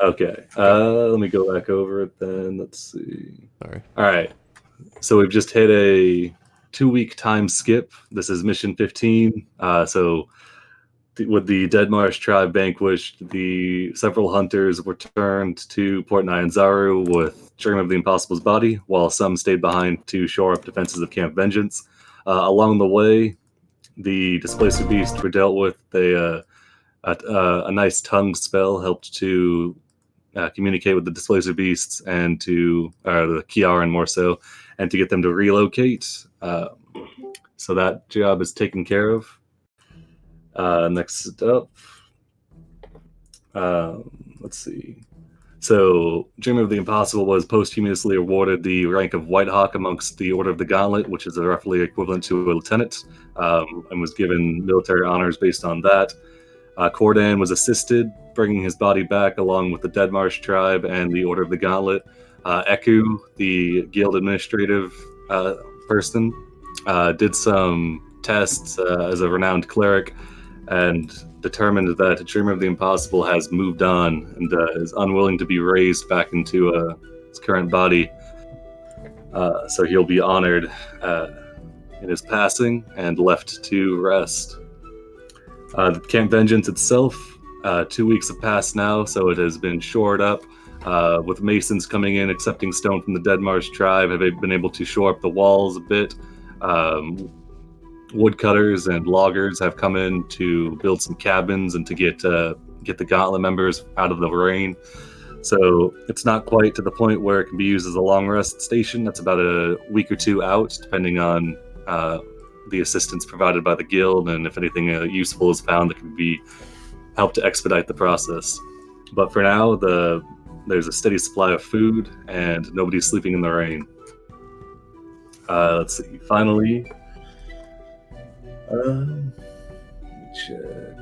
Okay. Let me go back over it then. Let's see. Sorry. All right. So we've just hit a 2-week time skip. This is mission 15. With the Dead Marsh tribe vanquished, the several hunters returned to Port Nyanzaru with Dream of the Impossible's body, while some stayed behind to shore up defenses of Camp Vengeance. Along the way, the Displacer Beasts were dealt with. A nice tongue spell helped to communicate with the Displacer Beasts and to the Kiaran more so, and to get them to relocate. So that job is taken care of. Next up, let's see. So, Dream of the Impossible was posthumously awarded the rank of White Hawk amongst the Order of the Gauntlet, which is roughly equivalent to a lieutenant, and was given military honors based on that. Cordan was assisted, bringing his body back along with the Dead Marsh tribe and the Order of the Gauntlet. Eku, the guild administrative person, did some tests as a renowned cleric and determined that Dreamer of the Impossible has moved on and is unwilling to be raised back into his current body. So he'll be honored in his passing and left to rest. The Camp Vengeance itself, 2 weeks have passed now, so it has been shored up. With masons coming in, accepting stone from the Dead Marsh tribe, have been able to shore up the walls a bit. Woodcutters and loggers have come in to build some cabins and to get the Gauntlet members out of the rain. So it's not quite to the point where it can be used as a long rest station. That's about a week or two out, depending on the assistance provided by the guild, and if anything useful is found that can be helped to expedite the process. But for now, there's a steady supply of food, and nobody's sleeping in the rain. Let's see. Finally, let me check.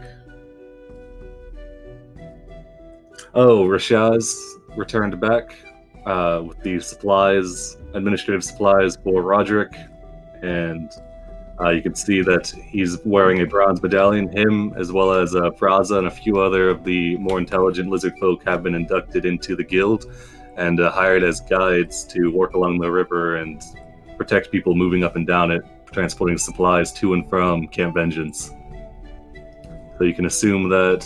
Oh, Rashaz returned back with the supplies, administrative supplies for Roderick, and you can see that he's wearing a bronze medallion. Him, as well as Praza and a few other of the more intelligent lizard folk, have been inducted into the guild and hired as guides to work along the river and protect people moving up and down it, transporting supplies to and from Camp Vengeance. So you can assume that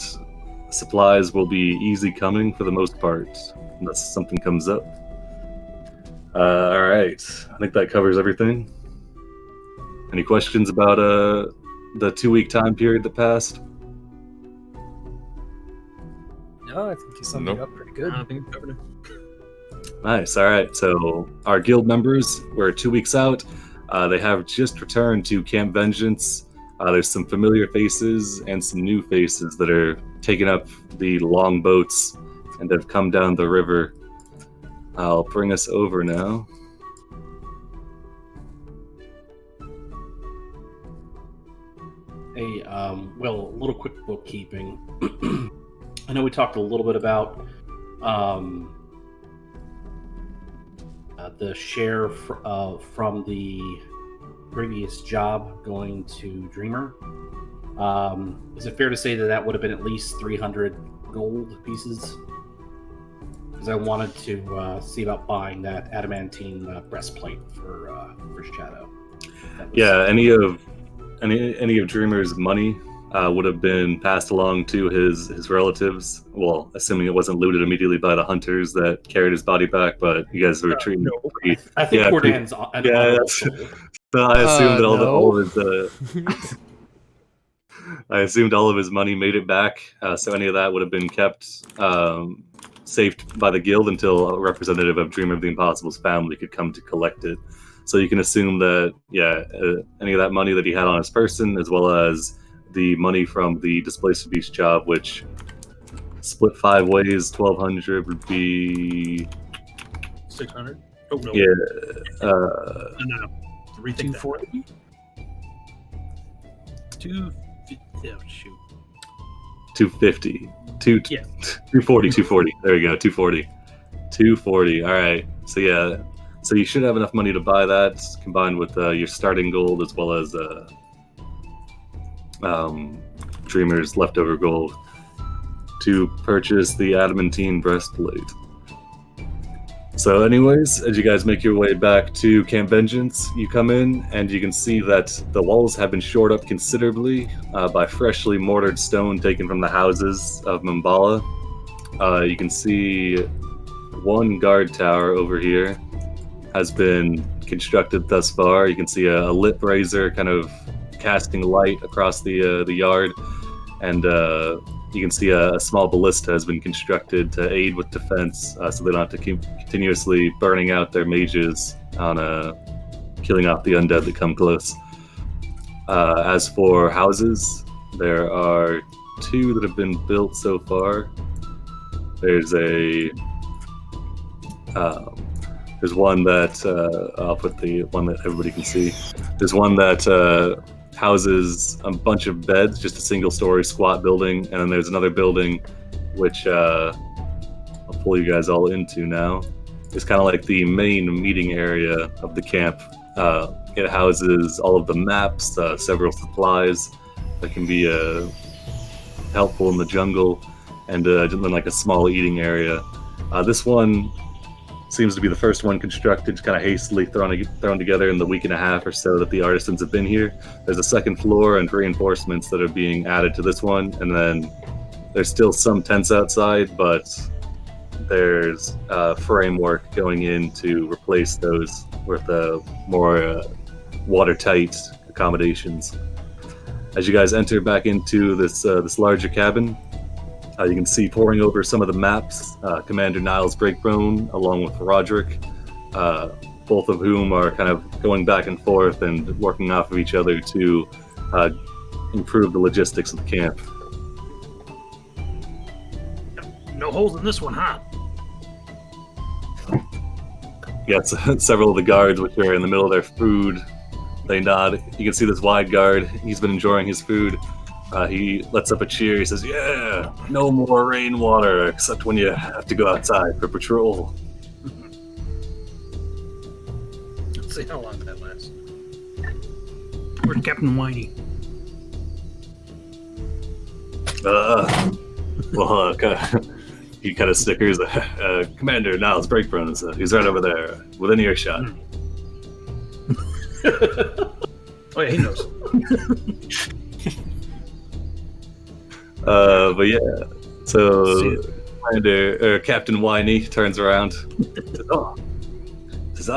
supplies will be easy coming for the most part, unless something comes up. Alright, I think that covers everything. Any questions about the 2-week time period that passed? No, I think you summed it up pretty good. I think we covered it. Nice. All right. So our guild members were 2 weeks out. They have just returned to Camp Vengeance. There's some familiar faces and some new faces that are taking up the long boats and have come down the river. I'll bring us over now. Hey, well, a little quick bookkeeping. I know we talked a little bit about the share from the previous job going to Dreamer. Is it fair to say that that would have been at least 300 gold pieces? Because I wanted to see about buying that adamantine breastplate for Shadow. Yeah, any of Dreamer's money would have been passed along to his relatives. Well, assuming it wasn't looted immediately by the hunters that carried his body back, but you guys were treating pretty. I think Cordan's So I assumed that all of his. I assumed all of his money made it back, so any of that would have been kept saved by the guild until a representative of Dreamer of the Impossible's family could come to collect it. So you can assume that, any of that money that he had on his person, as well as the money from the Displacer Beast job, which split 5 ways, 1,200 would be 600. Oh no. Yeah. No. Rethink 240. 250. 240. There we go. 240. All right. So yeah. So you should have enough money to buy that, combined with your starting gold as well as Dreamer's leftover gold, to purchase the adamantine breastplate. So anyways, as you guys make your way back to Camp Vengeance, you come in and you can see that the walls have been shored up considerably by freshly mortared stone taken from the houses of Mambala. You can see one guard tower over here has been constructed thus far. You can see a lit brazier kind of casting light across the yard, and you can see a small ballista has been constructed to aid with defense, so they don't have to keep continuously burning out their mages on killing off the undead that come close. As for houses, there are 2 that have been built so far. There's one that I'll put the one that everybody can see. There's one that houses a bunch of beds, just a single-story squat building, and then there's another building which I'll pull you guys all into now. It's kind of like the main meeting area of the camp. It houses all of the maps, several supplies that can be helpful in the jungle, and then like a small eating area. This one seems to be the first one constructed, kind of hastily thrown together in the week and a half or so that the artisans have been here. There's a second floor and reinforcements that are being added to this one, and then there's still some tents outside, but there's framework going in to replace those with more watertight accommodations. As you guys enter back into this larger cabin, you can see pouring over some of the maps, Commander Niles Breakbone along with Roderick, both of whom are kind of going back and forth and working off of each other to improve the logistics of the camp. No holes in this one, huh? Yes, several of the guards, which are in the middle of their food, they nod. You can see this wide guard. He's been enjoying his food. He lets up a cheer. He says, "Yeah, no more rainwater, except when you have to go outside for patrol." Let's see how long that lasts. Where's Captain Whiny? He kind of snickers. Commander Niles Breakbone, he's right over there, within earshot. Oh yeah, he knows. But yeah, so Captain Whiny turns around. Says,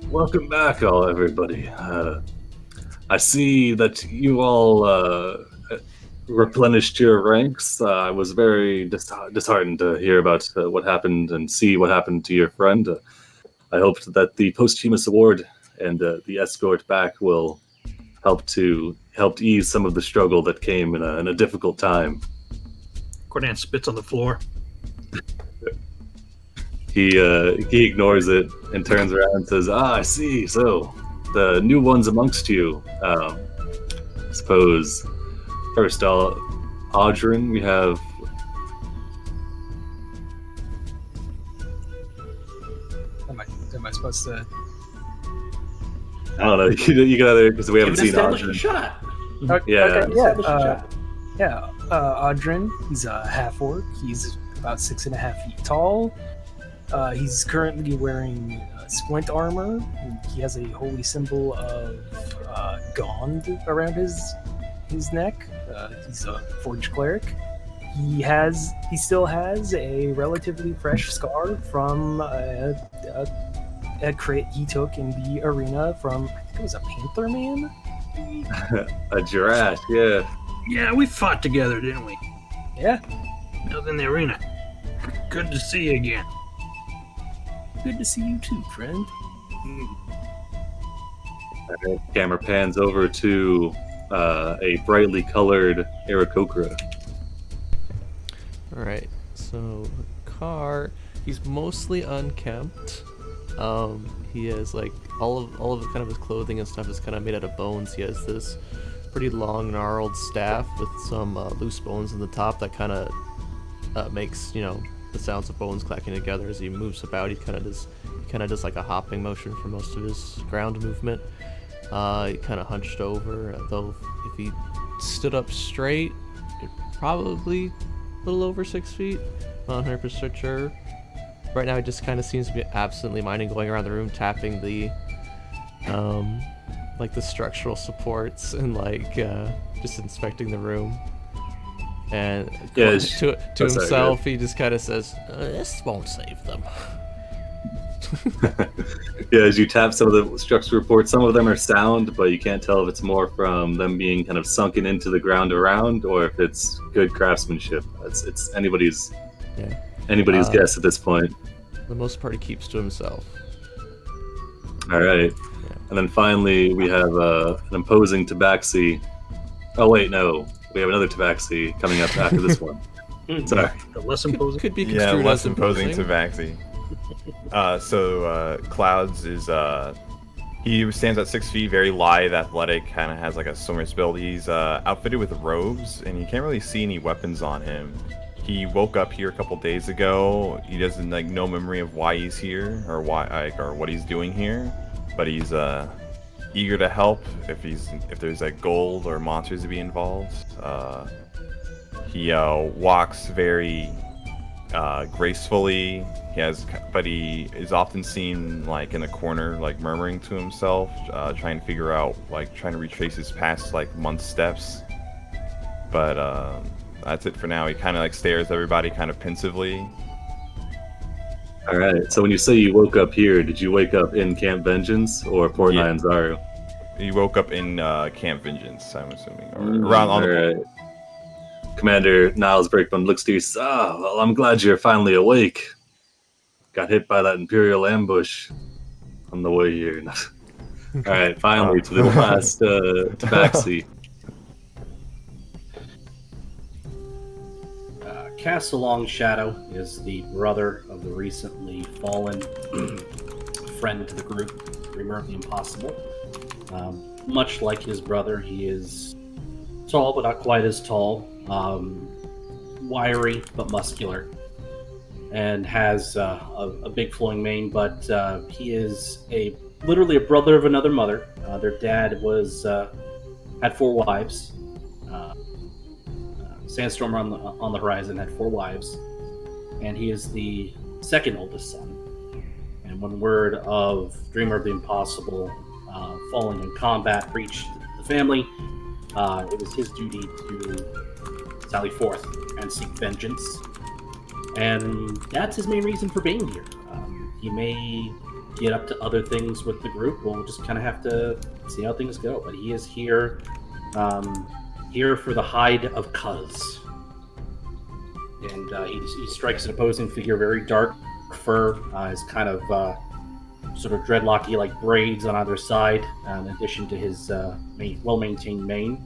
welcome back, everybody. I see that you all replenished your ranks. I was very disheartened to hear about what happened and see what happened to your friend. I hoped that the posthumous award and the escort back will help ease some of the struggle that came in a difficult time. Cordan spits on the floor. He ignores it and turns around and says, I see. So, the new ones amongst you. I suppose, first, Audrin, we have... Am I supposed to... I don't know. You got there because we haven't seen establish Audrin. a shot. Okay, Yeah. Audrin, he's a half-orc. He's about 6.5 feet tall. He's currently wearing splint armor. He has a holy symbol of Gond around his neck. He's a forged cleric. He still has a relatively fresh scar from a crit he took in the arena from, I think it was a Panther Man? A giraffe, yeah. Yeah, we fought together, didn't we? Yeah. That was in the arena. Good to see you again. Good to see you too, friend. The camera pans over to a brightly colored Aarakocra. Alright, so Carr, he's mostly unkempt. He has like all of kind of his clothing and stuff is kind of made out of bones. He has this pretty long gnarled staff with some loose bones in the top that kind of makes, you know, the sounds of bones clacking together as he moves about. He kind of does like a hopping motion for most of his ground movement. He kind of hunched over, though if he stood up straight, it'd probably little over 6 feet. Not 100% sure. Right now, he just kind of seems to be absently minding, going around the room, tapping the, like the structural supports and like just inspecting the room. And Yeah, to himself, he just kind of says, "This won't save them." Yeah, as you tap some of the structure reports, some of them are sound, but you can't tell if it's more from them being kind of sunken into the ground around, or if it's good craftsmanship. It's anybody's guess at this point. For the most part, he keeps to himself. All right, and then finally we have an imposing tabaxi. Oh wait, no, we have another tabaxi coming up after this one. Sorry. The less imposing. Could be Yeah, construed less as imposing tabaxi. Clouds is he stands at 6 feet, very lithe, athletic, kind of has like a swimmer's build. He's outfitted with robes, and you can't really see any weapons on him. He woke up here a couple days ago. He doesn't like no memory of why he's here or or what he's doing here, but he's eager to help if there's like gold or monsters to be involved. He walks very gracefully. But he is often seen like in a corner, like murmuring to himself, trying to figure out, like trying to retrace his past like month steps. But that's it for now. He kind of like stares at everybody kind of pensively. All right. So when you say you woke up here, did you wake up in Camp Vengeance or Port Nyanzaru? He woke up in Camp Vengeance, I'm assuming, or around on the right. Commander Niles Breakbone looks to you. Well, I'm glad you're finally awake. Got hit by that Imperial ambush on the way here. All right, finally to the last tabaxi. Cast Along Shadow is the brother of the recently fallen friend to the group, Dreamer of the Impossible. Much like his brother, he is tall, but not quite as tall. Wiry, but muscular. And has a big flowing mane, but he is literally a brother of another mother. Their dad had 4 wives. Sandstorm on the horizon had 4 wives, and he is the second oldest son. And when word of Dreamer of the Impossible falling in combat reached the family, it was his duty to sally forth and seek vengeance. And that's his main reason for being here. He may get up to other things with the group. We'll just kind of have to see how things go. But he is here, here for the hide of Cuz. And he strikes an opposing figure, very dark fur. His kind of sort of dreadlocky like braids on either side, in addition to his well-maintained mane.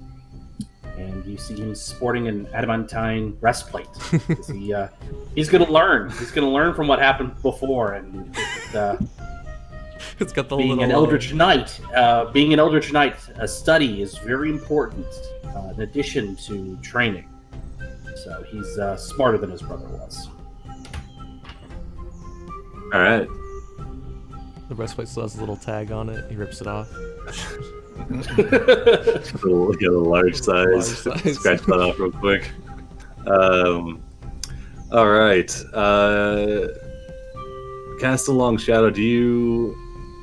And you see him sporting an adamantine breastplate. He's going to learn. He's going to learn from what happened before. And it's got the being an Eldritch Knight. Being an Eldritch Knight, a study is very important in addition to training. So he's smarter than his brother was. All right. The breastplate still has a little tag on it. He rips it off. a large size. Scratch that off real quick. All right. Cast Along Shadow, do you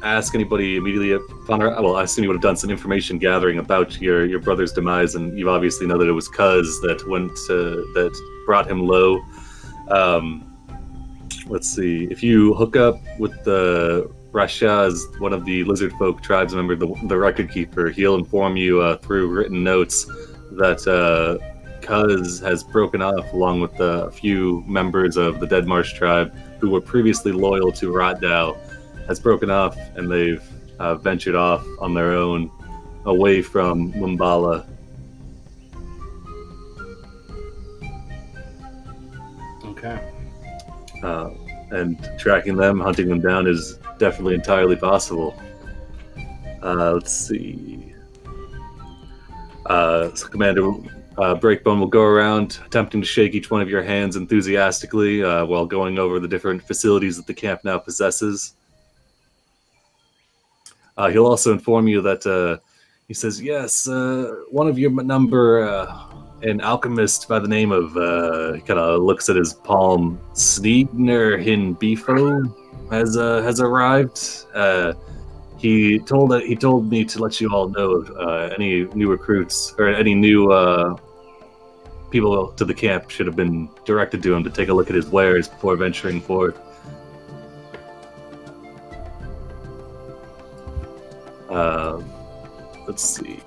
ask anybody immediately upon well, I assume you would have done some information gathering about your brother's demise, and you obviously know that it was Cuz that brought him low. Let's see. If you hook up with the Rashaz, one of the lizard folk tribes member, the record keeper, he'll inform you through written notes that Cuz has broken off along with a few members of the Dead Marsh tribe who were previously loyal to Ratdao, has broken off, and they've ventured off on their own away from Mumbala. Okay. And tracking them, hunting them down is definitely entirely possible. Let's see. So Commander Breakbone will go around attempting to shake each one of your hands enthusiastically while going over the different facilities that the camp now possesses. He'll also inform you that he says, yes, one of your number an alchemist by the name of, he kind of looks at his palm, Sneedner Hin Bifo has arrived. He told me to let you all know of any new recruits or any new people to the camp should have been directed to him to take a look at his wares before venturing forth. Let's see.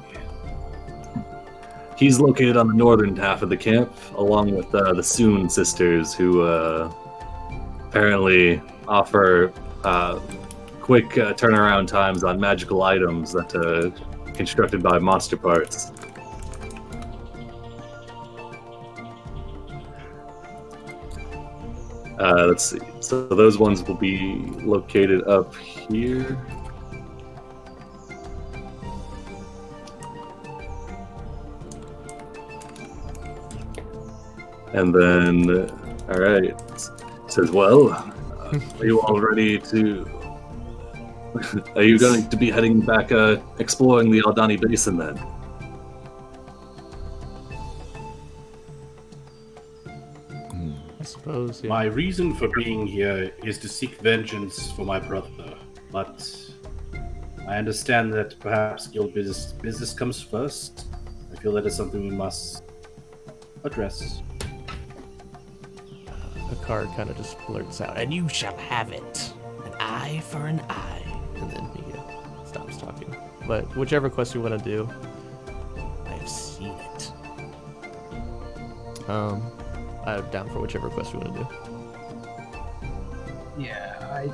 He's located on the northern half of the camp, along with the Soon sisters, who apparently offer quick turnaround times on magical items that constructed by monster parts. Let's see. So those ones will be located up here. And then, all right, says, well, are you all ready to... Are you going to be heading back exploring the Aldani Basin then? I suppose, yeah. My reason for being here is to seek vengeance for my brother, but I understand that perhaps guild business comes first. I feel that is something we must address. A card kind of just blurts out, and you shall have it. An eye for an eye. And then he stops talking. But whichever quest you want to do, I have seen it. I'm down for whichever quest you want to do. Yeah,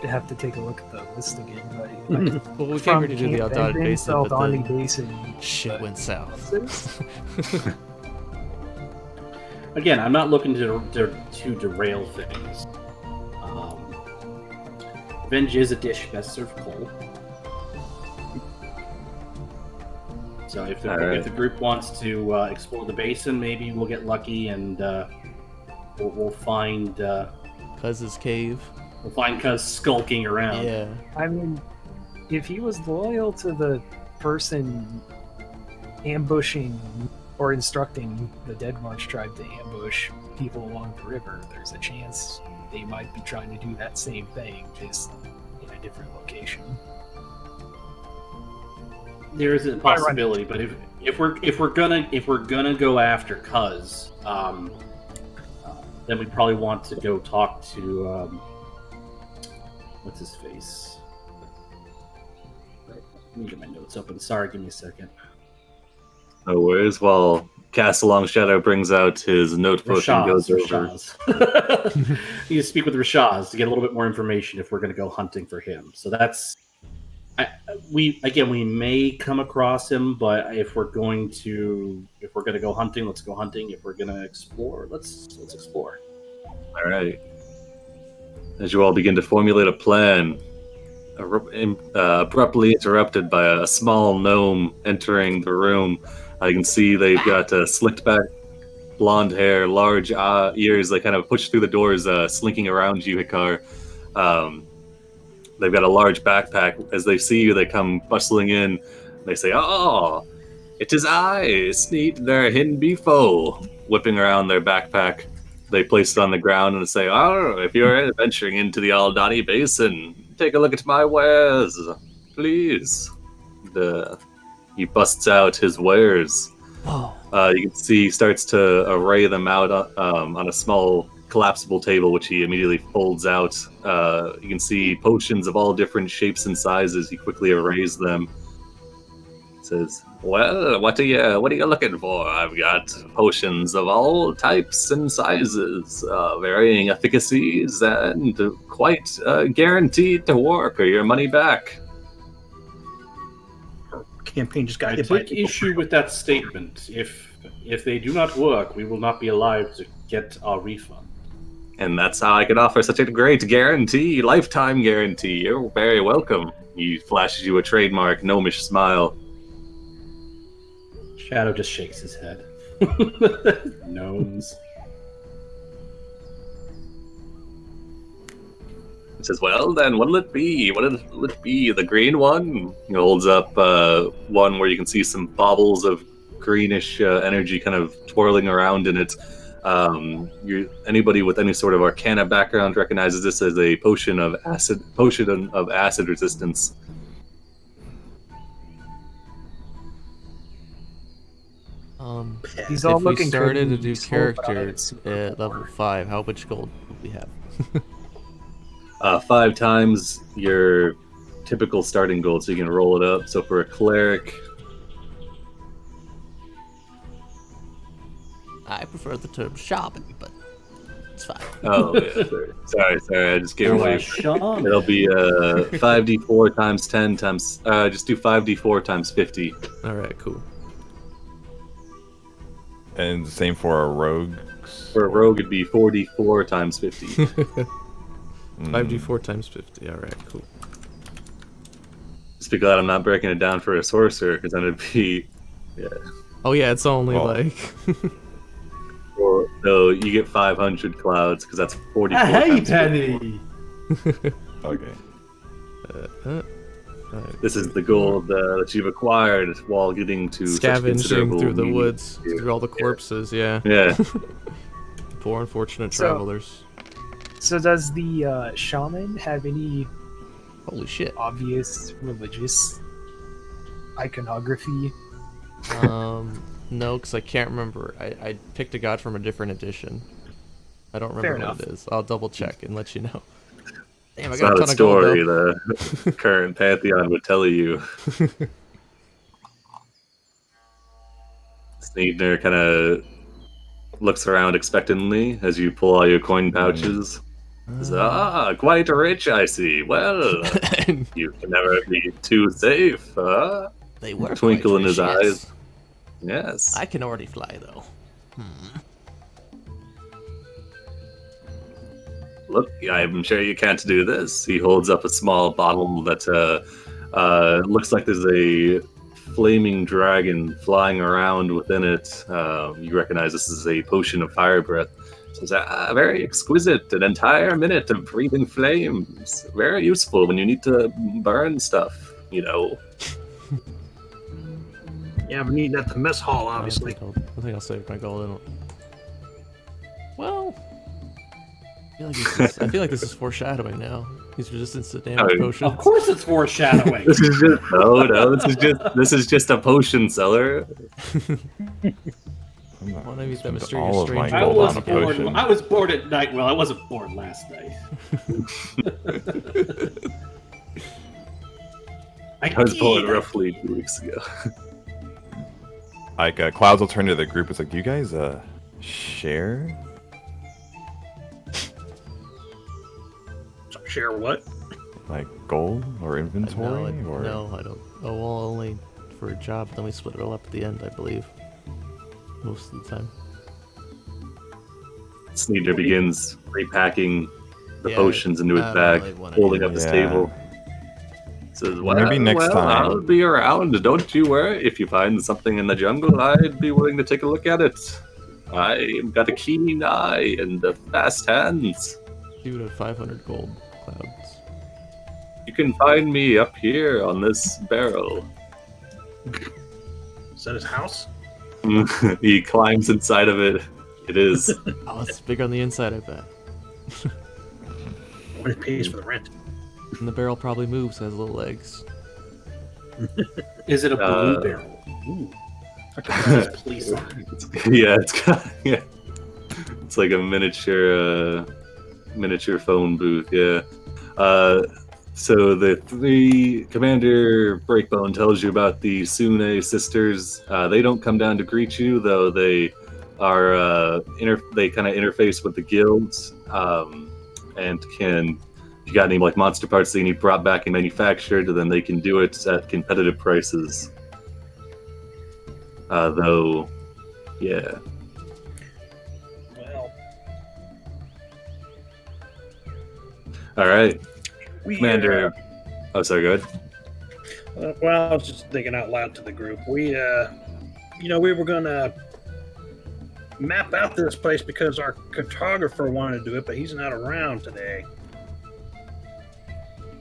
I'd have to take a look at the list again. But Well, we came here to do the Aldani Basin, but Aldani then Basin. shit went south. Again, I'm not looking to derail things. Revenge is a dish best served cold. So if the group wants to explore the basin, maybe we'll get lucky and we'll find Cuz's cave. We'll find Cuz skulking around. Yeah. I mean, if he was loyal to the person ambushing or instructing the Dead March tribe to ambush people along the river, there's a chance they might be trying to do that same thing, just in a different location. There is a possibility, but if we're gonna go after Cuz, then we probably want to go talk to what's his face. Let me get my notes open. Sorry, give me a second. No worries. While Castalong Shadow brings out his notebook and goes over. You need to speak with Rashaz to get a little bit more information if we're going to go hunting for him. So that's we may come across him, but if we're going to go hunting, let's go hunting. If we're going to explore, let's explore. All right. As you all begin to formulate a plan, abruptly interrupted by a small gnome entering the room. I can see they've got slicked back blonde hair, large ears. They kind of push through the doors, slinking around you, Hikar. They've got a large backpack. As they see you, they come bustling in. They say, "Oh, it is I, Sneedner Hin Bifo," whipping around their backpack. They place it on the ground and say, "Oh, if you're venturing into the Aldani Basin, take a look at my wares, please." He busts out his wares. Oh. You can see he starts to array them out on a small collapsible table, which he immediately folds out. You can see potions of all different shapes and sizes. He quickly arrays them. Says, "Well, what are you looking for? I've got potions of all types and sizes, varying efficacies, and quite guaranteed to work or your money back." Campaign just got I hit by take issue with that statement. If they do not work, we will not be alive to get our refund. And that's how I can offer such a great guarantee, lifetime guarantee. You're very welcome. He flashes you a trademark gnomish smile. Shadow just shakes his head. Gnomes. He says, "Well, then, what'll it be? What'll it be? The green one?" He holds up one where you can see some baubles of greenish energy kind of twirling around in it. Anybody with any sort of Arcana background recognizes this as a potion of acid resistance. These all If we look started to incredibly do useful, but I character haven't seen at them level before. 5, how much gold would we have? 5 times your typical starting gold, so you can roll it up. So for a cleric, I prefer the term shaman, but it's fine. oh yeah, sorry, I just gave away. Shaman. It'll be 5d4 times 10 times. Just do 5d4 times 50. All right, cool. And the same for a rogue. For a rogue, it'd be 4d4 times 50. 5d4 times 50. All right, cool. Just be glad I'm not breaking it down for a sorcerer, because then it'd be, yeah. Oh yeah, it's only Well. like. So you get 500 clouds, because that's 44 Hey, times 50. Penny! Okay. This is the gold that you've acquired while getting to such Scavenging considerable through the means. woods, through all the corpses. Yeah. Yeah. Poor unfortunate So- travelers. So does the shaman have any Holy shit. obvious religious iconography? No, because I can't remember. I picked a god from a different edition. I don't Fair remember what it is. I'll double check and let you know. Damn, I It's got a not ton a of gold story though. the current pantheon would tell you. Sneedner kind of looks around expectantly as you pull all your coin pouches. Says, quite rich, I see. Well, you can never be too safe, huh? They were Twinkle quite in his rich, yes. eyes. Yes. I can already fly though. Look, I'm sure you can't do this. He holds up a small bottle that looks like there's a flaming dragon flying around within it. You recognize this is a potion of fire breath. Says, very exquisite. An entire minute of breathing flames. Very useful when you need to burn stuff, you know. Yeah, we need that at the mess hall, I obviously. think I'll save my gold. I don't... Well, I feel like this is foreshadowing now. He's resistant to damage Oh, potions. Of course it's foreshadowing. This is just no. This is just a potion seller. Wanna meet that Spend mysterious all of my stranger? I gold was on a bored. potion. I was bored at night. Well, I wasn't bored last night. I was born roughly 2 weeks ago. Like Clouds will turn to the group. It's like, do you guys share? Share what? Like gold or inventory? or No, I don't. Oh, well, only for a job. Then we split it all up at the end, I believe. Most of the time. Sneeder begins repacking the Yeah, potions into his I don't bag, really wanna holding do up his that. table. Says, well, Maybe next time." I'll be around. Don't you worry. If you find something in the jungle, I'd be willing to take a look at it. I've got a keen eye and fast hands. You would have 500 gold, Clouds. You can find me up here on this barrel. Is that his house? He climbs inside of it. It is. Oh, it's bigger on the inside, I bet. What it pays for the rent? And the barrel probably moves, has little legs. Is it a blue Uh, barrel? Ooh. It says police on it. Yeah. It's like a miniature phone booth. Yeah. So the Commander Breakbone tells you about the Sune sisters. They don't come down to greet you, though. They are they kind of interface with the guilds, and can. If you got any like monster parts that you need brought back and manufactured, then they can do it at competitive prices. Though, yeah. Well, All right, we Commander. Oh, sorry. Go ahead. well, I was just thinking out loud to the group. We were gonna map out this place because our cartographer wanted to do it, but he's not around today.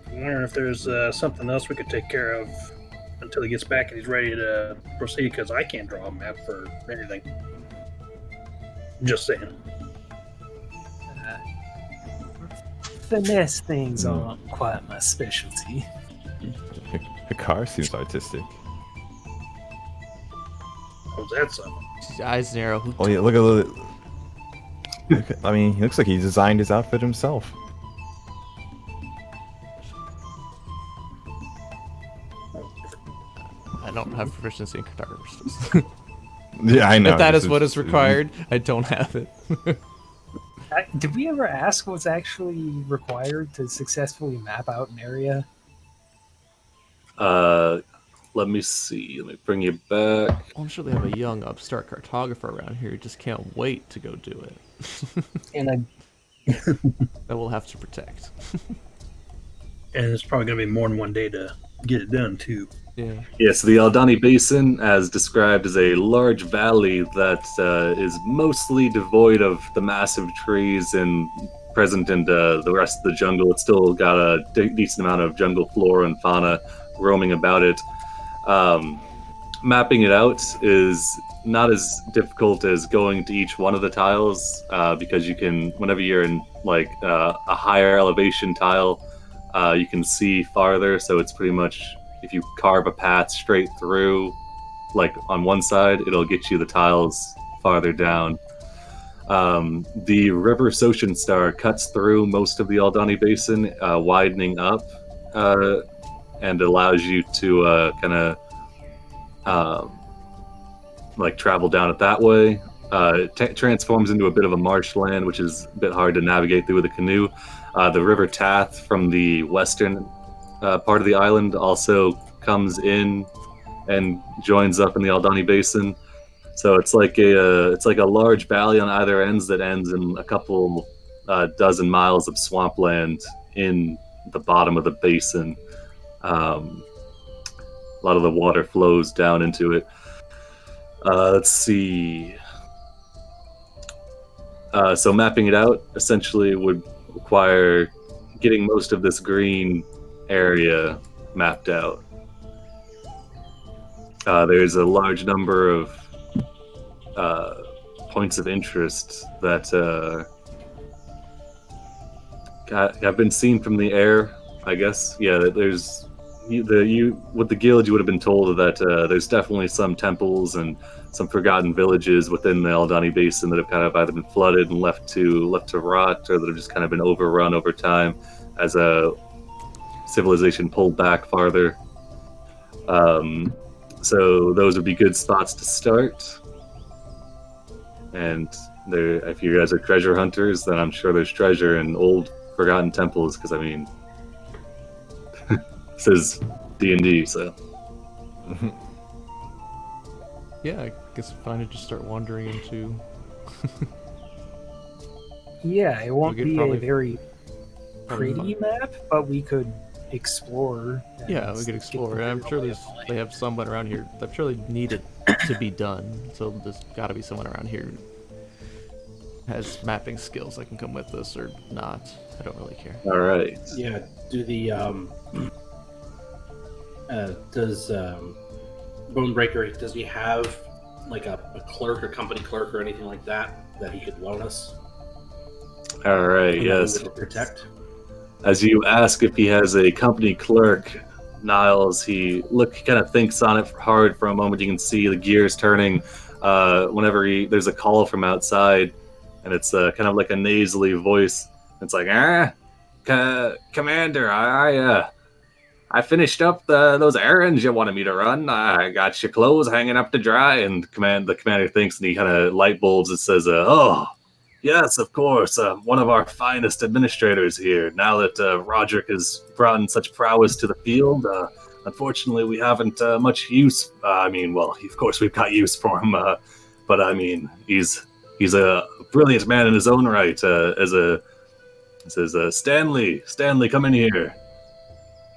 I'm wondering if there's something else we could take care of until he gets back and he's ready to proceed, because I can't draw a map for anything. Just saying. Finesse things aren't quite my specialty. The car seems artistic. How's that sound? His eyes narrow. Who Oh yeah, look at. I mean, he looks like he designed his outfit himself. I don't have proficiency in cartographers. Yeah, I know. If that this is what is required, I don't have it. Did we ever ask what's actually required to successfully map out an area? Let me see. Let me bring you back. I'm sure they have a young upstart cartographer around here who just can't wait to go do it. And I That we'll have to protect. And it's probably going to be more than one day to get it done, too. Yeah. Yeah, so the Aldani Basin, as described, is a large valley that is mostly devoid of the massive trees and present in the rest of the jungle. It's still got a decent amount of jungle flora and fauna roaming about it. Mapping it out is not as difficult as going to each one of the tiles, because you can, whenever you're in like a higher elevation tile, you can see farther. So it's pretty much, if you carve a path straight through, like on one side, it'll get you the tiles farther down. The River Soshin Star cuts through most of the Aldani Basin, widening up, and allows you to kind of like travel down it that way. It transforms into a bit of a marshland, which is a bit hard to navigate through with a canoe. The River Tath from the western part of the island also comes in and joins up in the Aldani Basin. So it's like a large valley on either ends that ends in a couple dozen miles of swampland in the bottom of the basin. A lot of the water flows down into it. Let's see. So mapping it out essentially would require getting most of this green area mapped out. There's a large number of points of interest that have been seen from the air, I guess. Yeah, there's with the guild, you would have been told that there's definitely some temples and some forgotten villages within the Aldani Basin that have kind of either been flooded and left to rot, or that have just kind of been overrun over time as a civilization pulled back farther. So those would be good spots to start. And if you guys are treasure hunters, then I'm sure there's treasure in old forgotten temples, because I mean, this is D&D, so. Yeah, I guess it's fine to just start wandering into. Yeah, it won't We could be probably- a very probably pretty map, but we could explore. and Yeah, we could get explore. the I'm sure lay of the they land. have someone around here. I'm sure they need it to be done. So there's got to be someone around here who has mapping skills that can come with us or not. I don't really care. All right. Yeah. Do the does Bonebreaker, does he have like a clerk or company clerk or anything like that he could loan us? All right, And yes. that we would protect. As you ask if he has a company clerk, Niles, he kind of thinks on it hard for a moment. You can see the gears turning whenever there's a call from outside, and it's kind of like a nasally voice. It's like, Commander, I finished up those errands you wanted me to run. I got your clothes hanging up to dry. And the commander thinks, and he kind of light bulbs. It says, oh, yes, of course. One of our finest administrators here. Now that Roderick has brought in such prowess to the field, unfortunately, we haven't much use. Of course, we've got use for him. But I mean, he's a brilliant man in his own right. It says, Stanley, come in here.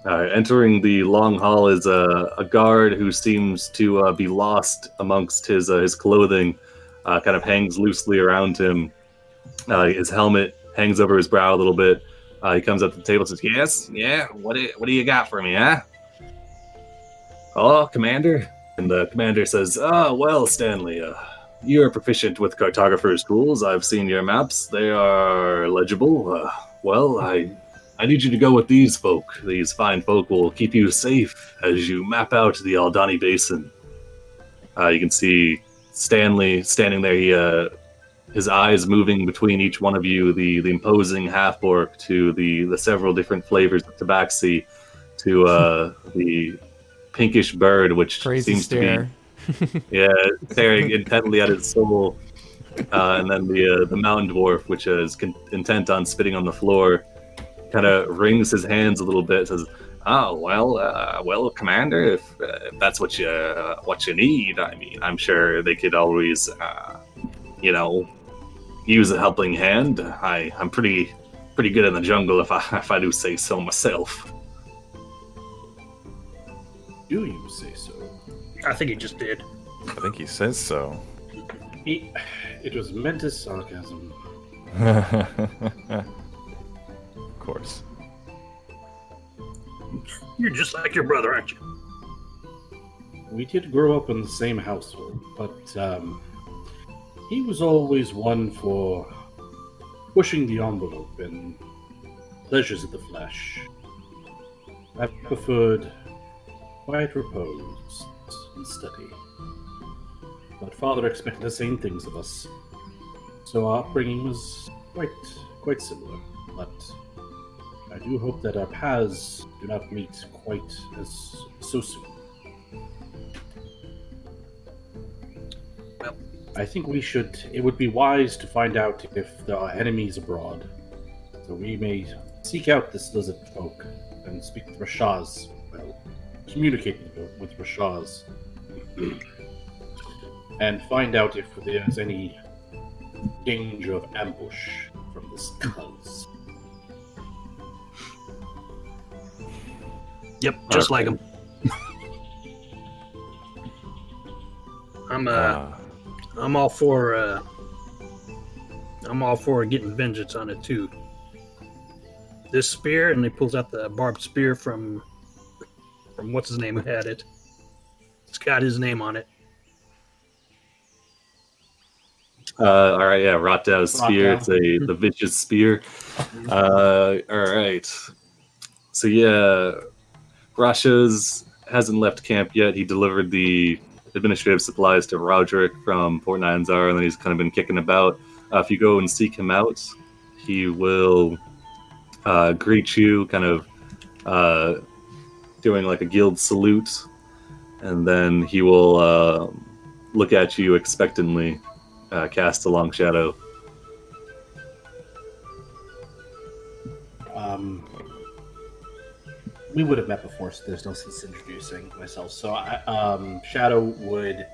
Entering the long hall is a guard who seems to be lost amongst his clothing. Kind of hangs loosely around him. His helmet hangs over his brow a little bit. He comes up to the table and says, yes, yeah, what do you got for me, huh? "Oh, Commander." And the commander says, well, Stanley, you're proficient with cartographer's tools. I've seen your maps. They are legible. Well, I need you to go with these folk. These fine folk will keep you safe as you map out the Aldani Basin. You can see Stanley standing there. His eyes moving between each one of you, the imposing half-orc to the several different flavors of tabaxi to the pinkish bird, which Crazy seems stare. to be staring intently at his soul, and then the mountain dwarf, which is intent on spitting on the floor, kind of wrings his hands a little bit, says, "Oh well, Commander, if that's what you need, I mean, I'm sure they could always, use a helping hand. I'm pretty good in the jungle, if I do say so myself." Do you say so? I think he just did. I think he says so. It was meant as sarcasm. Of course. You're just like your brother, aren't you? We did grow up in the same household, but he was always one for pushing the envelope and pleasures of the flesh. I preferred quiet repose and study. But father expected the same things of us, so our upbringing was quite similar. But I do hope that our paths do not meet quite as so soon. Well, I think it would be wise to find out if there are enemies abroad, so we may seek out this lizard folk and speak with Rashaz. Well, communicate with Rashaz and find out if there's any danger of ambush from this cuz. Yep, just like him. I'm all for getting vengeance on it too. This spear, and he pulls out the barbed spear from what's his name who had it. It's got his name on it. All right, yeah, Rathian's spear. It's the vicious spear. All right. So yeah, Rasha's hasn't left camp yet. He delivered the administrative supplies to Roderick from Port Nyanzar, and then he's kind of been kicking about. If you go and seek him out, he will greet you, kind of doing like a guild salute, and then he will look at you expectantly, cast a long shadow. We would have met before, so there's no sense introducing myself. So Shadow would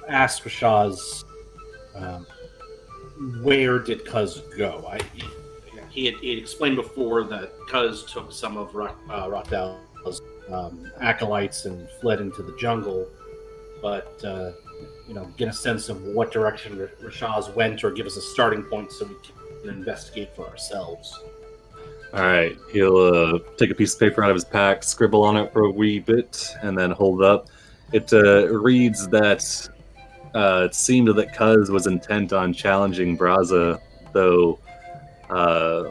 ask Rashaz, where did Cuz go? He had explained before that Cuz took some of Rathal's acolytes and fled into the jungle, but get a sense of what direction Rashaz went, or give us a starting point so we can investigate for ourselves. All right, he'll take a piece of paper out of his pack, scribble on it for a wee bit, and then hold it up. It reads that it seemed that Cuz was intent on challenging Braza, though a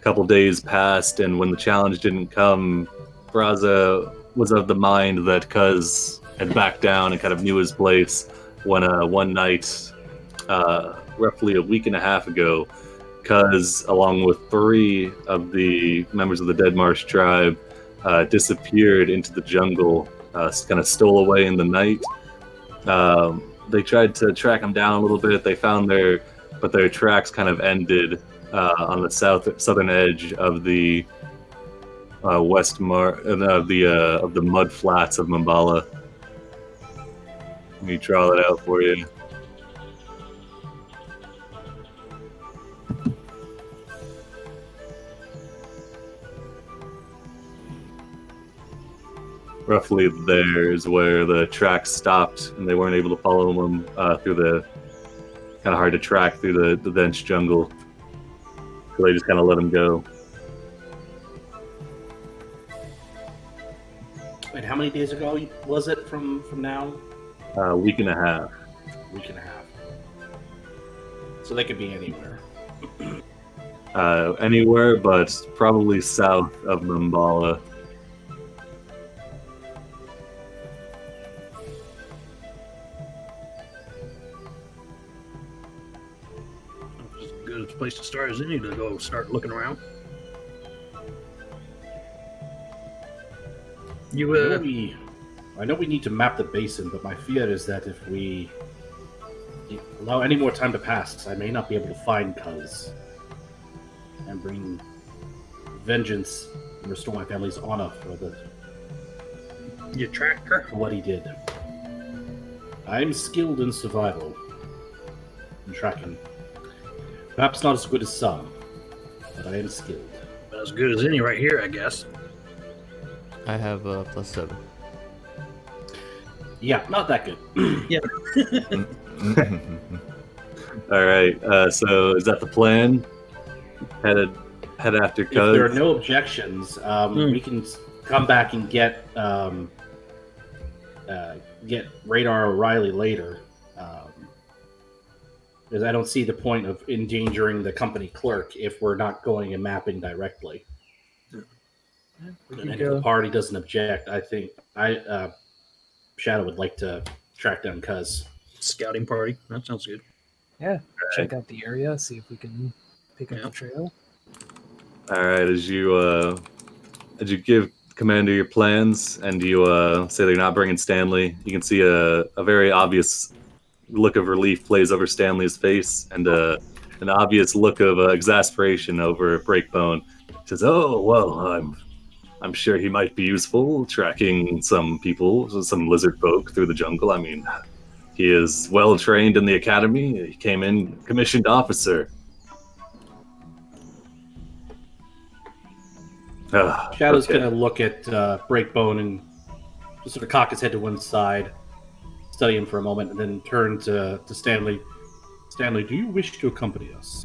couple days passed, and when the challenge didn't come, Braza was of the mind that Cuz had backed down and kind of knew his place when one night, roughly a week and a half ago, Cuz, along with 3 of the members of the Dead Marsh tribe, disappeared into the jungle, kind of stole away in the night. They tried to track him down a little bit. They found their tracks kind of ended on the southern edge of the of the mud flats of Mambala. Let me draw that out for you. Roughly there is where the tracks stopped, and they weren't able to follow them through the kind of hard to track through the dense jungle. So they just kind of let him go. And how many days ago was it from now? A week and a half. Week and a half. So they could be anywhere. Anywhere, but probably south of Mumbala. It's as good a place to start as any to go start looking around. I know we need to map the basin, but my fear is that if we allow any more time to pass, I may not be able to find Cuz and bring vengeance and restore my family's honor for You tracker? what he did. I'm skilled in survival and tracking. Perhaps not as good as some, but I am skilled. But as good as any right here, I guess. I have +7. Yeah, not that good. All right. So is that the plan? Head after If there are Cuz. no objections, we can come back and get Radar O'Reilly later. Because I don't see the point of endangering the company clerk if we're not going and mapping directly. And if the party doesn't object, I think Shadow would like to track down Cuz. Scouting party. That sounds good. Yeah, check out the area, see if we can pick up the trail. All right. As you give Commander your plans, and you say they're not bringing Stanley, you can see a very obvious look of relief plays over Stanley's face, and an obvious look of exasperation over Breakbone. He says, "Oh well, I'm sure he might be useful tracking some people, some lizard folk through the jungle. I mean, he is well trained in the academy. He came in commissioned officer." Shadow's Okay. going to look at Breakbone and just sort of cock his head to one side, study him for a moment, and then turn to Stanley. Stanley, do you wish to accompany us?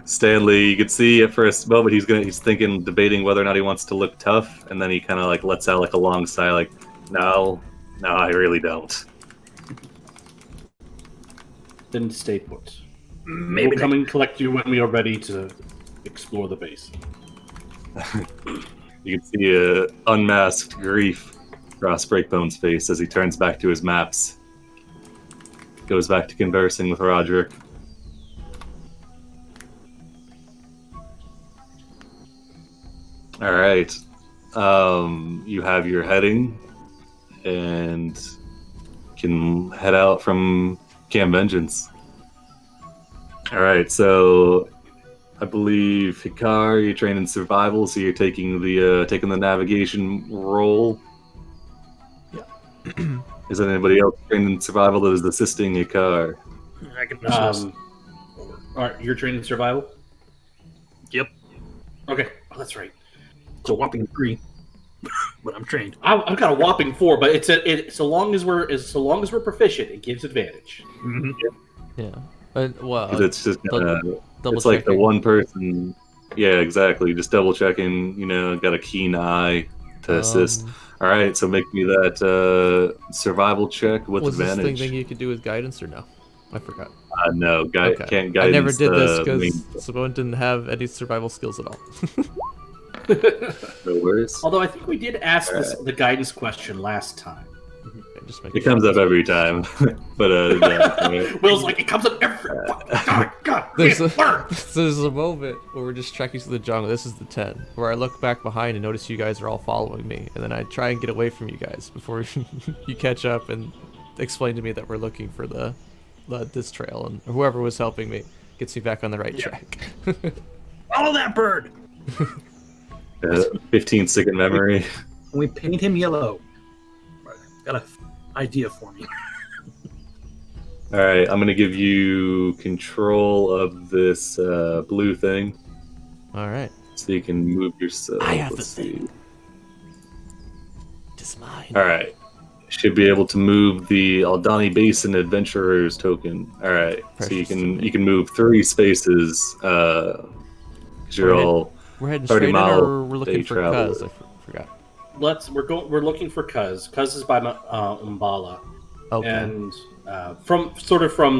Stanley, you could see at first moment he's thinking, debating whether or not he wants to look tough, and then he kind of like lets out like a long sigh, like, no, I really don't. Then stay put. Maybe We'll come and collect you when we are ready to explore the base. You can see a unmasked grief across Breakbone's face as he turns back to his maps. Goes back to conversing with Roderick. All right. You have your heading and can head out from Camp Vengeance. All right, so I believe Hikar, you trained in survival, so you're taking the navigation role. Yeah. Is there anybody else trained in survival that is assisting Hikar? I can assist. Alright, you're trained in survival? Yep. Okay. Oh, that's right. It's a whopping 3. But I'm trained. I've got a whopping 4, but so long as we're proficient, it gives advantage. Mm-hmm. Yeah. Well, 'Cause it's just double it's like the checking. one person. Yeah, exactly. Just double checking. Got a keen eye to assist. All right, so make me that survival check with Was advantage. this thing you could do with guidance or no? I forgot. No, Okay. can't guidance. I never did this main- because Simone didn't have any survival skills at all. No worries. Although I think we did ask the guidance question last time. Just make It comes up every time, but yeah, Will's like, it comes up every God, There's learn. there's a moment where we're just trekking through the jungle. This is the 10, where I look back behind and notice you guys are all following me, and then I try and get away from you guys before you catch up and explain to me that we're looking for this trail, and whoever was helping me gets me back on the right track. Follow that bird! 15-second memory. And we paint him yellow. Got an idea for me. All right, I'm gonna give you control of this blue thing, All right, so you can move yourself. I have Let's the thing. see. Just mine. All right, should be able to move the Aldani Basin Adventurers token. All right, so you Precious. can move 3 spaces. Because you're We're all We're heading 30 straight in, mile or we're looking day for travel. Cuz? I forgot. we're looking for Cuz. Cuz is by Umbala, Okay. and from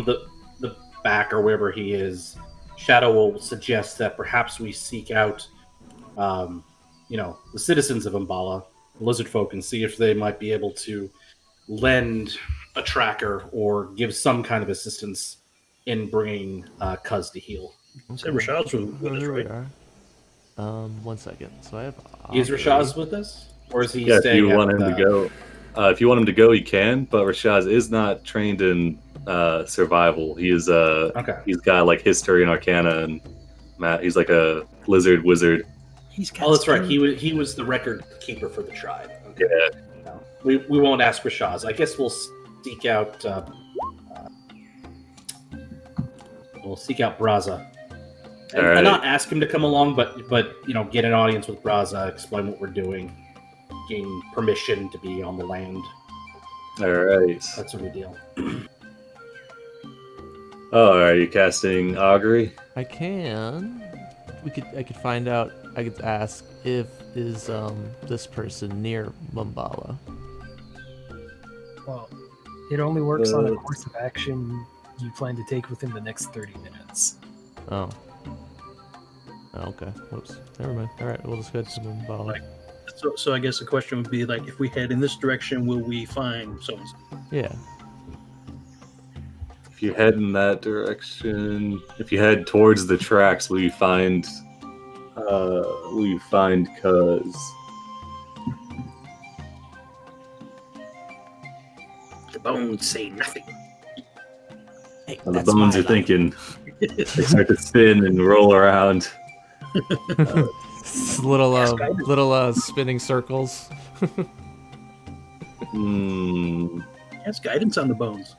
the back or wherever he is, Shadow will suggest that perhaps we seek out, the citizens of Umbala, lizard folk, and see if they might be able to lend a tracker or give some kind of assistance in bringing Cuz to heal. Said Rashad's with us, Here we right? are. 1 second. So I have. Is Aubrey. Rashaz with us, or is he Yeah, if staying? you want him to go, you can. But Rashaz is not trained in survival. He is Okay. he's got like history and arcana, and he's like a lizard wizard. He's got Oh, that's right. spirit. He was the record keeper for the tribe. Okay. Yeah. No, we won't ask Rashaz. I guess we'll seek out Braza. And, All right. and not ask him to come along, but get an audience with Braza, explain what we're doing, gain permission to be on the land, All right. that sort of deal. Oh, are you casting augury? I can. I could find out. I could ask if is this person near Mumbala. Well, it only works on a course of action you plan to take within the next 30 minutes. Oh. Okay. Whoops. Never mind. All right. We'll just go to Mumbala. Like- So I guess the question would be like, if we head in this direction, will we find so and so? Yeah. If you head in that direction, if you head towards the tracks, will you find Cuz? The bones say nothing. Hey, And the bones are thinking. They start to spin and roll around. little spinning circles. Has guidance on the bones.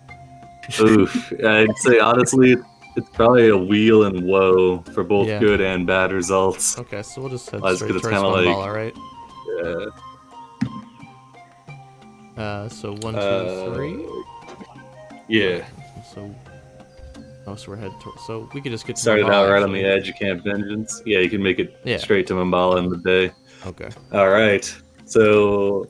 Oof. I'd say honestly, it's probably a wheel and woe for both Yeah. good and bad results. Okay, so we'll just head That's straight good, towards it's kinda like- Mumbala, right? Yeah. So 1, 2, 3. Yeah. So we're headed towards. So we could just get to Started Mumbala, out right on actually. the edge of Camp Vengeance. Yeah, you can make it Yeah. straight to Mumbala in the day. Okay. All right. So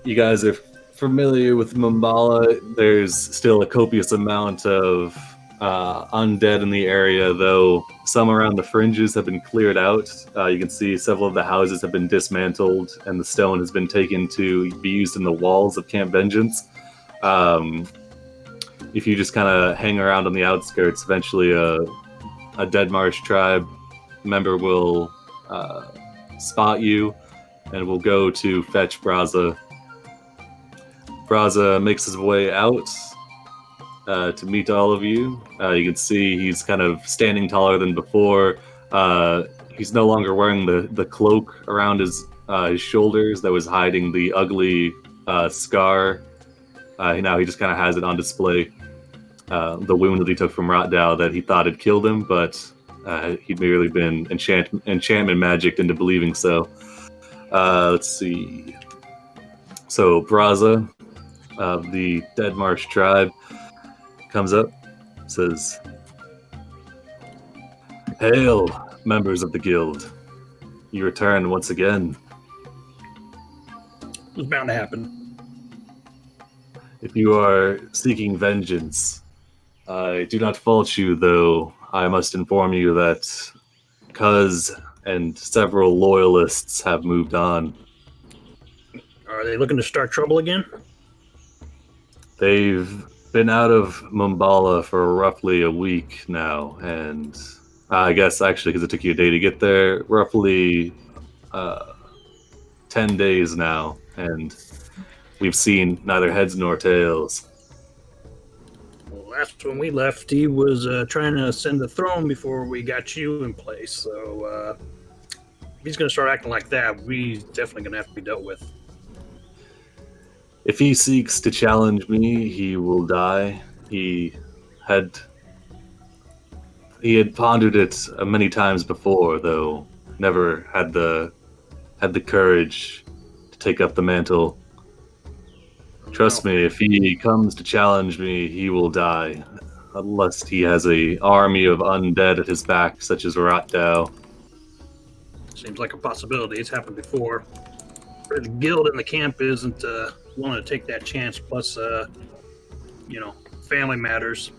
you guys are familiar with Mumbala. There's still a copious amount of undead in the area, though some around the fringes have been cleared out. You can see several of the houses have been dismantled, and the stone has been taken to be used in the walls of Camp Vengeance. If you just kind of hang around on the outskirts, eventually a Dead Marsh tribe member will spot you and will go to fetch Braza. Braza makes his way out to meet all of you. You can see he's kind of standing taller than before. He's no longer wearing the cloak around his shoulders that was hiding the ugly scar. Now he just kind of has it on display. The wound that he took from Rotdow that he thought had killed him, but he'd merely been enchantment magicked into believing so. Let's see. So Braza of the Dead Marsh tribe comes up, says, "Hail, members of the guild. You return once again. It was bound to happen. If you are seeking vengeance, I do not fault you, though I must inform you that Cuz and several loyalists have moved on. Are they looking to start trouble again? They've been out of Mumbala for roughly a week now, and I guess actually because it took you a day to get there, roughly 10 days now, and we've seen neither heads nor tails. Well, last when we left, he was trying to ascend the throne before we got you in place. So if he's going to start acting like that, we definitely going to have to be dealt with. If he seeks to challenge me, he will die. He had pondered it many times before, though never had the courage to take up the mantle. Trust me, if he comes to challenge me, he will die, unless he has an army of undead at his back, such as Rotdow. Seems like a possibility. It's happened before. the guild and the camp isn't willing to take that chance. Plus, family matters.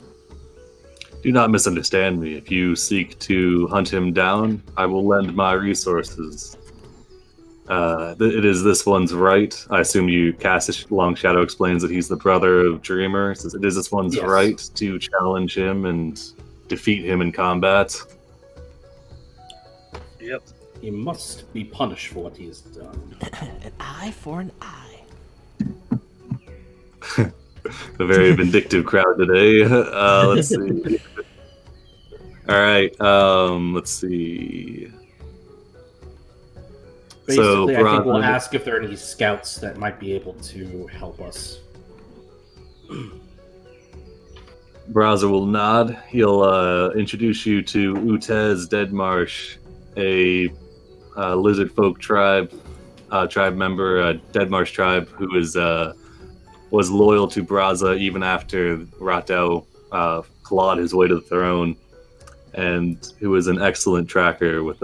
Do not misunderstand me. If you seek to hunt him down, I will lend my resources. It is this one's right. I assume you cast Long Shadow explains that he's the brother of Dreamer. Says it is this one's Yes. right to challenge him and defeat him in combat. Yep. He must be punished for what he has done. An eye for an eye. A very vindictive crowd today. Let's see. All right. Let's see. Basically, I think we'll Bron- ask if there are any scouts that might be able to help us. Braza will nod. He'll introduce you to Utez Deadmarsh, a lizard folk tribe member, a Deadmarsh tribe who is was loyal to Braza even after Rathian clawed his way to the throne, and who is an excellent tracker with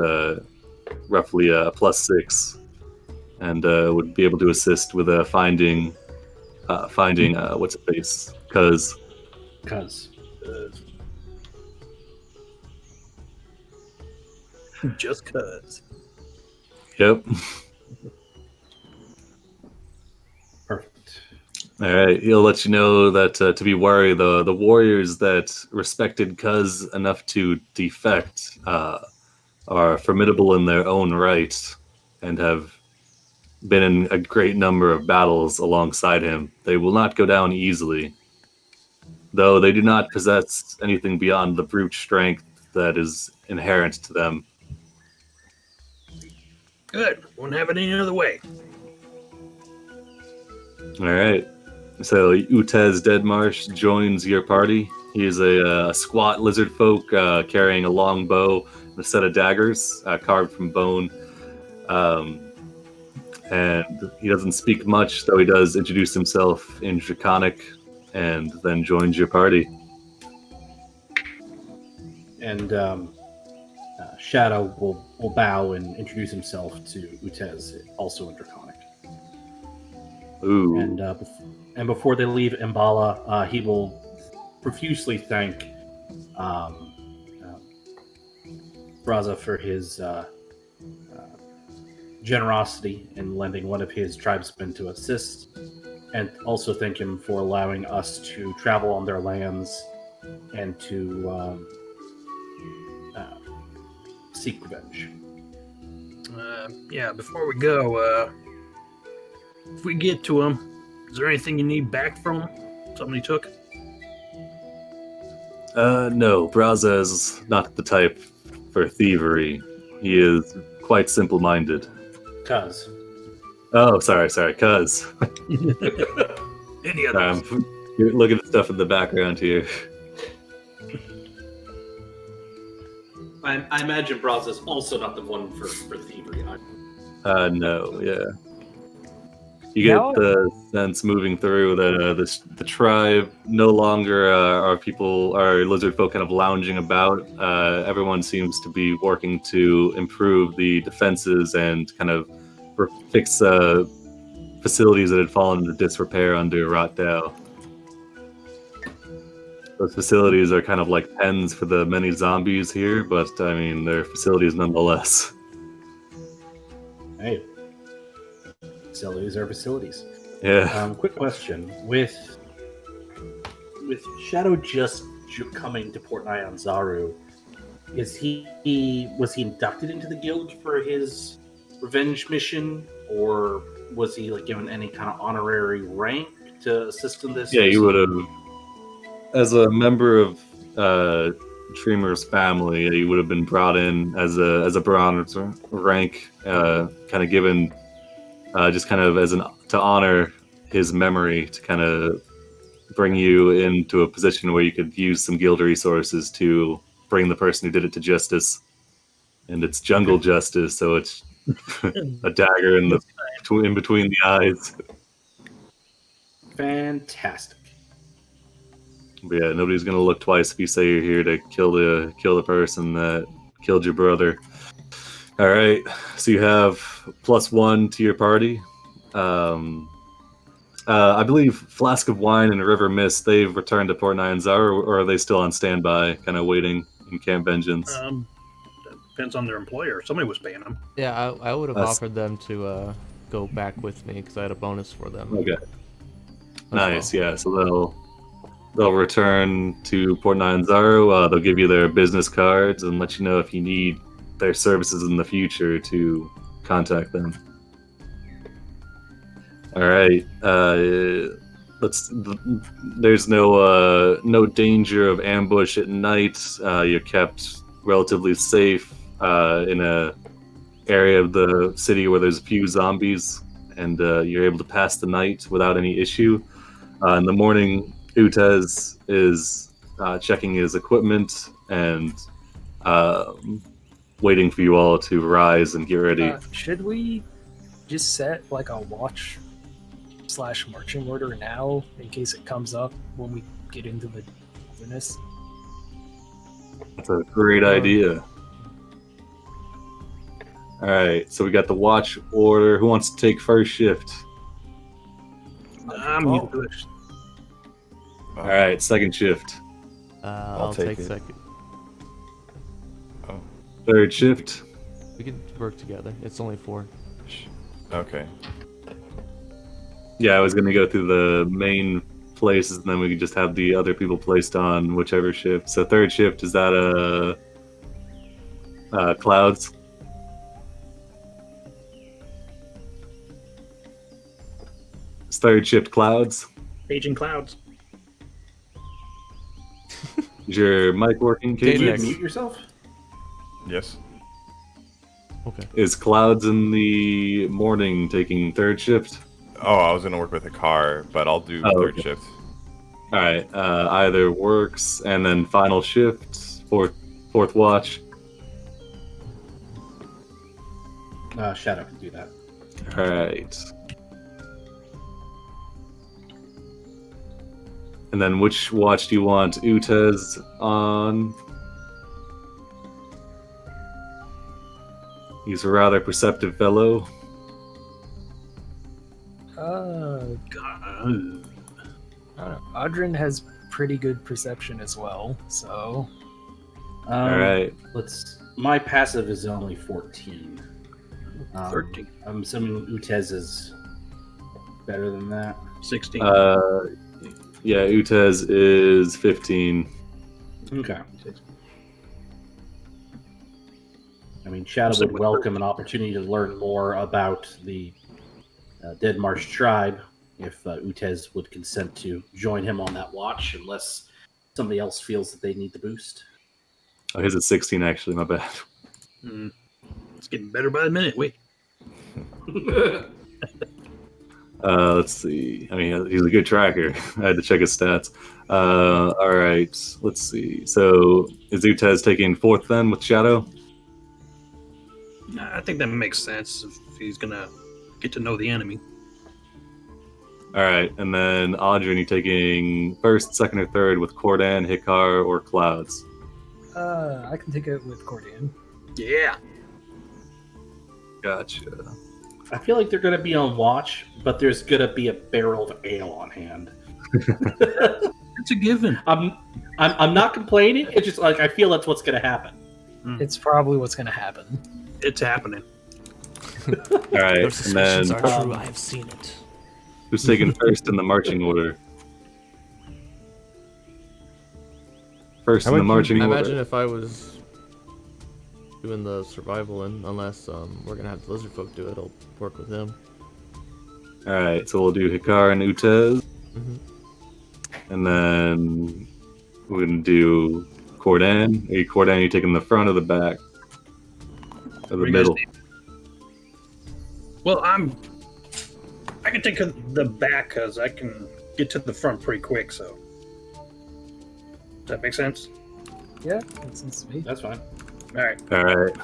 roughly a +6, and would be able to assist with finding what's it face? Because Just cause. yep. Perfect. All right, he'll let you know that to be wary, the warriors that respected Cuz enough to defect are formidable in their own right and have been in a great number of battles alongside him. They will not go down easily, though they do not possess anything beyond the brute strength that is inherent to them. Good. Won't have it any other way. All right. So Utez Deadmarsh joins your party. He is a squat lizard folk carrying a long bow and a set of daggers carved from bone. And he doesn't speak much, though he does introduce himself in Draconic and then joins your party. And Shadow will bow and introduce himself to Utez, also in Draconic. Ooh. And before they leave Mbala, he will profusely thank Braza for his generosity in lending one of his tribesmen to assist, and also thank him for allowing us to travel on their lands and to seek revenge. Before we go, if we get to him, is there anything you need back from him? Somebody took? No, Braza is not the type for thievery. He is quite simple-minded. Cuz. Oh, sorry, Cuz. Any others? Look at the stuff in the background here. I imagine Braza is also not the one for thievery. No, yeah. You get the sense moving through that the tribe no longer are lizard folk kind of lounging about. Everyone seems to be working to improve the defenses and kind of fix facilities that had fallen into disrepair under Rathian. Those facilities are kind of like pens for the many zombies here, but I mean, they're facilities nonetheless. Hey. Facilities are facilities. Yeah. Quick question: with Shadow just coming to Port Nyanzaru, was he inducted into the guild for his revenge mission, or was he given any kind of honorary rank to assist in this? Yeah, you would have, as a member of Dreamer's family, he would have been brought in as a bronze rank, kind of given. Just kind of to honor his memory, to kind of bring you into a position where you could use some guild resources to bring the person who did it to justice. And it's jungle justice, so it's a dagger in between the eyes. Fantastic. But yeah, nobody's gonna look twice if you say you're here to kill the person that killed your brother. All right, so you have +1 to your party. I believe Flask of Wine and River Mist, they've returned to Port Nyanzar, or are they still on standby, kind of waiting in Camp Vengeance? That depends on their employer. Somebody was paying them. Yeah, I would have That's- offered them to go back with me because I had a bonus for them. Okay. as Nice, well. yeah. So they'll return to Port Nyanzaru. They'll give you their business cards and let you know if you need their services in the future to contact them. All right. There's no danger of ambush at night. You're kept relatively safe in a area of the city where there's a few zombies, and you're able to pass the night without any issue. In the morning, Utez is checking his equipment and waiting for you all to rise and get ready. Should we just set like a watch / marching order now in case it comes up when we get into the wilderness? That's a great idea. All right, so we got the watch order. Who wants to take first shift? I'm used to it. All right, second shift. I'll take take it. second. Oh, Third shift. We can work together. It's only 4. okay. Yeah, I was going to go through the main places, and then we could just have the other people placed on whichever shift. So third shift, is that Clouds? Is third shift Clouds? Aging clouds. Is your mic working, Okay, Did you KG? next. mute yourself? Yes. Okay. Is Clouds in the morning taking third shift? Oh, I was gonna work with a car, but I'll do Oh, third okay. shift. All right, either works, and then final shift, fourth watch. Shadow can do that. All right. And then which watch do you want Utez on? He's a rather perceptive fellow. I don't know. Audrin has pretty good perception as well, so All right. My passive is only 14. 13. I'm assuming Utez is better than that. 16. Yeah, Utez is 15. Okay. I mean, Shadow So would with welcome an opportunity to learn more about the Dead Marsh tribe if Utez would consent to join him on that watch, unless somebody else feels that they need the boost. Oh, his is 16, actually. My bad. It's getting better by the minute. Wait. Let's see. I mean, he's a good tracker. I had to check his stats. All right. Let's see. So is Utez taking fourth then with Shadow? I think that makes sense if he's going to get to know the enemy. All right. And then Audrey, you taking first, second, or third with Cordan, Hikar, or Clouds? I can take it with Cordian. Yeah. Gotcha. I feel like they're going to be on watch, but there's going to be a barrel of ale on hand. It's a given. I'm not complaining. It's just like I feel that's what's going to happen. It's probably what's going to happen. It's happening. All right. Your And suspicions then are true. I have seen it. who's taking first in the marching order? First How in the about marching I order. imagine if I was doing the survival, and unless we're gonna have the lizard folk do it, I'll work with him. All right. So we'll do Hikar and Utez. Mhm. And then we're going to do Cordan. Are you Cordan, you taking the front or the back? Or the What do you guys middle? need? Well, I can take the back because I can get to the front pretty quick. So does that make sense? Yeah, makes sense to me. That's fine. All right. All right.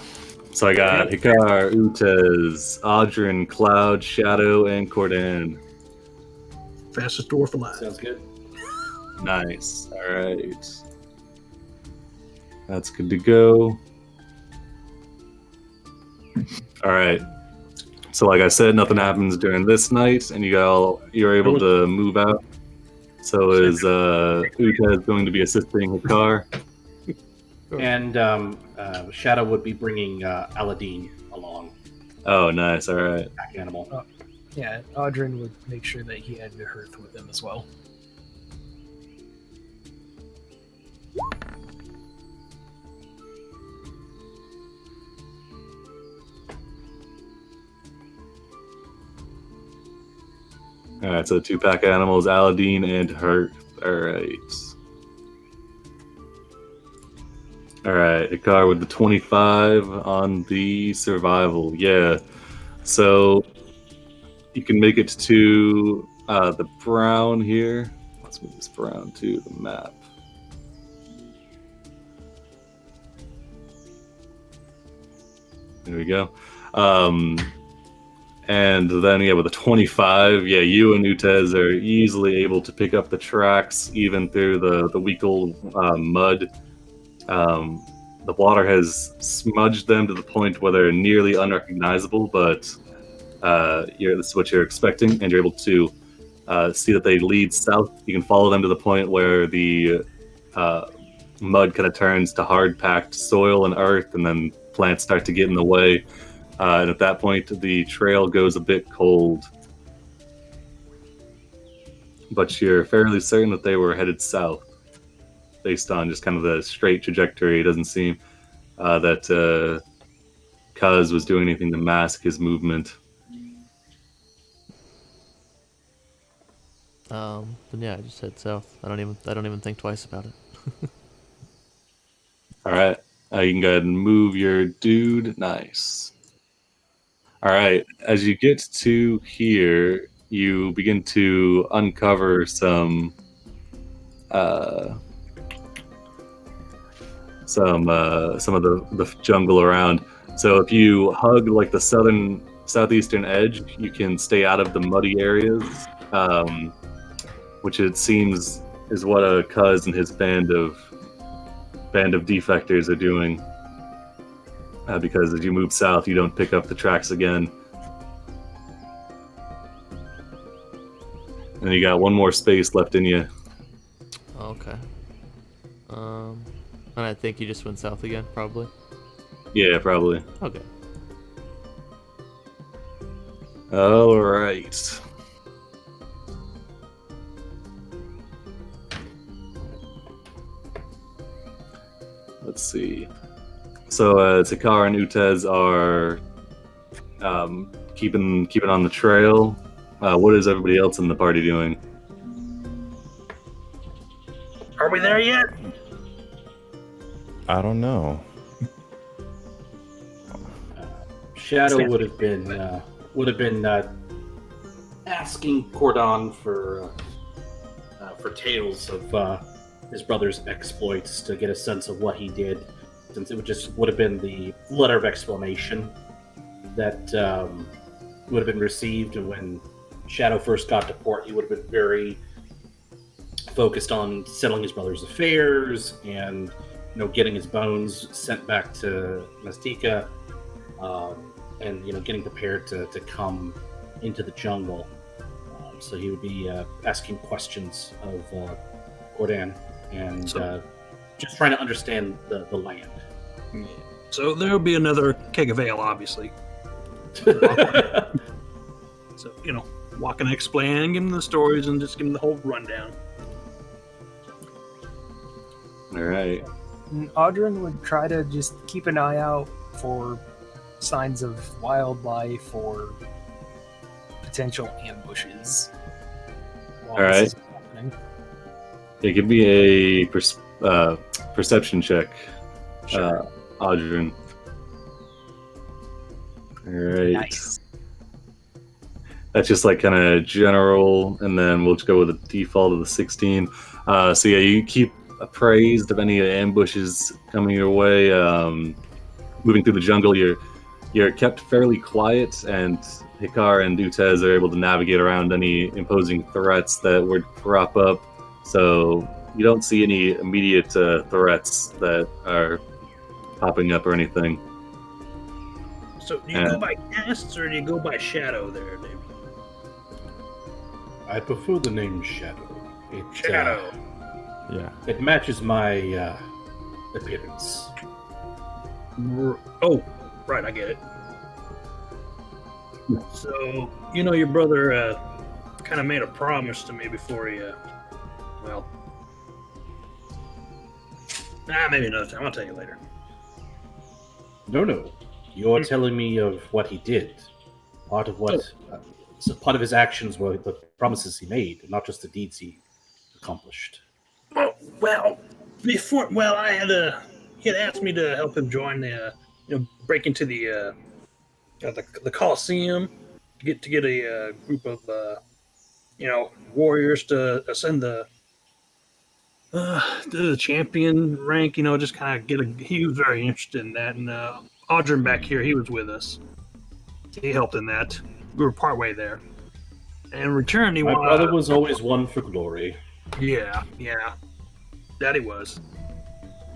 So I got Hikar, Utez, Audrin, Cloud, Shadow, and Cordan. Fastest dwarf alive. Sounds good. Nice. All right. That's good to go. All right. So So, like I said, nothing happens during this night, and you're able to move out. So is Utez going to be assisting Hikar? And Shadow would be bringing Aladdin along, Oh, nice. All right. pack animal. Yeah, Audrin would make sure that he had Hearth with him as well. All right. So 2 pack animals, Aladdin and Hurt. All right. All right. Hikar with the 25 on the survival. Yeah. So you can make it to the brown here. Let's move this brown to the map. There we go. And then, yeah, with a 25, yeah, you and Utez are easily able to pick up the tracks, even through the weak old mud. The water has smudged them to the point where they're nearly unrecognizable, but this is what you're expecting, and you're able to see that they lead south. You can follow them to the point where the mud kind of turns to hard-packed soil and earth, and then plants start to get in the way. And at that point, the trail goes a bit cold. But you're fairly certain that they were headed south, based on just kind of the straight trajectory. It doesn't seem that Kuz was doing anything to mask his movement. Then yeah, I just head south. I don't even think twice about it. All right. You can go ahead and move your dude. Nice. All right. As you get to here, you begin to uncover some of the jungle around. So if you hug like the southeastern edge, you can stay out of the muddy areas, which it seems is what Kuz and his band of defectors are doing. Because as you move south, you don't pick up the tracks again. And you got one more space left in you. Okay. And I think you just went south again, probably. Yeah, probably. Okay. All right. Let's see. So Takar and Utez are keeping on the trail. What is everybody else in the party doing? Are we there yet? I don't know. Shadow would have been asking Cordon for tales of his brother's exploits to get a sense of what he did, since it would have been the letter of explanation that would have been received when Shadow first got to port. He would have been very focused on settling his brother's affairs and getting his bones sent back to Mastika, and getting prepared to come into the jungle. So he would be asking questions of Cordon and just trying to understand the land. So there'll be another keg of ale, obviously. So, walk and explain, give him the stories, and just give him the whole rundown. All right. And Audrin would try to just keep an eye out for signs of wildlife or potential ambushes. All right. Yeah, give me a perception check, Sure. Audrin. All right. Nice. That's just like kind of general, and then we'll just go with the default of the 16. So yeah, you keep appraised of any ambushes coming your way. Moving through the jungle, you're kept fairly quiet, and Hikar and Utez are able to navigate around any imposing threats that would crop up. So you don't see any immediate threats that are popping up or anything. So do you go by casts or do you go by shadow there, David? I prefer the name Shadow. Shadow. Yeah. It matches my appearance. Oh, right, I get it. So, you know, your brother kind of made a promise to me before he, well, maybe another time. I'll tell you later. No. You're telling me of what he did. Part of what, so part of his actions were the promises he made, not just the deeds he accomplished. Oh, well, he had asked me to help him join the, break into the Coliseum to get a group of, warriors to ascend the champion rank. Just kind of he was very interested in that, and Audrin back here, he was with us. He helped in that. We were partway there. And in return, My brother was always one for glory. Yeah, that he was.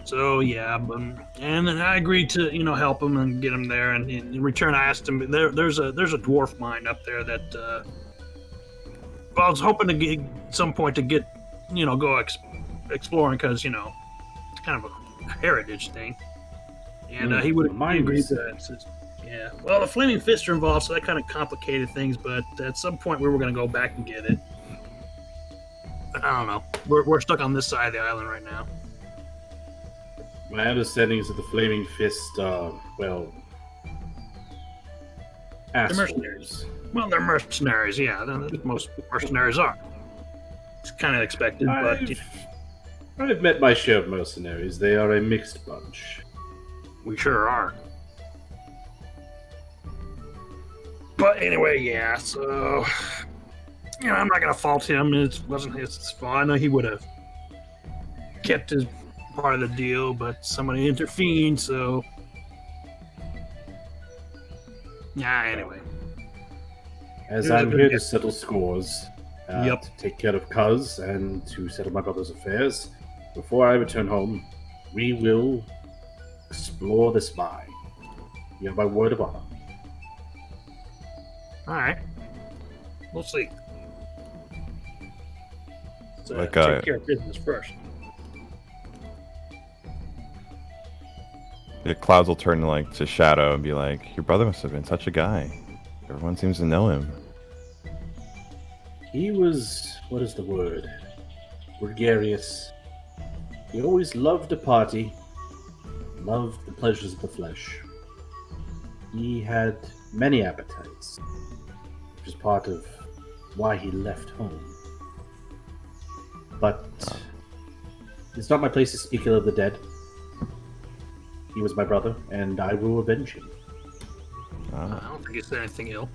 So yeah, and then I agreed to help him and get him there. And in return, I asked him. There's a dwarf mine up there that I was hoping to get some point to get go exploring because it's kind of a heritage thing. And he would agree to that. Yeah. Well, the flaming fists are involved, so that kind of complicated things. But at some point, we were going to go back and get it. I don't know. We're stuck on this side of the island right now. My understanding is that the Flaming Fist are, well, assholes. They're mercenaries. Well, they're mercenaries, yeah. Most mercenaries are. It's kind of expected, but... I've met my share of mercenaries. They are a mixed bunch. We sure are. But anyway, yeah, so... I'm not going to fault him. It wasn't his fault. I know he would have kept his part of the deal, but somebody intervened, so... anyway. As I'm here to settle scores, Yep. to take care of Cuz, and to settle my brother's affairs, before I return home, we will explore this mine. You have my word of honor. Alright. We'll see. So Like, take care of business first. The clouds will turn to Shadow and be like, your brother must have been such a guy. Everyone seems to know him. He was, what is the word? Gregarious. He always loved a party, loved the pleasures of the flesh. He had many appetites, which is part of why he left home. But it's not my place to speak ill of the dead. He was my brother, and I will avenge him. I don't think he said anything ill.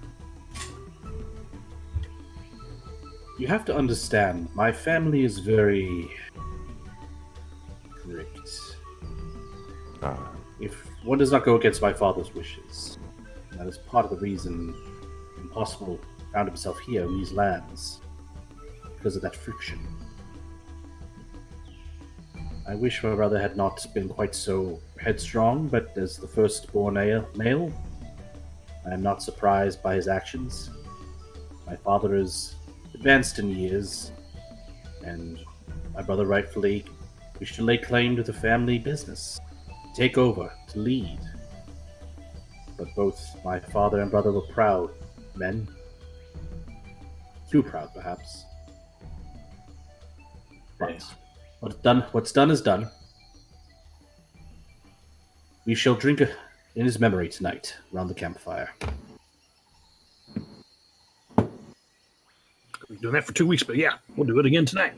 You have to understand, my family is very strict. If one does not go against my father's wishes, that is part of the reason Impossible found himself here in these lands, because of that friction. I wish my brother had not been quite so headstrong, but as the firstborn male, I am not surprised by his actions. My father is advanced in years, and my brother rightfully wished to lay claim to the family business, take over, to lead. But both my father and brother were proud men. Too proud, perhaps. But what's done is done. We shall drink in his memory tonight around the campfire. We've been doing that for 2 weeks, but yeah, we'll do it again tonight.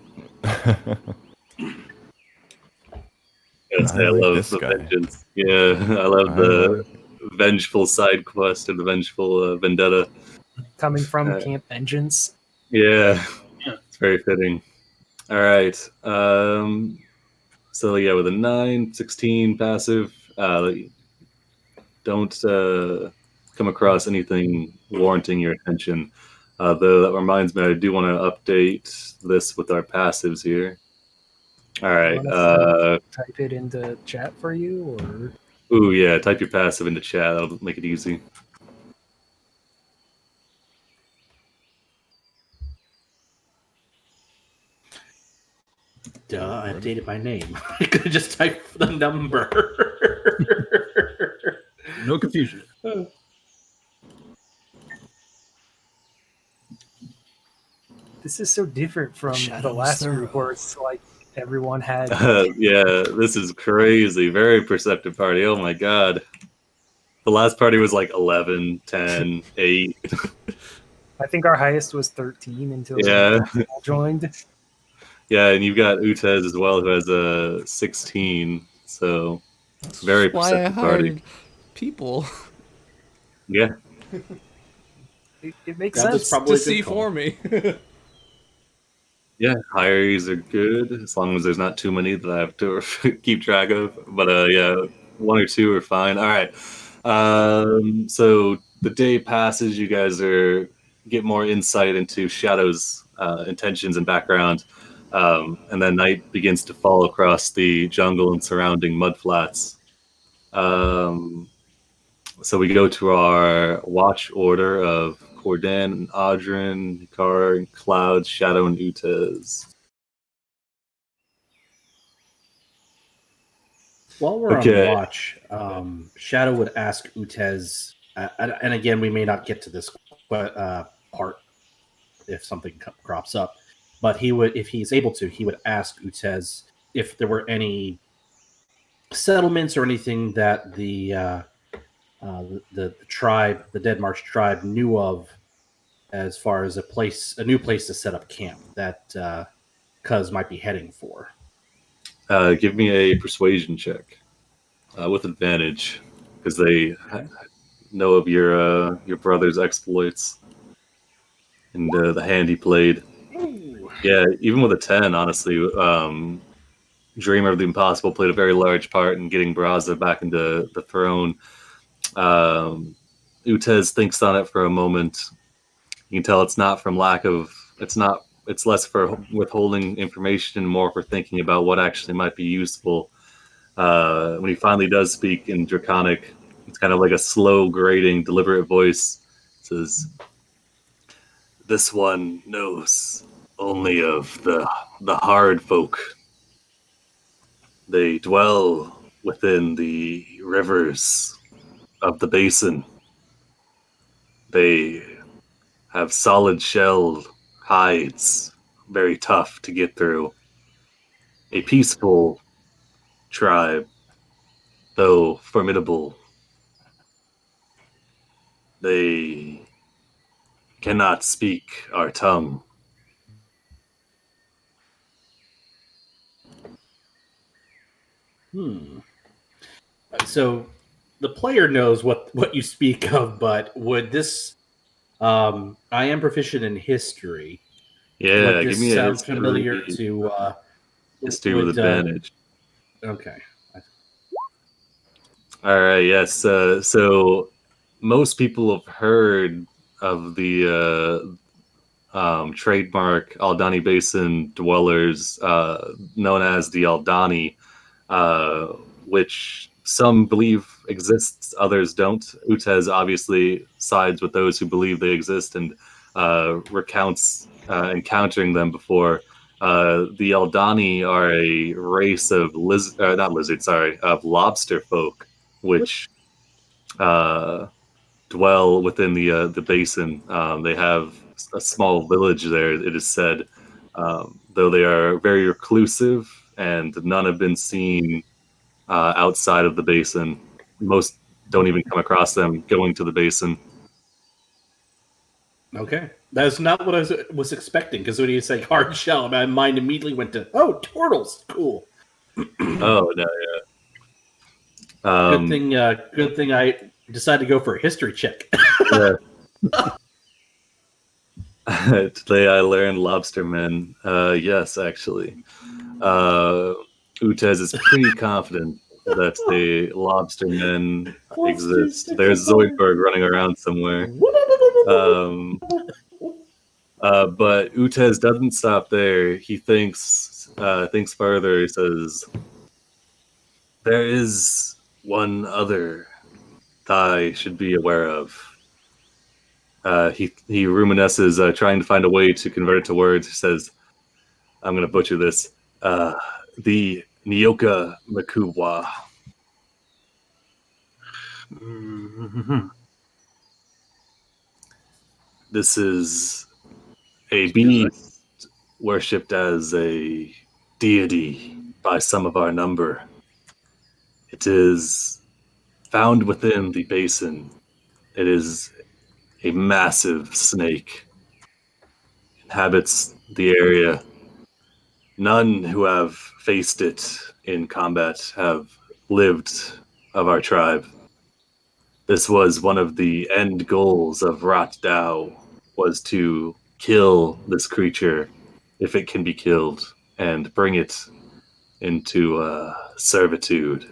Yes, I love the vengeance. Yeah, I love the vengeful side quest and the vengeful vendetta. Coming from Camp Vengeance. Yeah, it's very fitting. All right. So yeah, with a 9, 16 passive, don't come across anything warranting your attention. Though that reminds me, I do want to update this with our passives here. All right. Type it into chat for you, or Ooh, yeah. Type your passive into chat. That'll make it easy. Duh, I updated my name. I could have just typed the number. No confusion. This is so different from the Shadows last thorough. group where it's like everyone had. Yeah, this is crazy. Very perceptive party. Oh my god. The last party was like 11, 10, 8. I think our highest was 13 until Yeah. we all joined. Yeah, and you've got Utez as well, who has a 16. So very That's why I perceptive party. hired people Yeah. It makes That was sense. probably to a good see call. for me. Yeah, hires are good as long as there's not too many that I have to keep track of. But yeah, 1 or 2 are fine. All right. So the day passes. You guys get more insight into Shadow's intentions and background, and then night begins to fall across the jungle and surrounding mudflats. So we go to our watch order of Cordan and Audrin, Hikar and Cloud, Shadow and Utez. While we're Okay. on watch, Shadow would ask Utez, and again, we may not get to this part if something crops up, but he would, if he's able to, he would ask Utez if there were any settlements or anything that the tribe, the Dead March tribe, knew of as far as a new place to set up camp that Cuz might be heading for. Give me a persuasion check with advantage, because they know of your brother's exploits and the hand he played. Ooh. Yeah, even with a 10, honestly, Dreamer of the Impossible played a very large part in getting Braza back into the throne. Utez thinks on it for a moment. You can tell it's not from lack of. It's less for withholding information, more for thinking about what actually might be useful. When he finally does speak in Draconic, it's kind of like a slow, grating, deliberate voice. It says, "This one knows only of the hard folk. They dwell within the rivers of the basin. They have solid shell hides, very tough to get through. A peaceful tribe, though formidable. They cannot speak our tongue. So the player knows what you speak of, but would this? I am proficient in history. Yeah, Would give this me a sound history, familiar to? history with advantage. Okay. All right, yes. So most people have heard of the trademark Aldani Basin dwellers known as the Aldani, which some believe exists, others don't. Utez obviously sides with those who believe they exist and recounts encountering them before. The Aldani are a race of of lobster folk, which dwell within the basin. They have a small village there, it is said, though they are very reclusive and none have been seen outside of the basin. Most don't even come across them going to the basin. Okay, that's not what I was expecting. Because when you say hard shell, my mind immediately went to turtles. Cool. Oh no, yeah. Good thing I decided to go for a history check. Yeah. Today I learned lobstermen. Yes, actually. Utez is pretty confident that the lobstermen exist. There's Zoidberg running around somewhere. But Utez doesn't stop there. He thinks further. He says, "There is one other I should be aware of. He ruminesces, trying to find a way to convert it to words. He says, I'm going to butcher this. The Nyoka Makubwa. Mhm. This is a beast worshipped as a deity by some of our number. It is found within the basin. It is a massive snake. Inhabits the area. None who have faced it in combat have lived of our tribe. This was one of the end goals of Rat Dao, was to kill this creature if it can be killed and bring it into servitude.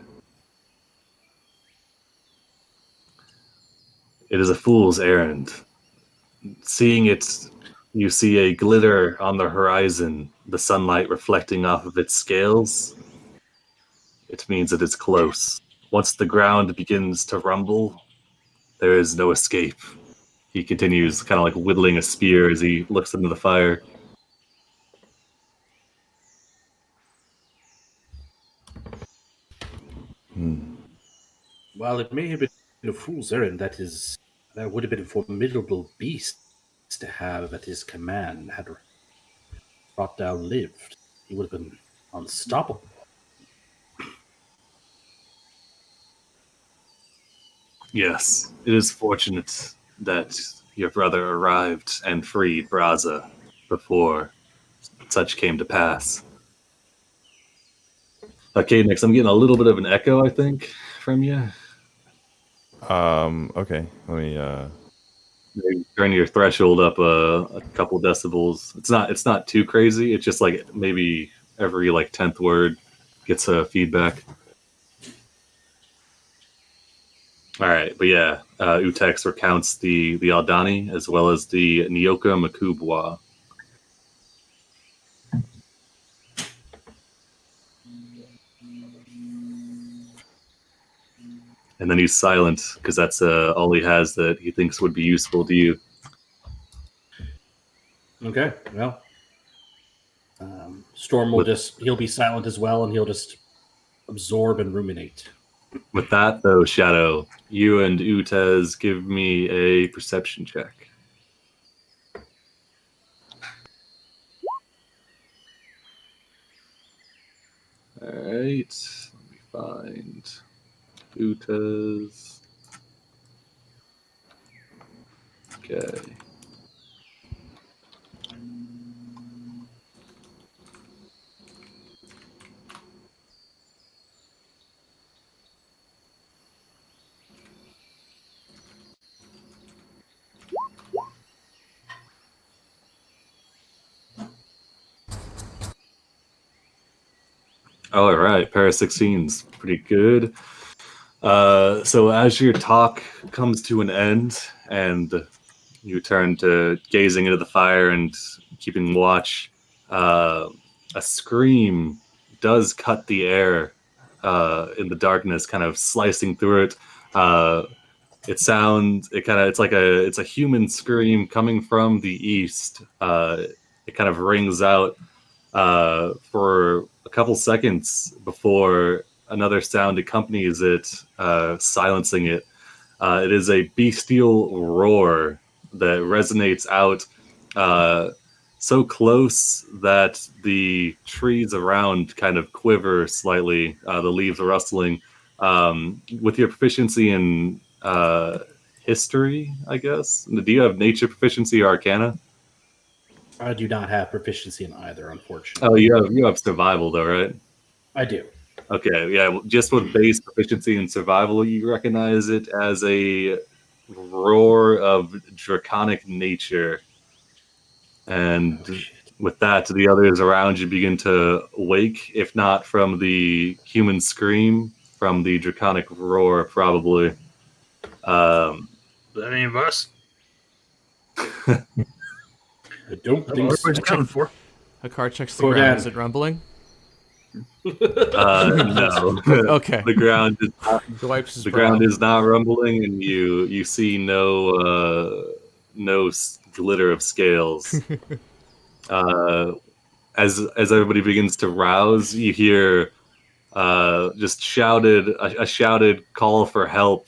It is a fool's errand. Seeing it, you see a glitter on the horizon, the sunlight reflecting off of its scales. It means that it's close. Once the ground begins to rumble, there is no escape. He continues, kind of like whittling a spear as he looks into the fire. While it may have been a fool's errand, that would have been a formidable beast to have at his command had Rotdow lived. He would have been unstoppable. Yes, it is fortunate that your brother arrived and freed Braza before such came to pass. Okay, next, I'm getting a little bit of an echo, I think, from you. Okay. Let me. Maybe turn your threshold up a couple decibels. It's not too crazy. It's just like maybe every like 10th word gets a feedback. All right, but yeah, Utex recounts the Aldani as well as the Nyoka Makubwa. And then he's silent because that's all he has that he thinks would be useful to you. Okay, well, Storm will he'll be silent as well, and he'll just absorb and ruminate. With that, though, Shadow, you and Utez give me a perception check. All right, let me find Utez. Okay. All right, pair of 16s, pretty good. So as your talk comes to an end and you turn to gazing into the fire and keeping watch, a scream does cut the air in the darkness, kind of slicing through it. It's a human scream coming from the east. It kind of rings out for a couple seconds before another sound accompanies it, silencing it. It is a bestial roar that resonates out so close that the trees around kind of quiver slightly, the leaves are rustling. With your proficiency in history, I guess, do you have nature proficiency or arcana? I do not have proficiency in either, unfortunately. Oh, you have survival though, right? I do. Okay, yeah. Well, just with base proficiency and survival, you recognize it as a roar of draconic nature, and with that, the others around you begin to wake, if not from the human scream, from the draconic roar, probably. Is that any of us? I don't think so. Everybody's accounted for. Hakar checks the Go ground. ahead. Is it rumbling? No. Okay. The ground is He wipes his the brow. ground is not rumbling, and you see no glitter of scales. As everybody begins to rouse, you hear just a shouted call for help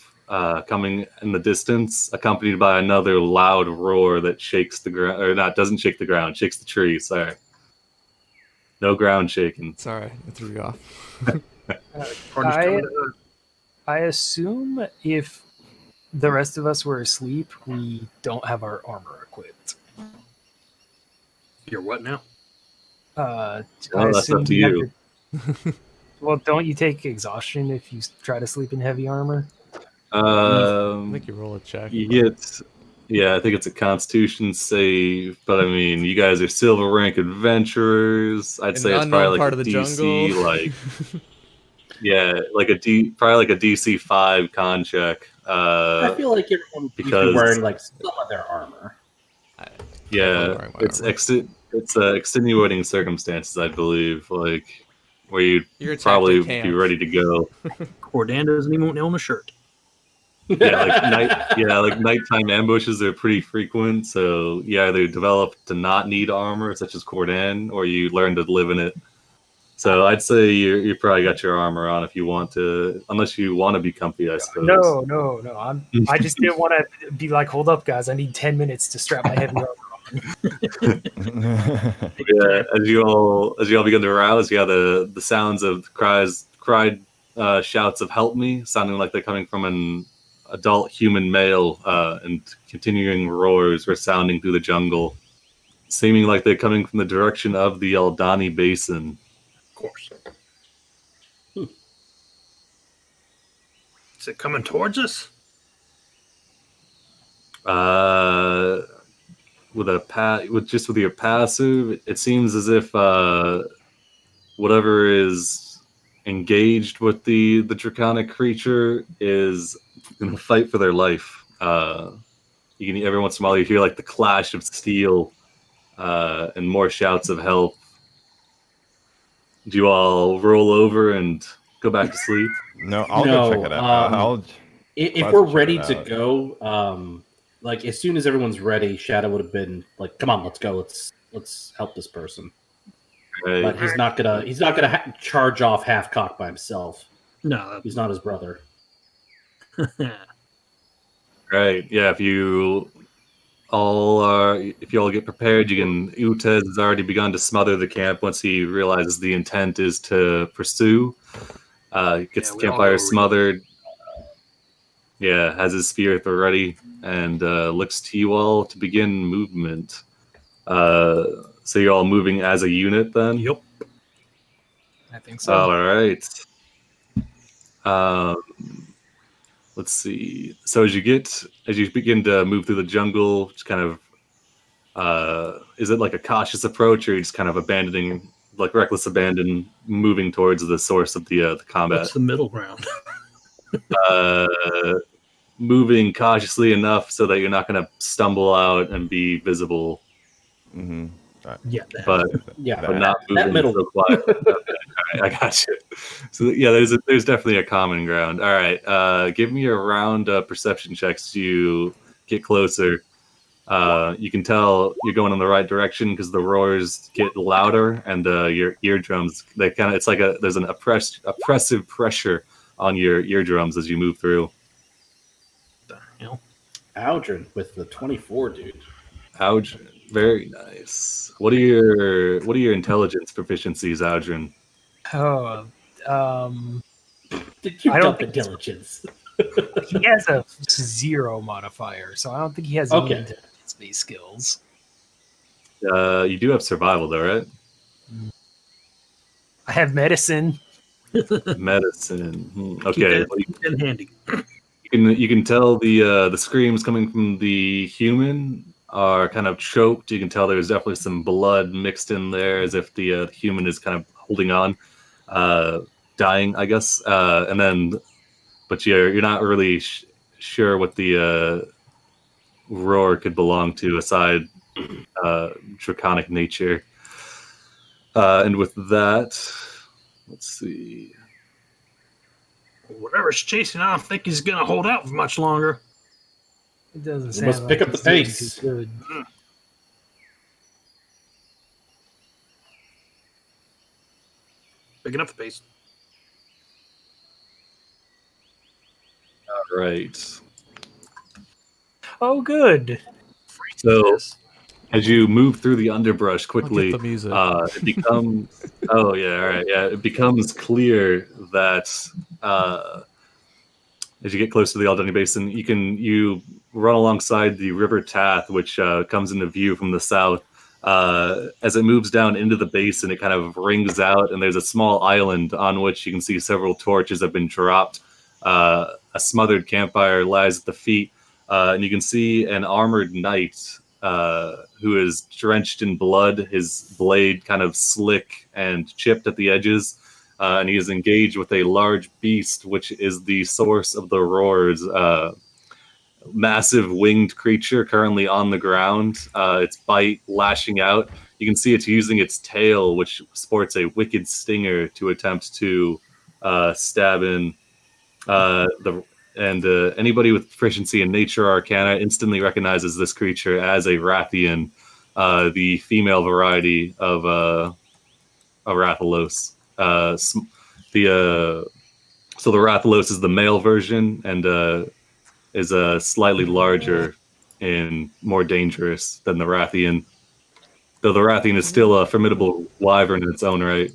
coming in the distance, accompanied by another loud roar that shakes the ground, or not, doesn't shake the ground, shakes the tree. Sorry, no ground shaking. Sorry, I threw you off. Party's coming to Earth. I assume if the rest of us were asleep, we don't have our armor equipped. You're what now? I Well, that's assume up to we have you. Well, don't you take exhaustion if you try to sleep in heavy armor? I think you roll a check. You but- get, yeah, I think it's a Constitution save, but I mean, you guys are silver rank adventurers. I'd In say an it's probably unknown like part a of the DC, jungle. like yeah, probably like a DC 5 con check. I feel like everyone should be because- wearing like some of their armor. Yeah, wearing my it's armor. it's extenuating circumstances, I believe, like where you'd You're attacked probably at camp. be ready to go. Cordan doesn't even own a shirt. Yeah, like nighttime ambushes are pretty frequent, so you either develop to not need armor, such as Cordan, or you learn to live in it. So I'd say you probably got your armor on if you want to, unless you want to be comfy, I suppose. No. I just didn't want to be like, hold up, guys. I need 10 minutes to strap my heavy armor on. Yeah, as you all begin to rouse, yeah, the sounds of shouts of "help me," sounding like they're coming from an adult human male, and continuing roars resounding through the jungle, seeming like they're coming from the direction of the Aldani Basin. Of course. Is it coming towards us? With your passive, it seems as if whatever is engaged with the draconic creature is going to fight for their life. You can every once in a while you hear like the clash of steel and more shouts of help. Do you all roll over and go back to sleep? No, I'll go check it out. If I'll we're check ready it to out. go, like as soon as everyone's ready, Shadow would have been like, "Come on, let's go. Let's help this person." Right. But he's not gonna charge off half cocked by himself. No. He's not his brother. Right. Yeah. If you all get prepared, you can. Utez has already begun to smother the camp once he realizes the intent is to pursue. Gets the we all campfire go smothered. Yeah, has his spear at the ready, and looks to you all to begin movement. So you're all moving as a unit then? Yep. I think so. All right. Let's see. So as you begin to move through the jungle, just kind of, is it like a cautious approach, or are you just kind of abandoning, like reckless abandon, moving towards the source of the combat? What's the middle ground? Moving cautiously enough so that you're not going to stumble out and be visible, Mm-hmm. Yeah. but Yeah, not that moving middle. so quietly. Okay, all right, I got you. So yeah, there's definitely a common ground. All right, give me a round perception checks to get closer. You can tell you're going in the right direction because the roars get louder, and your eardrums, it's like there's an oppressive pressure on your eardrums as you move through. Aldrin with the 24, dude. Aldrin, very nice. What are your intelligence proficiencies, Aldrin? Oh, Did you I don't dump think it's- intelligence? he has a 0 modifier, so I don't think he has any Okay. intelligence-based skills. You do have survival though, right? I have medicine. Medicine. Okay. Keep that handy. You can tell the screams coming from the human are kind of choked. You can tell there's definitely some blood mixed in there, as if the human is kind of holding on, dying, I guess. But you're not really sure what the roar could belong to, aside draconic nature. And with that, Let's see. Whatever's chasing, I don't think he's going to hold out for much longer. It doesn't We sound must like pick up he's the doing pace. too good. Picking up the pace. All right. Oh, good. So as you move through the underbrush quickly, the music. It becomes oh yeah, all right, yeah. It becomes clear that as you get close to the Aldani Basin, you run alongside the River Tath, which comes into view from the south. As it moves down into the basin, it kind of rings out, and there's a small island on which you can see several torches have been dropped. A smothered campfire lies at the feet, and you can see an armored knight who is drenched in blood, his blade kind of slick and chipped at the edges. And he is engaged with a large beast, which is the source of the roars. Massive winged creature currently on the ground, its bite lashing out. You can see it's using its tail, which sports a wicked stinger, to attempt to stab in. Anybody with proficiency in nature arcana instantly recognizes this creature as a Rathian, the female variety of Rathalos. So the Rathalos is the male version and is slightly larger and more dangerous than the Rathian. Though the Rathian is still a formidable wyvern in its own right.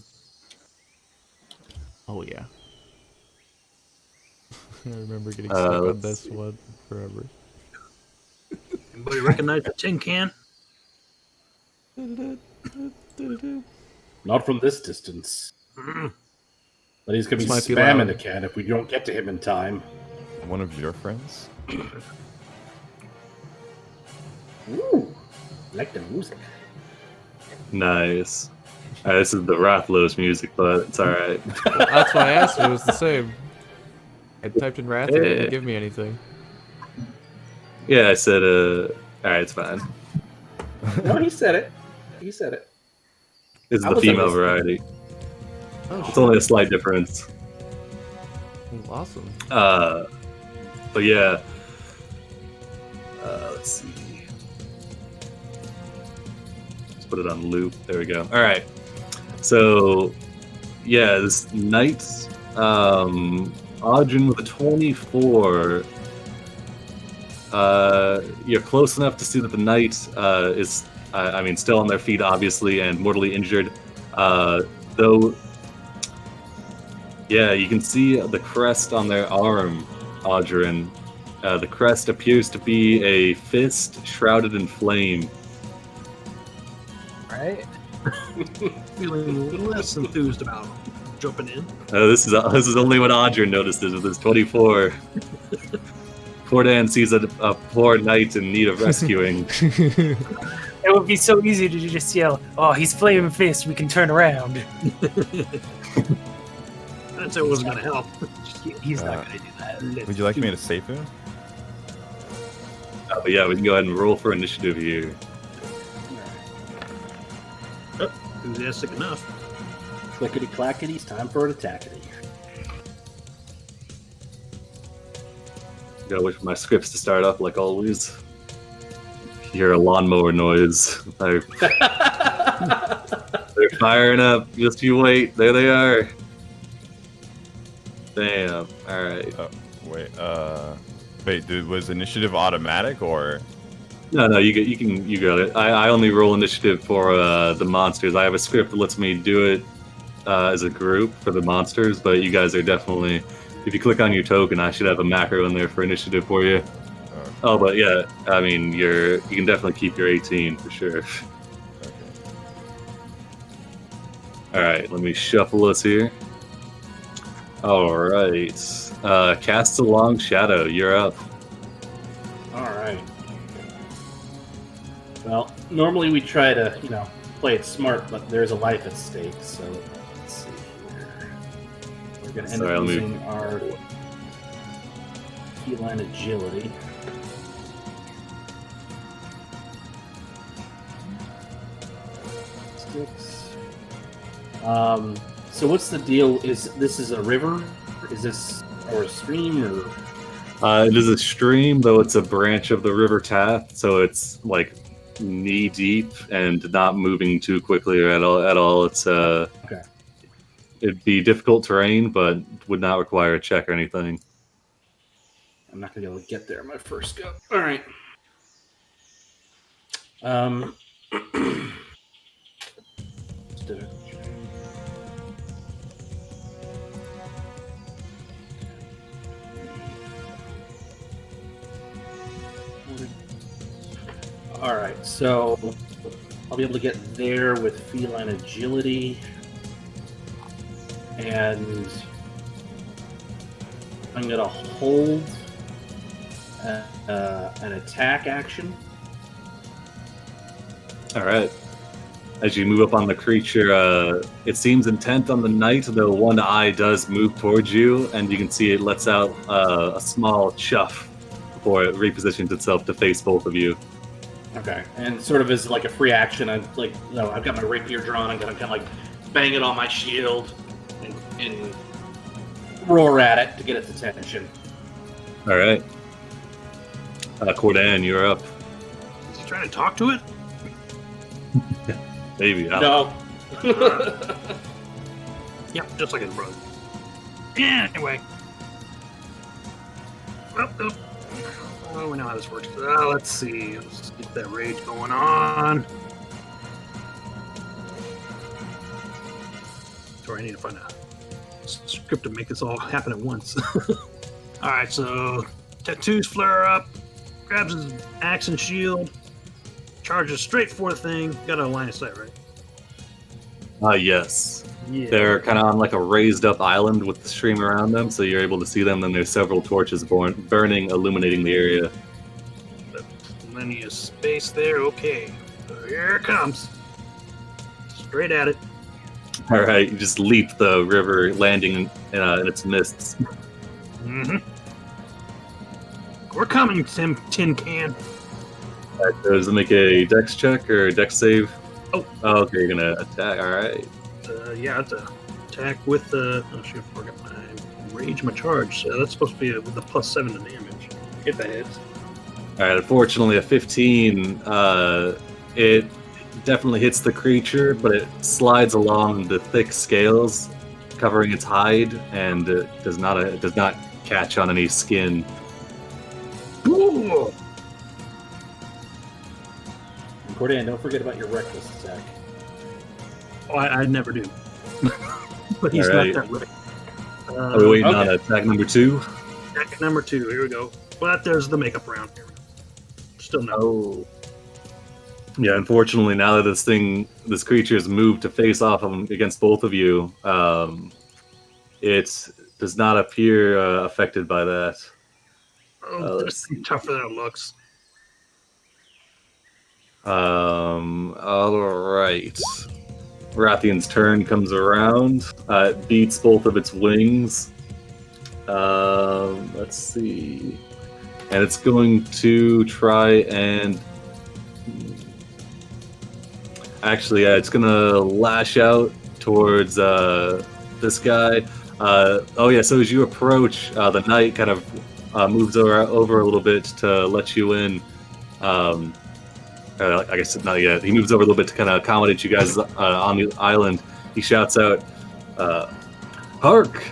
Oh yeah. I remember getting stuck on let's this see. one forever. Anybody recognize the tin can? Not from this distance. But he's going to be This might be spamming loud. the can if we don't get to him in time. One of your friends? Ooh, like the music. Nice. This is the Rathalos music, but it's all right. That's why I asked if it was the same. I typed in Rathian, it didn't give me anything. Yeah, I said, all right, it's fine. No, he said it. He said it. This is I the was female listening. variety. Oh, It's only a slight difference. awesome. But yeah. Let's see. Let's put it on loop. There we go. All right. So, yeah, this knight, Audrin with a 24. You're close enough to see that the knight is, still on their feet, obviously, and mortally injured. Though, yeah, you can see the crest on their arm, Audrin. The crest appears to be a fist shrouded in flame. Right? Feeling less enthused about jumping in. This is only what Audrin notices with his 24. Cordan sees a poor knight in need of rescuing. It would be so easy to just yell, "Oh, he's flaming fist. We can turn around." That's it was going to help. He's not going to do that. Would you like me to save him? But yeah, we can go ahead and roll for initiative here. Enthusiastic enough. Clickety clackety, it's time for an attackety. Gotta wait for my scripts to start up like always. Hear a lawnmower noise. They're firing up. Just you wait. There they are. Damn. All right. Wait, dude, was initiative automatic or? No, you got it. I only roll initiative for the monsters. I have a script that lets me do it as a group for the monsters, but you guys are definitely. If you click on your token, I should have a macro in there for initiative for you. Oh, but yeah, I mean, you can definitely keep your 18 for sure. Okay. All right, let me shuffle us here. All right, cast a long shadow. You're up. All right. Well, normally we try to, play it smart, but there's a life at stake, so let's see here. We're going to end up using our keyline agility. So what's the deal? Is this a river? Is this or a stream or? It is a stream, though it's a branch of the river Tath, so it's like knee deep and not moving too quickly or at all. It's Okay. It'd be difficult terrain, but would not require a check or anything. I'm not gonna be able to get there my first go. All right. Let's do it. All right, so I'll be able to get there with feline agility, and I'm gonna hold an attack action. All right. As you move up on the creature, it seems intent on the knight, though one eye does move towards you, and you can see it lets out a small chuff before it repositions itself to face both of you. Okay, and sort of as like a free action, I've got my rapier drawn. I'm gonna kind of like bang it on my shield and roar at it to get its attention. All right. Cordan, you're up. Is he trying to talk to it? Maybe. No. Yep, just like his brother. Yeah, anyway. Oh, we know how this works. Let's see. Let's get that rage going on. Sorry, I need to find a script to make this all happen at once. Alright, so tattoos flare up, grabs his axe and shield, charges straight for the thing. Got a line of sight, right? Yes. Yeah. They're kind of on like a raised up island with the stream around them, so you're able to see them. Then there's several torches burning, illuminating the area. Plenty of space there. Okay. So here it comes. Straight at it. All right, you just leap the river, landing in its mists. Mm-hmm. We're coming, Tin Can. Does it make a dex check or a dex save? Oh. Okay, you're gonna attack. All right. Yeah, it's a attack with the. Oh shit! I forgot my rage, my charge. So that's supposed to be with a +7 to damage. If that hits. All right. Unfortunately, a 15. It definitely hits the creature, but it slides along the thick scales, covering its hide, and it does not catch on any skin. Ooh. Cordan, don't forget about your reckless attack. Oh, I never do. But he's All right. not that way. Are we waiting okay. on attack number 2? Attack number 2. Here we go. But there's the makeup round. Here we go. Still no. Oh. Yeah, unfortunately, now that this creature has moved to face off against both of you, it does not appear affected by that. Oh, this is tougher than it looks. All right. Rathian's turn comes around. It beats both of its wings. Let's see. And it's going to try and... Actually, yeah, it's going to lash out towards this guy. Oh, yeah, so as you approach, the knight kind of moves over a little bit to let you in. I guess not yet. He moves over a little bit to kind of accommodate you guys on the island. He shouts out, "Hark!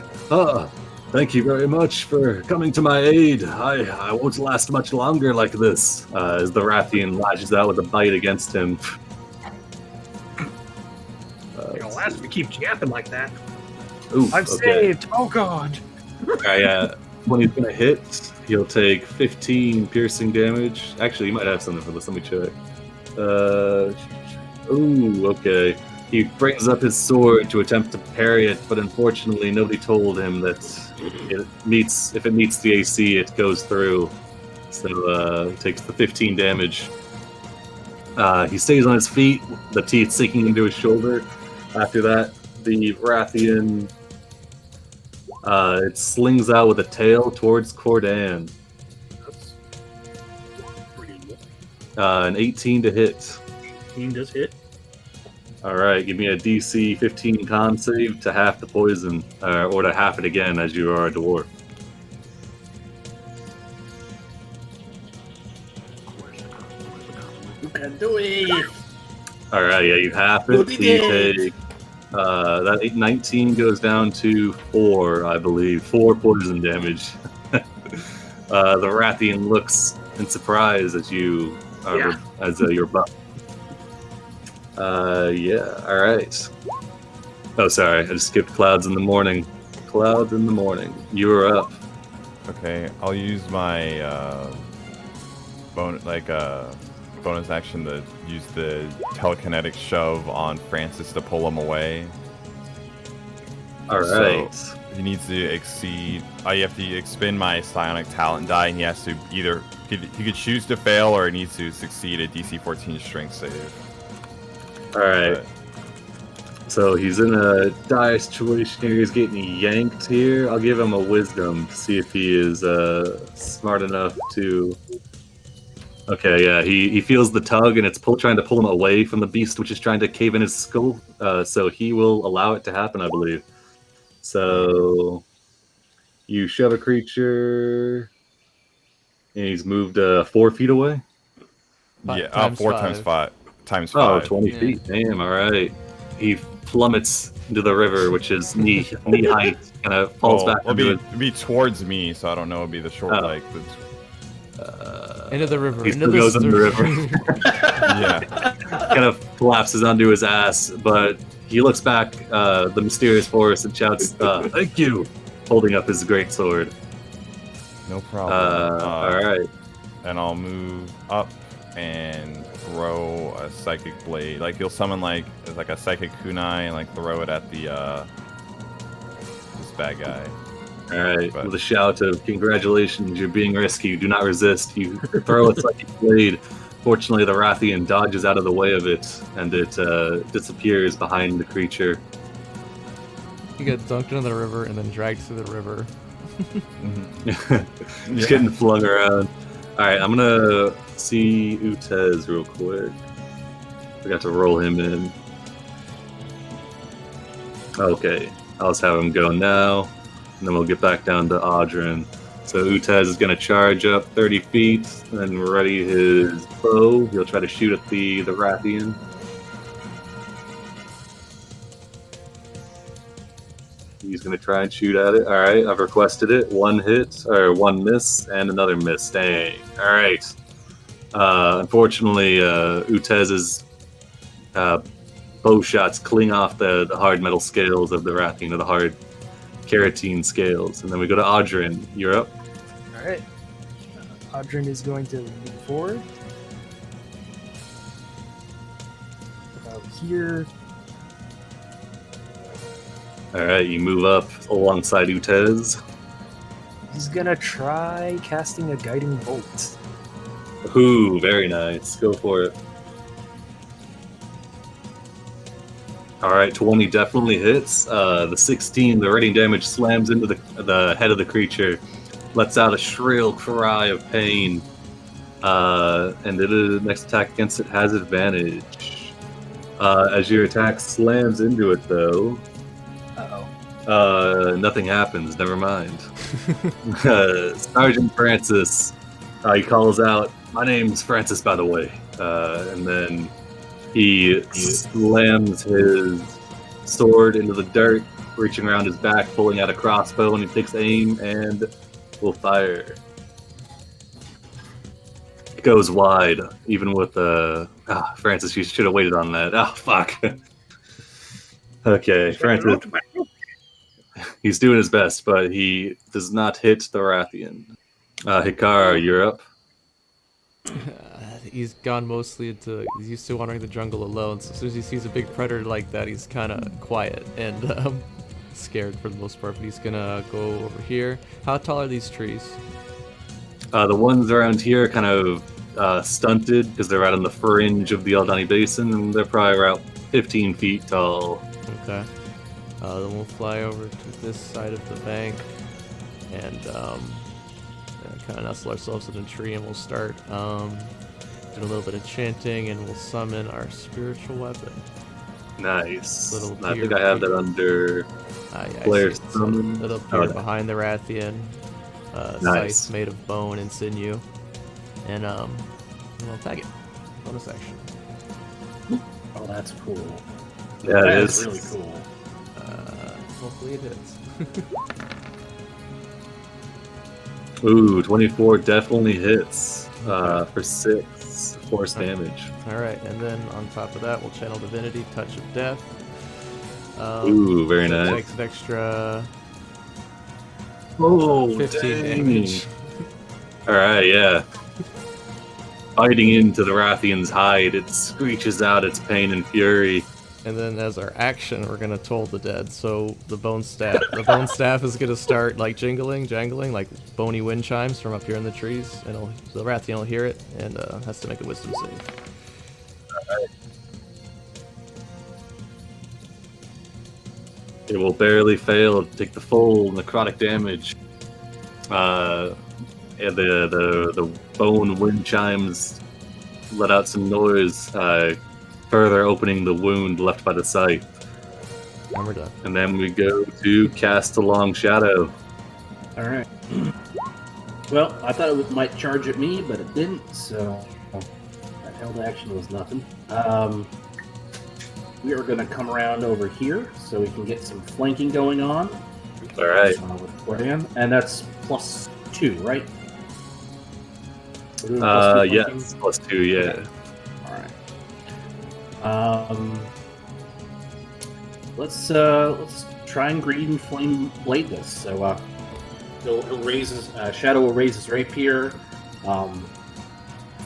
Thank you very much for coming to my aid. I won't last much longer like this." As the Rathian lashes out with a bite against him. It'll last if we keep yapping like that. Oof, I'm okay. saved. Oh god. When he's gonna hit, he'll take 15 piercing damage. Actually, you might have something for this. Let me check. Ooh, okay. He brings up his sword to attempt to parry it, but unfortunately, nobody told him that if it meets the AC, it goes through. So he takes the 15 damage. He stays on his feet, the teeth sinking into his shoulder. After that, the Rathian it slings out with a tail towards Cordan. That's pretty good. An 18 to hit. 18 does hit. All right, give me a DC 15 con save to half the poison, or to half it again as you are a dwarf. You can do it. All right, yeah, you half You it. did So you it! take that 19 goes down to 4, I believe, 4 poison damage. The Rathian looks in surprise as you as your buff. Yeah, all right. Oh, sorry, I just skipped clouds in the morning. Clouds in the morning. You are up. Okay, I'll use my bonus action to use the telekinetic shove on Francis to pull him away. All right. So he needs to exceed. You have to expend my psionic talent die, and he has to either he could choose to fail or he needs to succeed a DC 14 strength save. All right. So he's in a dire situation here. He's getting yanked here. I'll give him a wisdom to see if he is smart enough to. Okay, yeah, he feels the tug and it's trying to pull him away from the beast, which is trying to cave in his skull. So he will allow it to happen, I believe. So you shove a creature, and he's moved 4 feet away. Yeah, 4 times 5 times 5. Oh, 20 feet. Damn, all right. He plummets into the river, which is knee height, kind of falls back into it. It'd be towards me, so I don't know. It'd be the short, into the river. He still goes into the river. yeah. Kind of collapses onto his ass, but he looks back, the mysterious forest, and shouts, "Thank you!" holding up his great sword. No problem. All right. And I'll move up and throw a psychic blade. Like you'll summon like a psychic kunai and like throw it at the this bad guy. All right. With a shout of "Congratulations, you're being rescued. Do not resist." You throw a psychic blade. Fortunately, the Rathian dodges out of the way of it, and it disappears behind the creature. You get dunked into the river and then dragged through the river. Just getting flung around. All right, I'm gonna see Utez real quick. I got to roll him in. Okay, I'll just have him go now, and then we'll get back down to Audrin. So Utez is gonna charge up 30 feet and ready his bow. He'll try to shoot at the Rathian. He's going to try and shoot at it. All right, I've requested it. 1 hit, or 1 miss, and another miss. Dang. All right. Unfortunately, Utez's bow shots cling off the hard metal scales of the Rathian, or the hard carotene scales. And then we go to Audrin. You're up. All right. Audrin is going to move forward. About here. All right, you move up alongside Utez. He's gonna try casting a guiding bolt. Ooh, very nice. Go for it. All right, 20 definitely hits. The 16, the radiant damage slams into the head of the creature, lets out a shrill cry of pain, and the next attack against it has advantage. As your attack slams into it, though, nothing happens. Never mind. Sergeant Francis, he calls out, "My name's Francis, by the way," and then he slams his sword into the dirt, reaching around his back, pulling out a crossbow, and he takes aim and will fire. It goes wide, even with Francis. You should have waited on that. Oh fuck. Okay, Francis. He's doing his best, but he does not hit the Rathian. Hikara, you're up. He's gone mostly into. He's used to wandering the jungle alone, so as soon as he sees a big predator like that, he's kind of quiet and scared for the most part. But he's gonna go over here. How tall are these trees? The ones around here are kind of stunted because they're right on the fringe of the Aldani Basin, and they're probably around 15 feet tall. Okay. Then we'll fly over to this side of the bank and kind of nestle ourselves in a tree, and we'll start doing a little bit of chanting, and we'll summon our spiritual weapon. Nice. Little I think tier I have that tier. under I player see it. summon. So it'll appear Okay. behind the Rathian. Nice. Scythe made of bone and sinew. And we'll tag it. Bonus action. Oh, that's cool. Yeah, That it is is. really cool. Hopefully it hits. Ooh, 24 definitely hits for 6 force damage. Alright, and then on top of that, we'll channel Divinity, Touch of Death. Ooh, very so it nice. takes an extra Oh, 15 dang. damage. Alright, yeah. Biting into the Rathian's hide, it screeches out its pain and fury. And then as our action, we're gonna toll the dead. So the bone staff is gonna start like jangling like bony wind chimes from up here in the trees, and the Rathian will hear it and has to make a wisdom save. It will barely fail to take the full necrotic damage. And the bone wind chimes let out some noise, further opening the wound left by the scythe. And we're done. And then we go to cast a long shadow. All right. Well, I thought it might charge at me, but it didn't. So that held action was nothing. We are going to come around over here so we can get some flanking going on. All right. With Cordan, and that's +2, right? We're doing +2 flanking? Yes, +2, yeah. All right. Let's try and green and flame blade this. So he'll raise his Shadow will raise his rapier.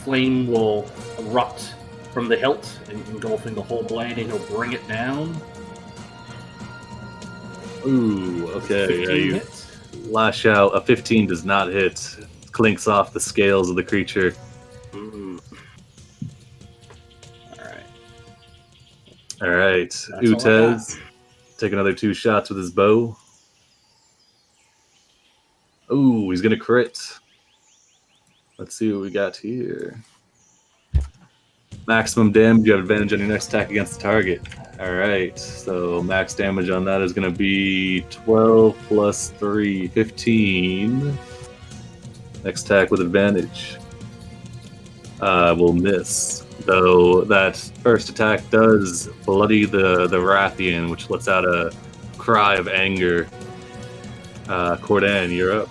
Flame will erupt from the hilt and engulfing the whole blade, and he'll bring it down. Ooh, okay. 15 Yeah, you hits. lash out. A 15 does not hit. Clinks off the scales of the creature. All right. All right. That's all I Utez, take another 2 shots with his bow. Ooh, he's going to crit. Let's see what we got here. Maximum damage, you have advantage on your next attack against the target. All right, so max damage on that is going to be 12 plus 3, 15. Next attack with advantage. Will miss. Though that first attack does bloody the Rathian, which lets out a cry of anger. Cordan, you're up.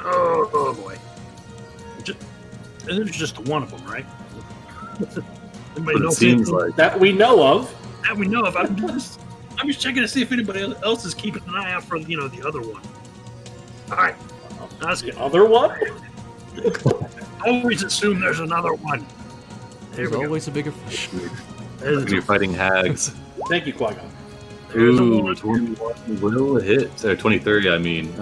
Oh boy. There's just one of them, right? But it seems like That we know of. that we know of. I'm just checking to see if anybody else is keeping an eye out for the other one. All right, that's good. The other one? Always assume there's another one. There There's we go. always a bigger fish. when you're fighting hags. Thank you, Qui-Gon. There's a Ooh, one. 21 will hit. Or 23, I mean.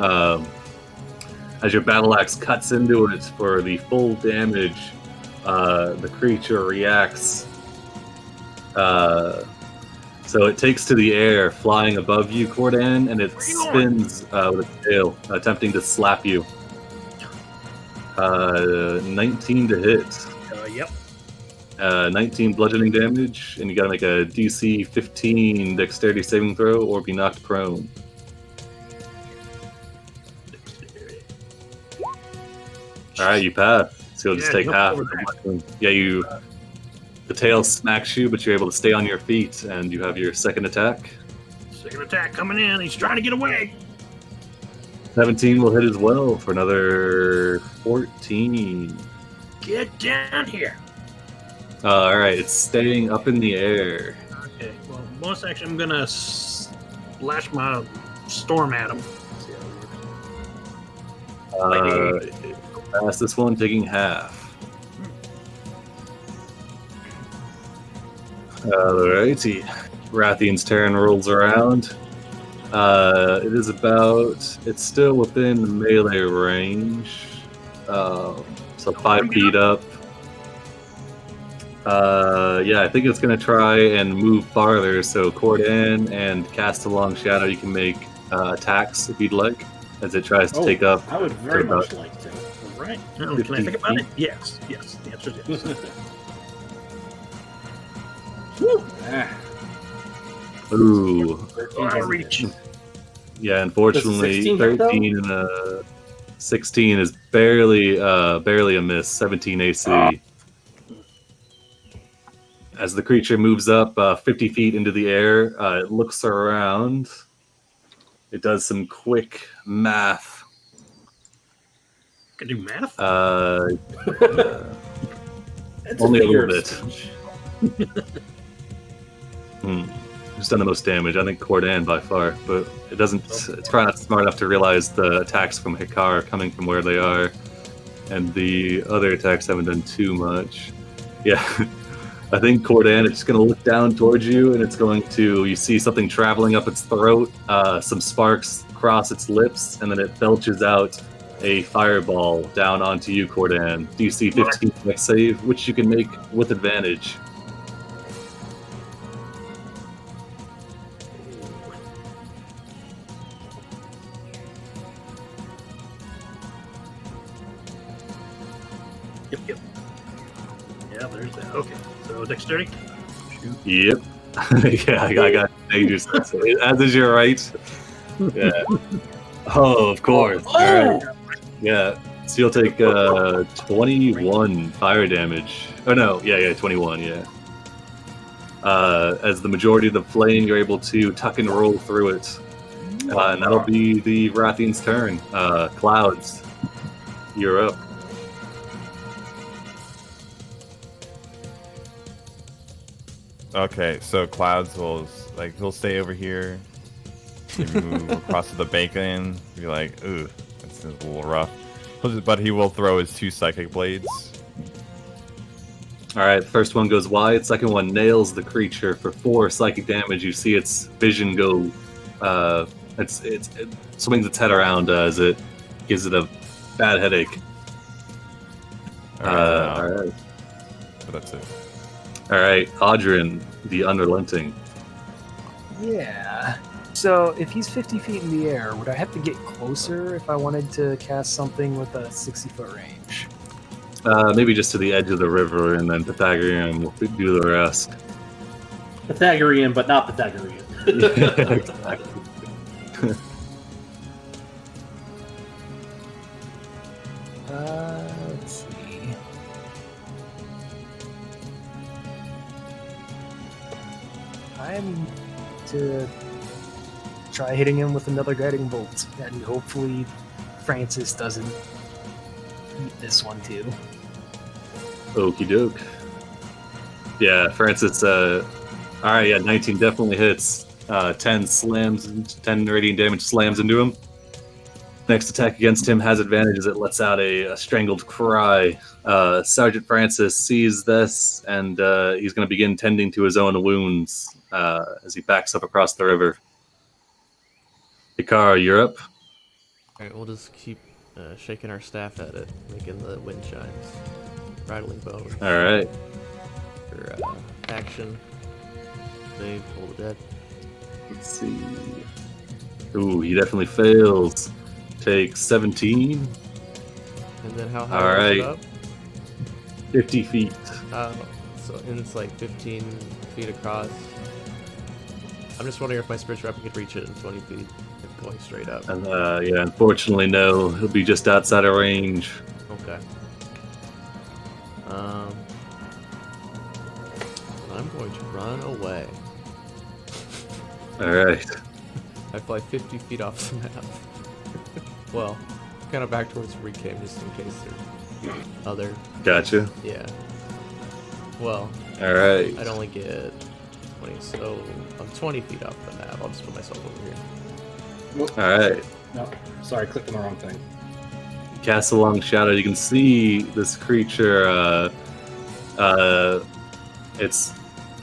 As your battle axe cuts into it for the full damage, the creature reacts. So it takes to the air, flying above you, Cordan, and it spins with its tail, attempting to slap you. 19 to hit. Yep. 19 bludgeoning damage, and you gotta make a DC 15 dexterity saving throw or be knocked prone. Alright, you pass. So you'll just take jump half over of the that. bludgeoning. Yeah, the tail smacks you, but you're able to stay on your feet, and you have your second attack. Second attack coming in. He's trying to get away. 17 will hit as well for another 14. Get down here. Alright, it's staying up in the air. Okay. Well, bonus action. I'm gonna lash my storm at him. Pass this one, taking half. Alrighty. Rathian's turn rolls around. It's still within melee range. So 5 feet up. Yeah, I think it's going to try and move farther. So Cordan and Cast a Long Shadow, you can make attacks if you'd like, as it tries to take up. I would very much like to. All right. Now, can I think about it? Yes. Yes. The answer is yes. Ah, Ooh. 13 doesn't reach. hit. Yeah, unfortunately, 16 hit, though? 13 and a 16 is barely a miss. 17 AC. As the creature moves up 50 feet into the air, it looks around. It does some quick math. Can do math. It's Only a little figure of bit. speech. Who's done the most damage? I think Cordan by far, but it doesn't. It's probably not smart enough to realize the attacks from Hikar are coming from where they are, and the other attacks haven't done too much. Yeah, I think Cordan is just going to look down towards you, and it's going to. You see something traveling up its throat. Some sparks cross its lips, and then it belches out a fireball down onto you, Cordan. DC 15 dex save, which you can make with advantage. Yep. Yeah, there's that. Okay, so dexterity. Yep. Yeah, I got dangerous. As is your right. Yeah. Oh, of course. All right. Yeah. So you'll take 21 fire damage. Oh no, yeah, 21, yeah. As the majority of the flame, you're able to tuck and roll through it. And that'll be the Rathian's turn. Clouds, you're up. Okay, so Clouds will he'll stay over here. Maybe move across to the bacon. Be like, ooh, that's a little rough. But he will throw his 2 psychic blades. All right, first one goes wide. Second one nails the creature for 4 psychic damage. You see its vision go. It swings its head around as it gives it a bad headache. All right. But that's it. All right, Audrin, the Unrelenting. Yeah. So if he's 50 feet in the air, would I have to get closer if I wanted to cast something with a 60-foot range? Maybe just to the edge of the river, and then Pythagorean will do the rest. Pythagorean, but not Pythagorean. Yeah, exactly. Let's see. I'm to try hitting him with another guiding bolt, and hopefully Francis doesn't eat this one too. Okie doke. Yeah, Francis. All right, yeah, 19 definitely hits. 10 radiant damage slams into him. Next attack against him has advantage as it lets out a strangled cry. Sergeant Francis sees this, and he's going to begin tending to his own wounds as he backs up across the river. Hikara, you're up. Alright, we'll just keep shaking our staff at it, making the wind chimes, rattling bones. All right. For action, save, hold the dead. Let's see. Ooh, he definitely fails. Take 17. And then how high All is right. it up? 50 feet. And it's like 15 feet across. I'm just wondering if my spiritual weapon could reach it in 20 feet, if going straight up. And yeah, unfortunately, no. He'll be just outside of range. Okay. I'm going to run away. All right. I fly 50 feet off the map. Well, kind of back towards where we came, just in case there's other. Gotcha. Yeah. Well, All right. I'd only get 20, so I'm 20 feet off the map. I'll just put myself over here. Whoop. All right. No, sorry, I clicked on the wrong thing. Cast along shadow. You can see this creature. Its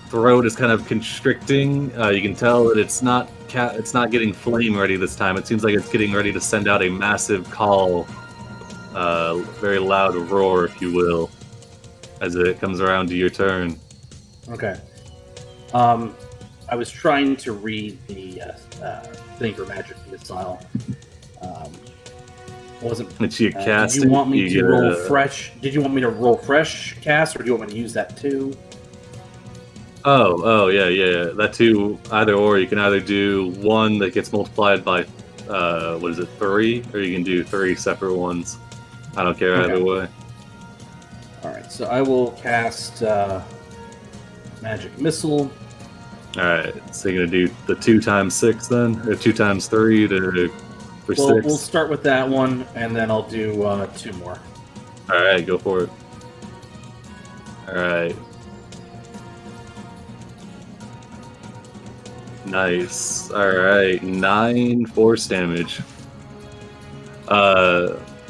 throat is kind of constricting. You can tell that it's not getting flame ready this time. It seems like it's getting ready to send out a massive call, very loud roar, if you will, as it comes around to your turn. Okay. I was trying to read the thing for magic missile. Wasn't. It's you cast. Did you want me to get roll a- fresh? Did you want me to roll fresh cast, or do you want me to use that too? Oh, yeah. That too, either or. You can either do one that gets multiplied by, 3? Or you can do 3 separate ones. I don't care Okay. either way. All right, so I will cast Magic Missile. Alright, so you're gonna do the 2 times 6 then? Or 2 times 3 for 6? We'll start with that one, and then I'll do 2 more. Alright, go for it. Alright. Nice. Alright, 9 force damage.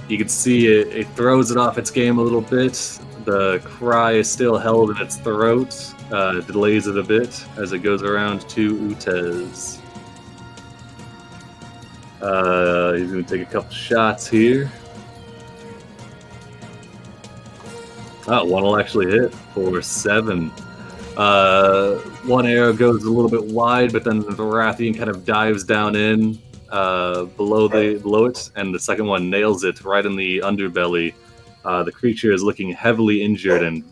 You can see it throws it off its game a little bit. The cry is still held in its throat. Delays it a bit as it goes around to Utez. He's going to take a couple shots here. One will actually hit for 7. One arrow goes a little bit wide, but then the Rathian kind of dives down in below it, and the second one nails it right in the underbelly. The creature is looking heavily injured and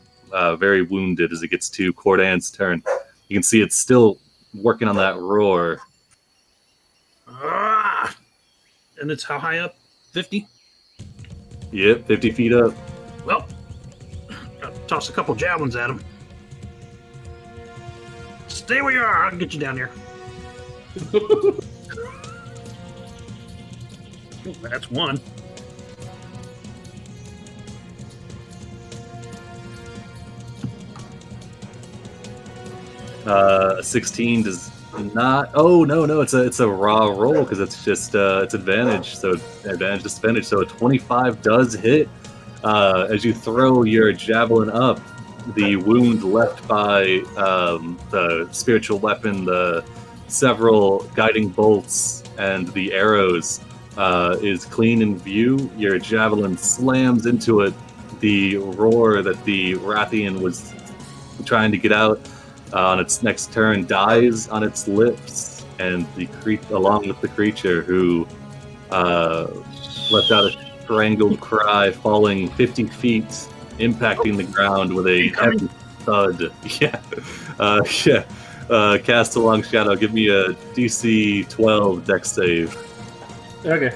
very wounded as it gets to Cordan's turn. You can see it's still working on that roar. And it's how high up? 50? Yep, 50 feet up. Well, gotta toss a couple javelins at him. Stay where you are. I'll get you down here. Ooh, that's 1. 16 does not. Oh no, it's a raw roll because it's just it's advantage. So advantage disadvantage. So a 25 does hit. As you throw your javelin up, the wound left by the spiritual weapon, the several guiding bolts, and the arrows is clean in view. Your javelin slams into it. The roar that the Rathian was trying to get out on its next turn dies on its lips, and along with the creature who lets out a strangled cry, falling 50 feet, impacting the ground with a heavy thud. Cast a long shadow. Give me a DC 12 Dex save. Okay.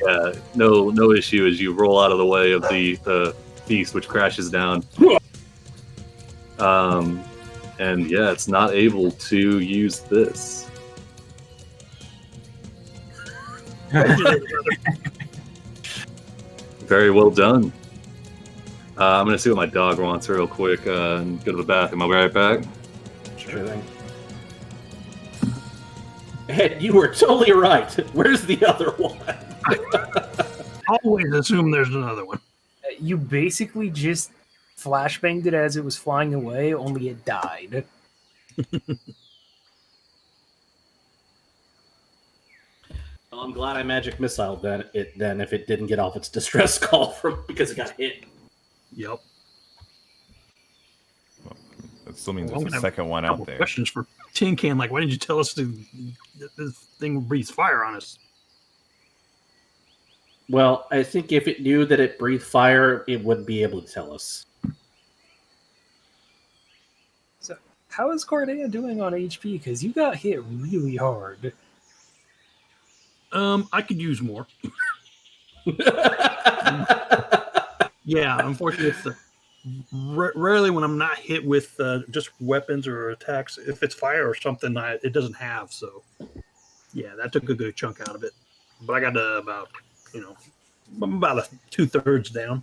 Yeah, no issue as you roll out of the way of the beast, which crashes down. And yeah, it's not able to use this. Very well done. I'm gonna see what my dog wants real quick and go to the bathroom. I'll be right back. Sure thing. And you were totally right. Where's the other one? Always assume there's another one. You basically just flashbanged it as it was flying away, only it died. Well, I'm glad I magic missile then if it didn't get off its distress call because it got hit. Yep. Well, that still means Well, I'm there's a gonna have second one out there. Questions for Tin Can, like, why didn't you tell us that this thing breathes fire on us? Well, I think if it knew that it breathed fire, it wouldn't be able to tell us. So, how is Cordia doing on HP? Because you got hit really hard. I could use more. Yeah, unfortunately, it's rarely when I'm not hit with just weapons or attacks. If it's fire or something, it doesn't have. So, yeah, that took a good chunk out of it. But I got about 2/3 down.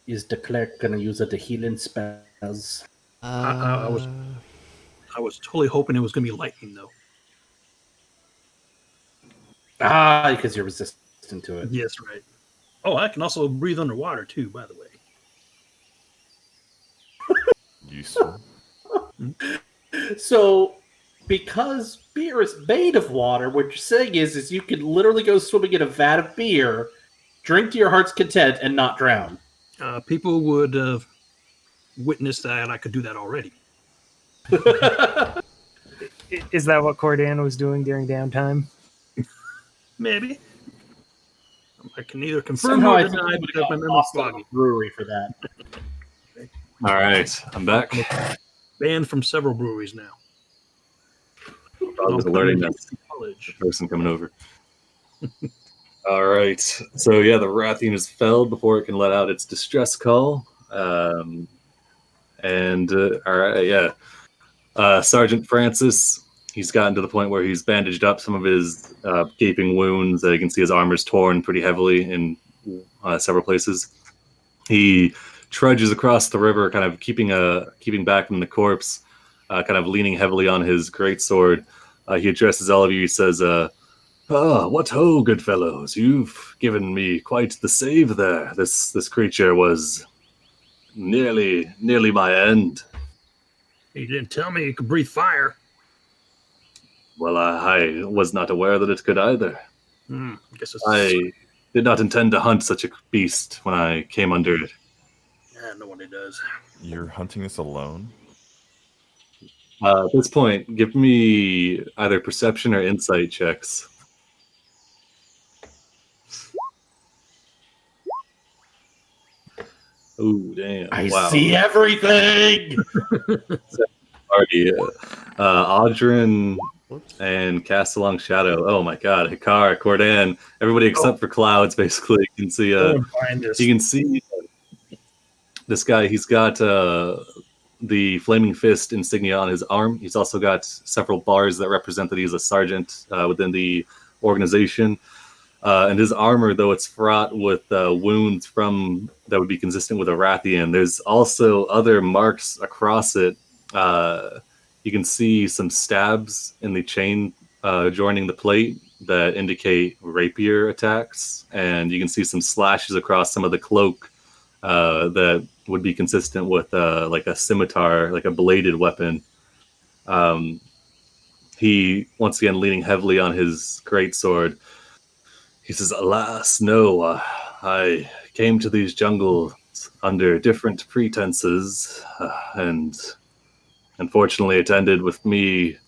Is the cleric gonna use the healing spells? I was totally hoping it was going to be lightning, though. Because you're resistant to it. Yes, right. Oh, I can also breathe underwater, too, by the way. Useful. So, because beer is made of water, what you're saying is you can literally go swimming in a vat of beer, drink to your heart's content, and not drown. People would witnessed that I could do that already. Is that what Cordan was doing during downtime? Maybe. I can neither confirm Somehow nor I think deny we because got my memory's lost on foggy. the brewery for that. All right, I'm back. Banned from several breweries now. Probably was alerting that College. person coming over. All right, so yeah, the Rathian is felled before it can let out its distress call. All right, yeah. Sergeant Francis, he's gotten to the point where he's bandaged up some of his gaping wounds. You can see his armor's torn pretty heavily in several places. He trudges across the river, kind of keeping back from the corpse, kind of leaning heavily on his greatsword. He addresses all of you. He says, what ho, good fellows! You've given me quite the save there. This creature was nearly my end. You didn't tell me you could breathe fire. Well, I was not aware that it could either. I guess it's... I did not intend to hunt such a beast when I came under it. Yeah, nobody does. You're hunting this alone? At this point, give me either perception or insight checks. Ooh, damn. I wow. see everything! Party. Audrin and Castalong Shadow. Oh my god. Hikar, Cordan, everybody except for Clouds, basically. You can see Go and find this. you can see this guy. He's got the Flaming Fist insignia on his arm. He's also got several bars that represent that he's a sergeant within the organization. And his armor, though it's fraught with wounds from that would be consistent with a Rathian, there's also other marks across it. You can see some stabs in the chain joining the plate that indicate rapier attacks, and you can see some slashes across some of the cloak that would be consistent with like a scimitar, like a bladed weapon. He, once again, leaning heavily on his greatsword, he says, "Alas, no, I came to these jungles under different pretenses, and unfortunately it ended with me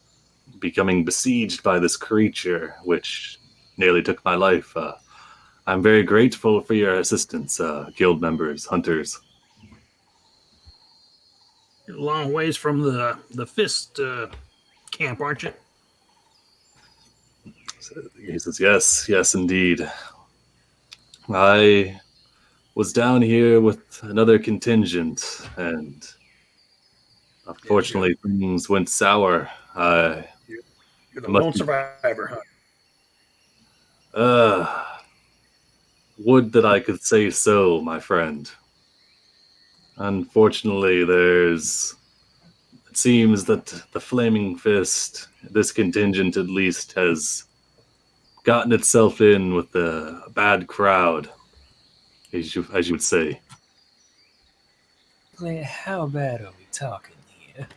becoming besieged by this creature, which nearly took my life. I'm very grateful for your assistance, guild members, hunters." You're a long ways from the fist camp, aren't you? He says, yes, indeed. I was down here with another contingent, and unfortunately things went sour. You're the lone survivor, huh? Would that I could say so, my friend. Unfortunately, it seems that the Flaming Fist, this contingent at least, has gotten itself in with a bad crowd, as you would say. How bad are we talking here?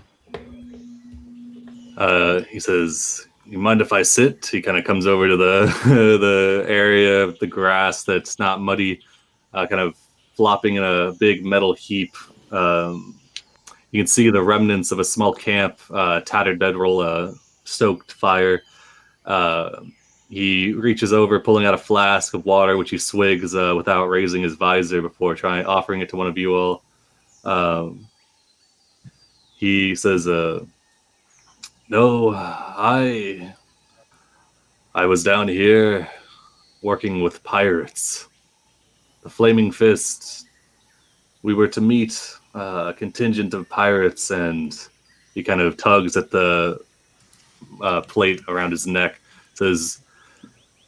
He says, "You mind if I sit?" He kind of comes over to the the area of the grass that's not muddy, kind of flopping in a big metal heap. You can see the remnants of a small camp, tattered bedroll, stoked fire. He reaches over, pulling out a flask of water, which he swigs without raising his visor before offering it to one of you all. He says, "No, I was down here working with pirates. The Flaming Fist. We were to meet a contingent of pirates," and he kind of tugs at the plate around his neck. Says,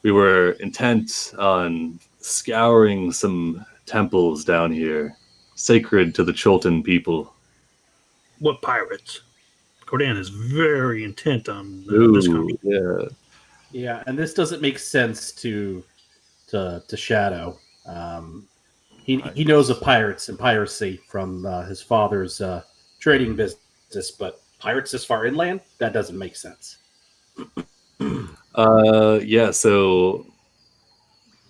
"We were intent on scouring some temples down here, sacred to the Chultan people." What pirates? Cordan is very intent on this Ooh, conversation. yeah. Yeah, and this doesn't make sense to Shadow. He knows of pirates and piracy from his father's trading business, but pirates this far inland? That doesn't make sense. Yeah, so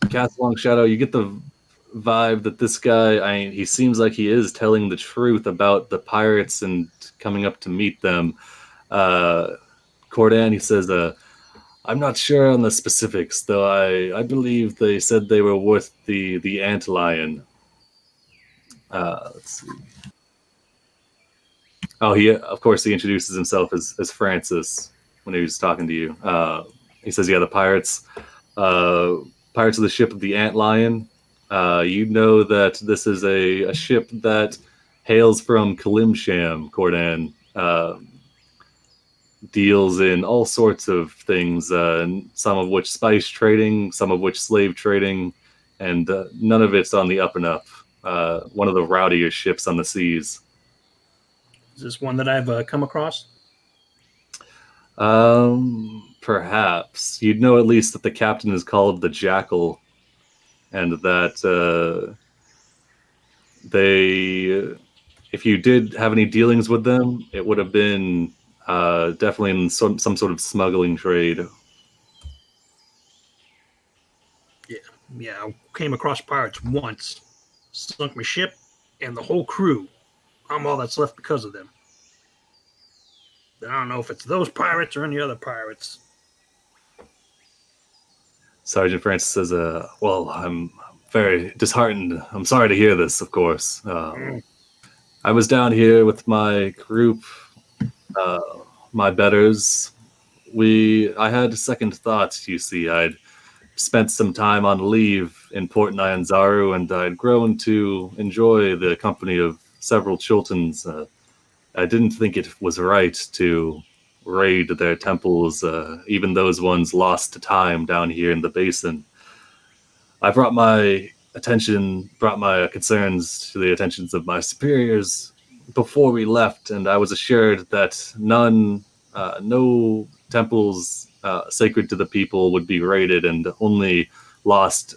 Cast Long Shadow, you get the vibe that this guy, he seems like he is telling the truth about the pirates and coming up to meet them. Cordan, he says, I'm not sure on the specifics, though I believe they said they were worth the antlion. Let's see. Oh, of course he introduces himself as Francis when he was talking to you. He says, "Yeah, the pirates of the ship of the Antlion. You know that this is a ship that hails from Kalimsham, Cordan. Deals in all sorts of things, some of which spice trading, some of which slave trading, and none of it's on the up and up. One of the rowdiest ships on the seas." Is this one that I've come across? Perhaps. You'd know at least that the captain is called the Jackal, and that if you did have any dealings with them, it would have been definitely in some sort of smuggling trade. Yeah, I came across pirates once, sunk my ship, and the whole crew. I'm all that's left because of them. I don't know if it's those pirates or any other pirates. Sergeant Francis says, well, I'm very disheartened. I'm sorry to hear this, of course. I was down here with my group, my betters. I had second thoughts, you see. I'd spent some time on leave in Port Nyanzaru, and I'd grown to enjoy the company of several Chultans. I didn't think it was right to raid their temples, even those ones lost to time down here in the basin. I brought my concerns to the attentions of my superiors before we left, and I was assured that no temples sacred to the people would be raided, and only lost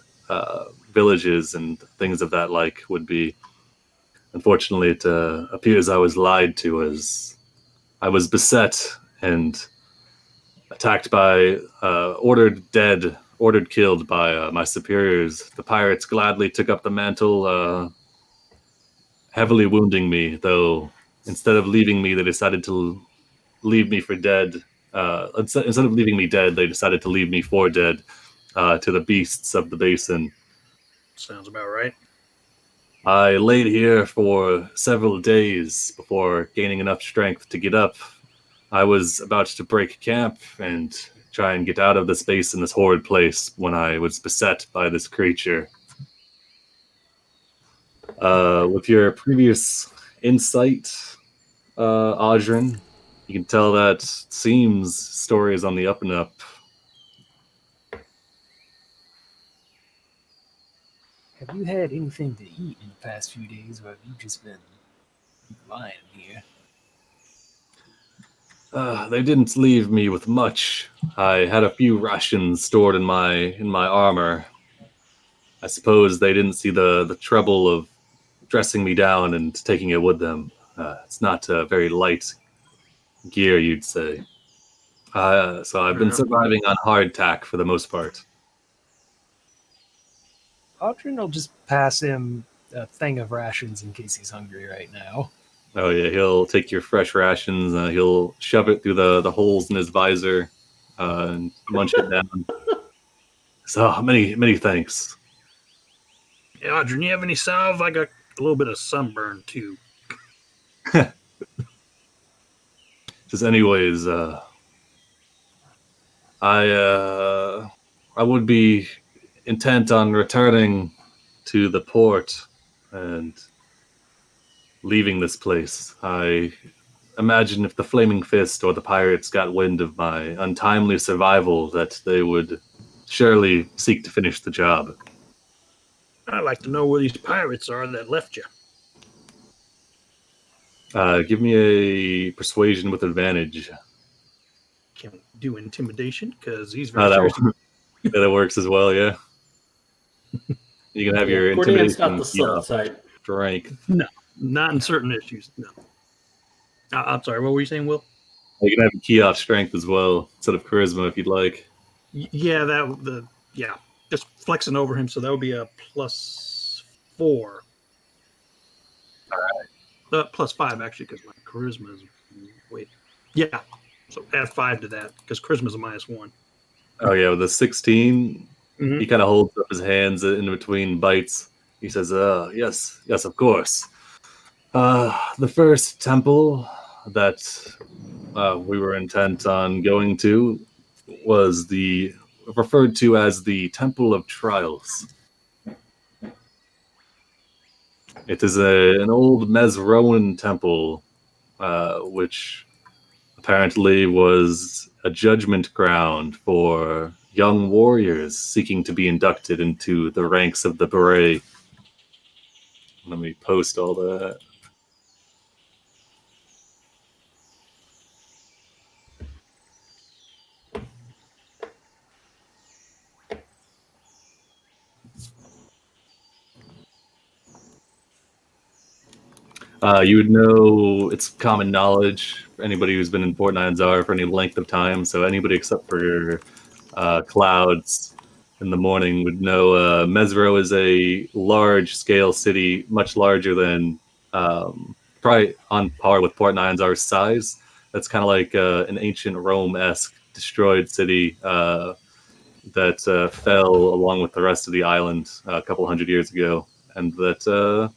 villages and things of that like would be. Unfortunately, it appears I was lied to, as I was beset and attacked by, ordered killed by my superiors. The pirates gladly took up the mantle, heavily wounding me, though instead of leaving me, they decided to leave me for dead. Instead of leaving me dead, they decided to leave me for dead to the beasts of the basin. Sounds about right. I laid here for several days before gaining enough strength to get up. I was about to break camp and try and get out of this basin, this horrid place, when I was beset by this creature. With your previous insight, Audrin, you can tell that seems story is on the up and up. Have you had anything to eat in the past few days, or have you just been lying here? They didn't leave me with much. I had a few rations stored in my armor. I suppose they didn't see the trouble of dressing me down and taking it with them. It's not very light gear, you'd say. So I've been surviving on hardtack for the most part. Audrin will just pass him a thing of rations in case he's hungry right now. Oh yeah, he'll take your fresh rations. He'll shove it through the holes in his visor and munch it down. So many thanks. Yeah, Audrin, you have any salve? I got a little bit of sunburn too. Just anyways, I would be intent on returning to the port and leaving this place. I imagine if the Flaming Fist or the pirates got wind of my untimely survival, that they would surely seek to finish the job. I'd like to know where these pirates are that left you. Give me a persuasion with advantage. Can we do intimidation? Because he's very that works as well, yeah. You can have your Cordan's intimidation got the subtle side. strength. No, not in certain issues. No. I'm sorry. What were you saying, Will? You can have a key off strength as well instead of charisma if you'd like. Yeah, just flexing over him. So that would be a plus 4. Plus 5, actually, because my charisma is... Wait. Yeah. So add 5 to that, because charisma is a -1. Oh yeah, with the 16, Mhm. he kind of holds up his hands in between bites. He says, yes, of course. The first temple that we were intent on going to was referred to as the Temple of Trials. It is an old Mesroan temple, which apparently was a judgment ground for young warriors seeking to be inducted into the ranks of the beret. Let me post all that. You would know, it's common knowledge for anybody who's been in Fort Nyanzar for any length of time. So anybody except for Clouds in the morning would know Mesro is a large-scale city, much larger than probably on par with Port Nyanzar's size. That's kind of like an ancient Rome-esque destroyed city that fell along with the rest of the island a couple hundred years ago, and that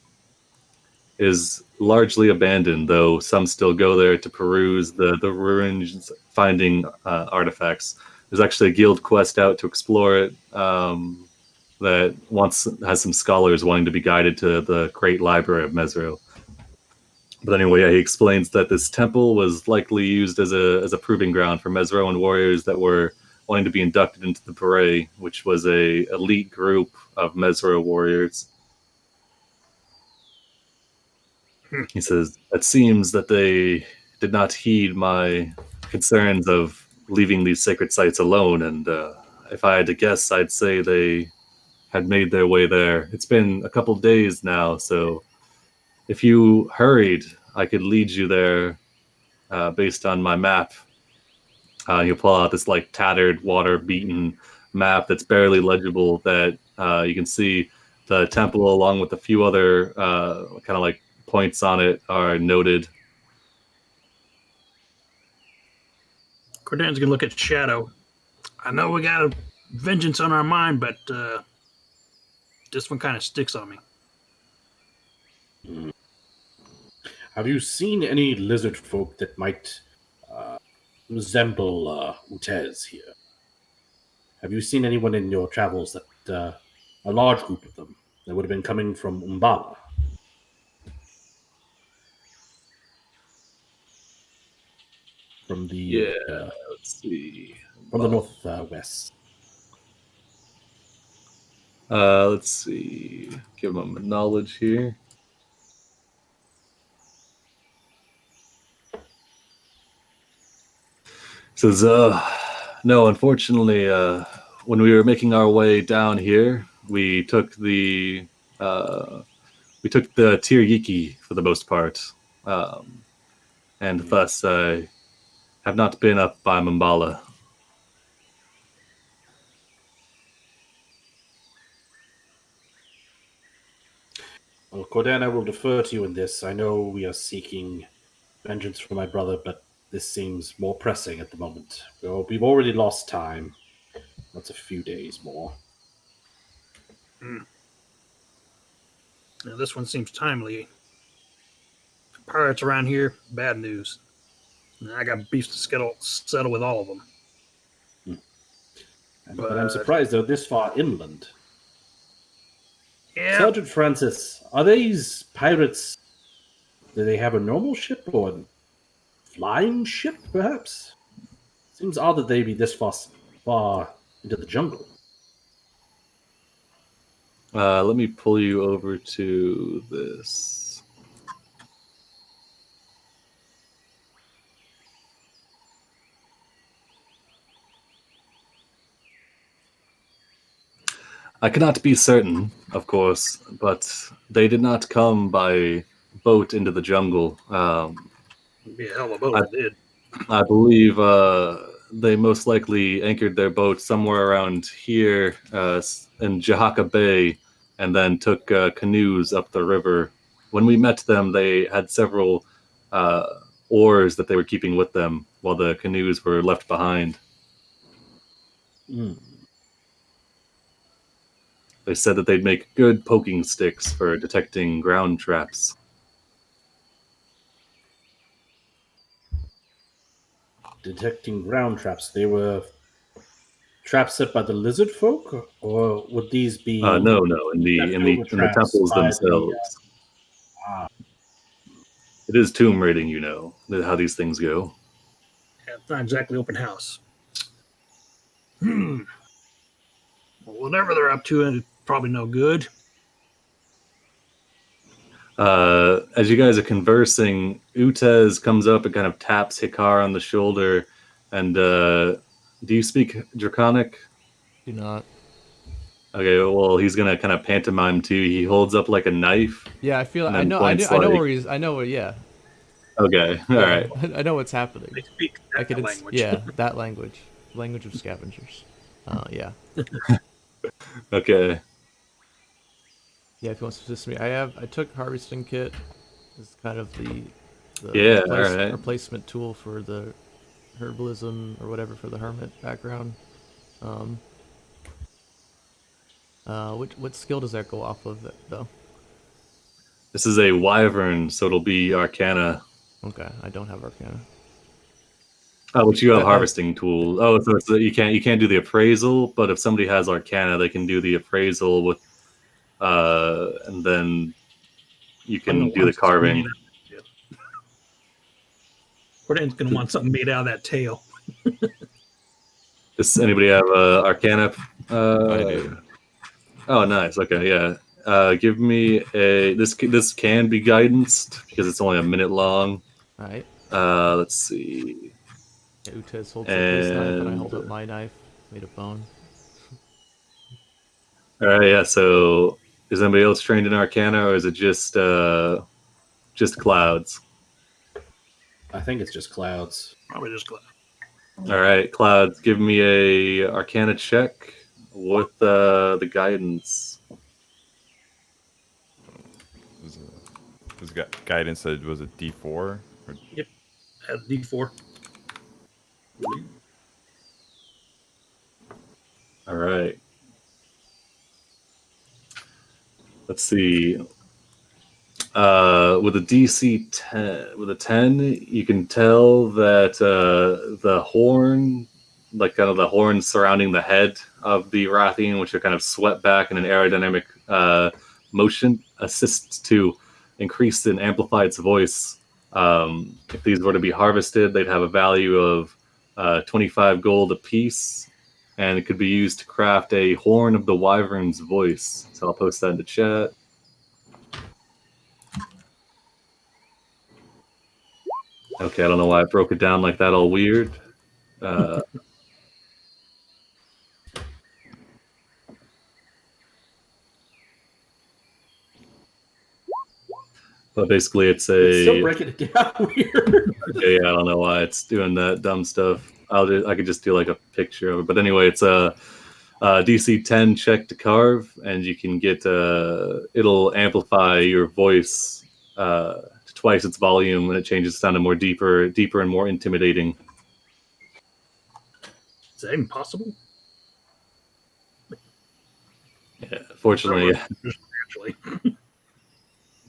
is largely abandoned, though some still go there to peruse the ruins, finding artifacts. There's actually a guild quest out to explore it that has some scholars wanting to be guided to the great library of Mesro. But anyway, yeah, he explains that this temple was likely used as a proving ground for Mesroan warriors that were wanting to be inducted into the beret, which was a elite group of Mesro warriors. He says, it seems that they did not heed my concerns of leaving these sacred sites alone, and if I had to guess, I'd say they had made their way there. It's been a couple days now, so if you hurried, I could lead you there based on my map. He'll pull out this like tattered, water-beaten map that's barely legible that you can see the temple along with a few other kind of like points on it are noted. Cordan's gonna look at Shadow. I know we got a vengeance on our mind, but this one kind of sticks on me. Have you seen any lizard folk that might resemble Utez here? Have you seen anyone in your travels that a large group of them that would have been coming from Umbala? From the let's see. From the northwest. Let's see. Give him a knowledge here. Says, no, unfortunately, when we were making our way down here, we took the Tiryiki for the most part, and thus I have not been up by Mambala. Well, Cordan, I will defer to you in this. I know we are seeking vengeance for my brother, but this seems more pressing at the moment. Well, we've already lost time. That's a few days more. Now, this one seems timely. Pirates around here, bad news. I got beef to settle with all of them. But I'm surprised they're this far inland. Yeah. Sergeant Francis, are these pirates? Do they have a normal ship or a flying ship, perhaps? Seems odd that they be this far into the jungle. Let me pull you over to this. I cannot be certain, of course, but they did not come by boat into the jungle. Be a hell of a boat, they did. I believe they most likely anchored their boat somewhere around here in Jahaka Bay, and then took canoes up the river. When we met them, they had several oars that they were keeping with them, while the canoes were left behind. Mm. They said that they'd make good poking sticks for detecting ground traps. Detecting ground traps. They were traps set by the lizard folk, or would these be? No, in the temples themselves. It is tomb raiding, you know how these things go. Yeah, it's not exactly open house. Well, whatever they're up to, it's probably no good. As you guys are conversing, Utez comes up and kind of taps Hikar on the shoulder. And do you speak Draconic? Do not. Okay, well, he's gonna kind of pantomime too. He holds up like a knife. Yeah, I feel. And I then know. points I know like- where he's. I know where. Yeah. Okay, all right. I know what's happening. They speak I that could. language. Yeah, that language. Language of scavengers. Yeah. Okay. Yeah, if you want to assist me, I took harvesting kit. It's kind of the Yeah, alright. replacement tool for the herbalism or whatever for the hermit background. What skill does that go off of though? This is a wyvern, so it'll be Arcana. Okay, I don't have Arcana. Oh, but you have That- harvesting tool. Oh, so it's you can't do the appraisal, but if somebody has Arcana, they can do the appraisal with, and then you can do the carving. Jordan's going to want something made out of that tail. Does anybody have Arcana? I do. Oh, nice. Okay, yeah. Give me a this can be guidanced because it's only a minute long. All right. Let's see. Yeah, Utez holds up his knife, and I hold up And- my knife made of bone. All right, yeah. So, is anybody else trained in Arcana, or is it just clouds? I think it's just clouds. Probably just glad. All right, clouds. Give me a Arcana check with the guidance. Was guidance that was a D4? Or... Has D4. All right. Let's see. With a DC 10, with a 10, you can tell that the horn, like kind of the horn surrounding the head of the Rathian, which are kind of swept back in an aerodynamic motion, assists to increase and amplify its voice. If these were to be harvested, they'd have a value of 25 gold apiece, and it could be used to craft a horn of the wyvern's voice. So I'll post that in the chat. Okay, I don't know why I broke it down like that, all weird. But basically, it's It's still a. breaking it down weird. Okay, yeah, I don't know why it's doing that dumb stuff. I could just do like a picture of it. But anyway, it's a DC 10 check to carve, and you can get it'll amplify your voice to twice its volume, and it changes the sound to more deeper and more intimidating. Is that even possible? Yeah, fortunately, Actually.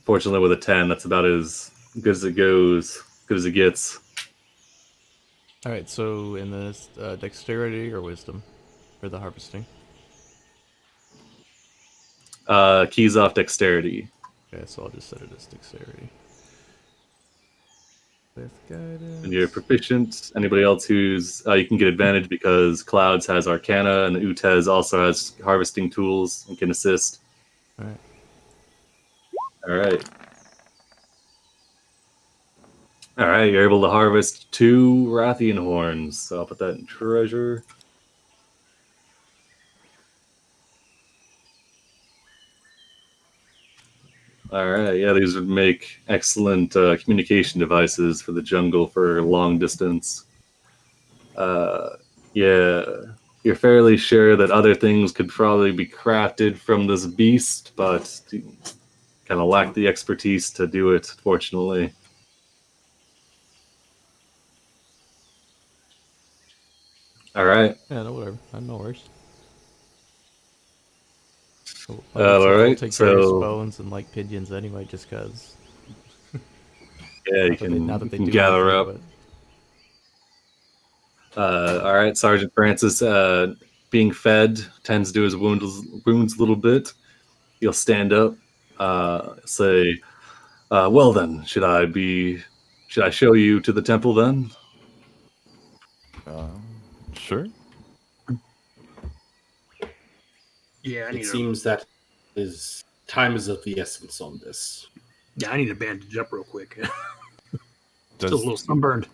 fortunately, with a 10, that's about as good as it goes, good as it gets. All right. So in this dexterity or wisdom for the harvesting. Keys off dexterity. Okay, so I'll just set it as dexterity. With guidance. And you're proficient. Anybody else who's you can get advantage because Clouds has Arcana and Utez also has harvesting tools and can assist. All right. All right. All right, you're able to harvest 2 Rathian horns. So I'll put that in treasure. All right, yeah, these would make excellent communication devices for the jungle for long distance. Yeah, give you're fairly sure that other things could probably be crafted from this beast, but kind of lack the expertise to do it, fortunately. All right. Yeah, no, whatever. I know worries. All I'll right, take so- various bones and like pigeons anyway, just because. Yeah, you can do gather anything, up. All right, Sergeant Francis, being fed tends to do his wounds a little bit. He'll stand up, say, "Well then, should I show you to the temple then?" Sure. Yeah, I It need seems that time is of the essence on this. I need to bandage up real quick. Does, Still a little sunburned.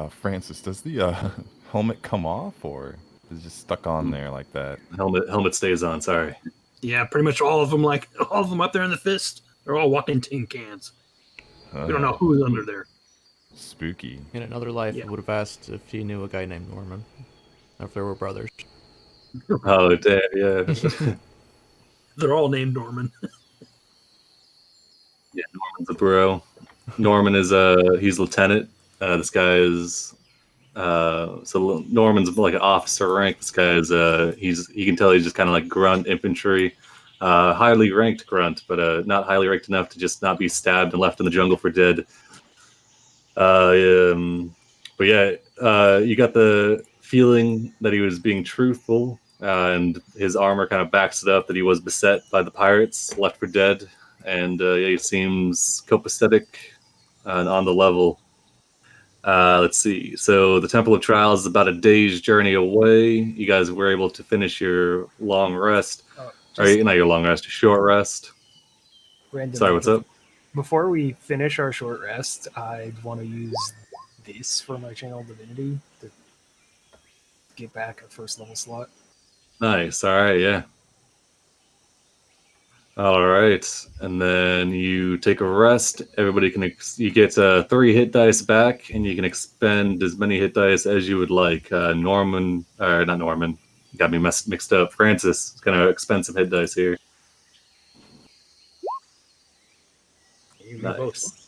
Francis, does the helmet come off, or is it just stuck on there like that? Helmet stays on. Sorry. Yeah, pretty much all of them. Like all of them up there in the fist. They're all walking tin cans. We don't know who's under there. Spooky. In another life, Yeah. I would have asked if he knew a guy named Norman, or if they were brothers. Oh, damn, yeah. They're all named Norman. Yeah, Norman's a bro. Norman is he's lieutenant. This guy is so Norman's like an officer rank. This guy is you can tell he's just kind of like grunt infantry, highly ranked grunt, but not highly ranked enough to just not be stabbed and left in the jungle for dead. But yeah, you got the feeling that he was being truthful, and his armor kind of backs it up that he was beset by the pirates, left for dead, and yeah, he seems copacetic and on the level. Let's see. So the Temple of Trials is about a day's journey away. You guys were able to finish your long rest. Not your long rest, your short rest. Random Sorry, what's up? Before we finish our short rest, I'd want to use this for my channel divinity to get back a first level slot. Nice. All right. Yeah. All right. And then you take a rest. Everybody you get 3 hit dice back, and you can expend as many hit dice as you would like. Not Norman. Got me mixed up. Francis is going to expend some hit dice here. You can both. Nice.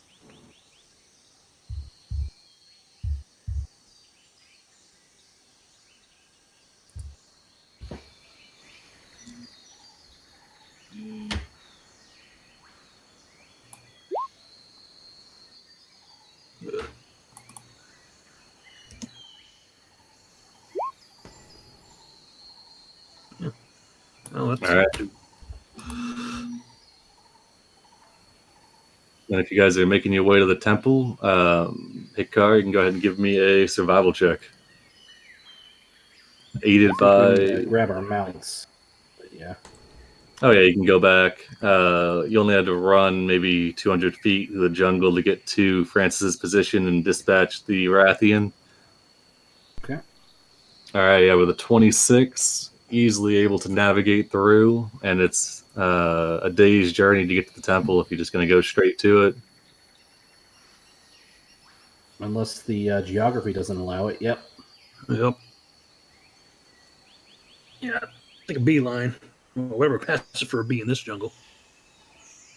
Oh, that's All right. And if you guys are making your way to the temple, Hikar, you can go ahead and give me a survival check. Aided We can, by... grab our mounts. But yeah. Oh yeah, you can go back. You only had to run maybe 200 feet through the jungle to get to Francis's position and dispatch the Rathian. Okay. All right, yeah, with a 26, easily able to navigate through, and it's a day's journey to get to the temple if you're just going to go straight to it. Unless the geography doesn't allow it. Yep. Yep. Yeah, I think a beeline. Well, whatever passes for a bee in this jungle.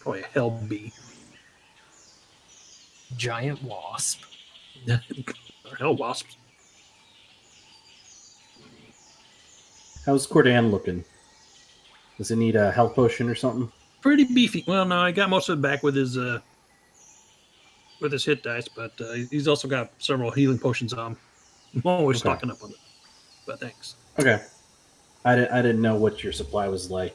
Probably a hell bee. Giant wasp. Or hell wasps. How's Cordan looking? Does it need a health potion or something? Pretty beefy. Well, no, I got most of it back with his hit dice, but he's also got several healing potions on. I'm always stocking up on it. But thanks. Okay. I didn't know what your supply was like.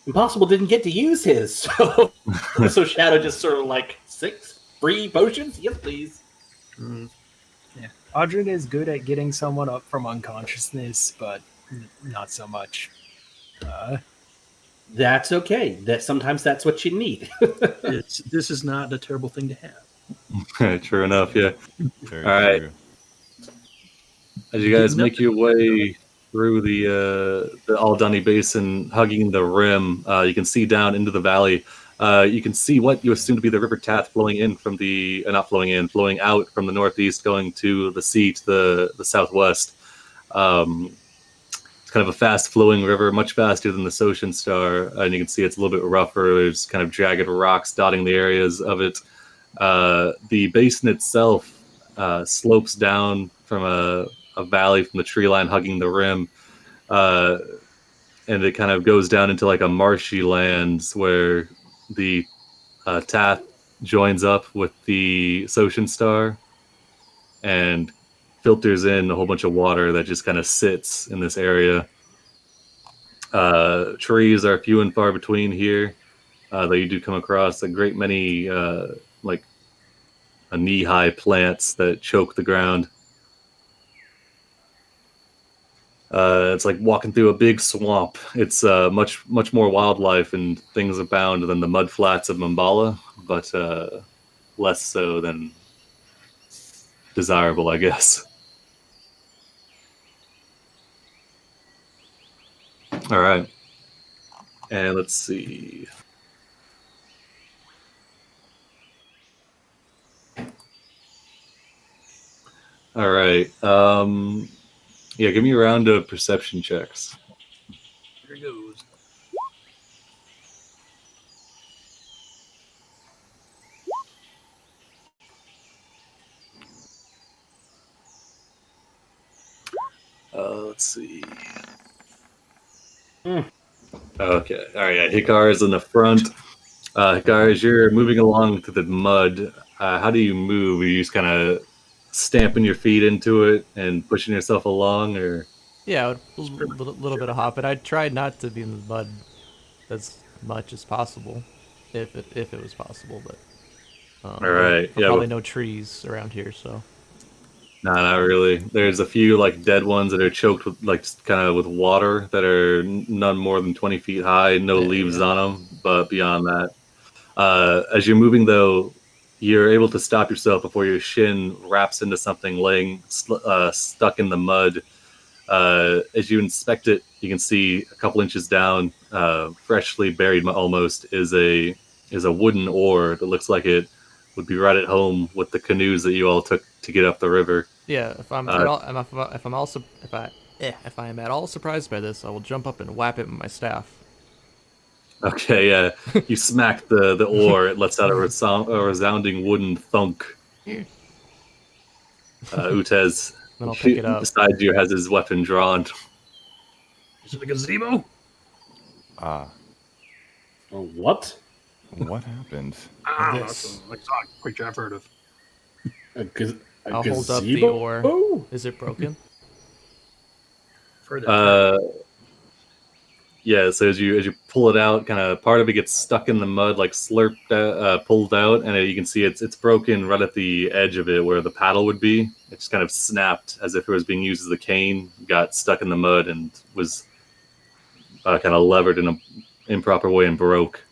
Impossible didn't get to use his, so so Shadow just sort of like 6 free potions. Yes, please. Yeah, Audrin is good at getting someone up from unconsciousness, but not so much. That's okay. Sometimes that's what you need. This is not a terrible thing to have. True enough, yeah. Very All right. true. As you guys make your way through the Aldani Basin, hugging the rim, you can see down into the valley. You can see what you assume to be the River Tath flowing in from flowing out from the northeast, going to the sea to the southwest. It's kind of a fast-flowing river, much faster than the Ocean Star, and you can see it's a little bit rougher. There's kind of jagged rocks dotting the areas of it. The basin itself slopes down from a valley from the tree line hugging the rim, and it kind of goes down into like a marshy lands where the Tath joins up with the Ocean Star and filters in a whole bunch of water that just kind of sits in this area. Trees are few and far between here, though you do come across a great many like knee-high plants that choke the ground. It's like walking through a big swamp. It's much more wildlife and things abound than the mudflats of Mambala, but less so than desirable, I guess. All right, and let's see. All right. Yeah, give me a round of perception checks. Here it goes. Let's see. Okay. All right. Yeah, Hikar is in the front. Hikar, as you're moving along through the mud, how do you move? Are you just kind of stamping your feet into it and pushing yourself along, or? Yeah, a little bit of hop, but I tried not to be in the mud as much as possible, if it was possible. But all right. Yeah. Probably no trees around here, so. No, not really. There's a few like dead ones that are choked with like kind of with water that are none more than 20 feet high, no leaves on them. But beyond that, as you're moving though, you're able to stop yourself before your shin wraps into something laying stuck in the mud. As you inspect it, you can see a couple inches down, freshly buried almost, is a wooden oar that looks like it would be right at home with the canoes that you all took to get up the river. Yeah, if I am at all surprised by this, I will jump up and whap it with my staff. Okay, yeah. You smack the oar, it lets out a resounding wooden thunk. Utez, Then I'll pick it up. beside you, has his weapon drawn. Is it a gazebo? What? What happened? That's an exotic creature I've heard of. I'll hold up the oar. Oh. Is it broken? Yeah, so as you pull it out, kind of part of it gets stuck in the mud, like slurped, pulled out, and you can see it's broken right at the edge of it where the paddle would be. It just kind of snapped as if it was being used as a cane, got stuck in the mud, and was kind of levered in an improper way and broke.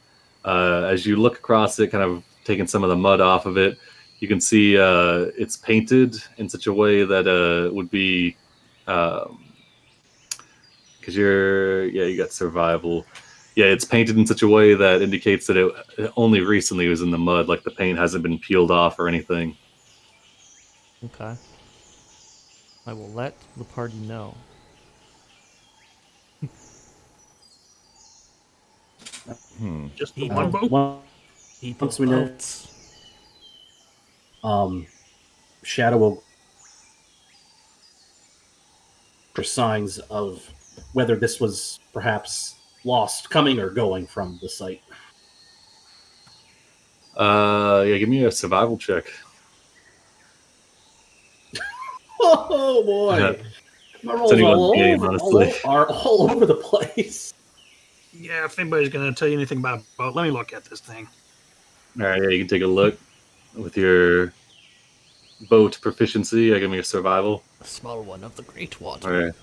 As you look across it, kind of taking some of the mud off of it, you can see it's painted in such a way that would be... because you got survival. Yeah, it's painted in such a way that indicates that it only recently was in the mud, like the paint hasn't been peeled off or anything. Okay. I will let the party know. Just the one boat? Once we know, Shadow will for signs of whether this was perhaps lost coming or going from the site. Yeah, give me a survival check. Oh boy, my rolls are all over the place. Yeah, if anybody's going to tell you anything about a boat, let me look at this thing. All right, yeah, you can take a look with your boat proficiency. I give me a survival. A small one of the great water. All right.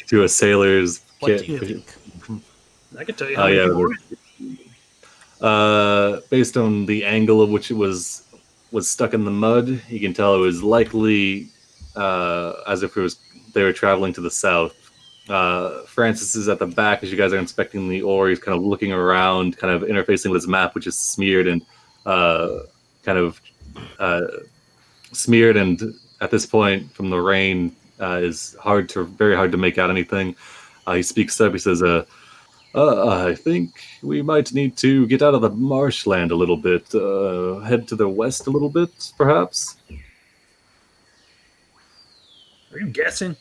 To a sailor's What kit. do you think? I can tell you how many people were in it. Based on the angle of which it was stuck in the mud, you can tell it was likely as if they were traveling to the south. Francis is at the back as you guys are inspecting the ore. He's kind of looking around, kind of interfacing with his map, which is smeared and smeared. And at this point, from the rain, is very hard to make out anything. He speaks up. He says, I think we might need to get out of the marshland a little bit. Head to the west a little bit, perhaps." Are you guessing?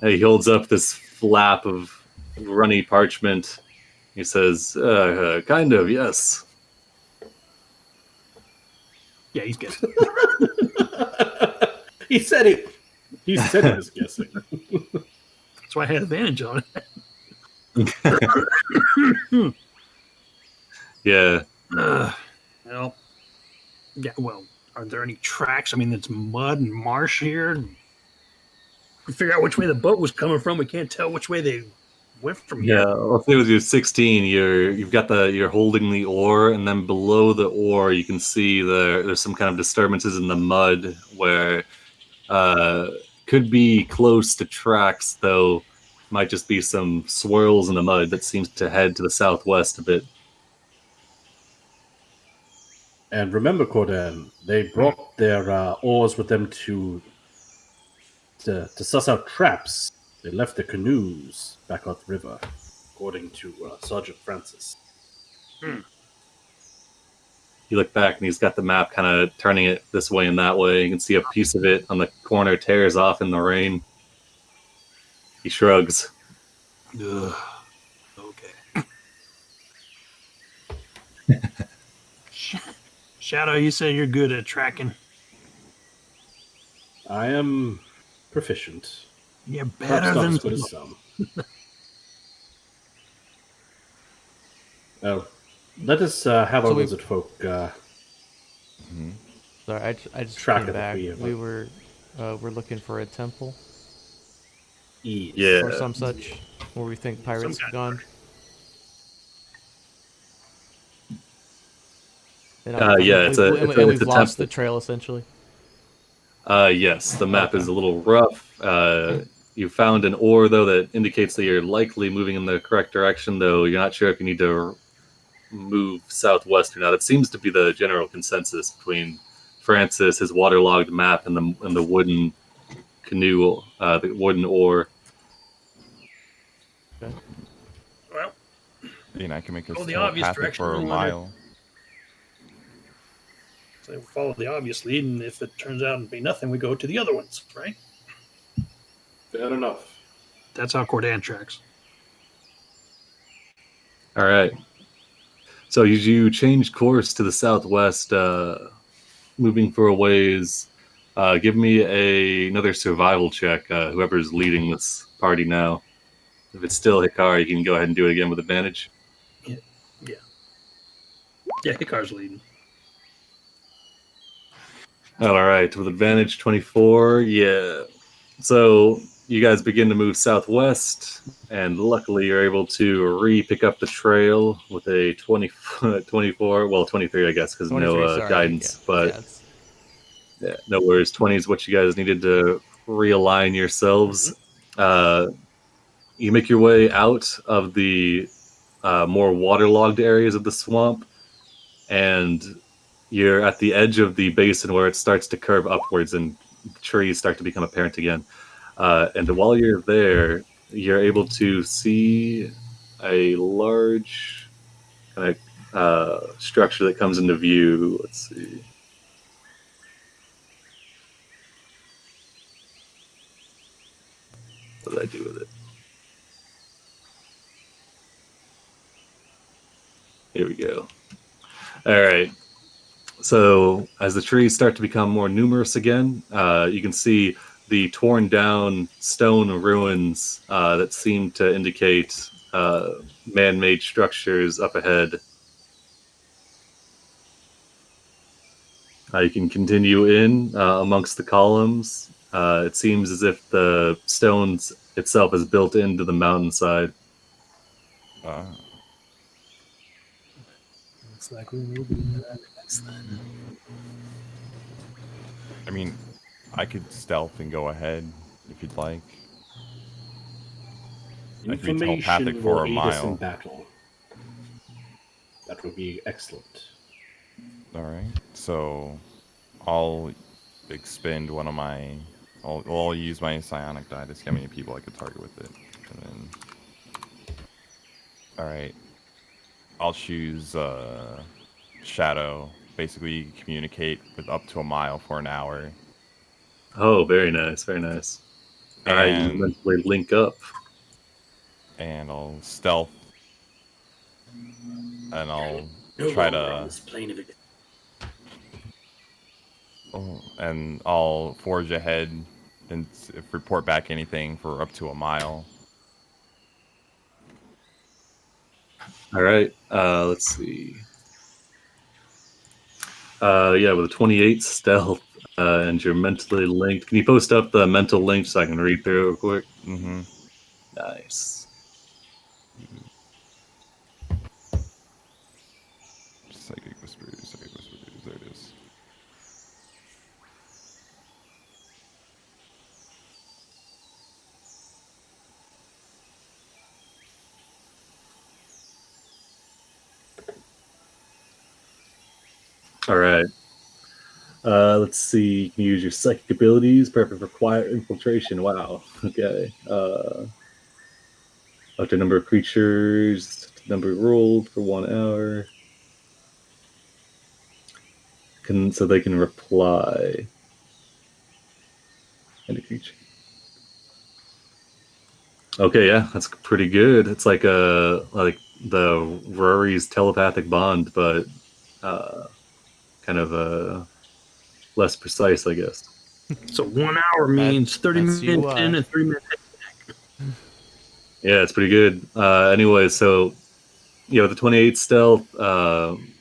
He holds up this flap of runny parchment. He says, "Kind of, yes." Yeah, he's guessing. He said it. He said he was guessing. That's why I had advantage on it. Yeah. Well, yeah. Well, are there any tracks? I mean, it's mud and marsh here. We figure out which way the boat was coming from. We can't tell which way they went from here. Yeah, I'll say with your 16, you're holding the oar, and then below the oar you can see there's some kind of disturbances in the mud where could be close to tracks, though might just be some swirls in the mud that seems to head to the southwest a bit. And remember, Cordan, they brought their oars with them to suss out traps. They left the canoes back on the river, according to Sergeant Francis. You look back, and he's got the map kind of turning it this way and that way. You can see a piece of it on the corner tears off in the rain. He shrugs. Ugh. Okay. Shadow, you say you're good at tracking. I am proficient. You're Perhaps better not than as good as some. Oh, let us have our wizard folk Sorry, I just track came of the back. three of We them. we're looking for a temple ease. Yeah. or some such where we think pirates have gone. And Yeah, it's we've a lost the temple. trail essentially. Yes, the map is a little rough. You found an oar, though, that indicates that you're likely moving in the correct direction, though you're not sure if you need to move southwest or not. It seems to be the general consensus between Francis, his waterlogged map, and the wooden canoe, the wooden oar. Okay. Well, I can make us Go the obvious telepathic direction for a we wanted. mile. so we follow the obvious lead, and if it turns out to be nothing, we go to the other ones, right? Fair enough. That's how Cordan tracks. All right. So you change course to the southwest, moving for a ways. Give me another survival check, whoever's leading this party now. If it's still Hikari, you can go ahead and do it again with advantage. Yeah, Hikar's leading. All right, with advantage 24, yeah. So you guys begin to move southwest, and luckily you're able to pick up the trail with a 24, well, 23, I guess, because 23, no sorry. guidance. Yeah, But it's- yeah, no worries. 20 is what you guys needed to realign yourselves. You make your way out of the more waterlogged areas of the swamp, and you're at the edge of the basin where it starts to curve upwards and trees start to become apparent again. And while you're there, you're able to see a large kind of structure that comes into view. Let's see. What did I do with it? Here we go. All right. So as the trees start to become more numerous again, you can see the torn down stone ruins that seem to indicate man-made structures up ahead. You can continue in amongst the columns. It seems as if the stones itself is built into the mountainside. Looks like we will be in that next then. I mean, I could stealth and go ahead if you'd like. I could be telepathic Information for will a aid us in mile. battle. That would be excellent. All right, so I'll expend one of my I'll use my psionic die to see how many people I could target with it. And then, all right, I'll choose Shadow. Basically, communicate with up to a mile for an hour. Oh, very nice, very nice. All right, you And mentally link up. and I'll stealth, and I'll No try longer on to, this plane of it. and I'll forge ahead and report back anything for up to a mile. All right, let's see. Yeah, with a 28 stealth and you're mentally linked. Can you post up the mental link so I can read through it real quick? Mm-hmm. Nice. Psychic whispers. There it is. All right. Let's see. You can use your psychic abilities, perfect for quiet infiltration. Wow. Okay. Up to number of creatures, number rolled for 1 hour. So they can reply. And a creature. Okay, yeah, that's pretty good. It's like the Rory's telepathic bond, but kind of less precise, I guess. So 1 hour means 30 that's minutes UI. in and 3 minutes. Yeah, it's pretty good. Anyway, so the 28 stealth,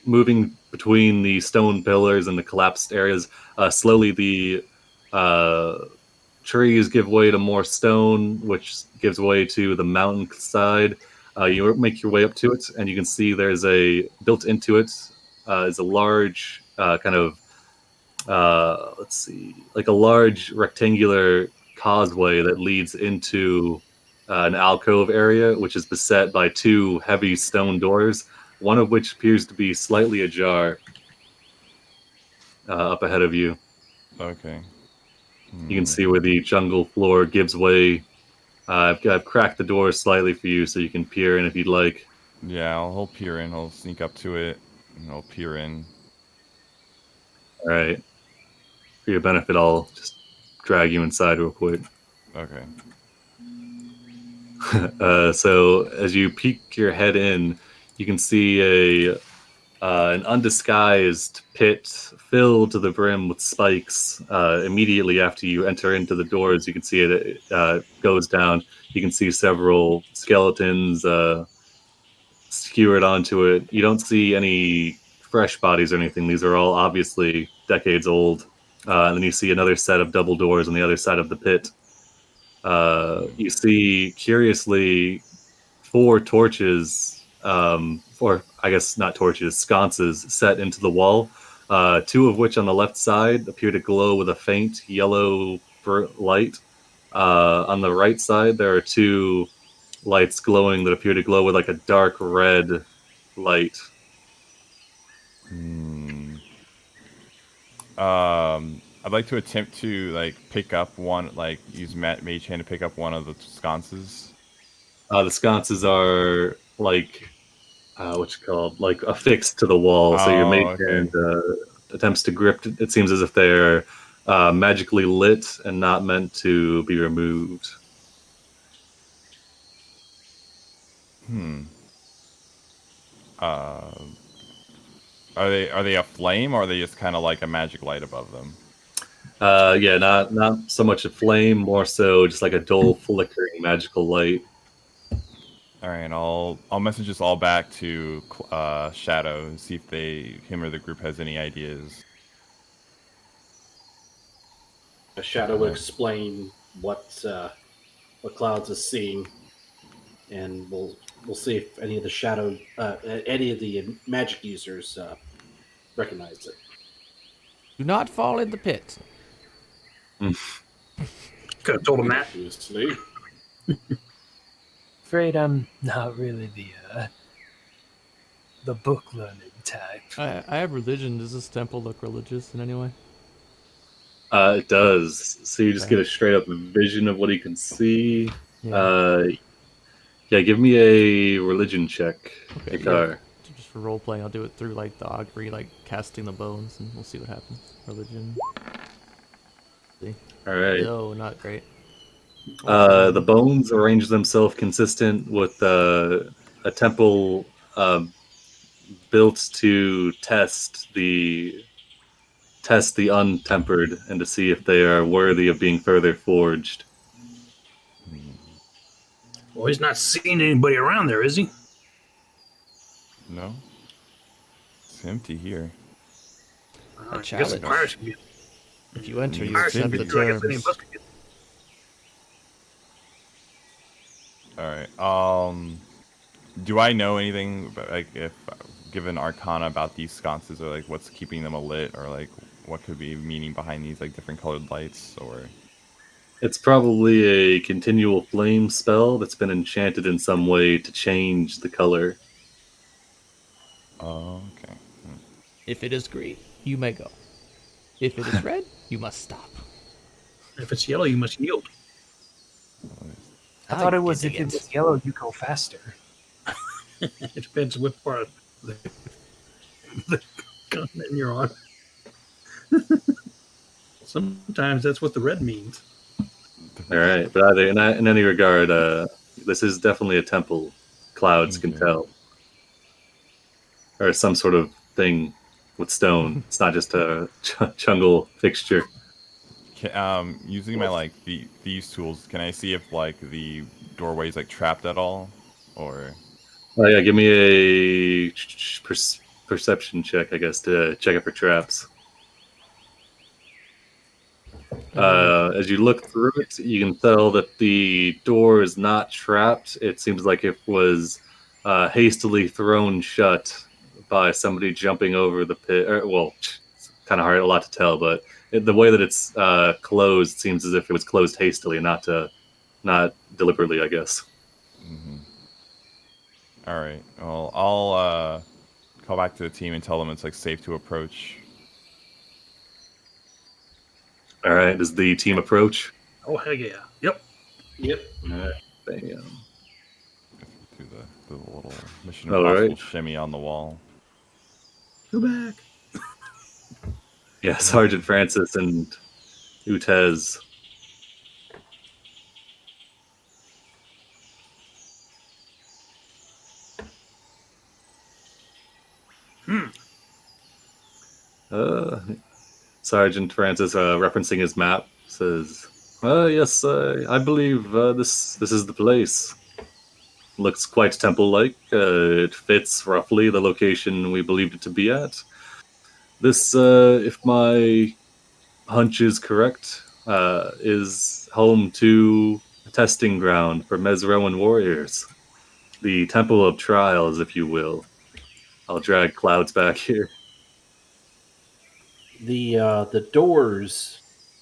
moving between the stone pillars and the collapsed areas. Slowly, the trees give way to more stone, which gives way to the mountain side. You make your way up to it, and you can see there's built into it is a large kind of let's see, like a large rectangular causeway that leads into an alcove area, which is beset by 2 heavy stone doors, one of which appears to be slightly ajar up ahead of you. Okay. You can see where the jungle floor gives way. I've cracked the door slightly for you so you can peer in if you'd like. Yeah, I'll peer in. I'll sneak up to it, and I'll peer in. All right. For your benefit, I'll just drag you inside real quick. Okay. So as you peek your head in, you can see an undisguised pit filled to the brim with spikes. Immediately after you enter into the doors, you can see it goes down. You can see several skeletons skewered onto it. You don't see any fresh bodies or anything. These are all obviously decades old. And then you see another set of double doors on the other side of the pit. You see, curiously, 4 torches, or I guess not torches, sconces set into the wall. 2 of which on the left side appear to glow with a faint yellow light. On the right side, there are 2 lights glowing that appear to glow with like a dark red light. I'd like to attempt to pick up one, use Mage Hand to pick up one of the sconces. The sconces are like like affixed to the wall. So your mage hand attempts to grip. It seems as if they're magically lit and not meant to be removed. Are they a flame, or are they just kind of like a magic light above them? Yeah, not so much a flame, more so just like a dull flickering magical light. All right, I'll message us all back to Shadow and see if him or the group has any ideas. Shadow will explain what Clouds is seeing, and we'll see if any of the magic users recognize it. Do not fall in the pit. Could have told him that. Obviously. Afraid I'm not really the book learning type. I have religion. Does this temple look religious in any way? It does. So you just Okay. get a straight up vision of what he can see. Yeah. Yeah, give me a religion check, Okay, Hikar. Just for role playing, I'll do it through like the augury, like casting the bones, and we'll see what happens. Religion. See. All right. No, not great. The bones arrange themselves consistent with a temple built to test the untempered and to see if they are worthy of being further forged. Well, he's not seeing anybody around there, is he? No. It's empty here. A I guess the challenge. pirates can get. If you enter, you Pirates can accept the get through. I guess any terms. of us can get. All right. Do I know anything about, like, if given Arcana about these sconces, or like what's keeping them alit, or like what could be meaning behind these like different colored lights, or? It's probably a continual flame spell that's been enchanted in some way to change the color. Oh, okay. If it is green, you may go. If it is red, you must stop. If it's yellow, you must yield. I thought it was if it was yellow, you go faster. It depends what part of the continent you're on. Sometimes that's what the red means. All right, but either in any regard, this is definitely a temple. Clouds can Okay. tell, or some sort of thing with stone. It's not just a jungle fixture. Using my like these tools, can I see if like the doorway is like trapped at all, or? Oh yeah, give me a perception check, I guess, to check it for traps. As you look through it, you can tell that the door is not trapped. It seems like it was hastily thrown shut by somebody jumping over the pit. Well, it's kind of hard, a lot to tell, but the way that it's closed seems as if it was closed hastily, not deliberately, I guess. Mm-hmm. All right. Well, I'll call back to the team and tell them it's like safe to approach. All right, does the team approach? Oh, heck yeah. Yep. Yep. All right, bam. Do the little Mission All Impossible right. shimmy on the wall. Go back. Yeah, Sergeant Francis and Utez. Sergeant Francis, referencing his map, says, "Yes, I believe this is the place. Looks quite temple-like. It fits roughly the location we believed it to be at. This, if my hunch is correct, is home to a testing ground for Mesroan warriors. The Temple of Trials, if you will. I'll drag Clouds back here. The doors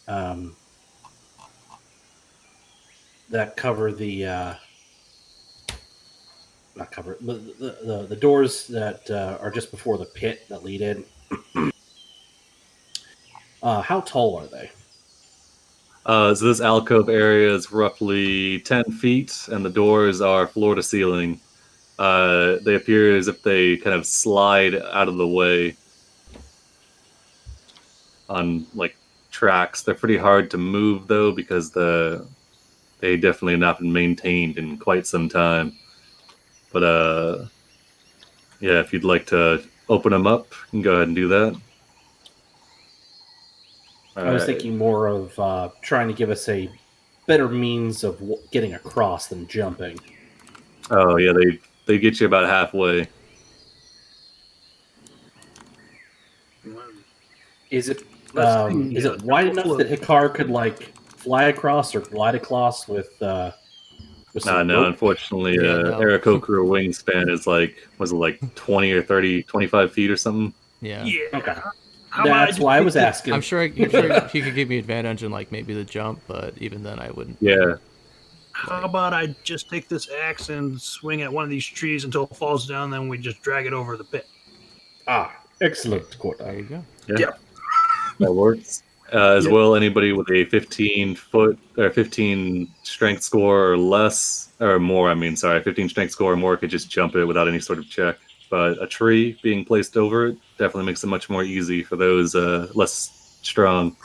that cover the not cover the doors that are just before the pit that lead in. How tall are they? So this alcove area is roughly 10 feet, and the doors are floor to ceiling. They appear as if they kind of slide out of the way on like tracks. They're pretty hard to move though because they definitely have not been maintained in quite some time. But yeah, if you'd like to open them up, you can go ahead and do that. I was thinking more of trying to give us a better means of getting across than jumping. Oh yeah, they get you about halfway. Is it wide enough that Hikar could like fly across or glide across with some No, rope? unfortunately, Yeah, no. Aarakocra wingspan is was it like 20 or 30, 25 feet or something? Yeah. Yeah. Okay. How about That's why I was asking. I'm sure he could give me advantage in like maybe the jump, but even then I wouldn't. Yeah. How about I just take this axe and swing at one of these trees until it falls down, then we just drag it over the pit. Excellent, There you Corta. go. Yeah. Yep. That works. As Yep. well, anybody with a 15 foot or 15 strength score or less, or more, I mean, sorry, 15 strength score or more could just jump it without any sort of check. But a tree being placed over it definitely makes it much more easy for those less strong.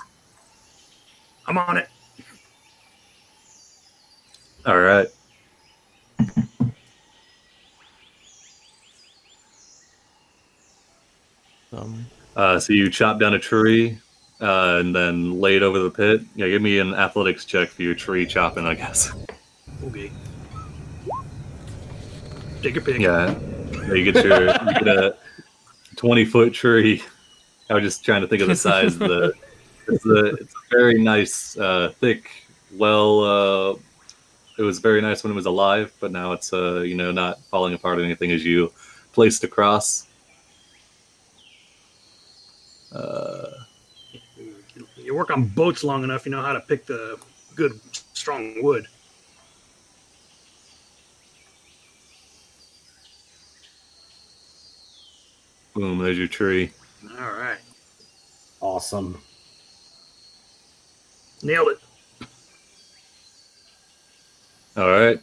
I'm on it. All right. So you chop down a tree and then lay it over the pit. Yeah, give me an athletics check for your tree chopping, I guess. Okay. Take a pick. Yeah, you get a 20-foot tree. I was just trying to think of the size of the. It's a very nice, thick. Well, it was very nice when it was alive, but now it's not falling apart or anything as you placed across. You work on boats long enough, you know how to pick the good, strong wood. Boom! There's your tree. All right. Awesome. Nailed it. All right.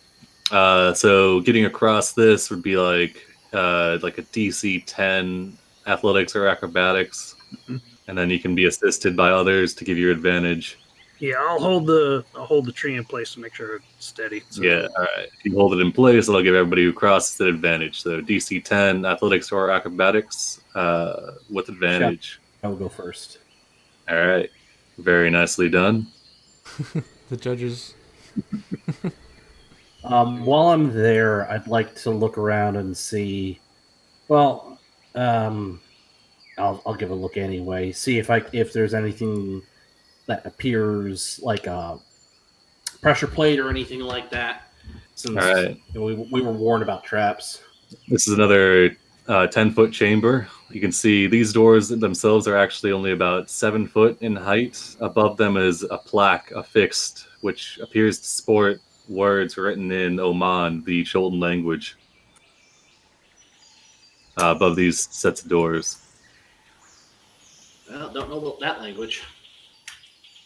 So getting across this would be like a DC 10 athletics or acrobatics, and then you can be assisted by others to give you advantage. Yeah, I'll hold the tree in place to make sure it's steady. So. Yeah, all right. If you hold it in place, it'll give everybody who crosses an advantage. So DC 10 athletics or acrobatics with advantage. I will go first. All right. Very nicely done. The judges. While I'm there, I'd like to look around and see. Well, I'll give a look anyway. See if there's anything that appears like a pressure plate or anything like that. Since all right. we were warned about traps. This is another 10-foot chamber. You can see these doors themselves are actually only about 7 foot in height. Above them is a plaque affixed, which appears to sport words written in Oman, the Chult language, above these sets of doors. Well, don't know about that language.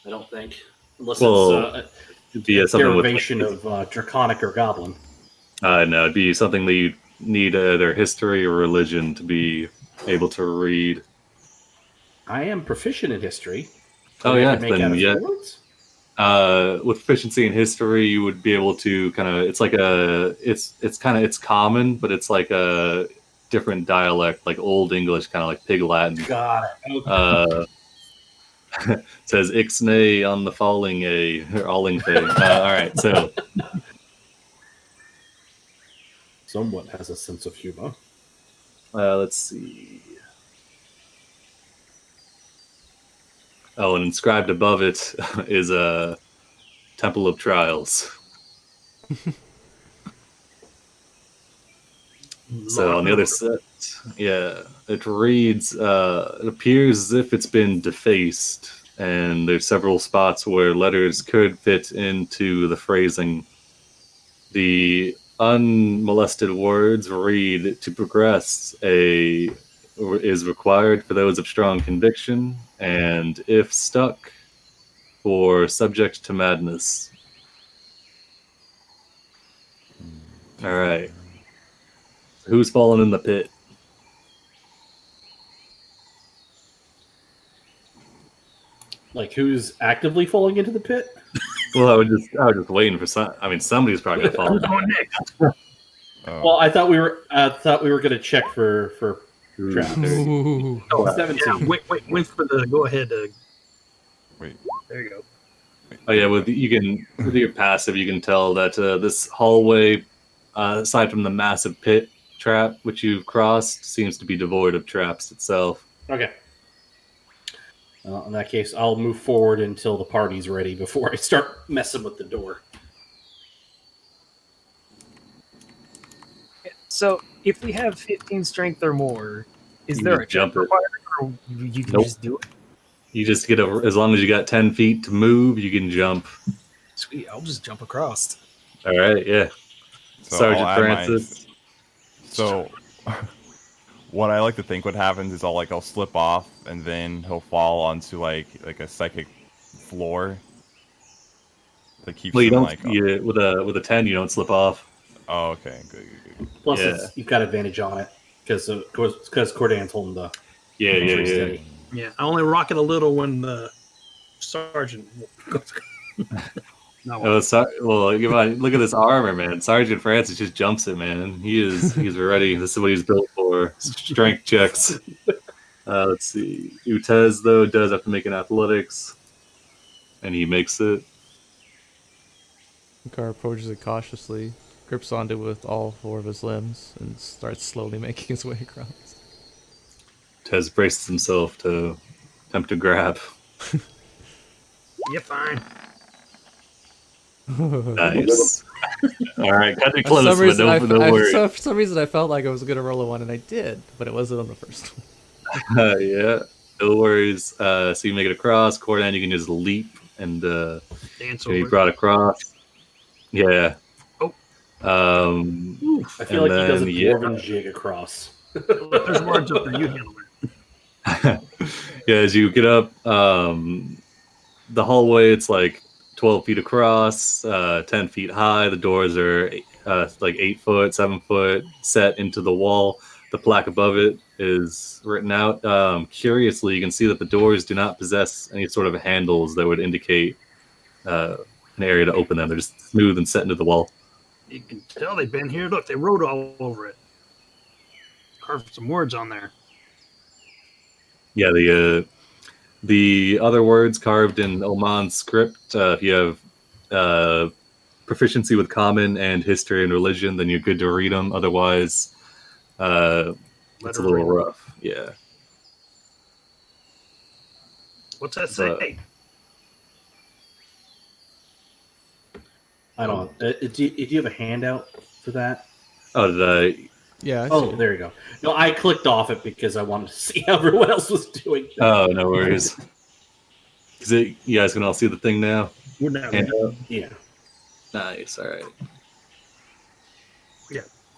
I don't think, unless It'd be a something derivation of Draconic or Goblin. No, it'd be something that you need either history or religion to be able to read. I am proficient in history. Oh yeah, then yeah. With proficiency in history, you would be able to kind of. It's common, but it's like a different dialect, like Old English, kind of like Pig Latin. Got it. Okay. It says ixnay on the falling a or alling thing. All right, so Somewhat has a sense of humor. let's see. Oh, and inscribed above it is a Temple of Trials. So on the other set, yeah, it reads, it appears as if it's been defaced, and there's several spots where letters could fit into the phrasing. The unmolested words read, to progress is required for those of strong conviction, and if stuck, for subject to madness. All right. Who's fallen in the pit? Like who's actively falling into the pit? Well, I was just waiting for some. I mean, somebody's probably gonna fall. Who's going next? Well, I thought we were going to check for traps. Ooh. 17. Yeah, wait for the go ahead. Wait. There you go. Oh yeah, with your passive, you can tell that this hallway, aside from the massive pit trap which you've crossed, seems to be devoid of traps itself. Okay. In that case, I'll move forward until the party's ready before I start messing with the door. So, if we have 15 strength or more, is You there just a jump jump it. required, or you can Nope. just do it? You just get as long as you got 10 feet to move, you can jump. Sweet, I'll just jump across. All right, yeah. So Sergeant I'll add Francis. So what I like to think what happens is I'll slip off and then he'll fall onto like a psychic floor that keeps Well, you him don't. like. With a 10, you don't slip off. Oh, okay, good. Plus, Yeah. you've got advantage on it because Cordan's holding the Yeah. pretty steady. Yeah, I only rock it a little when the sergeant goes. No, Well, look at this armor, man. Sergeant Francis just jumps it, man. He's ready. This is what he's built for. Strength checks. Let's see. Utez, though, does have to make an athletics. And he makes it. Car approaches it cautiously, grips onto it with all 4 of his limbs, and starts slowly making his way across. Tez braces himself to attempt to grab. you're fine. Nice. All right, got too For close, some but reason, don't worry. for some reason, I felt like I was gonna roll a 1, and I did, but it wasn't on the first one. Yeah, no worries. So you make it across. Cordan, you can just leap and Dance you over. brought across. Yeah. Oh. I feel like he does a yeah. dwarven jig across. There's words up there. You handle it. Yeah, as you get up the hallway, it's like 12 feet across, 10 feet high. The doors are like 8 foot, 7 foot, set into the wall. The plaque above it is written out. Curiously, you can see that the doors do not possess any sort of handles that would indicate an area to open them. They're just smooth and set into the wall. You can tell they've been here. Look, they wrote all over it. Carved some words on there. Yeah, the other words carved in Oman script. If you have proficiency with common and history and religion, then you're good to read them. Otherwise, it's a little rough. Yeah. What's that say? I don't know. Do you have a handout for that? Oh, did I? Yeah. I Oh, see. there you go. No, I clicked off it because I wanted to see how everyone else was doing. Oh, no worries. You guys can all see the thing now? Wouldn't have Handout? Yeah. Nice. All right.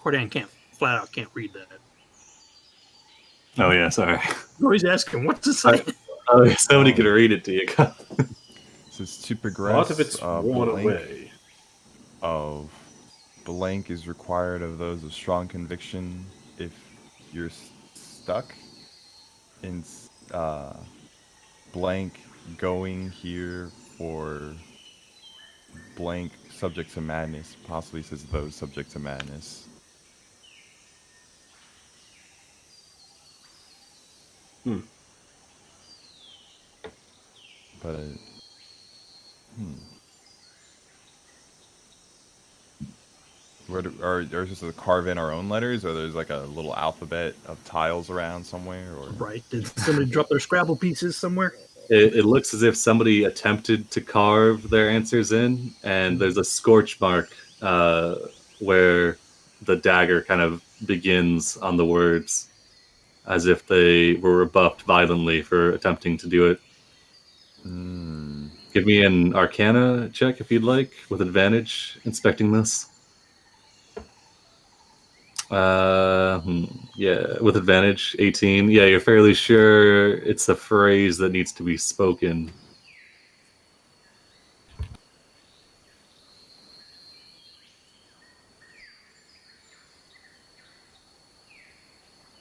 Cordan flat out can't read that. Oh, yeah. Sorry. No, he's asking, what's it say? Oh, somebody could read it to you. This is to progress. What if it's one blank away? of blank is required of those of strong conviction. If you're stuck in blank going here for blank subject to madness, possibly says those subject to madness. But where are just to carve in our own letters, or there's like a little alphabet of tiles around somewhere, or Right. Did somebody drop their Scrabble pieces somewhere? It looks as if somebody attempted to carve their answers in, and there's a scorch mark where the dagger kind of begins on the words, as if they were rebuffed violently for attempting to do it. Give me an Arcana check if you'd like, with advantage, inspecting this. Yeah, with advantage, 18. Yeah, you're fairly sure it's a phrase that needs to be spoken.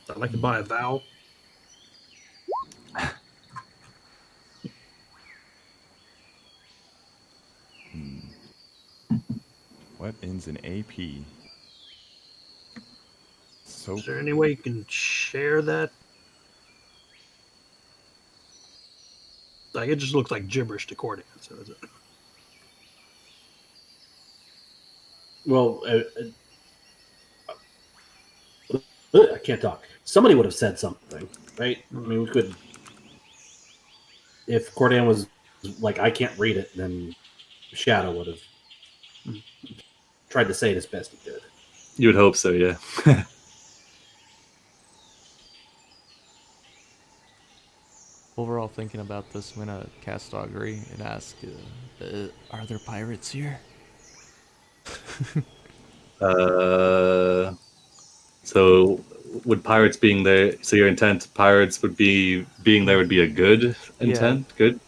I'd like to buy a vowel. what ends in AP? So Is there any way you can share that? Like, it just looks like gibberish to Cordan. So is it? Well, I can't talk. Somebody would have said something, right? I mean, we could. If Cordan was like, I can't read it, then Shadow would have tried to say it as best he could. You would hope so, yeah. Overall, thinking about this, I'm gonna cast Augury and ask, are there pirates here? So would pirates being there? So your intent, pirates would be being there would be a good intent. Good.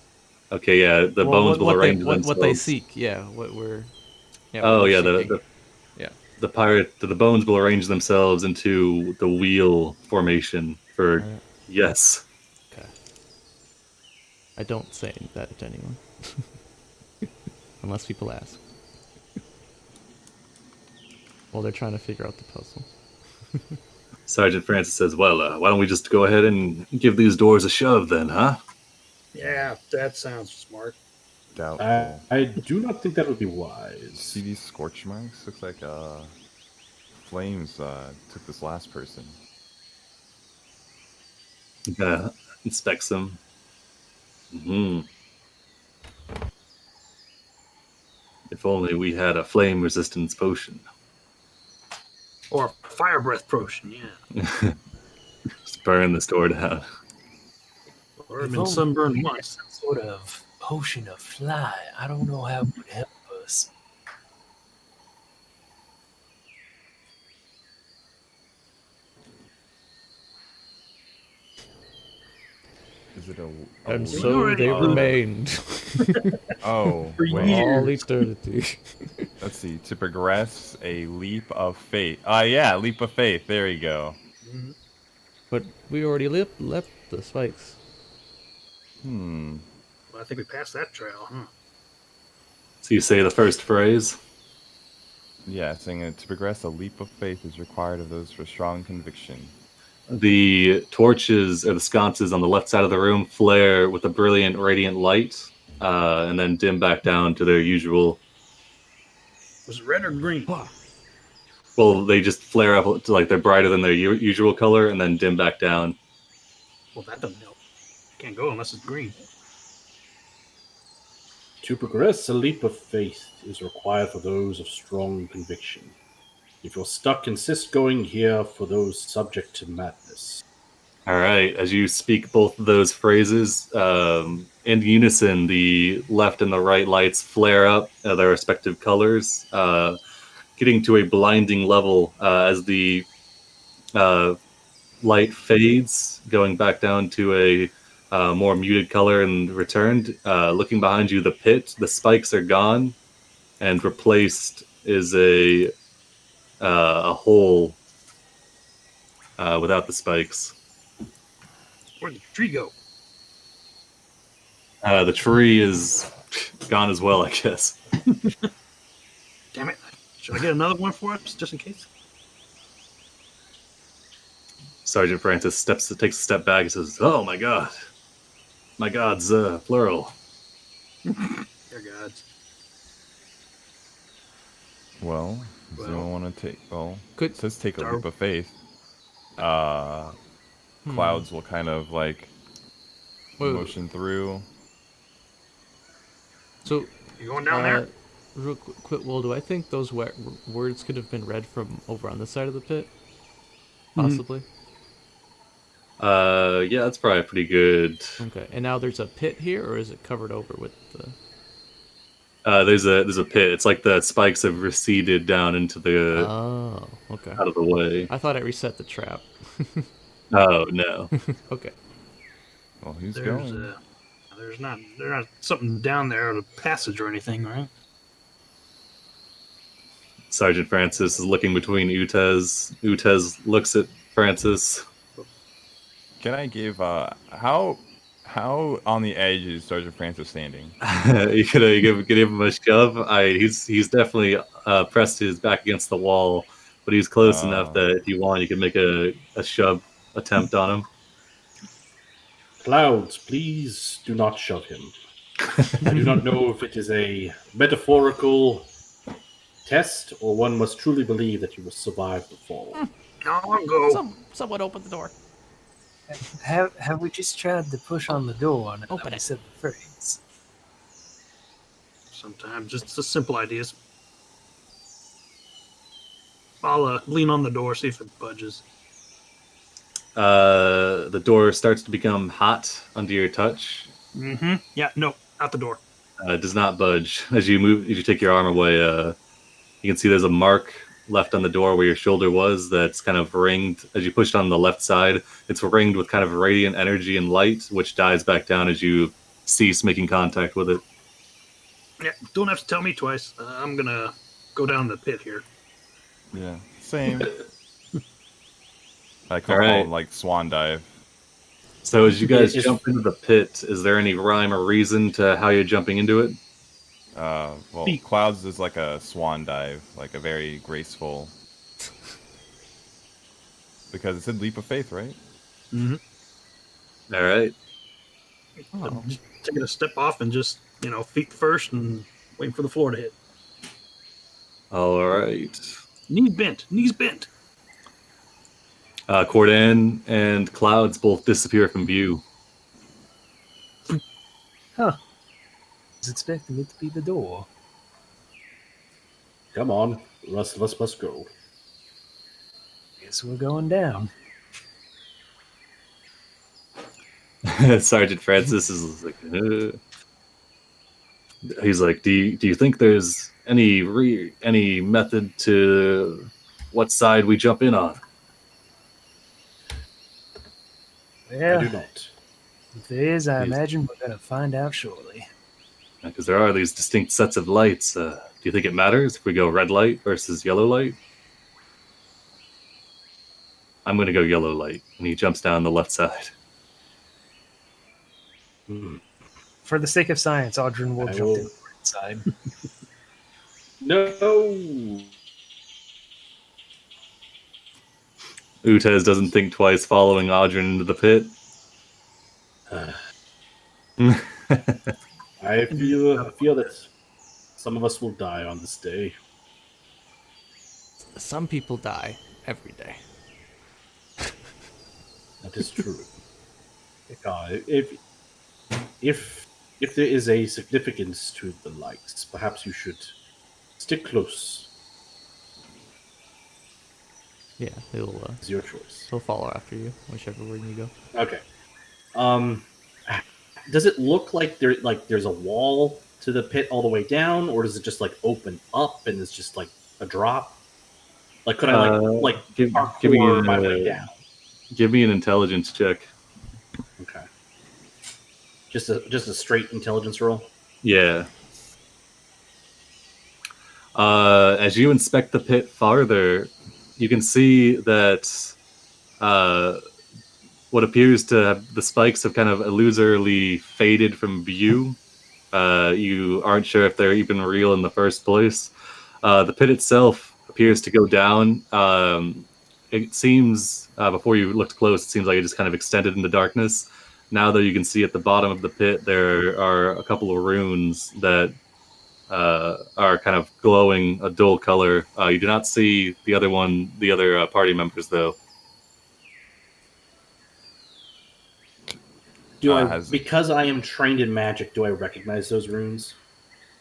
Okay, yeah. The bones will arrange themselves. What they seek, yeah. What we're. Yeah, Oh what we're yeah, seeking. the bones will arrange themselves into the wheel formation for Alright. yes. Okay. I don't say that to anyone. Unless people ask. Well, they're trying to figure out the puzzle. Sergeant Francis says, "Well, why don't we just go ahead and give these doors a shove then, huh?" Yeah, that sounds smart. Doubtful. I do not think that would be wise. See these scorch marks? Looks like flames took this last person. Inspects them. Hmm. If only we had a flame resistance potion. Or fire breath potion, yeah. Just burn this door down. Or I've been sunburned once. Some sort of potion of fly. I don't know how it would help us. Is it a And leaf? so they remained. Oh, For wait. years. All eternity. Let's see. To progress, a leap of faith. Yeah, leap of faith. There you go. But we already left the spikes. Hmm. Well, I think we passed that trail, huh? So you say the first phrase. Yeah, saying that to progress, a leap of faith is required of those for strong conviction. The torches or the sconces on the left side of the room flare with a brilliant, radiant light, and then dim back down to their usual. Was it red or green? Well, they just flare up to like they're brighter than their usual color, and then dim back down. Well, that doesn't help. Can't go unless it's green. To progress, a leap of faith is required for those of strong conviction. If you're stuck, insist going here for those subject to madness. All right. As you speak both of those phrases, in unison, the left and the right lights flare up their respective colors, getting to a blinding level as the light fades, going back down to a more muted color and returned. Looking behind you, the pit, the spikes are gone, and replaced is a hole without the spikes. Where'd the tree go? The tree is gone as well, I guess. Damn it. Should I get another one for us, just in case? Sergeant Francis takes a step back and says, "Oh my god. My gods, plural." Dear gods. Well, does Well, anyone want to take? Well, Could- it says take a Dar- leap of faith. Clouds will kind of like Wait, motion through. So, You going down there? real quick, well, do I think those words could have been read from over on this side of the pit? Possibly. Yeah, that's probably pretty good. Okay, and now there's a pit here, or is it covered over with the... There's a pit. It's like the spikes have receded down into the Oh, okay. out of the way. I thought it reset the trap. Oh no. Okay. Well, who's There's going? there's not something down there, a passage or anything, right? Sergeant Francis is looking between Utez. Utez looks at Francis. Can I give how on the edge is Sergeant Francis standing? You could give him a shove. He's definitely pressed his back against the wall, but he's close enough that if you want, you can make a shove attempt on him. Clouds, please do not shove him. I do not know if it is a metaphorical test or one must truly believe that you will survive the fall. No, I'll go. Someone open the door. Have we just tried to push on the door and Open I it. said the phrase? Sometimes just the simple ideas. I'll lean on the door, see if it budges. The door starts to become hot under your touch. Mm-hmm. Yeah, no, out the door. It does not budge as you move. As you take your arm away, you can see there's a mark left on the door where your shoulder was that's kind of ringed. As you pushed on the left side, it's ringed with kind of radiant energy and light, which dies back down as you cease making contact with it. Yeah, don't have to tell me twice. I'm gonna go down the pit here. Yeah, same. I call Alright. it like swan dive. So as you guys Is- jump into the pit, is there any rhyme or reason to how you're jumping into it? Well, Feet. Clouds is like a swan dive, like a very graceful. Because it said leap of faith, right? Mm-hmm. All right. Oh. Just taking a step off and just, feet first and waiting for the floor to hit. All right. Knees bent. Cordan and Clouds both disappear from view. Huh. I was expecting it to be the door. Come on, let's go. Guess we're going down. Sergeant Francis is like, he's like, do you think there's any method to what side we jump in on? I do Well, not. if there is, I Please. imagine we're going to find out shortly. Because there are these distinct sets of lights. Do you think it matters if we go red light versus yellow light? I'm going to go yellow light. And he jumps down the left side. For the sake of science, Audrin will I jump will- in the right side. No. Utez doesn't think twice, following Audrin into the pit. I feel that some of us will die on this day. Some people die every day. That is true. If there is a significance to the lights, perhaps you should stick close. Yeah, he'll It's your choice. follow after you, whichever way you go. Okay. Does it look like there's a wall to the pit all the way down, or does it just like open up and it's just like a drop? Like could I give me parkour my way down? Give me an intelligence check. Okay. Just a straight intelligence roll. Yeah. As you inspect the pit farther, you can see that what appears to have the spikes have kind of illusorily faded from view. You aren't sure if they're even real in the first place. The pit itself appears to go down. It seems, before you looked close, it seems like it just kind of extended into darkness. Now, though, you can see at the bottom of the pit there are a couple of runes that are kind of glowing a dull color. You do not see the other party members, though. Because I am trained in magic, do I recognize those runes?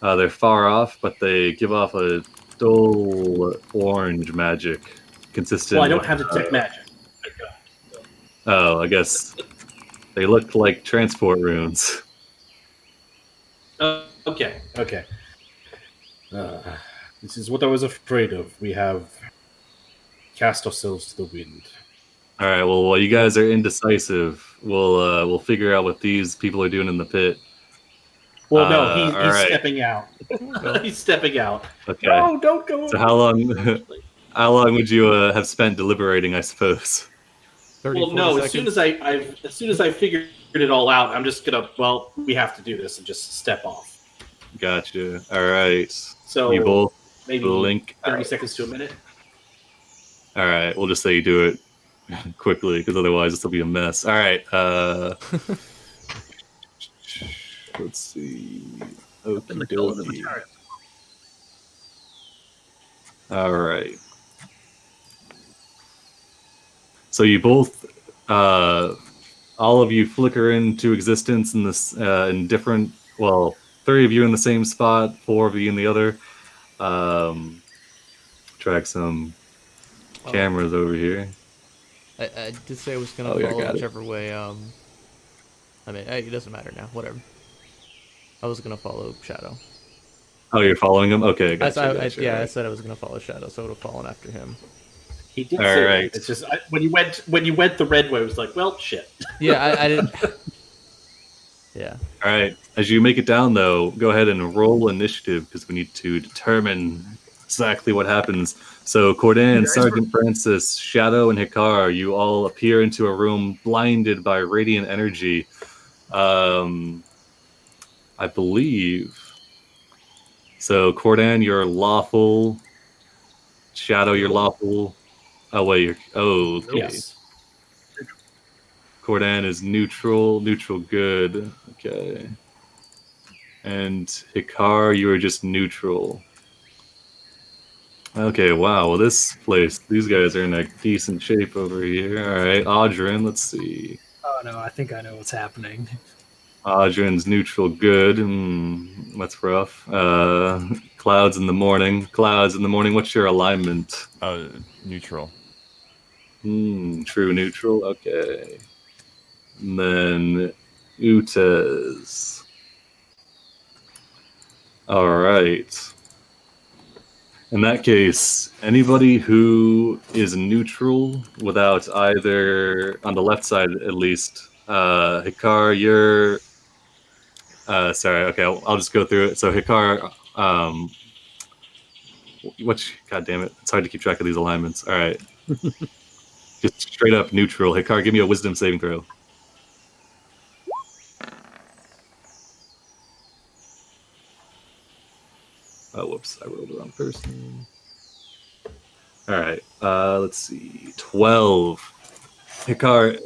They're far off, but they give off a dull orange magic consistent. Well, I don't have detect magic. Oh, I guess they look like transport runes. Okay. This is what I was afraid of. We have cast ourselves to the wind. All right. Well, while you guys are indecisive, we'll figure out what these people are doing in the pit. Well, no, he's all right. stepping out. He's stepping out. Okay. No, don't go. So how long would you have spent deliberating? I suppose. 30, Well, no. 40 As soon seconds. as I figured it all out, I'm just gonna. Well, we have to do this and just step off. Gotcha. All right. So You both maybe blink 30 out. seconds to a minute. All right. We'll just say you do it quickly, because otherwise this will be a mess. All right. Let's see. In the color of the Okey-dokey. chariot. All right. So you both, all of you, flicker into existence in this in different. Well, 3 of you in the same spot, 4 of you in the other. Track some cameras over here. I did say I was gonna Oh, yeah, follow got it. whichever way. I mean, it doesn't matter now. Whatever. I was gonna follow Shadow. Oh, you're following him? Okay, I gotcha. I said I was gonna follow Shadow, so I would have fallen after him. He did All say right. that. It's just when you went the red way, it was like, well, shit. Yeah, I didn't. Yeah. All right. As you make it down, though, go ahead and roll initiative because we need to determine exactly what happens. So, Cordan, Sergeant Francis, Shadow, and Hikar, you all appear into a room blinded by radiant energy. I believe. So, Cordan, you're lawful. Shadow, you're lawful. Oh, wait. Okay. Yes. Cordan is neutral. Neutral good. Okay. And Hikar, you are just neutral. Okay, wow. Well, this place, these guys are in a decent shape over here. All right, Audrin, let's see. Oh no, I think I know what's happening. Audrin's neutral good. That's rough. Clouds in the morning. Clouds in the morning. What's your alignment? Neutral. True neutral. Okay. And then Utez. All right. In that case, anybody who is neutral without either, on the left side at least, Hikar, you're... sorry, okay, I'll just go through it. So Hikar, God damn it, it's hard to keep track of these alignments. All right. Just straight up neutral. Hikar, give me a wisdom saving throw. Oh, whoops, I rolled the wrong person. All right, let's see. 12. Hikar,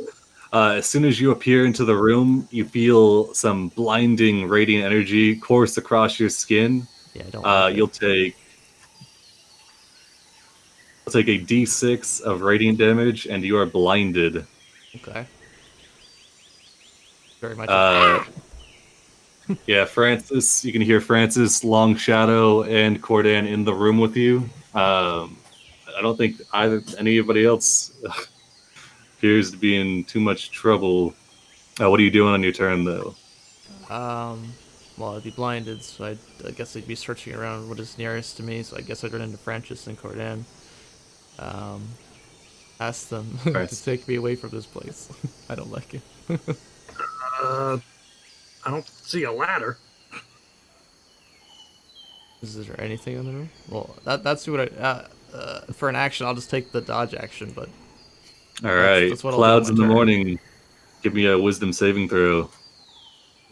as soon as you appear into the room, you feel some blinding radiant energy course across your skin. Yeah, I don't like You'll take a d6 of radiant damage, and you are blinded. Okay. Very much. Yeah, Francis, you can hear Francis, Long Shadow, and Cordan in the room with you. I don't think anybody else appears to be in too much trouble. What are you doing on your turn, though? Well, I'd be blinded, so I guess I'd be searching around what is nearest to me, so I guess I'd run into Francis and Cordan. Ask them to take me away from this place. I don't like it. I don't see a ladder. Is there anything in the room? Well, that's what I... for an action, I'll just take the dodge action, but... All right, that's what Clouds in the turn. morning. Give me a wisdom saving throw.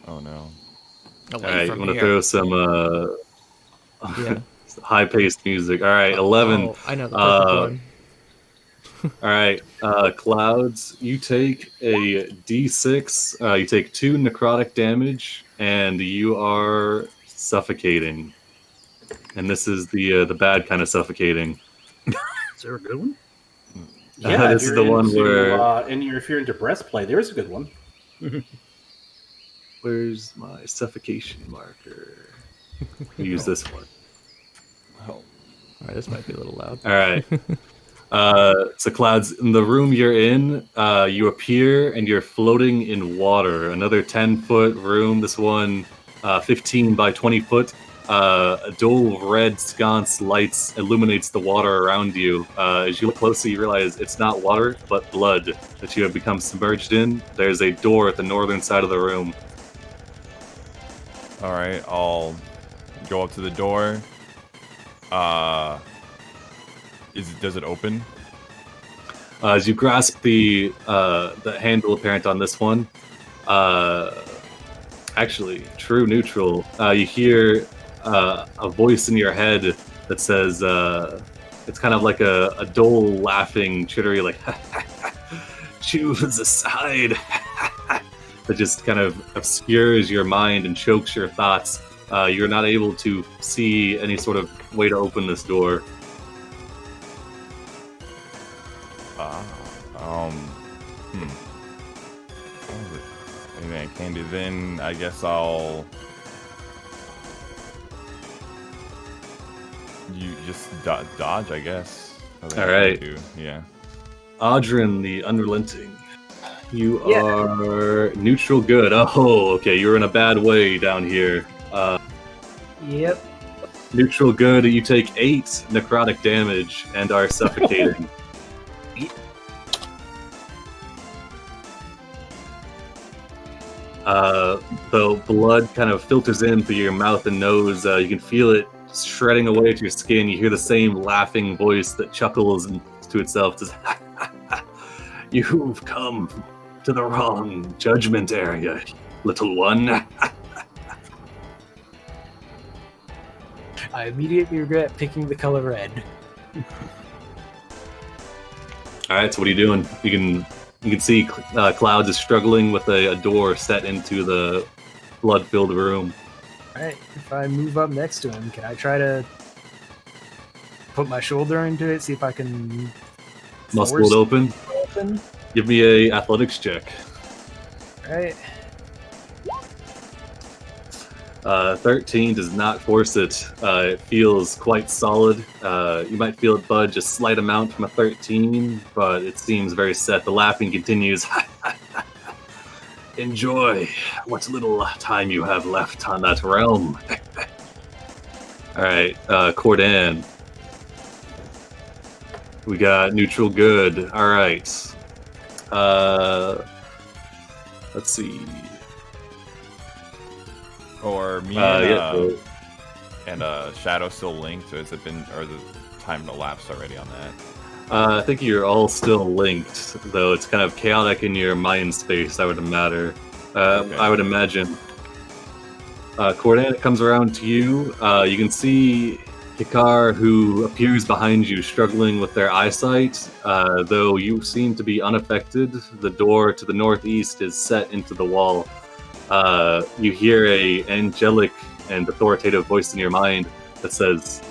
Oh, no. All right, you want to throw some yeah. high-paced music. All right, 11. Oh, I know the perfect one. All right, Clouds, you take a d6. You take 2 necrotic damage, and you are suffocating. And this is the bad kind of suffocating. Is there a good one? Yeah, this is the one where... and if you're into breastplay, there's a good one. Where's my suffocation marker? Use this one. Oh. All right, this might be a little loud. All right. So Clouds, in the room you're in, you appear and you're floating in water. Another 10-foot room. This one, 15 by 20 foot. A dull red sconce lights illuminates the water around you. As you look closely, you realize it's not water, but blood that you have become submerged in. There's a door at the northern side of the room. All right, I'll go up to the door. Does it open? As you grasp the handle apparent on this one, actually, true neutral, you hear a voice in your head that says, it's kind of like a dull, laughing, chittery, like, choose a side, that just kind of obscures your mind and chokes your thoughts. You're not able to see any sort of way to open this door. Anything I can do then, I guess I'll... You just dodge, I guess. All right. Yeah. Audrin, the Unrelenting. You are neutral good. Oh, okay. You're in a bad way down here. Yep. Neutral good, you take 8 necrotic damage and are suffocating. The blood kind of filters in through your mouth and nose. You can feel it shredding away to your skin. You hear the same laughing voice that chuckles to itself. Says, "You've come to the wrong judgment area, little one." I immediately regret picking the color red. All right, so what are you doing? You can see Clouds is struggling with a door set into the blood-filled room. Alright, if I move up next to him, can I try to put my shoulder into it, see if I can Muscle force it open. it open? Give me a athletics check. Alright. 13 does not force it. It feels quite solid. You might feel it budge a slight amount from a 13, but it seems very set. The laughing continues. Enjoy what little time you have left on that realm. Alright, Cordan. We got neutral good. Alright. Let's see. Or me Yeah, and Shadow still linked, or has it been, or the time elapsed already on that? I think you're all still linked, though it's kind of chaotic in your mind space, I would imagine. Okay. I would imagine. Cordan, it comes around to you. You can see Hikar, who appears behind you, struggling with their eyesight. Though you seem to be unaffected, the door to the northeast is set into the wall. You hear a angelic and authoritative voice in your mind that says,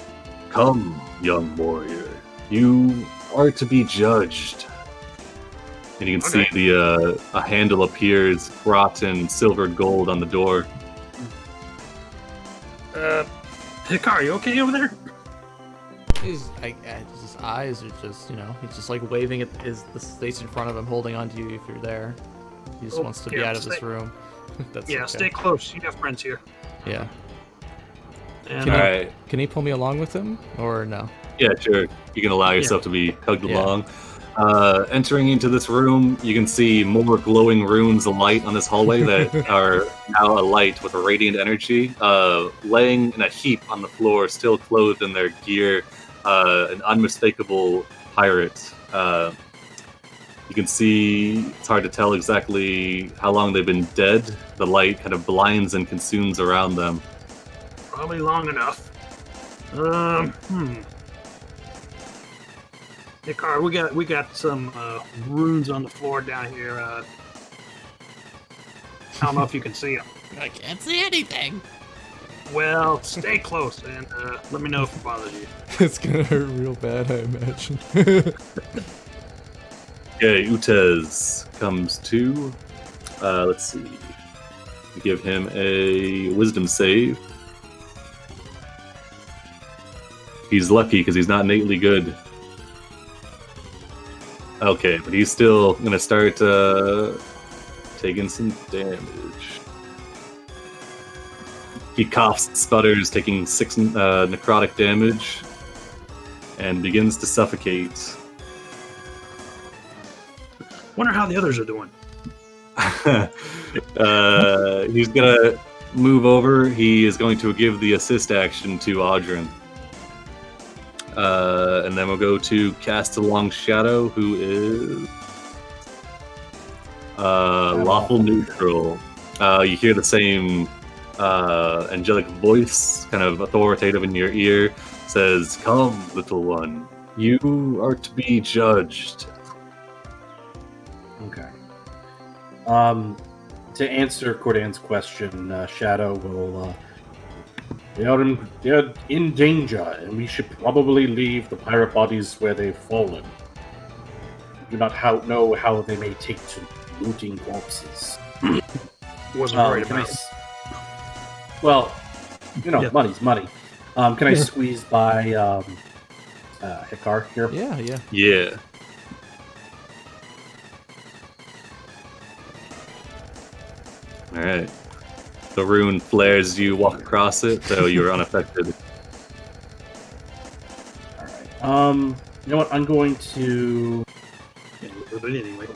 "Come, young warrior, you are to be judged." And you can see a handle appears, wrought in silvered gold on the door. Hikari, you okay over there? His eyes are just, he's just like waving at the space in front of him, holding on to you if you're there. He just wants to be out of this room. That's okay. Stay close. You have friends here. Yeah. And, Alright. Can he pull me along with him, or no? Yeah, sure. You can allow yourself to be hugged along. Entering into this room, you can see more glowing runes of light on this hallway that are now alight with a radiant energy. Laying in a heap on the floor, still clothed in their gear, an unmistakable pirate. You can see, it's hard to tell exactly how long they've been dead. The light kind of blinds and consumes around them. probably long enough. Hikar, we got some runes on the floor down here. I don't know if you can see them. I can't see anything. Well, stay close and let me know if it bothers you. It's gonna hurt real bad, I imagine. Okay, Utez comes to. Let's see. Give him a wisdom save. He's lucky because he's not innately good. Okay, but he's still gonna start taking some damage. He coughs and sputters, taking 6 necrotic damage, and begins to suffocate. Wonder how the others are doing. He's gonna move over. He is going to give the assist action to Audrin. And then we'll go to Cast Along Shadow, who is lawful neutral. You hear the same angelic voice, kind of authoritative in your ear, says, "Come, little one, you are to be judged." Okay. To answer Cordan's question, Shadow will. They are in danger, and we should probably leave the pirate bodies where they've fallen. Do not know how they may take to looting corpses. Wasn't worried about it. Well, Yeah. money's money. Can I squeeze by Hikar here? Yeah. Yeah. All right. The rune flares. You walk across it, so you're unaffected. You know what? I'm going to. But anyway,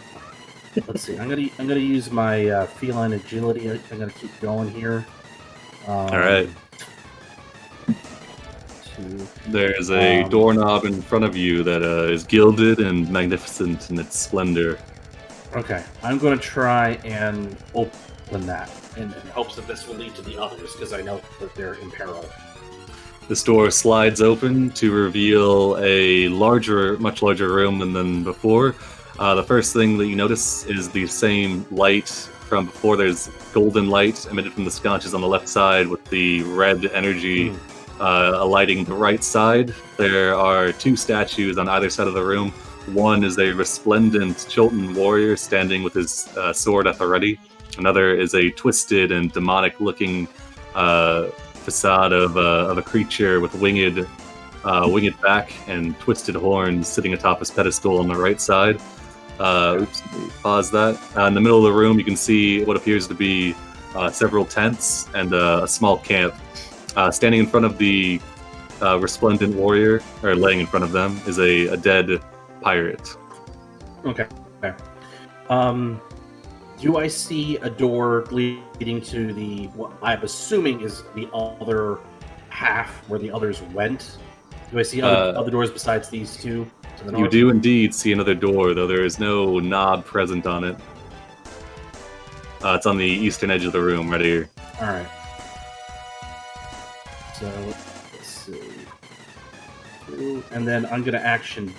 Let's see. I'm gonna use my feline agility. I'm gonna keep going here. All right. Two. There's a doorknob in front of you that is gilded and magnificent in its splendor. Okay, I'm going to try and open that in hopes that this will lead to the others, because I know that they're in peril. This door slides open to reveal a much larger room than before. The first thing that you notice is the same light from before. There's golden light emitted from the sconces on the left side with the red energy alighting the right side. There are two statues on either side of the room. One is a resplendent Chultan warrior standing with his sword at the ready. Another is a twisted and demonic-looking facade of a creature with winged back and twisted horns sitting atop his pedestal on the right side. Oops, pause that. In the middle of the room, you can see what appears to be several tents and a small camp. Standing in front of the resplendent warrior, or laying in front of them, is a dead pirate. Okay. Do I see a door leading to what I'm assuming is the other half where the others went? Do I see other doors besides these two to the north? You do indeed see another door, though there is no knob present on it. It's on the eastern edge of the room, right here. All right. So let's see. And then I'm going to action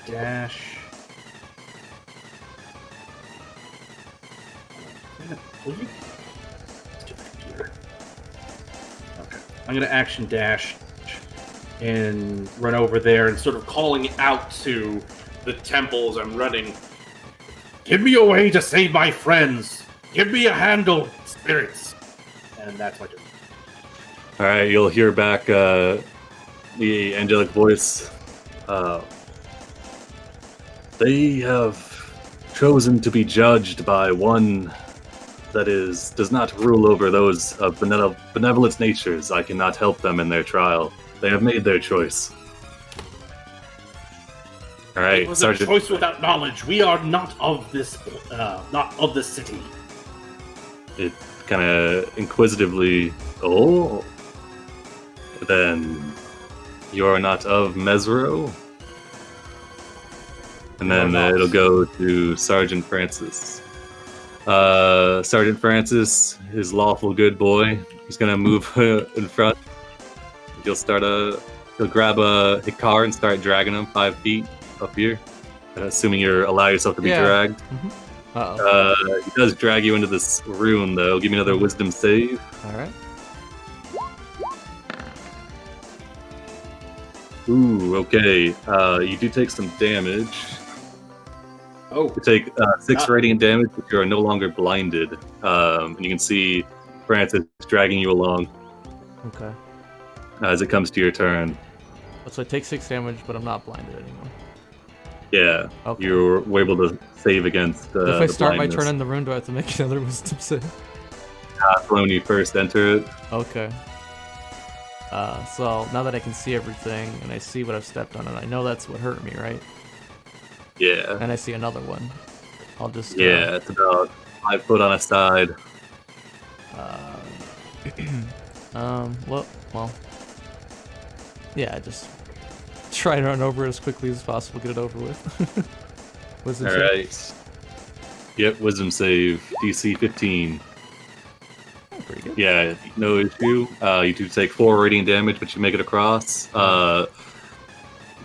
dash. Okay. I'm going to action dash and run over there and sort of calling out to the temples I'm running. Give me a way to save my friends. Give me a handle, spirits. And that's my turn. All right, you'll hear back the angelic voice. They have chosen to be judged by one that does not rule over those of benevolent natures. I cannot help them in their trial. They have made their choice. All right, it was Sergeant. A choice without knowledge. We are not of this city. It kind of inquisitively. Oh, then you're not of Mesro. And then it'll go to Sergeant Francis. Sergeant Francis, his lawful good boy, he's gonna move in front. He'll grab a Hikar and start dragging him 5 feet up here. Assuming you allow yourself to be dragged. Mm-hmm. He does drag you into this room, though. Give me another wisdom save. All right. Ooh, okay. You do take some damage. Oh. You take 6 radiant damage, but you are no longer blinded. And you can see Francis dragging you along Okay. as it comes to your turn. So I take 6 damage, but I'm not blinded anymore. Yeah, Okay. you're able to save against If I the start my blindness. turn in the room, do I have to make another wisdom save? When you first enter it. Okay. So now that I can see everything and I see what I've stepped on, and I know that's what hurt me, right? Yeah. And I see another one. I'll just Yeah, it's about 5 foot on a side. Well, yeah, just try to run over it as quickly as possible, get it over with. Wisdom All save. right. Yep, wisdom save, DC 15. Oh, pretty good. Yeah, no issue. You do take 4 radiant damage, but you make it across.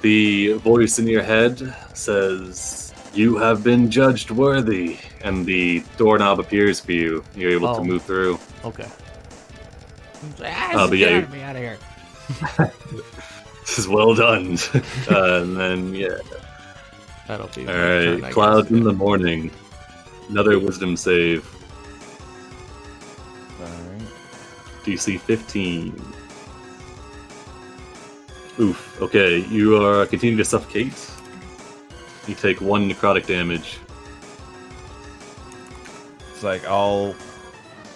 The voice in your head says, "You have been judged worthy," and the doorknob appears for you. You're able to move through. Okay. But Get yeah, me out of here. this is well done. And then, yeah. That'll be. All right, clouds in the morning. Another wisdom save. Alright. DC 15. Oof. Okay, you are continuing to suffocate. You take 1 necrotic damage. It's like I'll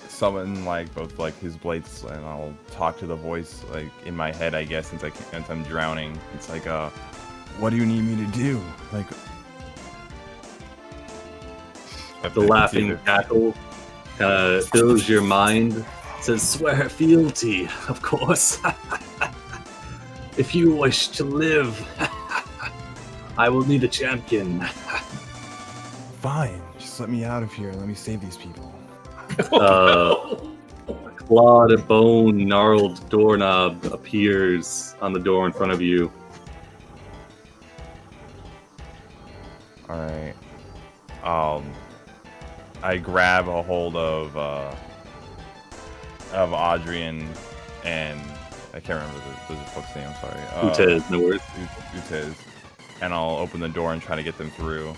summon both his blades and I'll talk to the voice in my head, I guess, since I'm drowning. It's like What do you need me to do? Like, The laughing cackle fills your mind. Says, swear fealty, of course. If you wish to live, I will need a champion. fine. Just let me out of here. Let me save these people. Clawed bone gnarled doorknob appears on the door in front of you. All right. I grab a hold of Adrian and I can't remember the folks' name. I'm sorry. Utez, no worries. Utez, and I'll open the door and try to get them through.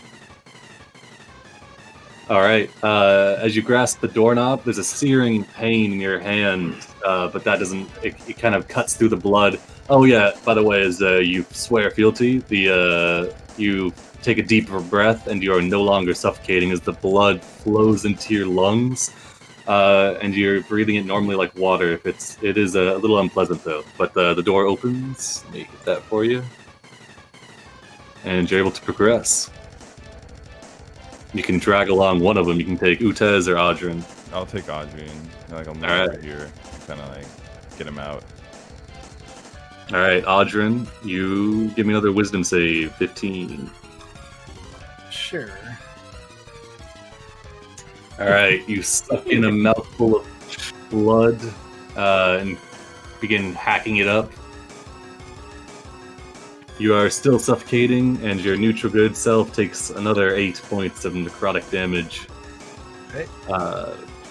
All right. As you grasp the doorknob, there's a searing pain in your hand, but that doesn't. It kind of cuts through the blood. Oh yeah. By the way, as you swear fealty, you take a deeper breath, and you are no longer suffocating as the blood flows into your lungs, and you're breathing it normally like water. It is a little unpleasant though. But the door opens. Let me get that for you, and you're able to progress. You can drag along one of them. You can take Utez or Adrian. I'll take Adrian. Like I'll move over here, kind of like get him out. All right, Adrian, you give me another wisdom save. 15. Sure. All right, you suck in a mouthful of blood and begin hacking it up. You are still suffocating, and your neutral good self takes another 8 points of necrotic damage. Okay.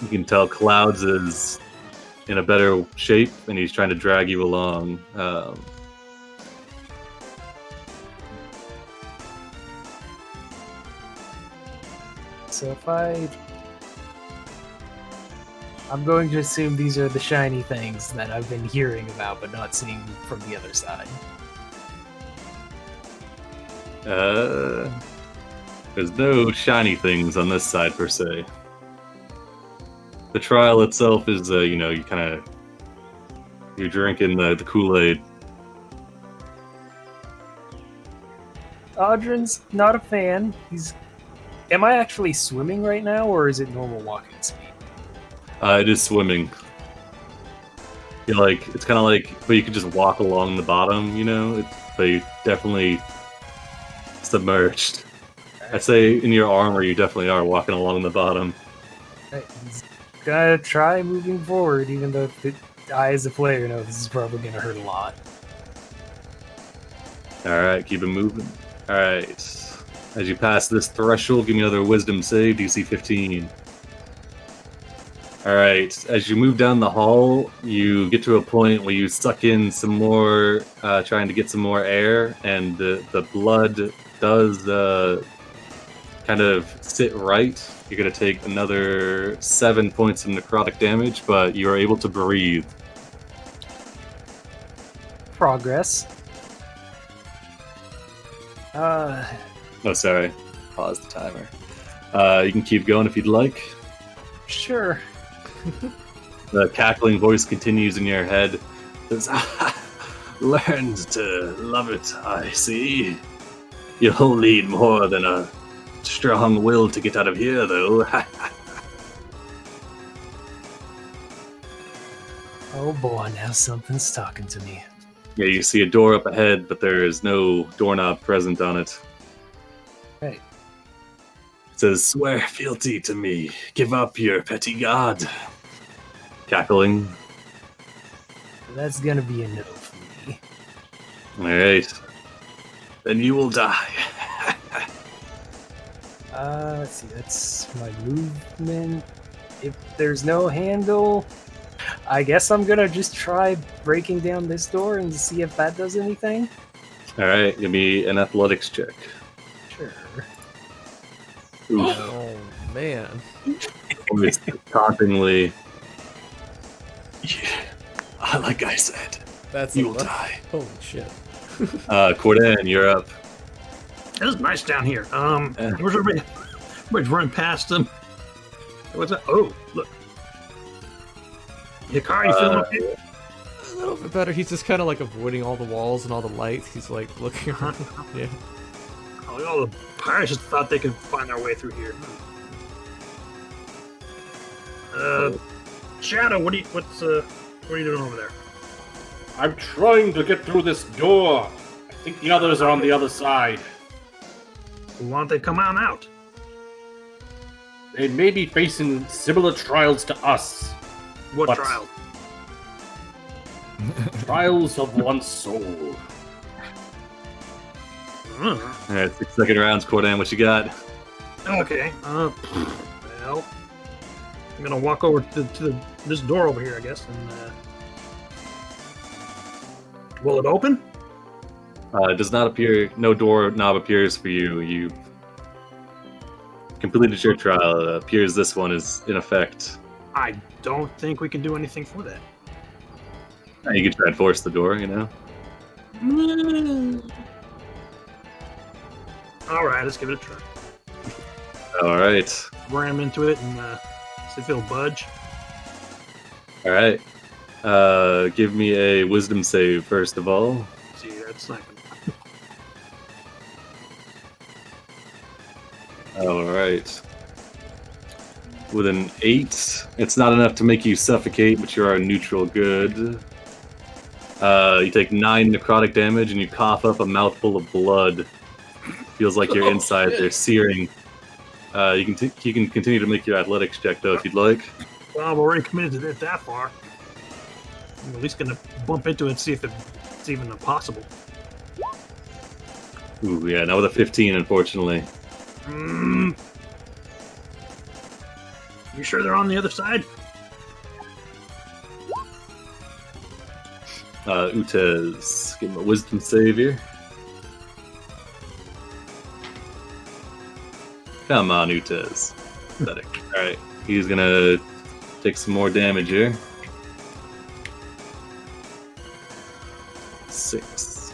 You can tell Clouds is in a better shape, and he's trying to drag you along. So I'm going to assume these are the shiny things that I've been hearing about but not seeing from the other side. There's no shiny things on this side per se. The trial itself is, you're drinking the Kool-Aid. Audrin's not a fan. Am I actually swimming right now, or is it normal walking speed? It is swimming. It's kind of like, but you can just walk along the bottom, but you definitely submerged. I'd say in your armor, you definitely are walking along the bottom. Right, he's gonna try moving forward, even though I, as a player, know this is probably gonna hurt a lot. Alright, keep it moving. Alright. As you pass this threshold, give me another wisdom save, DC 15. Alright, as you move down the hall, you get to a point where you suck in some more, trying to get some more air, and the blood does kind of sit right. You're going to take another 7 points of necrotic damage, but you are able to breathe. Progress. Oh, sorry. Pause the timer. You can keep going if you'd like. Sure. The cackling voice continues in your head. Says, learned to love it, I see. You'll need more than a strong will to get out of here, though. Oh boy, now something's talking to me. Yeah, you see a door up ahead, but there is no doorknob present on it. Right. It says, swear fealty to me. Give up your petty god. Cackling. That's gonna be a no for me. Alright. Then you will die. Let's see, that's my movement. If there's no handle, I guess I'm gonna just try breaking down this door and see if that does anything. Alright, give me an athletics check. Sure. Oof. Oh man. Always tauntingly. Yeah, like I said, That's you will die. Holy shit. Cordan, you're up. It was nice down here. Where's everybody? Everybody's running past them. What's that? Oh, look. Hikari, you feeling okay? A little bit better. He's just kind of like avoiding all the walls and all the lights. He's like looking around. Yeah. Oh, all the pirates just thought they could find their way through here. Shadow, what are you doing over there? I'm trying to get through this door. I think the others are on the other side. Why don't they come on out? They may be facing similar trials to us. What But- trial? Trials of one's soul. All right, 6-second rounds, Cordan. What you got? Okay. Well, I'm gonna walk over to this door over here, I guess, and will it open? It does not appear. No door knob appears for you. You completed your trial. It appears this one is in effect. I don't think we can do anything for that. You could try and force the door. You know. All right, let's give it a try. All right. Ram into it and see if it'll budge. All right. Give me a wisdom save first of all. See, that's not gonna... All right. With an 8, it's not enough to make you suffocate, but you are neutral good. You take 9 necrotic damage and you cough up a mouthful of blood. Feels like you're inside there, searing. You can continue to make your athletics check though if you'd like. Well, I'm already committed to it that far. I'm at least gonna bump into it and see if it's even possible. Ooh, yeah, not with a 15, unfortunately. You sure they're on the other side? Utez, give him a wisdom save here. Come on, Utez. Pathetic. Alright, he's gonna take some more damage here. 6.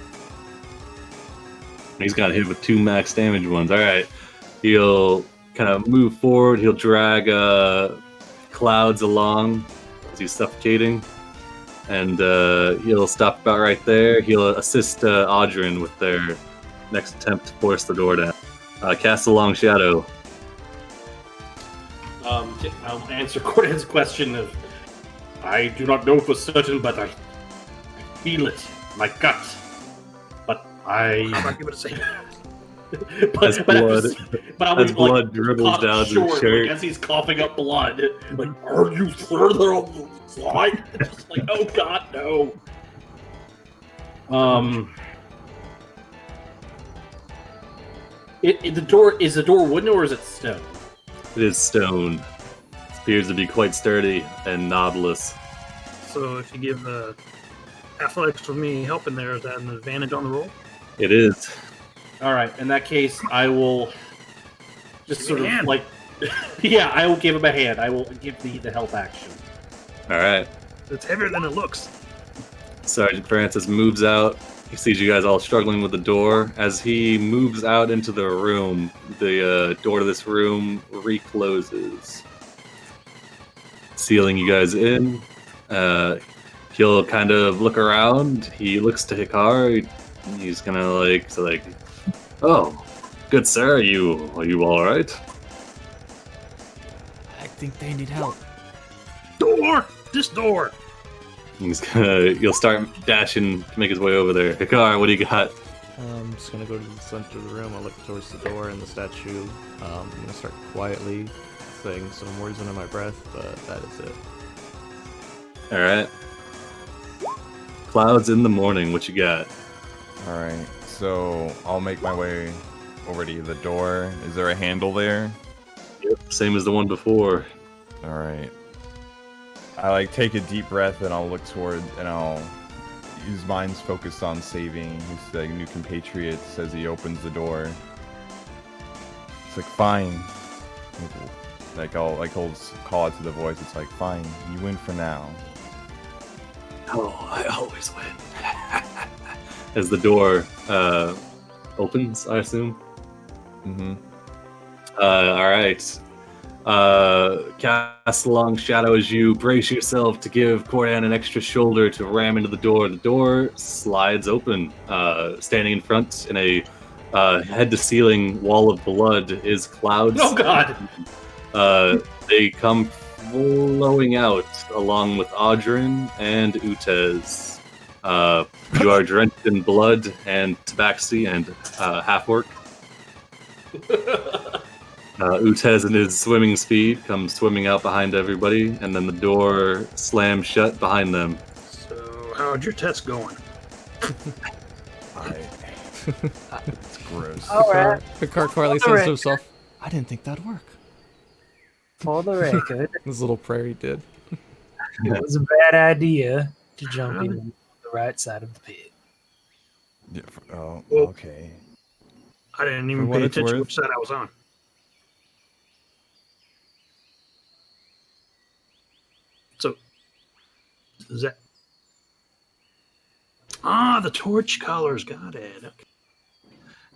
He's got hit with 2 max damage ones. Alright, he'll kind of move forward. He'll drag clouds along as he's suffocating. And he'll stop about right there. He'll assist Audrin with their next attempt to force the door down. Cast a long shadow. I'll answer Cordan's question of, I do not know for certain, but I feel it, my gut. But I'm not gonna say. As blood, I was as blood like, dribbles caught down short, his shirt. like, as he's coughing up blood. Like, are you further on the slide? Just like, oh god, no. Is the door wooden or is it stone? It is stone. It appears to be quite sturdy and knobless. So if you give athletics with me helping there, is that an advantage on the roll? It is. All right, in that case, I will just Give sort me a of hand. like, yeah, I will give him a hand. I will give the help action. All right. It's heavier than it looks. Sergeant Francis moves out. He sees you guys all struggling with the door. As he moves out into the room, the door to this room recloses, sealing you guys in. He'll kind of look around. He looks to Hikar. He's gonna like, oh, good sir, are you all right? I think they need help. Door! This door! He'll start dashing to make his way over there. Hikar, what do you got? I'm just gonna go to the center of the room. I'll look towards the door and the statue. I'm gonna start quietly saying some words under my breath, but that is it. All right. Clouds in the morning. What you got? All right, so I'll make my way over to the door. Is there a handle there? Yep, same as the one before. All right. I like take a deep breath and I'll look toward and I'll use mind's focused on saving his new compatriots as he opens the door. It's like fine. Like I'll call it to the voice. It's like fine, you win for now. Oh, I always win. As the door opens, I assume. Mm-hmm. All right. cast a long shadow as you brace yourself to give Cordan an extra shoulder to ram into the door. The door slides open. Standing in front in a head-to-ceiling wall of blood is Clouds. Oh God! They come flowing out along with Audrin and Utez. You are drenched in blood and tabaxi and half-orc. Utez in his swimming speed comes swimming out behind everybody, and then the door slams shut behind them. So, how'd your test going? It's gross. All right. Picard quietly says to himself, I didn't think that'd work. For the record, This little prayer he did. it was a bad idea to jump in on the right side of the pit. Yeah, oh, Well- okay. I didn't For even what pay it's attention worth. which side I was on. So, is that... Ah, the torch colors. Got it. Okay.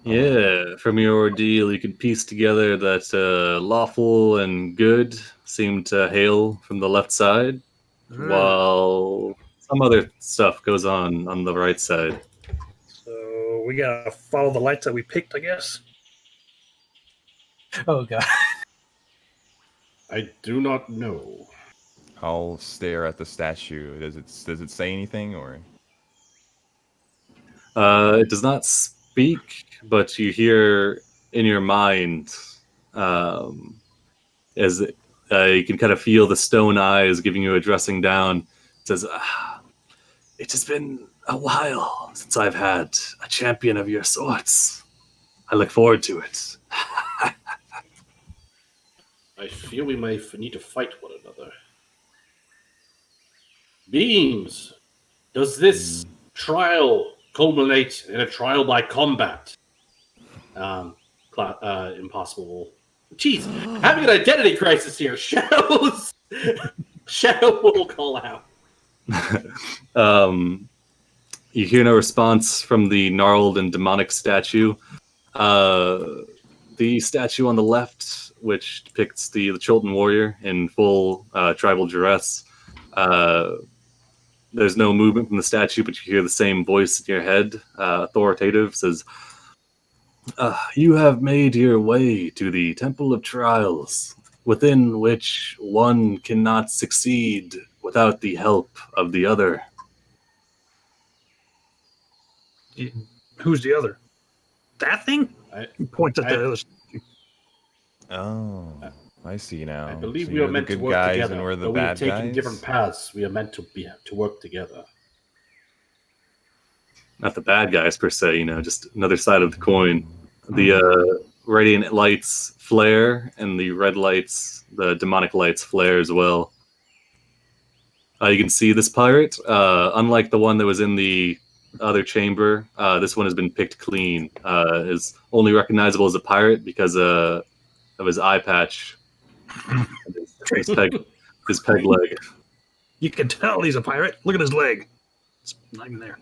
Yeah, from your ordeal, you can piece together that lawful and good seem to hail from the left side, while some other stuff goes on the right side. So, we gotta follow the lights that we picked, I guess. Oh god. I do not know. I'll stare at the statue. Does it say anything or? It does not speak, but you hear in your mind as you can kind of feel the stone eyes giving you a dressing down. It says, "It has been a while since I've had a champion of your sorts. I look forward to it." I feel we may need to fight one another. Beams, does this trial culminate in a trial by combat? Impossible. Jeez, having an identity crisis here. Shadows. Shadow will call out. You hear no response from the gnarled and demonic statue. The statue on the left, which depicts the Chultan warrior in full tribal dress, there's no movement from the statue, but you hear the same voice in your head, authoritative, says, "You have made your way to the Temple of Trials, within which one cannot succeed without the help of the other." Who's the other? That thing? He points at the other. Oh, I see now. I believe So we you're are the meant to good work guys together. and we're the Though we have bad taken guys. different paths, we are meant to work together. Not the bad guys per se, just another side of the coin. The radiant lights flare, and the red lights, the demonic lights, flare as well. You can see this pirate, unlike the one that was in the other chamber, this one has been picked clean. Is only recognizable as a pirate because of his eye patch, and his peg leg. You can tell he's a pirate. Look at his leg. It's not even there.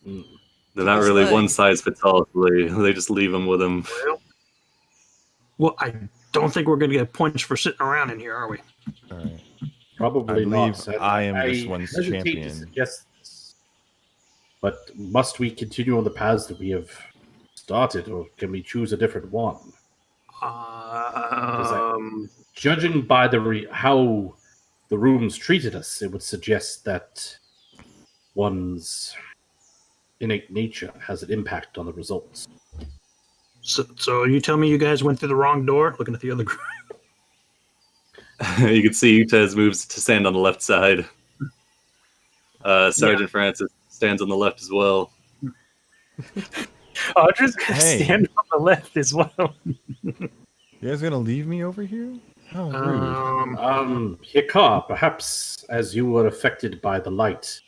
They're not His really leg. one size fits all. So they just leave him with him. Well, I don't think we're going to get points for sitting around in here, are we? All right. Probably I believe not. I am this one's hesitate champion. To suggest this. But must we continue on the paths that we have started, or can we choose a different one? Judging by how the rooms treated us, it would suggest that one's innate nature has an impact on the results. So you tell me you guys went through the wrong door? Looking at the other group. You can see Utez moves to stand on the left side. Sergeant Francis stands on the left as well. Audra's gonna Hey. stand on the left as well. You guys gonna leave me over here? How rude. Hikar, perhaps as you were affected by the light,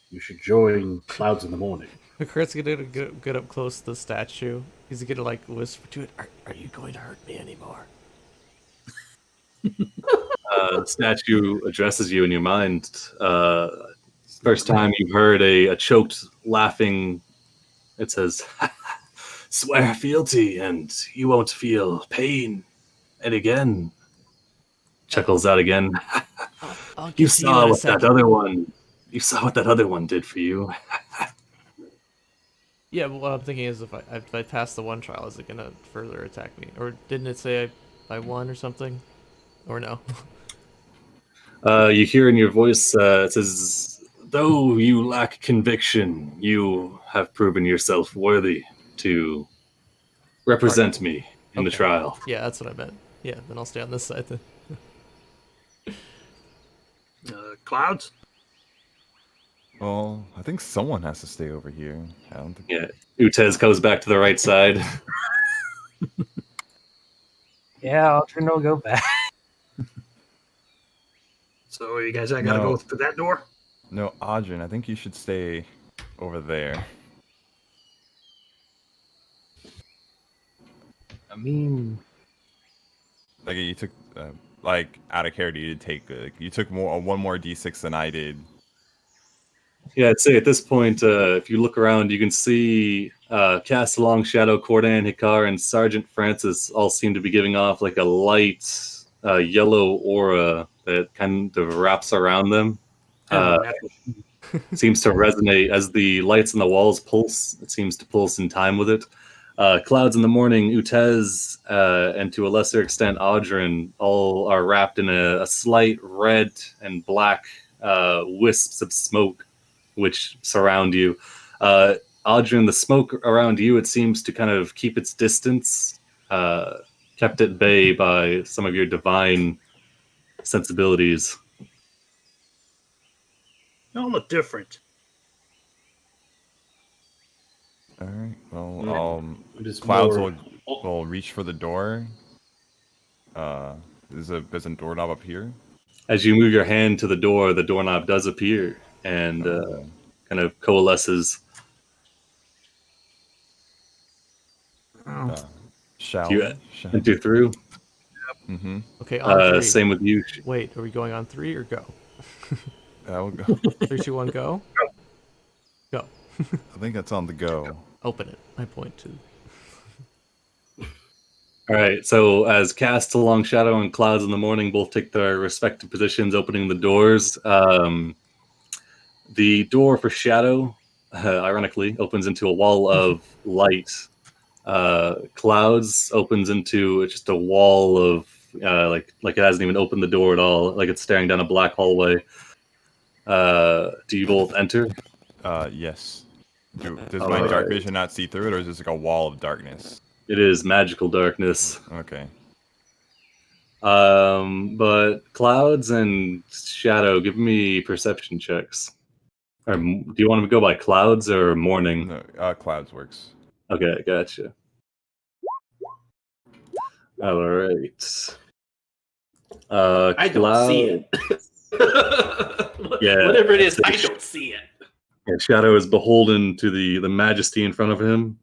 you should join Clouds in the morning. Kurt's gonna get up close to the statue. He's gonna like whisper to it, are you going to hurt me anymore? The statue addresses you in your mind. First time you've heard a choked laughing. It says, "Swear fealty, and you won't feel pain And again, chuckles out again. I'll You get to in saw a what that second. other one. You saw what that other one did for you. Yeah, but what I'm thinking is if I pass the one trial, is it gonna further attack me? Or didn't it say I won or something? Or no? You hear in your voice, it says, though you lack conviction, you have proven yourself worthy to represent me in the Okay. trial. Yeah, that's what I meant. Yeah, then I'll stay on this side then. Clouds? Well, I think someone has to stay over here. I don't think. Yeah, Utez goes back to the right side. Yeah, Aldrin will go back. So you guys, I gotta No. go through that door? No, Audrin, I think you should stay over there. I mean, Like you took, like out of character, you did take. You took one more d6 than I did. Yeah, I'd say at this point, if you look around, you can see Castalong, Shadow, Cordan, Hikar, and Sergeant Francis all seem to be giving off like a light yellow aura that kind of wraps around them. Seems to resonate as the lights on the walls pulse. It seems to pulse in time with it. Clouds in the morning, Utez, and to a lesser extent, Audrin, all are wrapped in a slight red and black wisps of smoke which surround you. Audrin, the smoke around you, it seems to kind of keep its distance, kept at bay by some of your divine sensibilities. They all look different. All right. Well, Yeah. Just Clouds more- will reach for the door. There's a doorknob up here. As you move your hand to the doorknob does appear and kind of coalesces. Shall You enter through. Mm-hmm. Okay, on 3. Same with you. Wait, are we going on 3 or go? That will go. 3, 2, 1, go? Go. I think that's on the go. Open it. I point to. All right, so as Castalong, Shadow, and Clouds in the morning both take their respective positions opening the doors, the door for Shadow, ironically, opens into a wall of light. Clouds opens into just a wall of, like it hasn't even opened the door at all, like it's staring down a black hallway. Do you both enter? Yes. Does my dark vision not see through it, or is this like a wall of darkness? It is magical darkness. Okay. But Clouds and Shadow, give me perception checks. Or, do you want to go by Clouds or Morning? No, Clouds works. Okay, gotcha. All right. I don't see it. Yeah. Whatever it is, I don't see it. Yeah, Shadow is beholden to the majesty in front of him.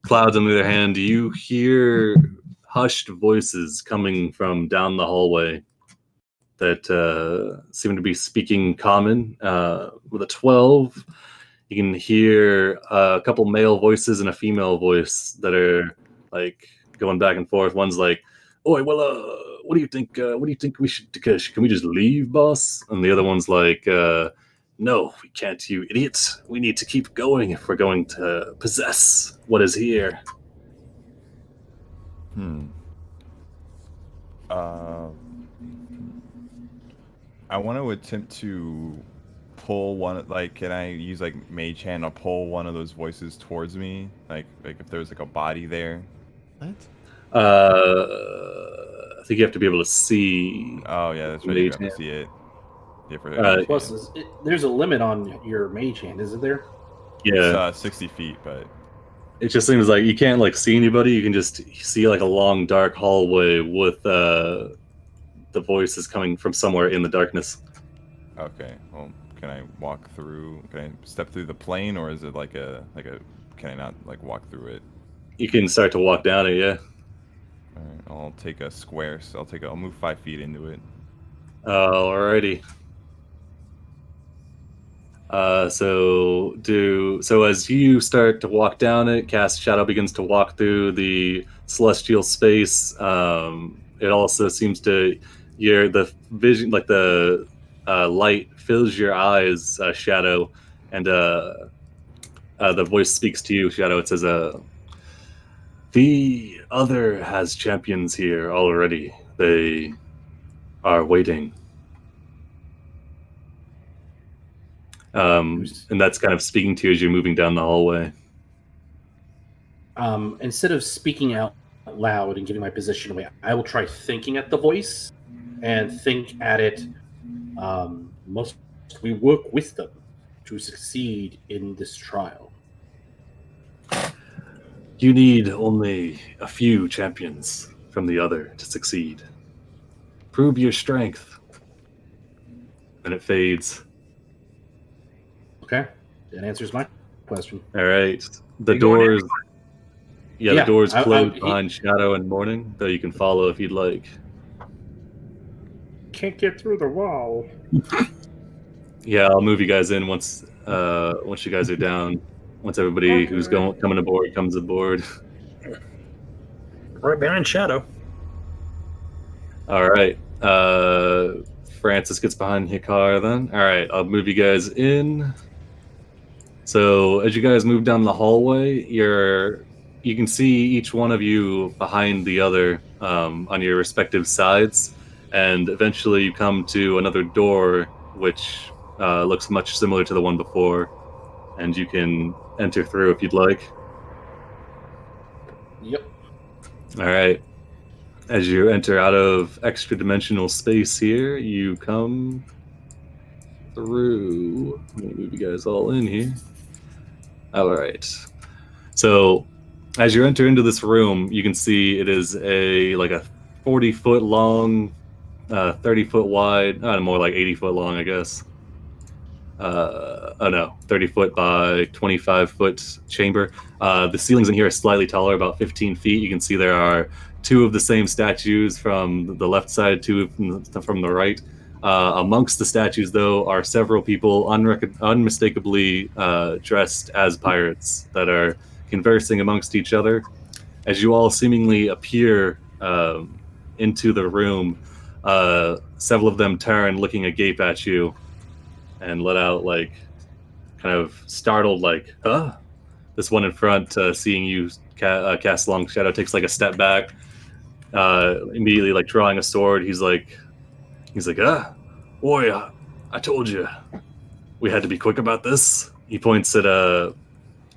Clouds, on the other hand, you hear hushed voices coming from down the hallway that seem to be speaking common. With a 12, you can hear a couple male voices and a female voice that are like going back and forth. One's like, "Oi, well, what do you think? What do you think we should? Can we just leave, boss?" And the other one's like, "No, we can't, you idiots. We need to keep going if we're going to possess what is here." I want to attempt to pull one. Like, can I use like Mage Hand to pull one of those voices towards me? Like if there's like a body there. What? I think you have to be able to see. Oh yeah, that's right. You Mage have to Hand. see it. Yeah, for Mage Plus, Hand. there's a limit on your mage hand, isn't there? Yeah, It's 60 feet, but it just seems like you can't like see anybody. You can just see like a long dark hallway with the voices coming from somewhere in the darkness. okay. Well, can I walk through? Can I step through the plane, or is it like a? Can I not like walk through it? You can start to walk down it. Yeah. All right, I'll take a square. So I'll move 5 feet into it. Alrighty. So as you start to walk down it, Cast Shadow begins to walk through the celestial space. It also seems to the vision, like the light fills your eyes, Shadow, and the voice speaks to you, Shadow. It says, "The other has champions here already. They are waiting." And that's kind of speaking to you as you're moving down the hallway. Instead of speaking out loud and giving my position away, I will try thinking at the voice and think at it. Must we work with them to succeed in this trial? You need only a few champions from the other to succeed. Prove your strength. And it fades. Okay, that answers my question. All right. The doors. Yeah, the doors I- close I- behind Shadow and Morning, though you can follow if you'd like. Can't get through the wall. Yeah, I'll move you guys in once you guys are down. Once everybody who's coming aboard comes aboard. Right behind Shadow. All right. Francis gets behind Hikar then. All right, I'll move you guys in. So as you guys move down the hallway, you can see each one of you behind the other on your respective sides, and eventually you come to another door which looks much similar to the one before, and you can enter through if you'd like. Yep. All right. As you enter out of extra-dimensional space here, you come through. Let me move you guys all in here. All right. So, as you enter into this room, you can see it is a 40-foot long, 30-foot wide, more like 80-foot long, I guess. 30-foot by 25-foot chamber. The ceilings in here are slightly taller, about 15 feet. You can see there are two of the same statues from the left side, two from the right. Amongst the statues, though, are several people unmistakably dressed as pirates that are conversing amongst each other. As you all seemingly appear into the room, several of them turn, looking agape at you, and let out kind of startled, huh? This one in front, seeing you cast Long Shadow, takes a step back, immediately drawing a sword. He's like, boy, I told you we had to be quick about this. He points at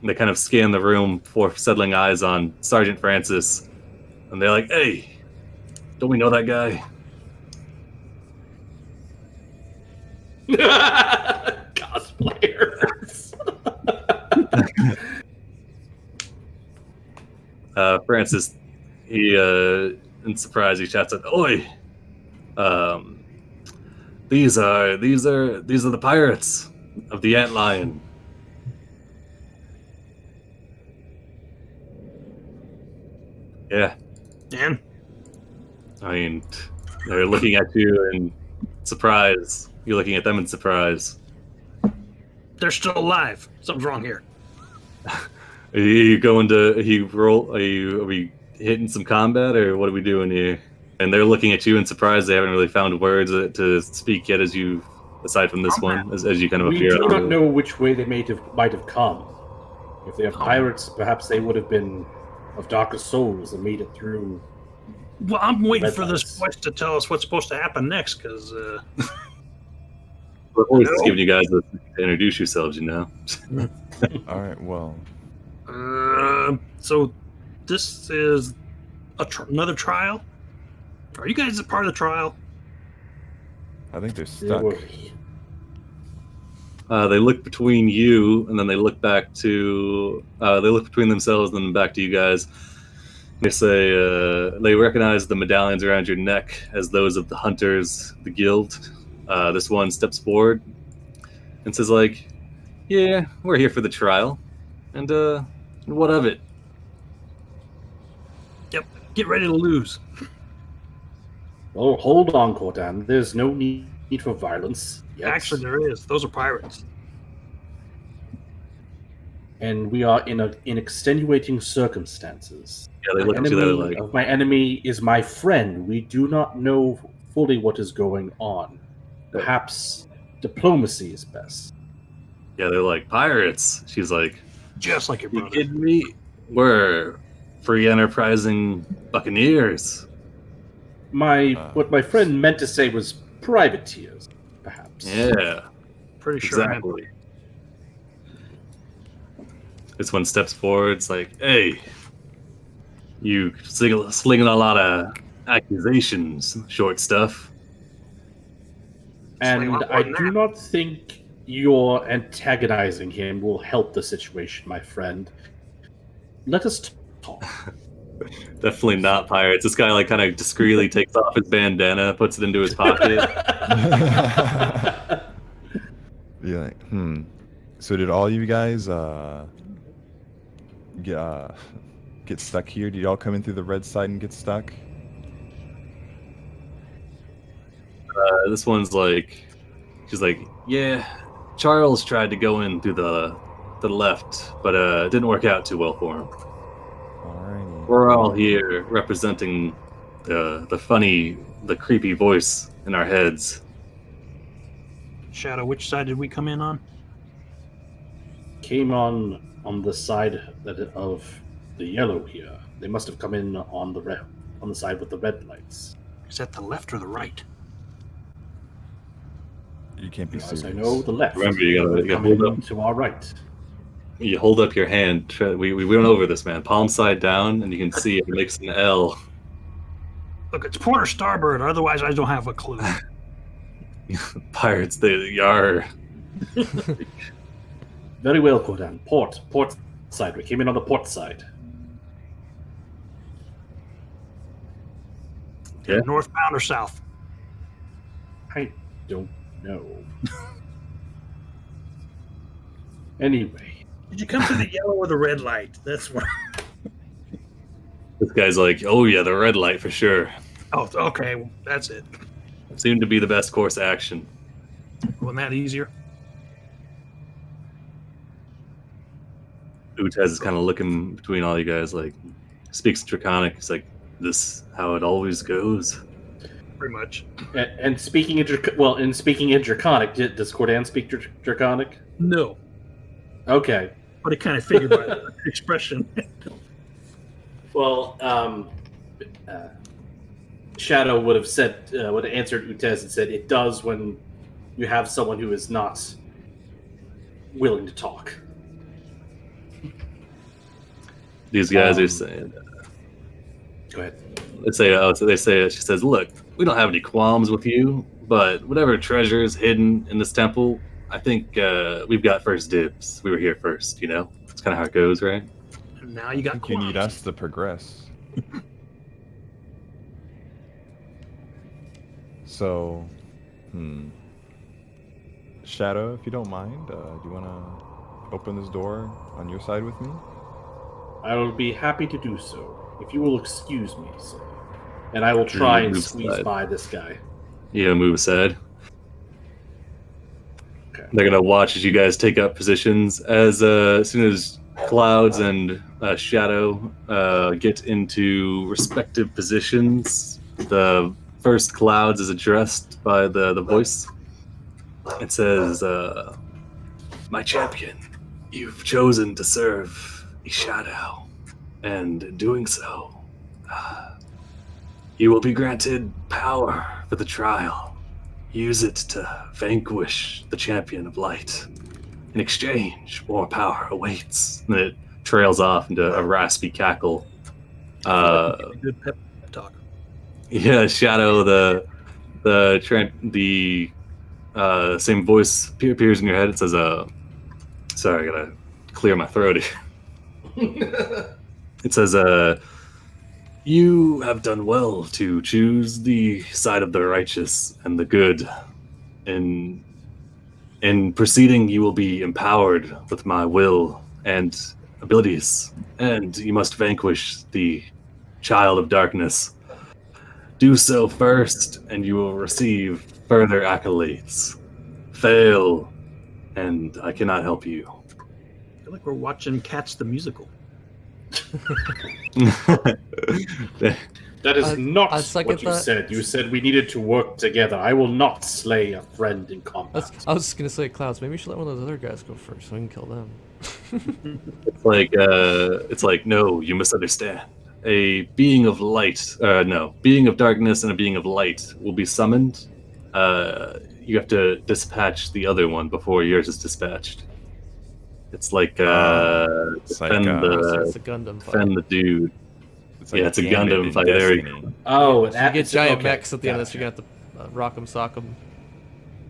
they kind of scan the room for settling eyes on Sergeant Francis, and they're like, hey, don't we know that guy? Cosplayers. Francis, he in surprise, he shouts out, oi, these are the pirates of the Antlion. Yeah. And I mean, they're looking at you in surprise. You're looking at them in surprise. they're still alive. Something's wrong here. Are you going to roll? Are we hitting some combat, or what are we doing here? And they're looking at you in surprise. They haven't really found words to speak yet, aside from this one, as you kind of We appear. do not know which way they might have come. If they are pirates, perhaps they would have been of darker souls and made it through. Well, I'm waiting Red for lights. this voice to tell us what's supposed to happen next, because We're always just giving you guys to introduce yourselves, you know. All right, well, so this is another trial. Are you guys a part of the trial? I think they're They stuck. were- They look between you, and then they look back to. They look between themselves, and then back to you guys. They say they recognize the medallions around your neck as those of the hunters, the guild. This one steps forward and says, "Yeah, we're here for the trial, and what of it?" Yep. Get ready to lose. Oh, hold on, Cordan. There's no need for violence. Yes. Actually, there is. Those are pirates. and we are in extenuating circumstances. Yeah, they The look at you. They're enemy like, of my enemy is my friend. We do not know fully what is going on. Perhaps diplomacy is best. yeah, they're like pirates. She's like, Just like your you brother. kidding me? We're free enterprising buccaneers. What my friend meant to say was privateers, perhaps. Yeah, Pretty sure. exactly. This one steps forward. It's like, hey, you slinging a lot of accusations, short stuff. And Sling a lot I more than do that. not think your antagonizing him will help the situation, my friend. Let us talk. Definitely not pirates. This guy like kind of discreetly takes off his bandana, puts it into his pocket. You're like, So did all you guys get stuck here? Did y'all come in through the red side and get stuck? This one's like, she's like, yeah, Charles tried to go in through the left, but it didn't work out too well for him. Alrighty. We're all here representing the creepy voice in our heads. Shadow, which side did we come in on? Came on the side of the yellow here. They must have come in on the side with the red lights. Is that the left or the right? You can't be As serious. I know, the left. Remember, you gotta Coming hold up. to our right. You hold up your hand. We went over this, man. Palm side down, and you can see it makes an L. Look, it's port or starboard. Otherwise, I don't have a clue. Pirates, they are. Very well, Kodan. Port side. We came in on the port side. Yeah. Northbound or south? I don't know. Anyway, Did you come through the yellow or the red light? That's what. This guy's like, oh yeah, the red light for sure. Oh, okay. Well, that's it. Seemed to be the best course of action. Wasn't that easier? Utez is kind of looking between all you guys, like, speaks Draconic. He's like, this how it always goes. Pretty much. and speaking in Draconic, does Cordan speak Draconic? No, Okay. but it kind of figured by the expression. Well, Shadow would have answered Utez and said, "It does when you have someone who is not willing to talk." These guys are saying, Go ahead. they say, she says, look, we don't have any qualms with you, but whatever treasure is hidden in this temple, I think we've got first dibs. We were here first, you know? That's kind of how it goes, right? And now you got You need qualms. us to progress. So, Shadow, if you don't mind, do you want to open this door on your side with me? I will be happy to do so, if you will excuse me, sir. And I will try and move squeeze aside. by this guy. Yeah, move aside. Okay. They're gonna watch as you guys take up positions. As soon as Clouds and Shadow get into respective positions, the first Clouds is addressed by the voice. It says, "My champion, you've chosen to serve a shadow, and in doing so, you will be granted power for the trial. Use it to vanquish the champion of light. In exchange, more power awaits." And it trails off into a raspy cackle. Good pep talk. Yeah, Shadow, the same voice appears in your head. It says, sorry, I gotta clear my throat here. It says, you have done well to choose the side of the righteous and the good. In proceeding, you will be empowered with my will and abilities, and you must vanquish the child of darkness. Do so first, and you will receive further accolades. Fail, and I cannot help you. feel like we're watching Cats the musical. That is not I second what you that. said. You said we needed to work together. I will not slay a friend in combat. I was just gonna say, Clouds. Maybe you should let one of those other guys go first, so we can kill them. It's like, no, you misunderstand. A being of light, being of darkness and a being of light will be summoned. You have to dispatch the other one before yours is dispatched. It's like, it's like, It's a Gundam fight. defend the dude. It's It's a Gambit Gundam in fight. There you Destiny. go. Oh, You get giant mechs at the end of this. You're gonna have to rock 'em, sock 'em,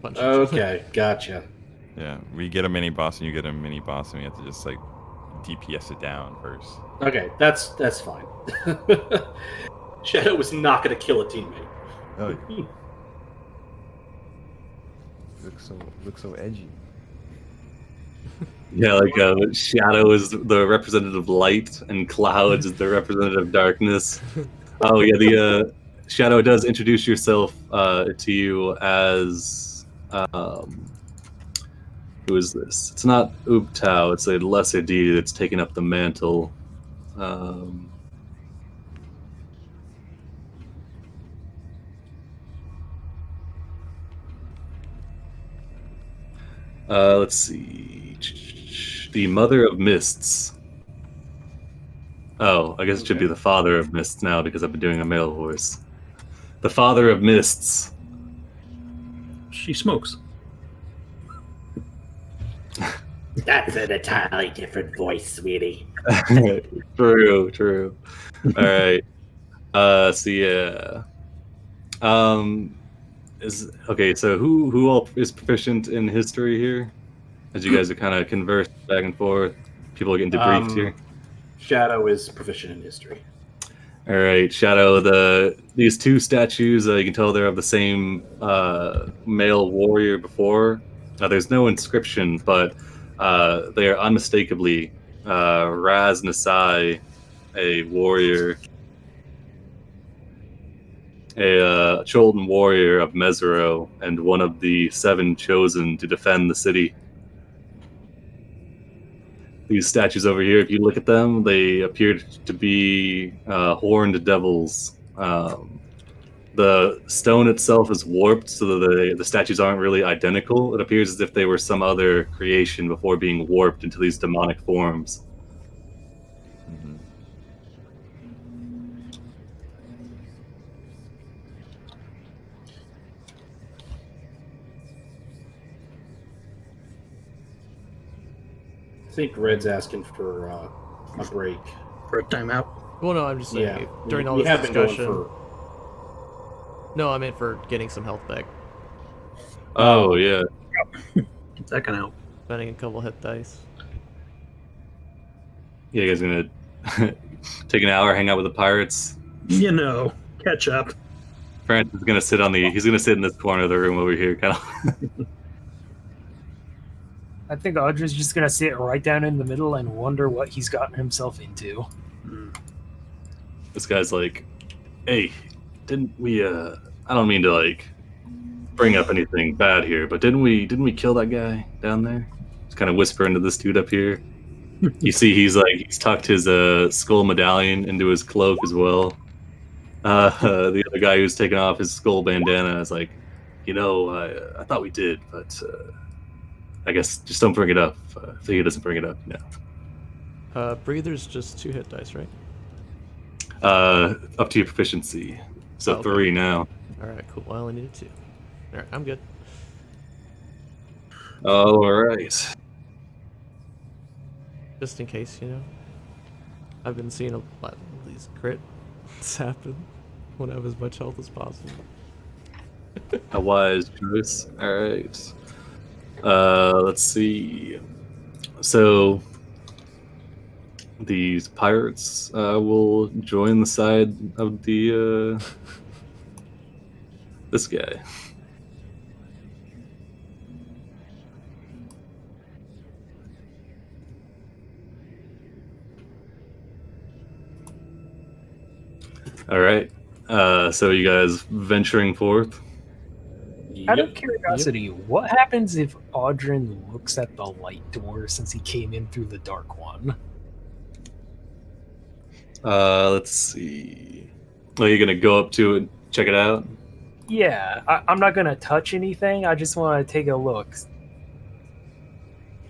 punch 'em. Okay, gotcha. Yeah, we get a mini boss and you get a mini boss, and we have to just like DPS it down first. Okay, that's fine. Shadow was not going to kill a teammate. Oh, looks so edgy. Yeah, like Shadow is the representative of light, and Clouds is the representative of darkness. Oh yeah, the Shadow does introduce yourself to you as who is this? It's not Ubtao. It's a lesser deity that's taken up the mantle. Let's see. The Mother of Mists. Oh, I guess it should be the Father of Mists now because I've been doing a male voice. The Father of Mists. She smokes. That's an entirely different voice, sweetie. True. All right. So yeah. Is okay. So who all is proficient in history here? As you guys are kind of conversing back and forth, people are getting debriefed here. Shadow is proficient in history. All right, Shadow. These two statues, you can tell they're of the same male warrior before. There's no inscription, but they are unmistakably Raz Nasai, a warrior, a Chult warrior of Mesero, and one of the 7 chosen to defend the city. These statues over here, if you look at them, they appear to be horned devils. The stone itself is warped, so that the statues aren't really identical. It appears as if they were some other creation before being warped into these demonic forms. Mm-hmm. I think Red's asking for a break. For a timeout. Well, no, I'm just saying Yeah, during all we this have been going discussion. for. No, I meant for getting some health back, Oh yeah, That can help. spending a couple hit dice. yeah. You guys gonna take an hour, hang out with the pirates? You know, catch up. Francis is gonna sit He's gonna sit in this corner of the room over here, kind of. I think Audra's just gonna sit right down in the middle and wonder what he's gotten himself into. This guy's like, "Hey, didn't we? I don't mean to like bring up anything bad here, but didn't we kill that guy down there?" Just kind of whispering to this dude up here. You see, he's tucked his skull medallion into his cloak as well. The other guy who's taking off his skull bandana is like, I thought we did, but I guess just don't bring it up. If he doesn't bring it up, Breather's just 2 hit dice, right? Up to your proficiency. So Okay. 3 now. All right, cool. Well, I only needed 2. All right, I'm good. All right. Just in case, I've been seeing a lot of these crits happen when I have as much health as possible. A wise choice. All right. Let's see. So these pirates will join the side of the this guy. All right. So you guys venturing forth? Out of curiosity, what happens if Audrin looks at the light door since he came in through the dark one? Let's see. Are you gonna go up to it and check it out? Yeah, I'm not gonna touch anything. I just want to take a look.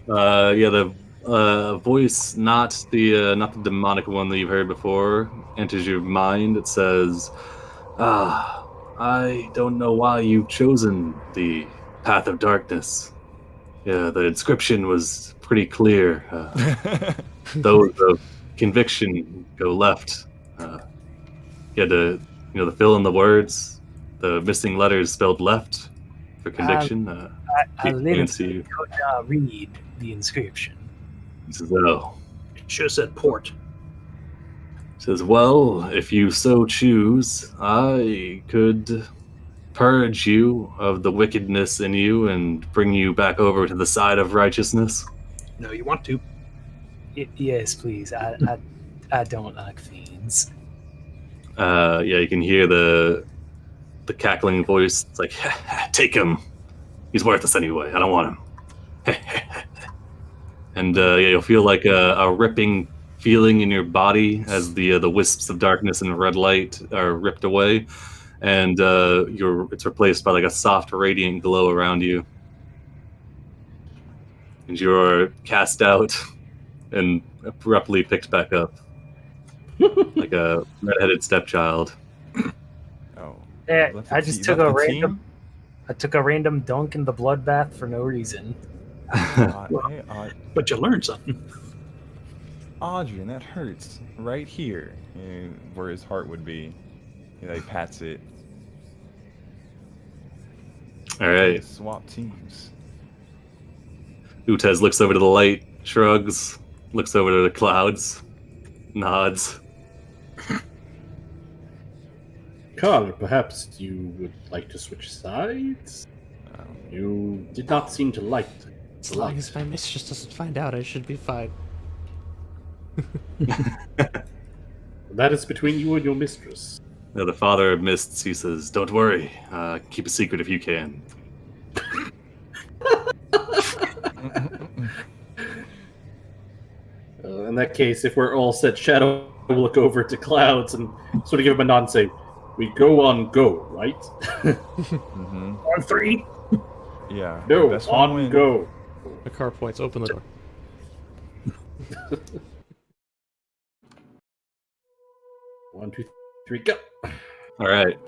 Yeah, the voice, not the demonic one that you've heard before, enters your mind. It says, I don't know why you've chosen the path of darkness. Yeah, the inscription was pretty clear. Those of conviction go left. You had to, to fill in the words. The missing letters spelled left for conviction. I literally see. don't read the inscription. He says, oh. Should have said port. Says, well, if you so choose, I could purge you of the wickedness in you and bring you back over to the side of righteousness. No, you want to. Yes, please. I don't like fiends. Yeah, you can hear the cackling voice. It's like, take him. He's worthless anyway. I don't want him. And yeah, you'll feel like a ripping feeling in your body as the wisps of darkness and red light are ripped away, and it's replaced by like a soft radiant glow around you, and you're cast out and abruptly picked back up like a red-headed stepchild. Oh. Yeah, I just took a random dunk in the bloodbath for no reason. Hey, But you learned something. Audrey, that hurts right here, where his heart would be. He like pats it. All right. Swap teams. Utez looks over to the light, shrugs, looks over to the clouds, nods. Carl, perhaps you would like to switch sides? You did not seem to like As long as my mistress doesn't find out, I should be fine. That is between you and your mistress. Now, the father of mists, he says, don't worry, keep a secret if you can. In that case, if we're all set, Shadow will look over to Clouds and sort of give him a nod and say, we go on go, right? Mm-hmm. On 3. Yeah. No, best one on wins. go. The car points, open the door. One, two, three, go. All right.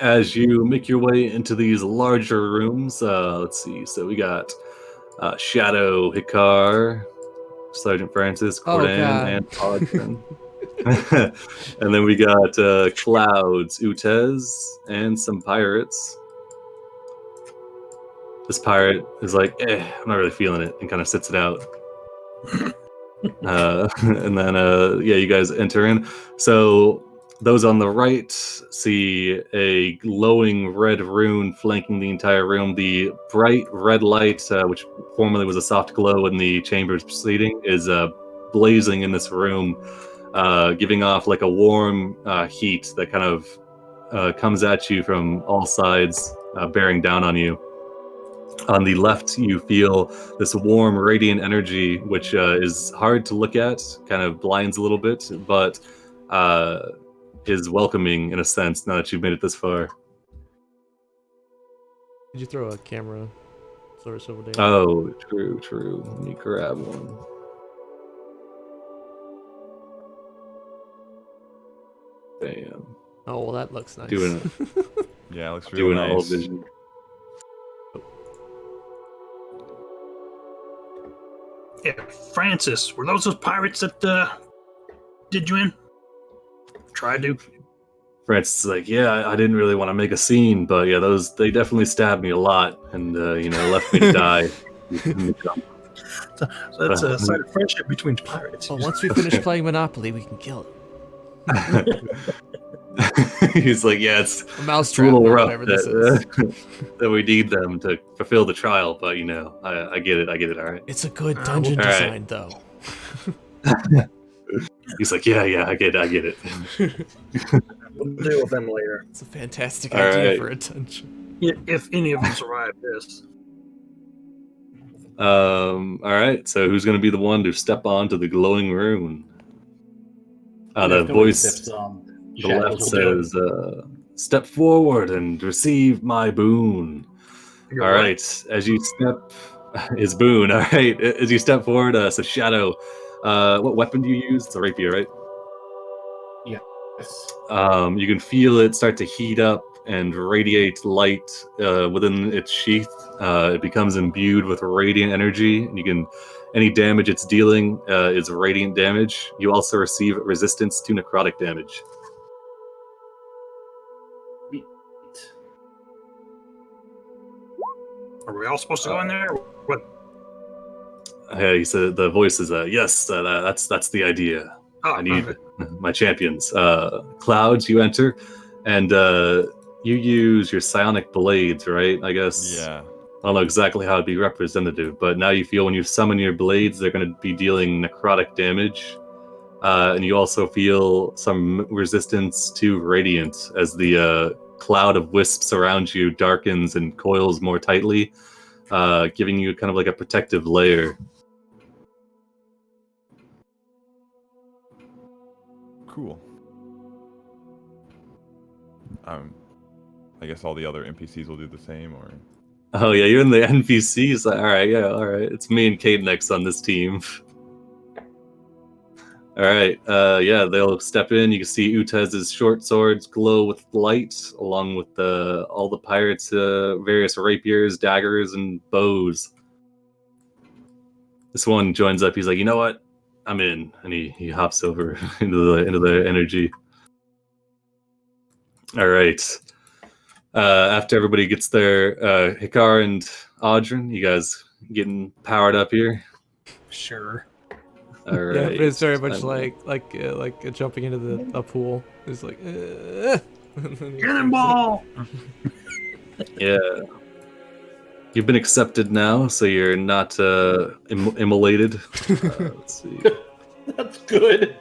As you make your way into these larger rooms, let's see. So we got Shadow, Hikar, Sergeant Francis, Oh, Cordan, God. and Audrin. And then we got Clouds, Utez, and some pirates. This pirate is like, I'm not really feeling it, and kind of sits it out. And then, yeah, you guys enter in. So those on the right see a glowing red rune flanking the entire room. The bright red light, which formerly was a soft glow in the chambers preceding, is blazing in this room, giving off like a warm heat that kind of comes at you from all sides, bearing down on you. On the left, you feel this warm, radiant energy, which is hard to look at, kind of blinds a little bit, but is welcoming in a sense now that you've made it this far. Did you throw a camera source over there? Oh, true. Let me grab one. Bam. Oh, well, that looks nice. Doing Yeah, it looks really all nice. vision. Yeah, Francis, were those pirates that did you in? Tried to. Francis is like, yeah, I didn't really want to make a scene, but yeah, they definitely stabbed me a lot and left me to die. So that's a sign of friendship between pirates. Well, once we finish playing Monopoly, we can kill it. He's like, yeah, it's A a mousetrap, little or rough whatever this is. that we need them to fulfill the trial, but I get it, all right. It's a good dungeon All right. design, though. He's like, yeah, I get it. We'll deal with them later. It's a fantastic All idea right. for a dungeon. If any of them survive this. All right. So who's going to be the one to step onto the glowing rune? And The if nobody voice steps on, on the Shackles left will do it. says, "Step forward and receive my boon." You're All what? right. As you step, his boon. All right. As you step forward, so Shadow, what weapon do you use? It's a rapier, right? Yes. You can feel it start to heat up and radiate light within its sheath. It becomes imbued with radiant energy, and any damage it's dealing is radiant damage. You also receive resistance to necrotic damage. Sweet. Are we all supposed to go in there? Or what? He said the voice is yes. That's the idea. Oh, I need okay. my champions. Clouds, you enter, and you use your psionic blades, right? I guess. Yeah. I don't know exactly how it'd be representative, but now you feel when you summon your blades, they're going to be dealing necrotic damage. And you also feel some resistance to radiant as the cloud of wisps around you darkens and coils more tightly, giving you kind of like a protective layer. Cool. I guess all the other NPCs will do the same, or Oh yeah, you're in the NPCs. All right, yeah, all right. It's me and Kate next on this team. All right, yeah, they'll step in. You can see Utez's short swords glow with light, along with all the pirates' various rapiers, daggers, and bows. This one joins up. He's like, you know what? I'm in, and he hops over into the energy. All right. After everybody gets there, Hikar and Audrin, you guys getting powered up here? Sure. All right. Yeah, but it's very much like jumping into a pool. It's like, Cannonball! Yeah. You've been accepted now, so you're not immolated. Let's see. That's good.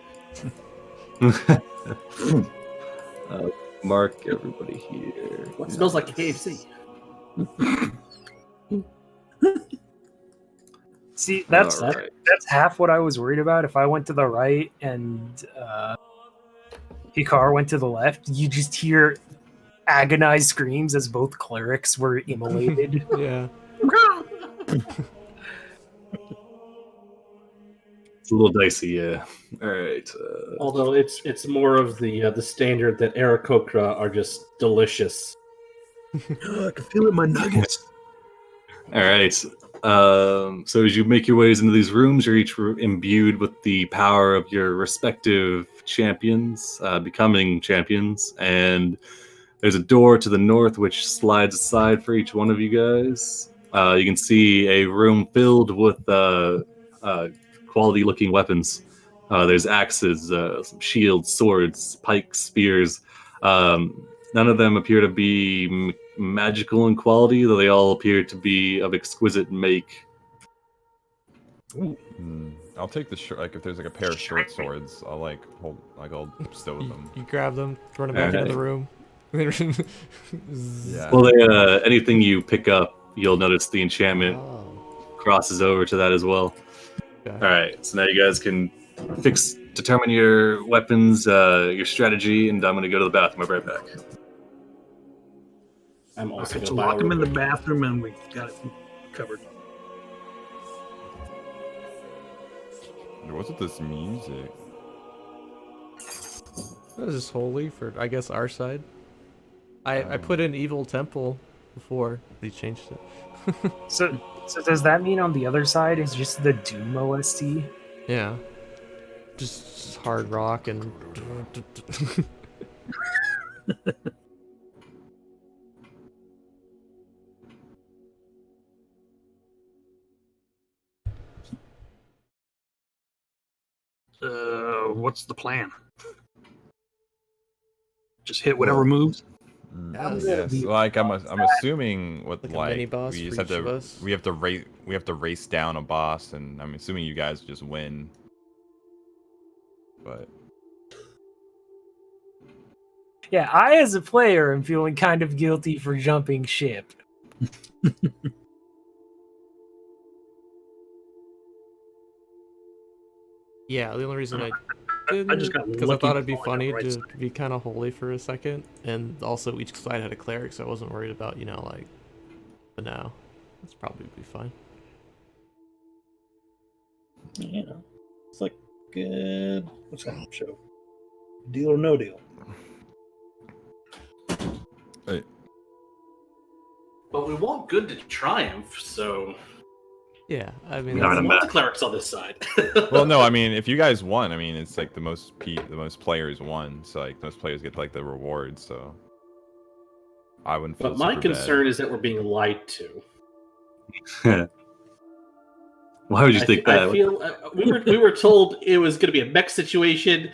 Mark everybody here. What smells like KFC? See, that's All right. that's half what I was worried about. If I went to the right and Hikar went to the left, you just hear agonized screams as both clerics were immolated. yeah. It's a little dicey, yeah. All right. Although it's more of the standard that Aarakocra are just delicious. I can feel it in my nuggets. All right. So as you make your ways into these rooms, you're each imbued with the power of your respective champions, becoming champions, and there's a door to the north which slides aside for each one of you guys. You can see a room filled with quality-looking weapons. There's axes, some shields, swords, pikes, spears. None of them appear to be magical in quality, though they all appear to be of exquisite make. I'll take the short. Like if there's like a pair of short swords, I'll stow them. You grab them, run it back into Okay. the room. Yeah. Well, anything you pick up, you'll notice the enchantment Oh. crosses over to that as well. Okay. All right, so now you guys can determine your weapons, your strategy, and I'm going to go to the bathroom. I'll be right back. I'm also Okay, so gonna buy lock him in the real bathroom and we got it covered. What's with this music? This is holy for, I guess, our side. I put in Evil Temple before, but he changed it. So does that mean on the other side is just the Doom OST? Yeah. Just hard rock and... What's the plan? Just hit whatever moves. Yes, like I'm assuming with Like a like mini boss we for just have each of to us? we have to race down a boss, and I'm assuming you guys just win. But Yeah, I as a player am feeling kind of guilty for jumping ship. Yeah, the only reason I I just got because I lucky thought it'd be falling funny on the right to side. be kind of holy for a second, and also each side had a cleric, so I wasn't worried about like. But now, that's probably be fine. Yeah, it's like good. What's that show? Deal or no deal? Hey, But we want good to triumph, so Yeah, I mean, Not we a want map. the clerics on this side. well, no, I mean, if you guys won, I mean, it's like the most players won, so like most players get like the reward. So I wouldn't feel But my super concern bad. is that we're being lied to. Why would you think that? I feel we were told it was going to be a mech situation.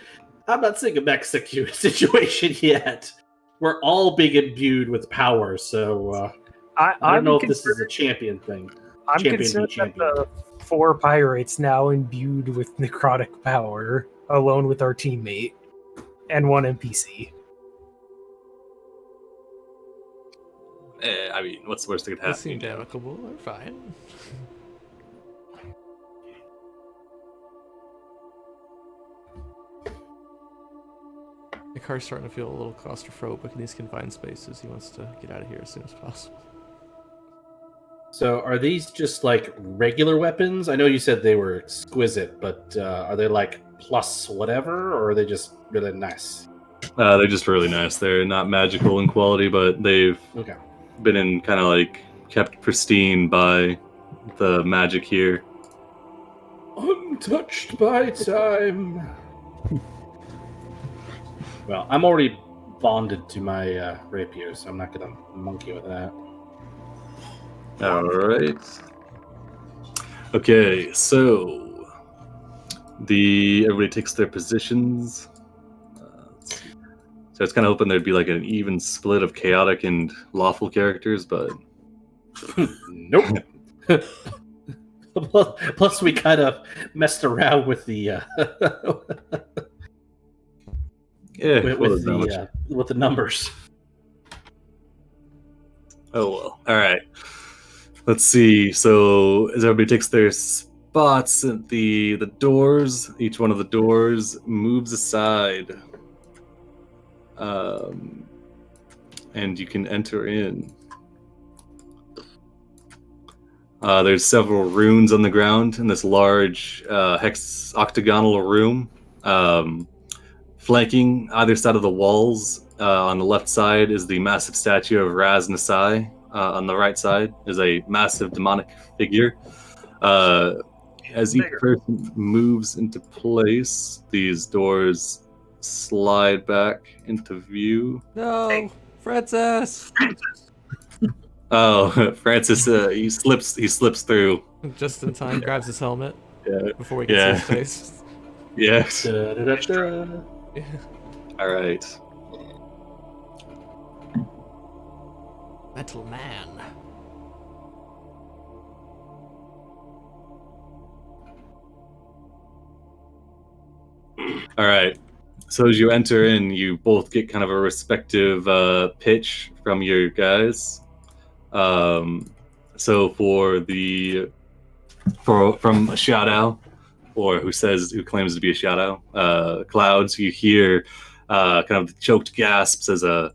I'm not seeing a mech situation yet. We're all being imbued with power, so I don't I'm know if this concerned, is a champion thing. I'm champion concerned be that champion. the 4 pirates now imbued with necrotic power, alone with our teammate and 1 NPC. I mean, what's the worst that could they happen? seemed amicable. They're fine. The car's starting to feel a little claustrophobic in these confined spaces. He wants to get out of here as soon as possible. So are these just like regular weapons? I know you said they were exquisite, but are they like plus whatever, or are they just really nice? They're just really nice. They're not magical in quality, but they've Okay. been in kind of like kept pristine by the magic here. Untouched by time. Well, I'm already bonded to my rapier, so I'm not gonna monkey with that. All right. Okay, so everybody takes their positions. Let's see. So I was kind of hoping there'd be like an even split of chaotic and lawful characters, but Nope. Plus, we kind of messed around with the yeah, with the numbers. Oh well. All right. Let's see. So as everybody takes their spots at the doors, each one of the doors moves aside, and you can enter in. There's several runes on the ground in this large octagonal room. Flanking either side of the walls, on the left side is the massive statue of Raz Nasai. On the right side is a massive demonic figure. As each person moves into place, these doors slide back into view. No, Francis! Oh, Francis, he slips through. Just in time, grabs his helmet Yeah. before we can Yeah. see his face. Yes. Da-da-da-da. All right. Metal Man. All right. So as you enter in, you both get kind of a respective pitch from your guys. So from a shadow, or who claims to be a shadow, Clouds, you hear kind of choked gasps as a,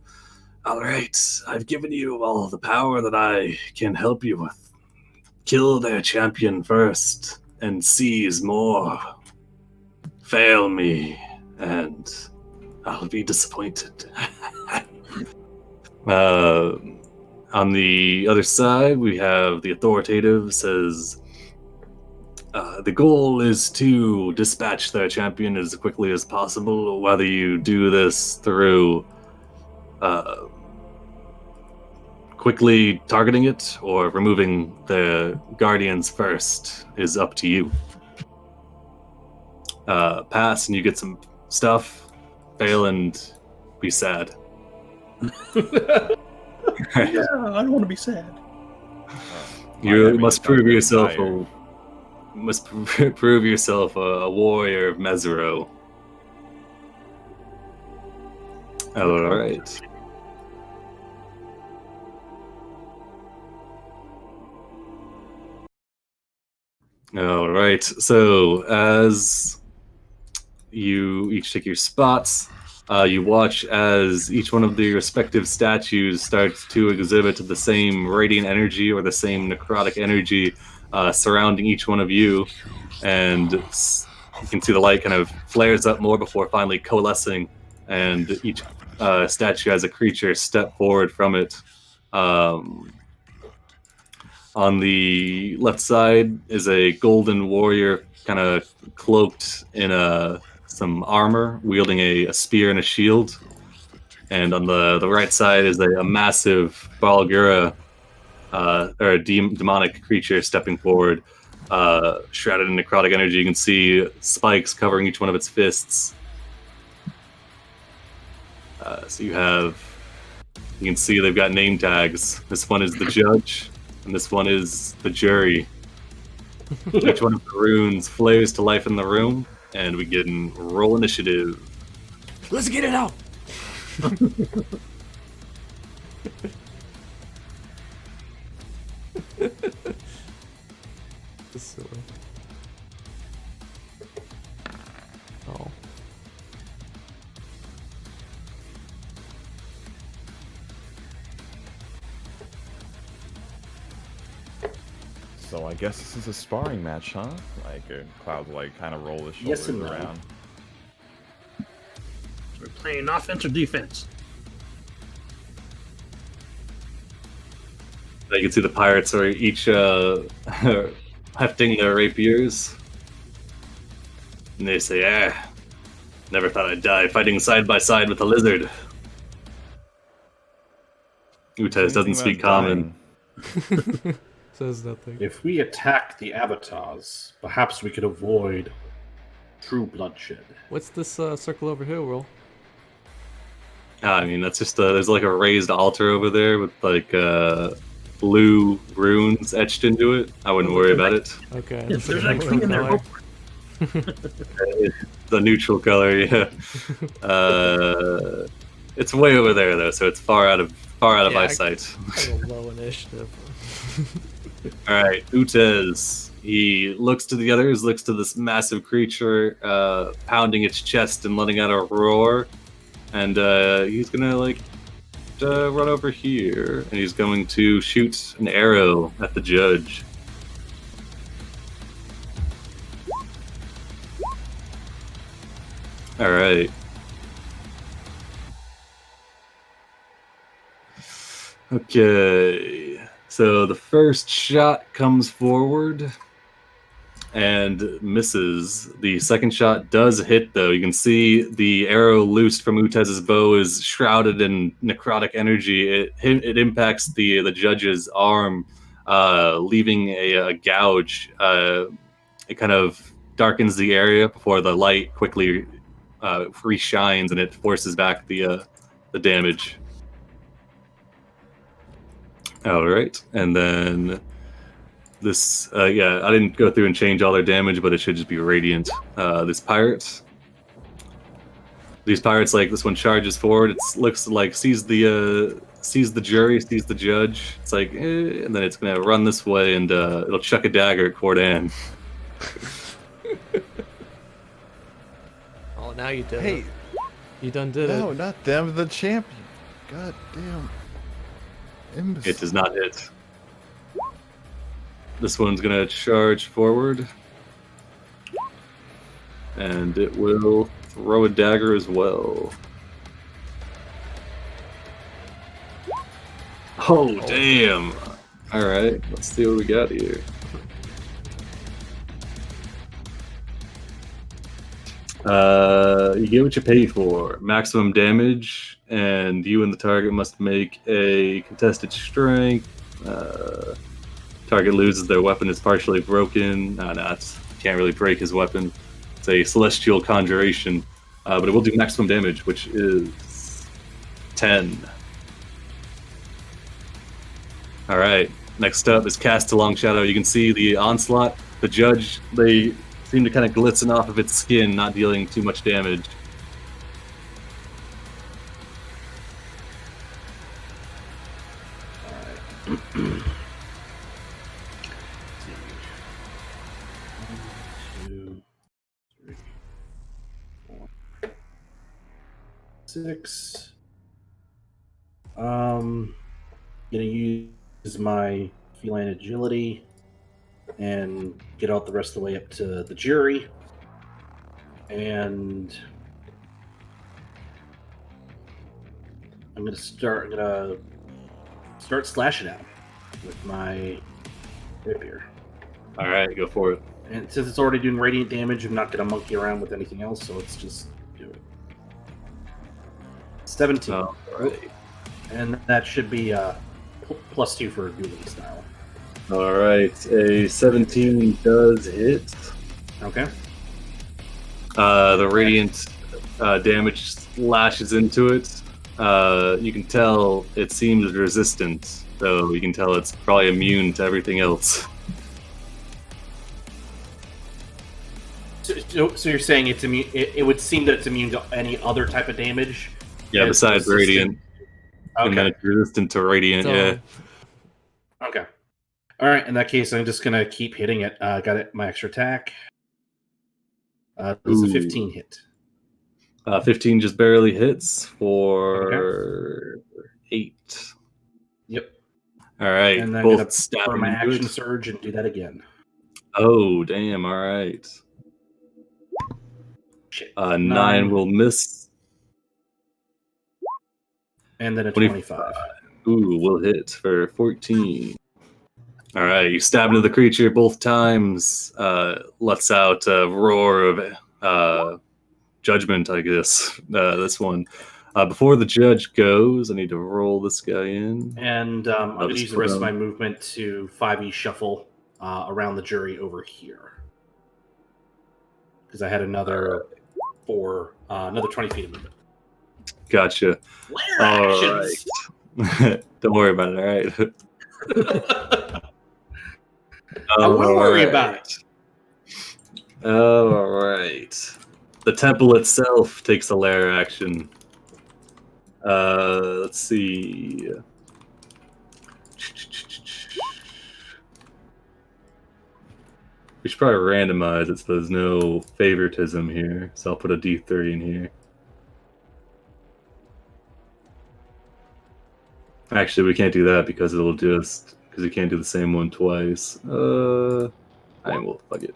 all right, I've given you all the power that I can help you with. Kill their champion first and seize more. Fail me, and I'll be disappointed. On the other side, we have the authoritative says, the goal is to dispatch their champion as quickly as possible, whether you do this through quickly targeting it or removing the guardians first is up to you. Pass and you get some stuff. Fail and be sad. Yeah, I don't want to be sad. You must prove yourself a warrior of Mesero. All right. All right. So as you each take your spots, you watch as each one of the respective statues starts to exhibit the same radiant energy or the same necrotic energy surrounding each one of you, and you can see the light kind of flares up more before finally coalescing, and each statue as a creature step forward from it. On the left side is a golden warrior, kind of cloaked in some armor, wielding a spear and a shield. And on the right side is a massive Balgura, or a demonic creature stepping forward, shrouded in necrotic energy. You can see spikes covering each one of its fists. So you can see they've got name tags. This one is the judge, and this one is the jury. Each one of the runes flares to life in the room, and we get in roll initiative. Let's get it out. This is silly. Oh. So I guess this is a sparring match, huh? Like Cloud will like kind of roll his Yes shoulders and no. around. We're playing offense or defense. You can see the pirates are each hefting their rapiers. And they say, never thought I'd die fighting side by side with a lizard. Utez doesn't speak common. Says nothing. If we attack the avatars, perhaps we could avoid true bloodshed. What's this circle over here, Will? I mean, that's just there's like a raised altar over there with like blue runes etched into it. I wouldn't worry about it. Okay. If there's anything in there, go for it. The neutral color, yeah. It's way over there though, so it's far out of eyesight. I have a low initiative. All right, Utez. He looks to the others, looks to this massive creature pounding its chest and letting out a roar, and he's gonna run over here, and he's going to shoot an arrow at the judge. All right. Okay. So the first shot comes forward and misses. The second shot does hit, though. You can see the arrow loosed from Utez's bow is shrouded in necrotic energy. It impacts the judge's arm, leaving a gouge. It kind of darkens the area before the light quickly reshines, and it forces back the damage. All right, and then this, I didn't go through and change all their damage, but it should just be radiant. These pirates, like this one charges forward. It looks like sees the jury, sees the judge. It's like, and then it's gonna run this way, and it'll chuck a dagger at Cordan. Oh, now you did Hey, it. You done did no, it. not them, the champion. God damn. It does not hit. This one's gonna charge forward, and it will throw a dagger as well. Oh, damn! All right, let's see what we got here. You get what you pay for. Maximum damage, and you and the target must make a contested strength. Target loses their weapon is partially broken. Can't really break his weapon. It's a celestial conjuration, but it will do maximum damage, which is 10. All right. Next up is Cast a Long Shadow. You can see the onslaught. The judge, they seem to kind of glisten off of its skin, not dealing too much damage. Two, three, 4, 6. Gonna use my feline agility and get out the rest of the way up to the jury. And I'm gonna start slashing at him with my rapier. All right, go for it. And since it's already doing radiant damage, I'm not gonna monkey around with anything else, so let's just do it. 17. All right. And that should be +2 for dueling style. All right, a 17 does hit. Okay. The radiant damage lashes into it. You can tell it seems resistant, so you can tell it's probably immune to everything else. So you're saying it's immune? It would seem that it's immune to any other type of damage. Yeah, besides radiant. And then Okay. it's resistant to radiant. So- Yeah. Okay. All right. In that case, I'm just gonna keep hitting it. Got it. My extra attack. This is a Ooh. 15 hit. 15 just barely hits for 8. Yep. All right, And then I'm both gonna for stabbing my into action it. surge and do that again. Oh, damn! All right, Shit. 9 will miss. And then a 25. 25. Ooh, will hit for 14. All right, you stab into the creature both times. Lets out a roar of judgment, I guess. This one. Before the judge goes, I need to roll this guy in. And I'm going to just use the put rest of on- my movement to 5e shuffle around the jury over here. Because I had another 20 feet of movement. Gotcha. Layer All actions! right. Don't worry about it. All right. I will worry All about right. All right. The temple itself takes a lair action. Let's see. We should probably randomize it so there's no favoritism here. So I'll put a D3 in here. Actually, we can't do that because it'll just you can't do the same one twice. I will fuck it.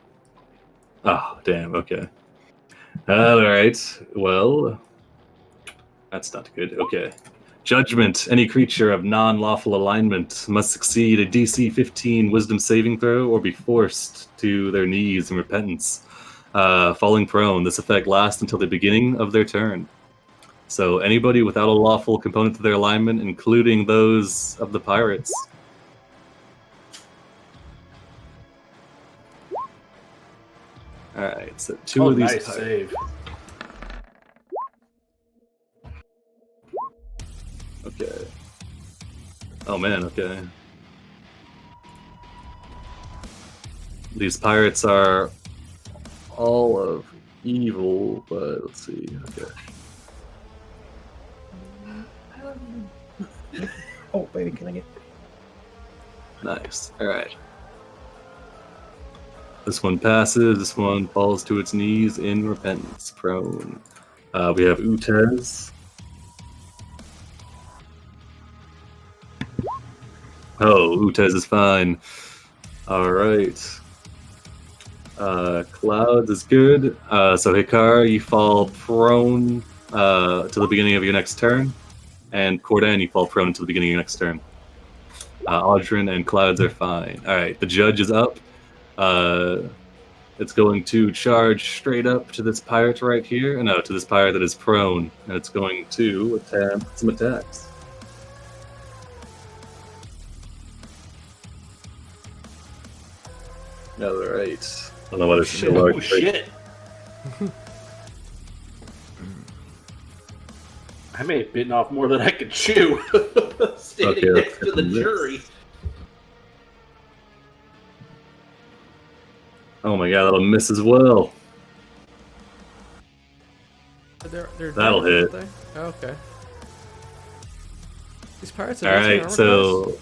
Oh, damn. Okay. All right. Well, that's not good. Okay. Judgment. Any creature of non-lawful alignment must succeed a DC 15 Wisdom saving throw or be forced to their knees in repentance, falling prone. This effect lasts until the beginning of their turn. So anybody without a lawful component to their alignment, including those of the pirates. All right, so two of these nice pirates. save. Okay. Oh man, okay. These pirates are all of evil, but let's see. Okay. Oh, baby, can I get? Nice. All right. This one passes. This one falls to its knees in repentance, prone. We have Utez. Oh, Utez is fine. All right. Clouds is good. So Hikar, you fall prone to the beginning of your next turn, and Cordan, you fall prone to the beginning of your next turn. Audrin and Clouds are fine. All right, the judge is up. It's going to charge straight up to this pirate right here. No, to this pirate that is prone, and it's going to attempt some attacks. All right. I don't know what it's Oh, shit. I may have bitten off more than I could chew. Standing Okay, next to the let's- jury. Oh my god, that'll miss as well. They're That'll dragons, hit. aren't they? Oh, okay. These pirates are All right, so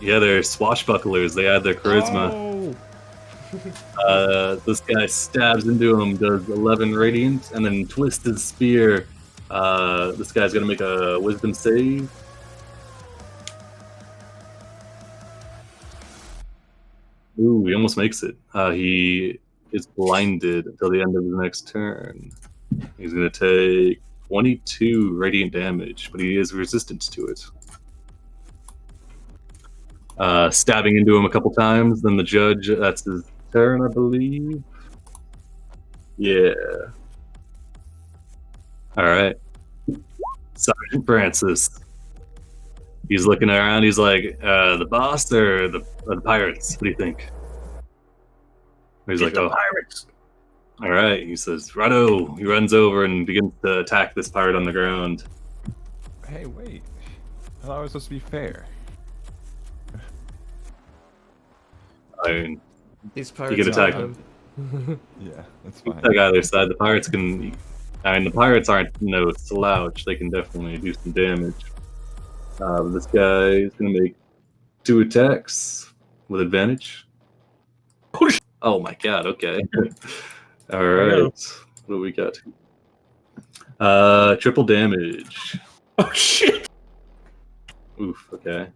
Yeah, they're swashbucklers. They add their charisma. This guy stabs into him, does 11 radiant, and then twists his spear. This guy's gonna make a wisdom save. Ooh, he almost makes it. He is blinded until the end of his next turn. He's gonna take 22 radiant damage, but he is resistant to it. Stabbing into him a couple times, then the judge, that's his turn, I believe. Yeah. Alright. Sergeant Francis. He's looking around, he's like, the boss or the pirates? What do you think? He's like, the oh, pirates. alright. He says, righto. He runs over and begins to attack this pirate on the ground. Hey, wait. I thought it was supposed to be fair. I mean, These pirates can attack got him. Yeah, that's fine. attack either side. The pirates can. I mean, the pirates aren't no slouch. They can definitely do some damage. This guy is going to make 2 attacks with advantage. Oh my god, okay. Alright. What do we got? Triple damage. Oh shit! Oof, okay.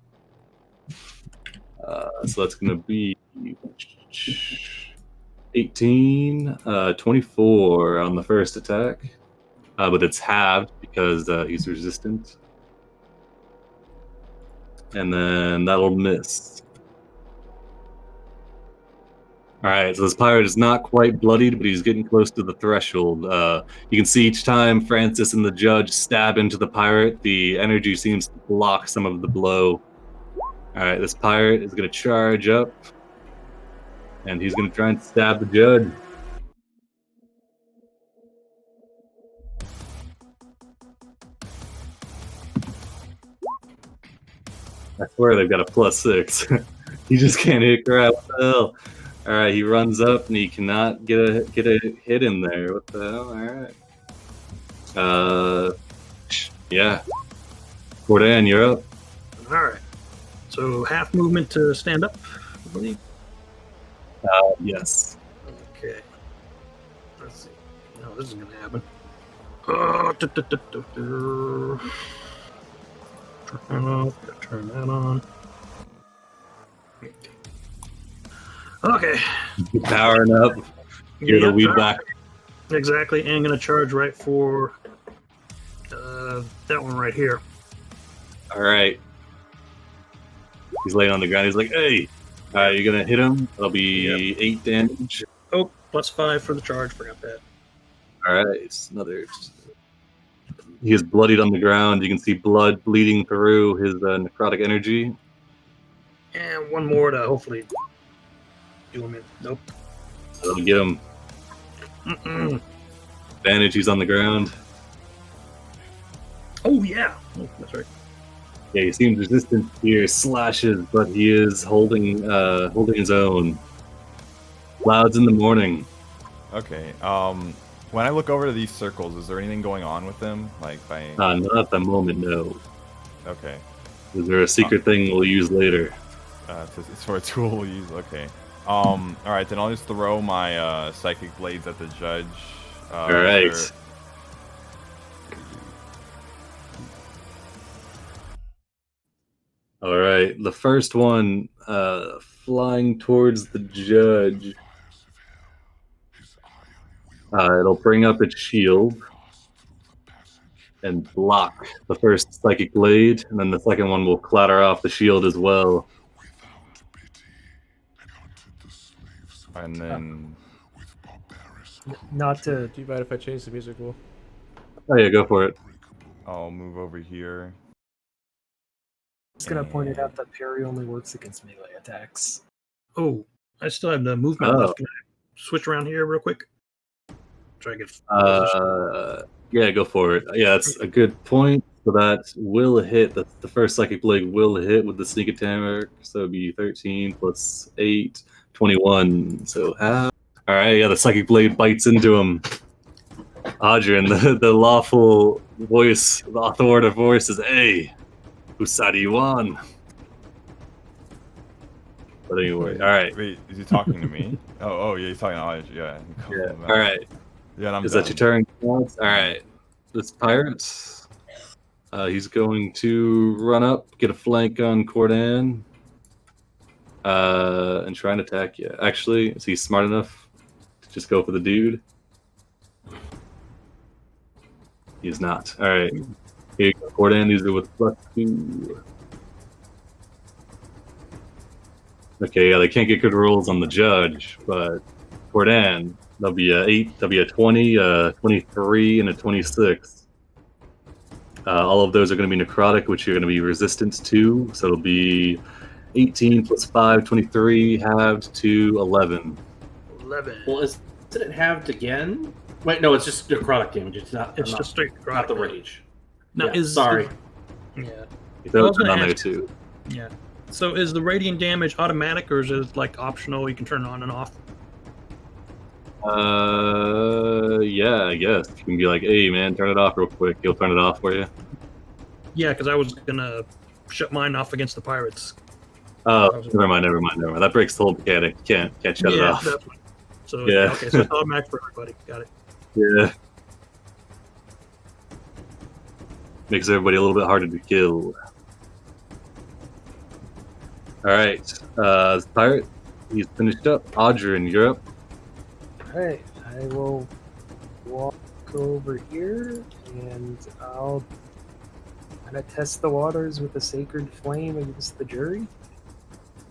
So that's going to be 18, 24 on the first attack. But it's halved because he's resistant. And then that'll miss. Alright, so this pirate is not quite bloodied, but he's getting close to the threshold. You can see each time Francis and the judge stab into the pirate, the energy seems to block some of the blow. Alright, this pirate is going to charge up, and he's going to try and stab the judge. I swear they've got a +6. He just can't hit crap. What the hell? Alright, he runs up and he cannot get a hit in there. What the hell? Alright. Yeah. Cordan, you're up. Alright. So half movement to stand up, I believe. Yes. Okay. Let's see. No, this is gonna happen. Turn that off. Turn that on. Okay. Powering up. You're the weed back. Exactly, and gonna charge right for that one right here. Alright. He's laying on the ground. He's like, hey, you're going to hit him. That'll be 8 damage. Oh, +5 for the charge. Forgot that. Alright, another. He is bloodied on the ground. You can see blood bleeding through his necrotic energy. And one more to hopefully do him in. Nope. That'll get him. Advantage, he's on the ground. Oh, yeah. Oh, that's right. Yeah, he seems resistant to your slashes, but he is holding his own. Clouds in the morning. Okay. When I look over to these circles, is there anything going on with them? Like by? Not at the moment, no. Okay. Is there a secret thing we'll use later? It's for a tool we'll use. Okay. All right, then I'll just throw my psychic blades at the judge. All right. All right. The first one, flying towards the judge. It'll bring up its shield and block the first psychic blade, and then the second one will clatter off the shield as well. And then Not to. Do you mind if I change the music? Will? Oh yeah, go for it. I'll move over here. Just gonna point it out that parry only works against melee attacks. Oh, I still have the movement Oh. left. Can I switch around here real quick? Try to get position. Yeah, go for it. Yeah, that's a good point. So that will hit. The first psychic blade will hit with the sneak attack. So it'd be 13 plus 8, 21. So half. All right, yeah, the psychic blade bites into him. Adrian, the lawful voice, the authoritative voice is, hey, whose side are you on? But anyway, all right. Wait, is he talking to me? Oh, yeah, he's talking to Elijah. Yeah. Yeah. All right. Yeah, and I'm Is done. that your turn? All right. This pirates. He's going to run up, get a flank on Cordan, and try and attack you. Actually, is he smart enough to just go for the dude? He's not. All right. Here you go, Cordan. These are with +2. Okay, yeah, they can't get good rolls on the judge, but Cordan, that'll be a 8, that'll be a 20, 23, and a 26. All of those are going to be necrotic, which you're going to be resistant to. So it'll be 18 plus 5, 23, halved to 11. 11. Well, did it halved again? Wait, no, it's just necrotic damage. It's not. It's not, just straight necrotic. not the rage. Now, Yeah, sorry. Yeah. Those gonna are on there ask- too. Yeah. So is the radiant damage automatic or is it like optional? You can turn it on and off. Yeah, I guess. You can be like, hey, man, turn it off real quick. He'll turn it off for you. Yeah, because I was gonna shut mine off against the pirates. Oh, never mind. That breaks the whole mechanic. Can't shut it off. Definitely. So Yeah. okay, so it's automatic for everybody. Got it. Yeah. Makes everybody a little bit harder to kill. Alright. This pirate, he's finished up. Audra in Europe. Alright, I will walk over here and I'll kind of test the waters with a sacred flame against the jury.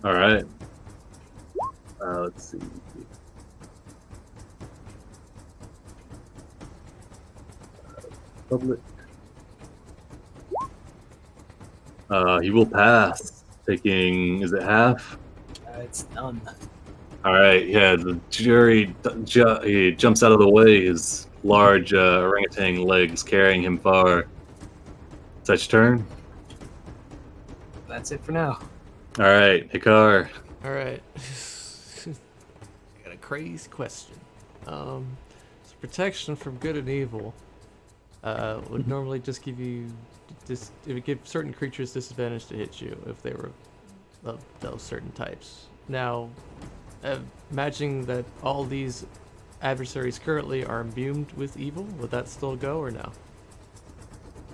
Alright. Let's see. Public. He will pass. Taking, is it half? It's done. All right, yeah. The jury he jumps out of the way. His large orangutan legs carrying him far. Such turn. That's it for now. All right, Hikar. All right. Got a crazy question. So protection from good and evil would normally just give you it would give certain creatures disadvantage to hit you if they were of those certain types. Now, imagining that all these adversaries currently are imbued with evil, would that still go or no?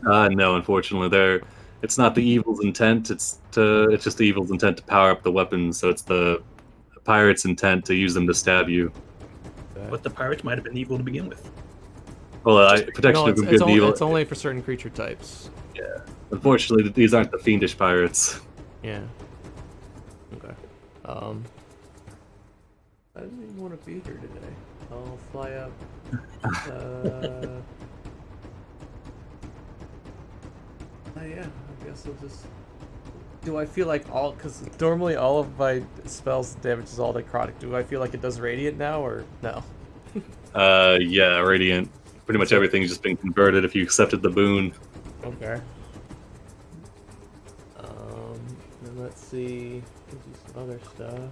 No, unfortunately, it's not the evil's intent. It's just the evil's intent to power up the weapons. So it's the pirate's intent to use them to stab you. But the pirates might have been evil to begin with. Well, protection No, of good and evil. it's only for certain creature types. Yeah. Unfortunately, these aren't the fiendish pirates. Yeah. Okay. I didn't even want to be here today. I'll fly up. Yeah, I guess I'll just. Do I feel like because normally all of my spells damage is all necrotic. Do I feel like it does radiant now or no? Yeah, radiant. Pretty much everything's just been converted if you accepted the boon. Okay. Then let's see. Do some other stuff.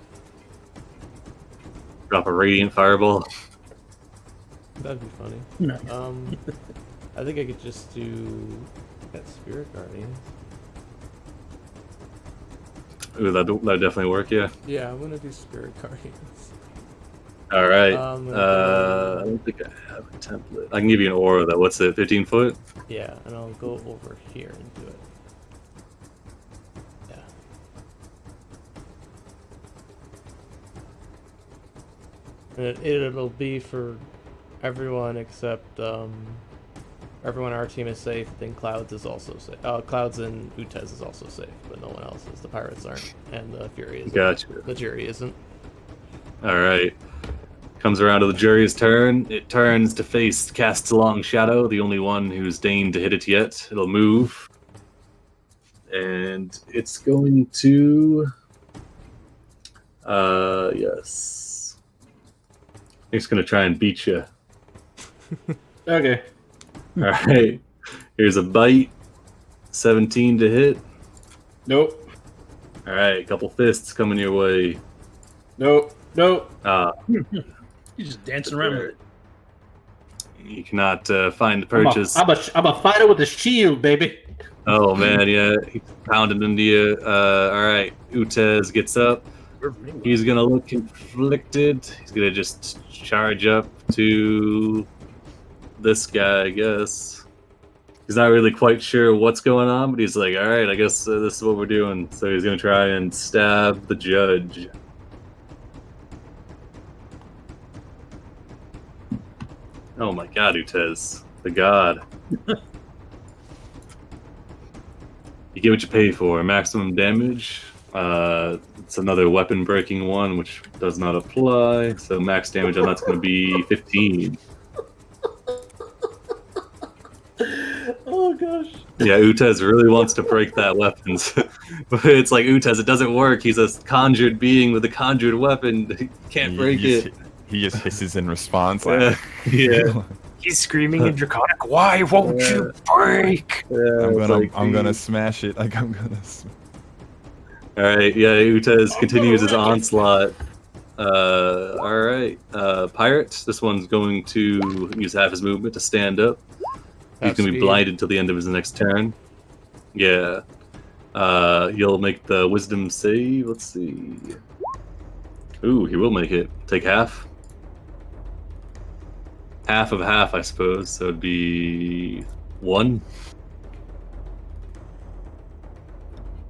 Drop a radiant fireball. That'd be funny. Nice. I think I could just do that Spirit Guardian. Ooh, that'd definitely work. Yeah. Yeah, I'm gonna do Spirit Guardians. All right. go- I don't think I have a template. I can give you an aura. That what's it? 15 foot. Yeah, and I'll go over here and do it. Yeah. And it'll be for everyone except everyone on our team is safe. Then Clouds is also safe. Clouds and Utez is also safe, but no one else is. The pirates aren't, and the Fury isn't. Gotcha. The jury isn't. All right. Comes around to the jury's turn. It turns to face Casts a Long Shadow, the only one who's deigned to hit it yet. It'll move. And it's going to... yes. It's going to try and beat you. Okay. All right. Here's a bite. 17 to hit. Nope. All right. Couple fists coming your way. Nope. Nope. You're just dancing around with it. You cannot find the purchase. I'm a fighter with a shield, baby. Oh man, yeah, he's pounding into you. All right, Utez gets up, He's gonna look conflicted. He's gonna just charge up to this guy, I guess. He's not really quite sure what's going on, but he's like, all right, I guess this is what we're doing. So he's gonna try and stab the judge. Oh my god, Utez. The god. You get what you pay for. Maximum damage. It's another weapon breaking one, which does not apply. So max damage on that's going to be 15. Oh gosh. Yeah, Utez really wants to break that weapon. But it's like, Utez, it doesn't work. He's a conjured being with a conjured weapon. He can't break it. He just hisses in response. Yeah. He's screaming in Draconic, why won't you break? I'm gonna smash it. Like I'm gonna. Alright, yeah, Utez continues his onslaught. Alright. Pirate, this one's going to use half his movement to stand up. He's going to be blinded until the end of his next turn. Yeah. He'll make the wisdom save. Let's see. Ooh, he will make it. Take half. Half of half, I suppose. So it'd be 1.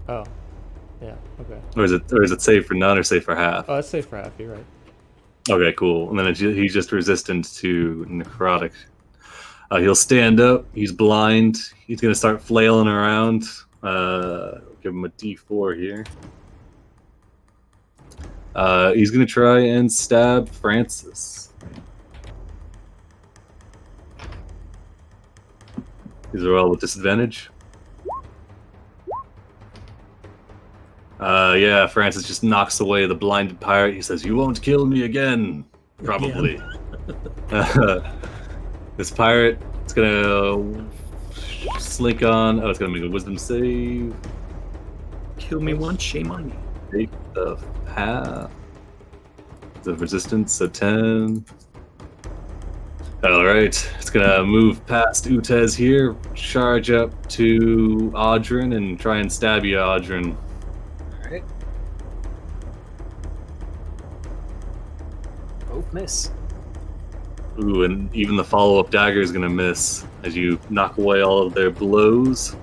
Oh. Yeah, okay. Or is it save for none or save for half? Oh, that's safe for half, you're right. Okay, cool. And then he's just resistant to necrotic. He'll stand up. He's blind. He's going to start flailing around. Give him a D4 here. He's going to try and stab Francis. These are all with disadvantage. Yeah, Francis just knocks away the blinded pirate. He says, "You won't kill me again." Probably. This pirate, it's gonna slink on. Oh, it's gonna make a wisdom save. Kill me once, shame on me. Take the half. The resistance at 10. Alright, it's gonna move past Utez here, charge up to Audrin, and try and stab you, Audrin. Alright. Both miss. Ooh, and even the follow-up dagger is gonna miss as you knock away all of their blows.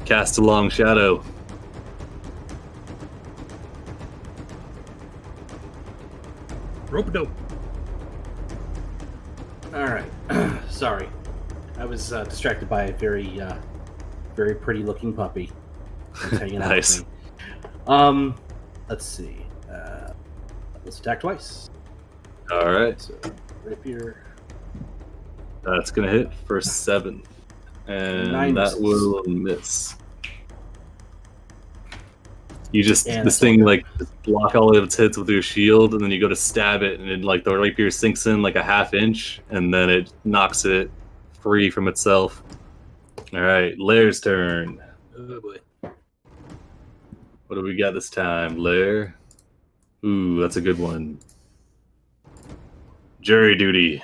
Cast a long shadow. Rope-a-dope. All right. Sorry, I was distracted by a very, very pretty-looking puppy that's hanging out Nice. with me. Let's see. Let's attack twice. Alright, So, rapier. that's gonna hit for 7. And 9 that misses. will miss. You just, And this it's thing, all like, just block all of its hits with your shield, and then you go to stab it, and it, like, the rapier sinks in like a half inch, and then it knocks it free from itself. Alright, Lair's turn. Oh boy. What do we got this time, Lair? Ooh, that's a good one. Jury duty.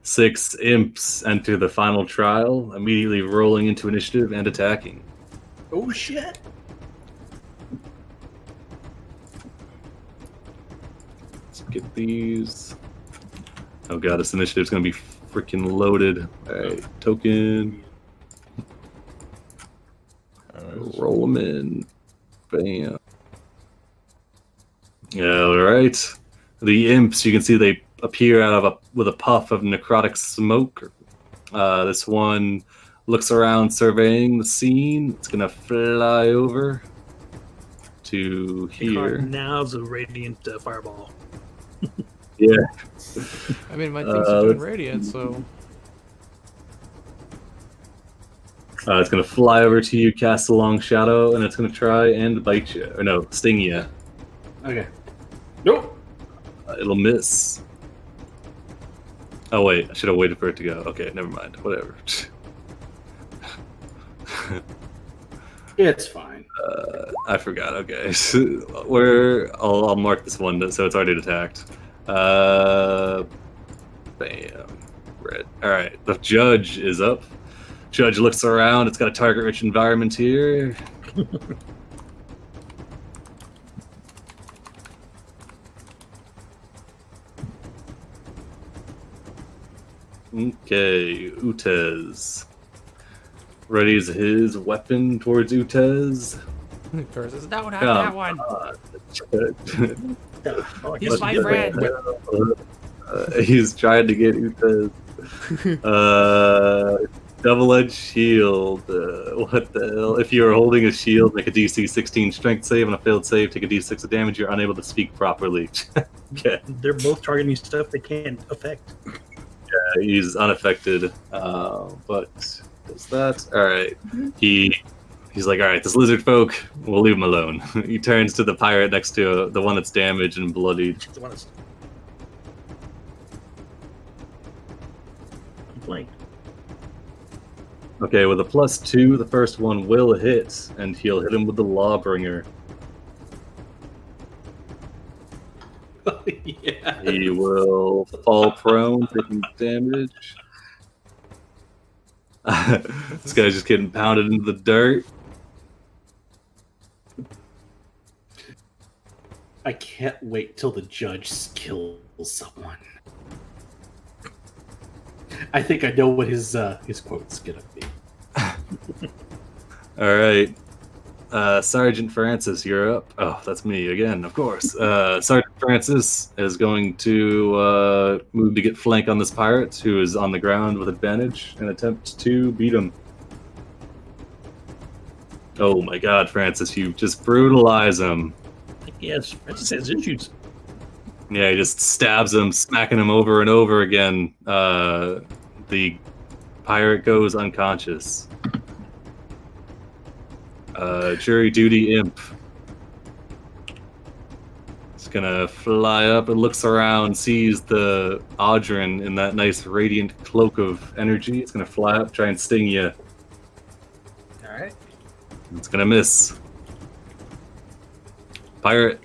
6 imps enter the final trial, immediately rolling into initiative and attacking. Oh shit! Let's get these. Oh god, this initiative's gonna be freaking loaded. Alright, token. Roll them in. Bam. Alright. The imps, you can see they appear out of with a puff of necrotic smoke. This one looks around surveying the scene. It's gonna fly over to here. Now's a radiant fireball. Yeah. I mean, my things are doing let's- radiant, so... It's gonna fly over to you, cast a long shadow, and it's gonna try and bite you. Or no, sting you. Okay. Nope. It'll miss. Oh wait, I should have waited for it to go. Okay, never mind. Whatever. It's fine. I forgot. Okay, I'll mark this one so it's already attacked. Bam. Red. All right, the judge is up. Judge looks around. It's got a target-rich environment here. Okay, Utez. Readies his weapon towards Utez. Curse says, "Don't have that one. He's my friend." He's trying to get Utez. Double-edged shield. What the hell? If you are holding a shield, make a DC 16 strength save. On a failed save, take a D6 of damage. You're unable to speak properly. Okay. They're both targeting stuff they can't affect. Yeah, he's unaffected. But does that? All right. He's like, all right, this lizard folk, we'll leave him alone. He turns to the pirate next to the one that's damaged and bloodied. The one that's flanked. Okay, with a +2, the first one will hit, and he'll hit him with the Lawbringer. Yeah. He will fall prone, taking damage. This guy's just getting pounded into the dirt. I can't wait till the judge kills someone. I think I know what his quote's gonna be. All right. Sergeant Francis, you're up. Oh, that's me again, of course. Sergeant Francis is going to move to get flank on this pirate who is on the ground with advantage and attempt to beat him. Oh my god, Francis, you just brutalize him. Yes, Francis has issues. Yeah, he just stabs him, smacking him over and over again. The pirate goes unconscious. Jury duty imp. It's gonna fly up and looks around, sees the Audrin in that nice radiant cloak of energy. It's gonna fly up, try and sting you. Alright. It's gonna miss. Pirate.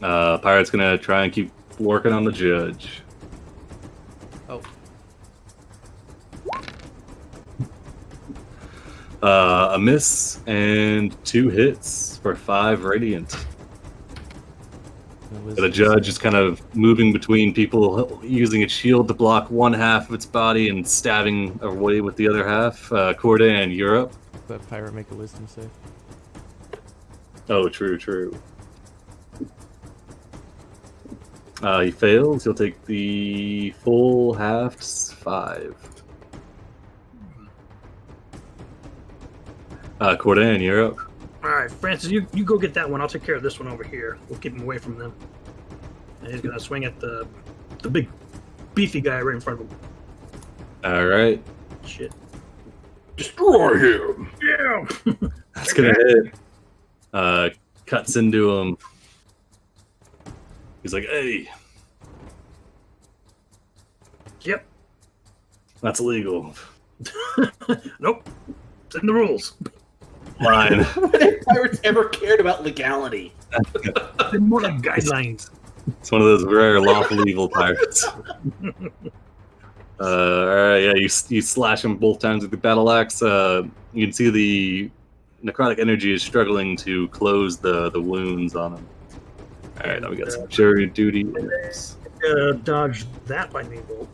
Pirate's gonna try and keep working on the judge. Oh. A miss and 2 hits for 5 radiant. The judge is kind of moving between people, using its shield to block one half of its body and stabbing away with the other half. Cordan, you're up. That pirate make a wisdom save. Oh, true. He fails. He'll take the full halves, 5. Cordan, you're up. All right, Francis, you go get that one. I'll take care of this one over here. We'll keep him away from them. And he's gonna swing at the big beefy guy right in front of him. All right. Shit. Destroy him! Yeah. That's gonna hit. Cuts into him. He's like, hey. Yep. That's illegal. Nope. It's in the rules. Fine. Have pirates ever cared about legality? They're more like guidelines. It's one of those rare lawful evil pirates. Alright, yeah, you slash him both times with the battle axe. You can see the necrotic energy is struggling to close the wounds on him. Alright, now we got some jury duty. Dodge that lightning bolt.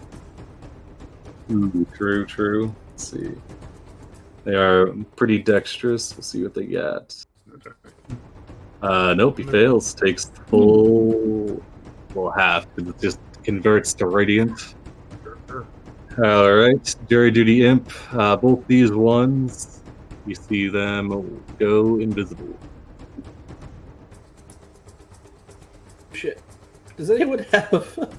Ooh, true. Let's see. They are pretty dexterous. We'll see what they got. Nope, he fails. Takes full, half. It just converts to radiant. All right, jury duty imp. Both these ones, you see them go invisible. Shit. Does anyone have?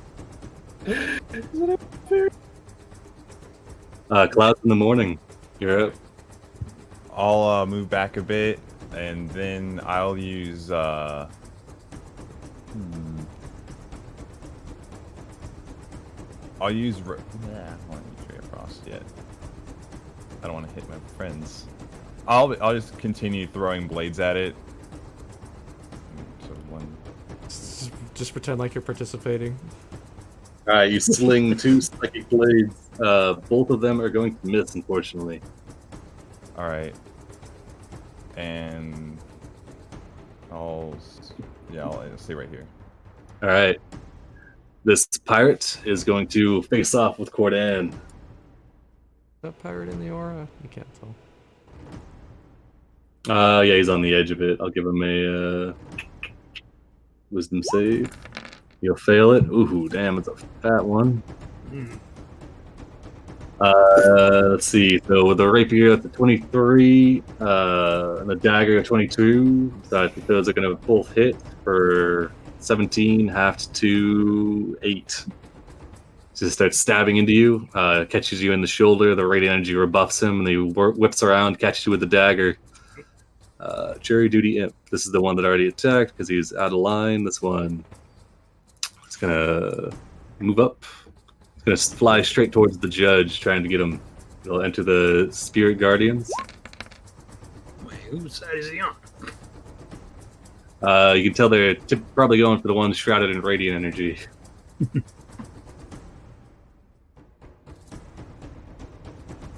Clouds in the morning. You're up. I'll move back a bit, and then I'll use I'll use. I don't want to use Ray of Frost yet. I don't want to hit my friends. I'll just continue throwing blades at it. So one. Just pretend like you're participating. All right, you sling 2 psychic blades. Both of them are going to miss, unfortunately. All right. And I'll stay right here. All right. This pirate is going to face off with Cordan. Is that pirate in the aura? You can't tell. Yeah, he's on the edge of it. I'll give him a wisdom save. He'll fail it. Ooh, damn, it's a fat one. Let's see. So with the rapier at the 23, and the dagger at 22, so I think those are going to both hit for 17, halved to 8. So starts stabbing into you, catches you in the shoulder. The radiant energy rebuffs him, and he whips around, catches you with the dagger. Jury duty imp. This is the one that already attacked because he's out of line. This one is gonna move up. It's gonna fly straight towards the judge, trying to get him. He'll enter the spirit guardians. Wait, whose side is he on? You can tell they're probably going for the one shrouded in radiant energy. He's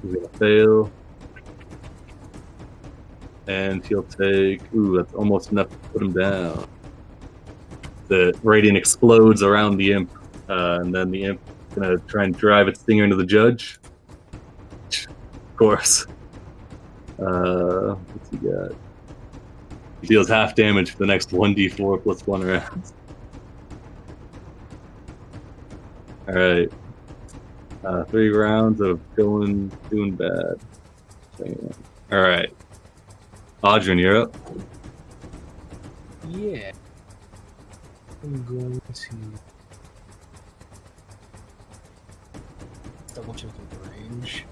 gonna fail. And he'll take... Ooh, that's almost enough to put him down. The radiant explodes around the imp, and then the imp is going to try and drive its stinger into the judge. Of course. What's he got? He deals half damage for the next 1d4 plus 1 round. Alright. 3 rounds of doing bad. Alright. Audrin, you're up. Yeah. I'm going to double check the range.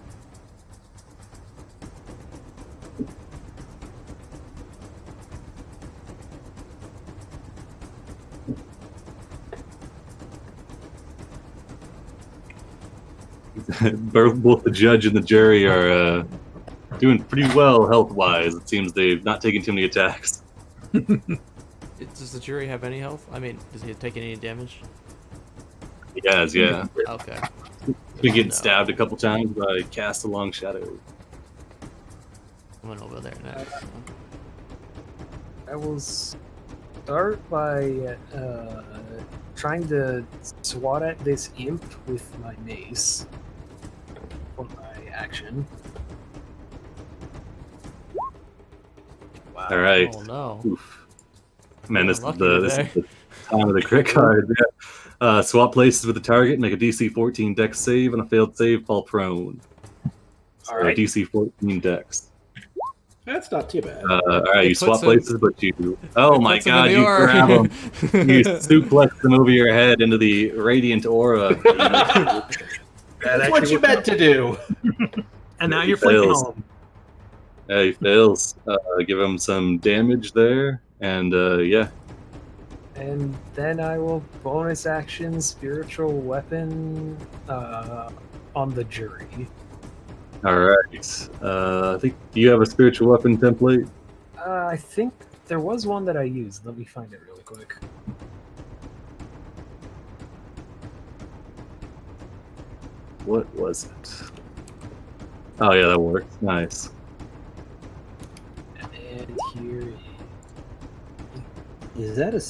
Both the judge and the jury are doing pretty well health-wise. It seems they've not taken too many attacks. Does the jury have any health? I mean, does he take any damage? He has, yeah. Okay. Been getting stabbed a couple times by Cast a Long Shadow. I went over there next. So. I will start by trying to swat at this imp with my mace for my action. Wow. All right. Oh no. Oof. Man, this is Lucky the time of the crit card. Yeah. Swap places with the target, make a DC 14 dex save, and a failed save, fall prone. So All right. DC 14 dex. That's not too bad. All right, It you swap puts him- places, but you... Oh my puts him in god, the you aura. grab him. You suplex him over your head into the radiant aura. That's what you meant to do. And now He you're flipping fails. home. Yeah, he fails. Give him some damage there, and yeah. And then I will bonus action spiritual weapon on the jury. All right. I think you have a spiritual weapon template. I think there was one that I used. Let me find it really quick. What was it? Oh yeah, that works. Nice. And here Is that a...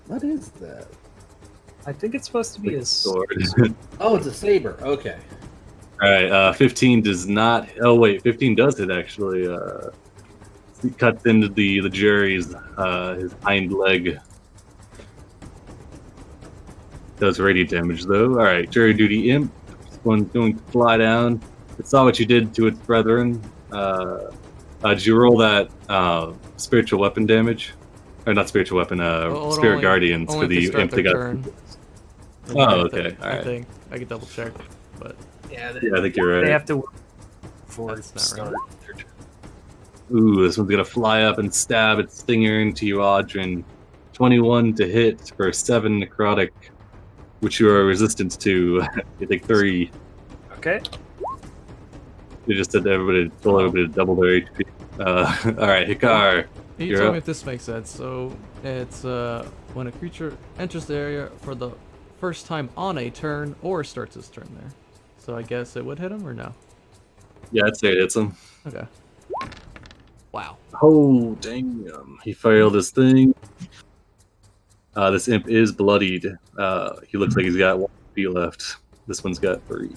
What is that? I think it's supposed to be a Sword. Oh, it's a saber. Okay. All right. 15 does not. Oh wait, 15 does hit actually. It cuts into the jury's his hind leg. Does radiant damage though. All right, jury duty imp. This one's going to fly down. It saw what you did to its brethren. Did you roll that spiritual weapon damage? Or not spiritual weapon, spirit guardians for only if the they imp start that their got. turn. Oh, okay. I Alright. think I could double check, but yeah. Yeah, I think you're right. They have to work before That's it not start. right. Ooh, this one's gonna fly up and stab its stinger into you, Audrin. 21 to hit for 7 necrotic, which you are resistant to. You take 3. Okay. You just said to everybody, told everybody to double their HP. All right, Hikar. you You're tell up. me if this makes sense. So it's when a creature enters the area for the first time on a turn or starts its turn there. So I guess it would hit him or no? Yeah, I'd say it hits him. Okay. Wow. Oh, damn. He failed his thing. This imp is bloodied. He looks like he's got 1 feet left. This one's got 3.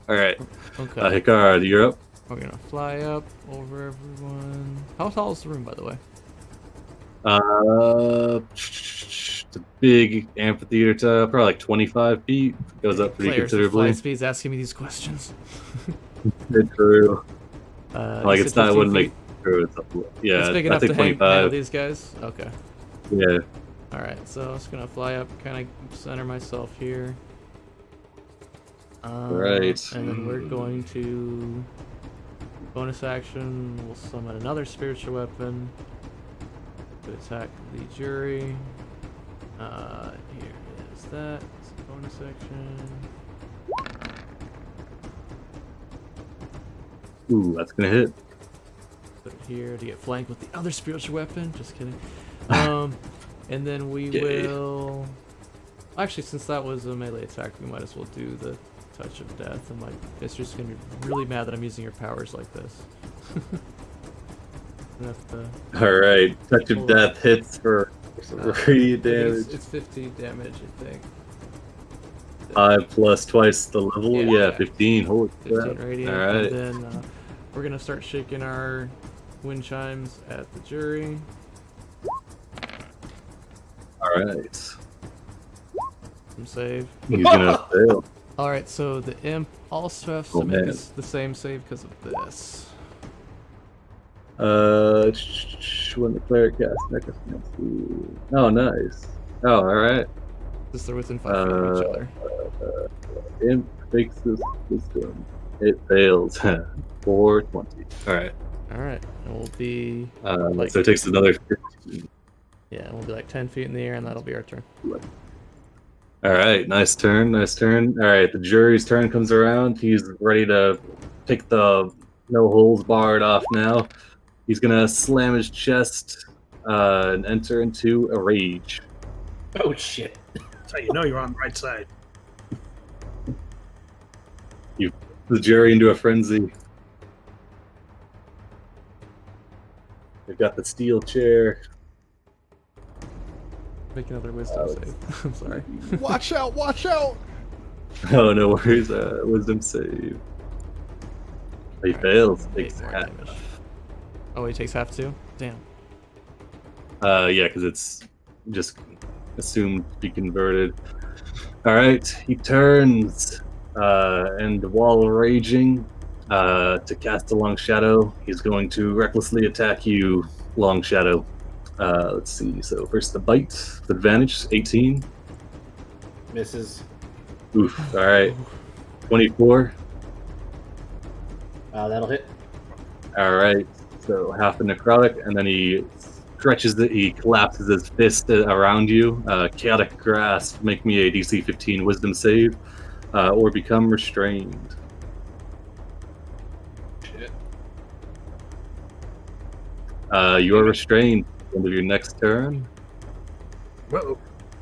All right. Okay. Hikard, you're up. We're gonna fly up over everyone. How tall is the room, by the way? It's a big amphitheater tile, probably like 25 feet. Goes up pretty Players with considerably. flight speed's asking me these questions. It's true. Like you it's said not. It 15 wouldn't make feet? true. Yeah, It's big I enough think to handle 25. these guys. Okay. Yeah. All right. So I'm just gonna fly up, kind of center myself here. Right. And then we're going to bonus action. We'll summon another spiritual weapon to attack the jury. Here is that. It's a bonus action. Ooh, that's gonna hit. Put it here to get flanked with the other spiritual weapon. Just kidding. And then we Okay. will. Actually, since that was a melee attack, we might as well do the touch of death. And my mistress is gonna be really mad that I'm using your powers like this. All right, touch of death hits for 3 damage. It's 50 damage, I think. 5 plus twice the level. Yeah. Yeah, 15. Holy 15 crap! radiant. All right. And then we're gonna start shaking our wind chimes at the jury. All right. Some save. He's gonna fail. All right, so the imp also has to Oh, make man. the same save because of this. When the player casts necromancy. Oh, nice. Oh, all right. Because they're within 5 feet of each other. Imp makes this wisdom. It fails. 420. All right. All right, and we'll be So it takes another 15. yeah, we'll be like 10 feet in the air, and that'll be our turn. All right, nice turn, nice turn. All right, the jury's turn comes around. He's ready to take the no holds barred off now. He's gonna slam his chest and enter into a rage. Oh shit! That's how you know you're on the right side. You the jury into a frenzy. They've got the steel chair. Make another wisdom save. I'm sorry. Watch out! Watch out! Oh, no worries. Wisdom save. He fails. Takes 8 more half. damage. Oh, he takes half too? Damn. Yeah, because it's just assumed to be converted. All right, he turns, and while raging, to cast a long shadow, he's going to recklessly attack you, long shadow. Let's see. So first the bite with advantage, 18. Misses. Oof. All right, 24. That'll hit. All right. So half the necrotic, and then he stretches it. He collapses his fist around you. Chaotic grasp. Make me a DC 15 Wisdom save, or become restrained. Shit. You are restrained at the end of your next turn. Whoa.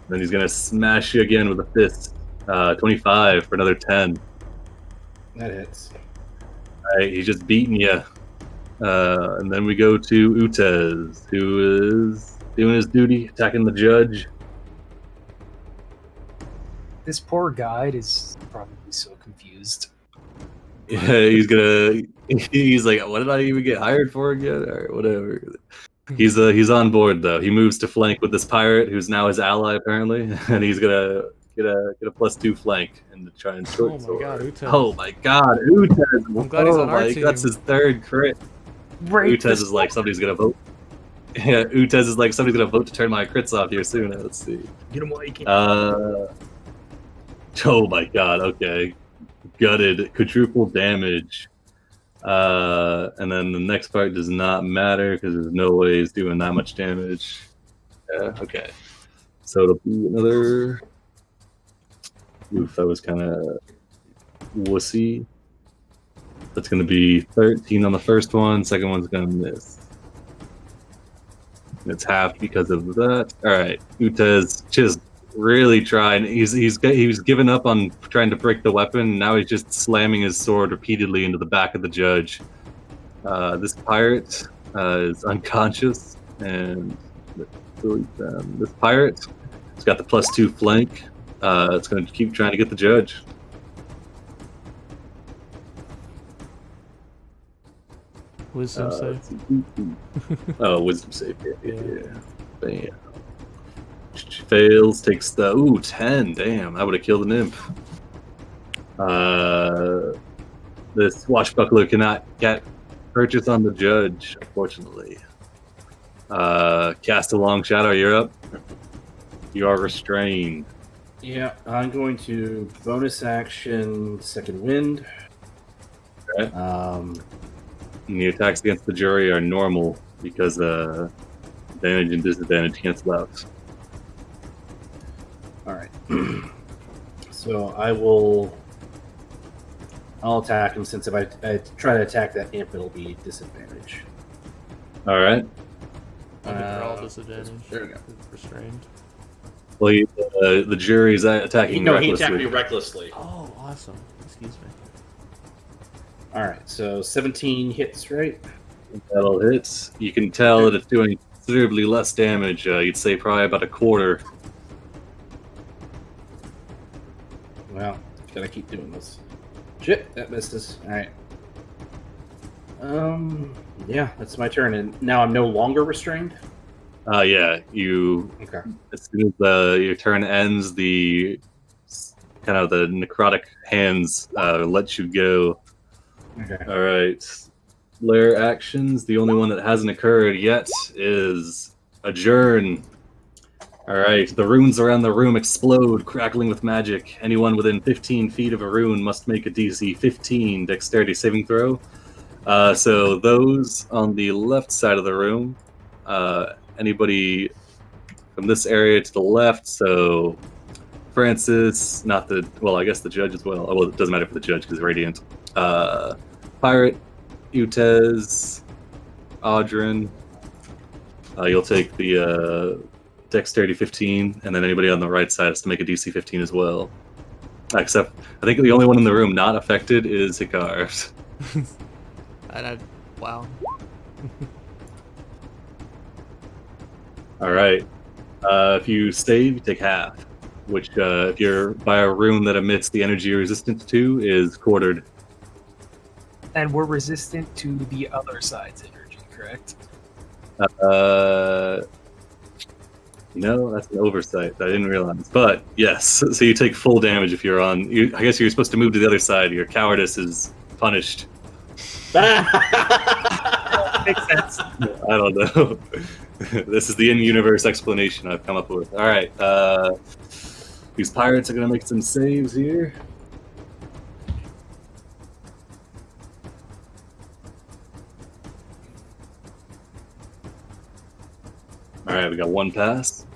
Then he's gonna smash you again with a fist. 25 for another 10. That hits. All right, he's just beating you. And then we go to Utez, who is doing his duty, attacking the judge. This poor guide is probably so confused. Yeah, he's like, what did I even get hired for again? Or whatever. He's on board though. He moves to flank with this pirate, who's now his ally apparently, and he's gonna get a +2 flank and to try and short Oh my sword. god, Utez. Oh my god, Utez! I'm glad he's on our team. That's his 3rd crit. Right. Utez is like, somebody's gonna vote. Yeah, Utez is like, somebody's gonna vote to turn my crits off here soon. Let's see. Get him while you can. Oh my god, okay. Gutted, quadruple damage. And then the next part does not matter because there's no way he's doing that much damage. Yeah, okay. So it'll be another. Oof, that was kind of wussy. That's going to be 13 on the first one. Second one's going to miss. And it's half because of that. All right, Utez just really trying. He's given up on trying to break the weapon. Now he's just slamming his sword repeatedly into the back of the judge. This pirate is unconscious, and this pirate It's got the +2 flank. It's going to keep trying to get the judge. Wisdom save. Oh, wisdom save. Yeah. Bam. She fails, takes the 10. Damn, I would have killed an imp. This swashbuckler cannot get purchase on the judge, unfortunately. Cast a long shadow. You're up. You are restrained. Yeah, I'm going to bonus action second wind. Okay. And the attacks against the jury are normal because advantage and disadvantage cancel out. All right. So I'll attack him, since if I try to attack that imp, it'll be disadvantage. All right. They're all disadvantage. There we go. Restrained. Well, the jury's attacking He recklessly. attacked me recklessly. Oh, awesome. Excuse me. All right, so 17 hits, right? That'll hit. You can tell that it's doing considerably less damage. You'd say probably about a quarter. Well, gotta keep doing this. Shit, that misses. All right. Yeah, that's my turn, and now I'm no longer restrained. Yeah. You Okay. as soon as your turn ends, the kind of the necrotic hands let you go. Okay. All right. Lair actions. The only one that hasn't occurred yet is adjourn. All right. The runes around the room explode, crackling with magic. Anyone within 15 feet of a rune must make a DC 15 dexterity saving throw. So those on the left side of the room, anybody from this area to the left. So Francis, I guess the judge as well. Oh, well, it doesn't matter for the judge because radiant. Pirate, Utez, Audrin. You'll take the dexterity 15, and then anybody on the right side has to make a DC 15 as well. Except, I think the only one in the room not affected is Hikar. Wow. All right. If you save, you take half, which, if you're by a rune that emits the energy you're resistant to, is quartered. And we're resistant to the other side's energy, correct? No, that's an oversight. I didn't realize. But yes, so you take full damage if you're on. I guess you're supposed to move to the other side. Your cowardice is punished. Makes sense. I don't know. This is the in-universe explanation I've come up with. All right. These pirates are going to make some saves here. All right, we got one pass.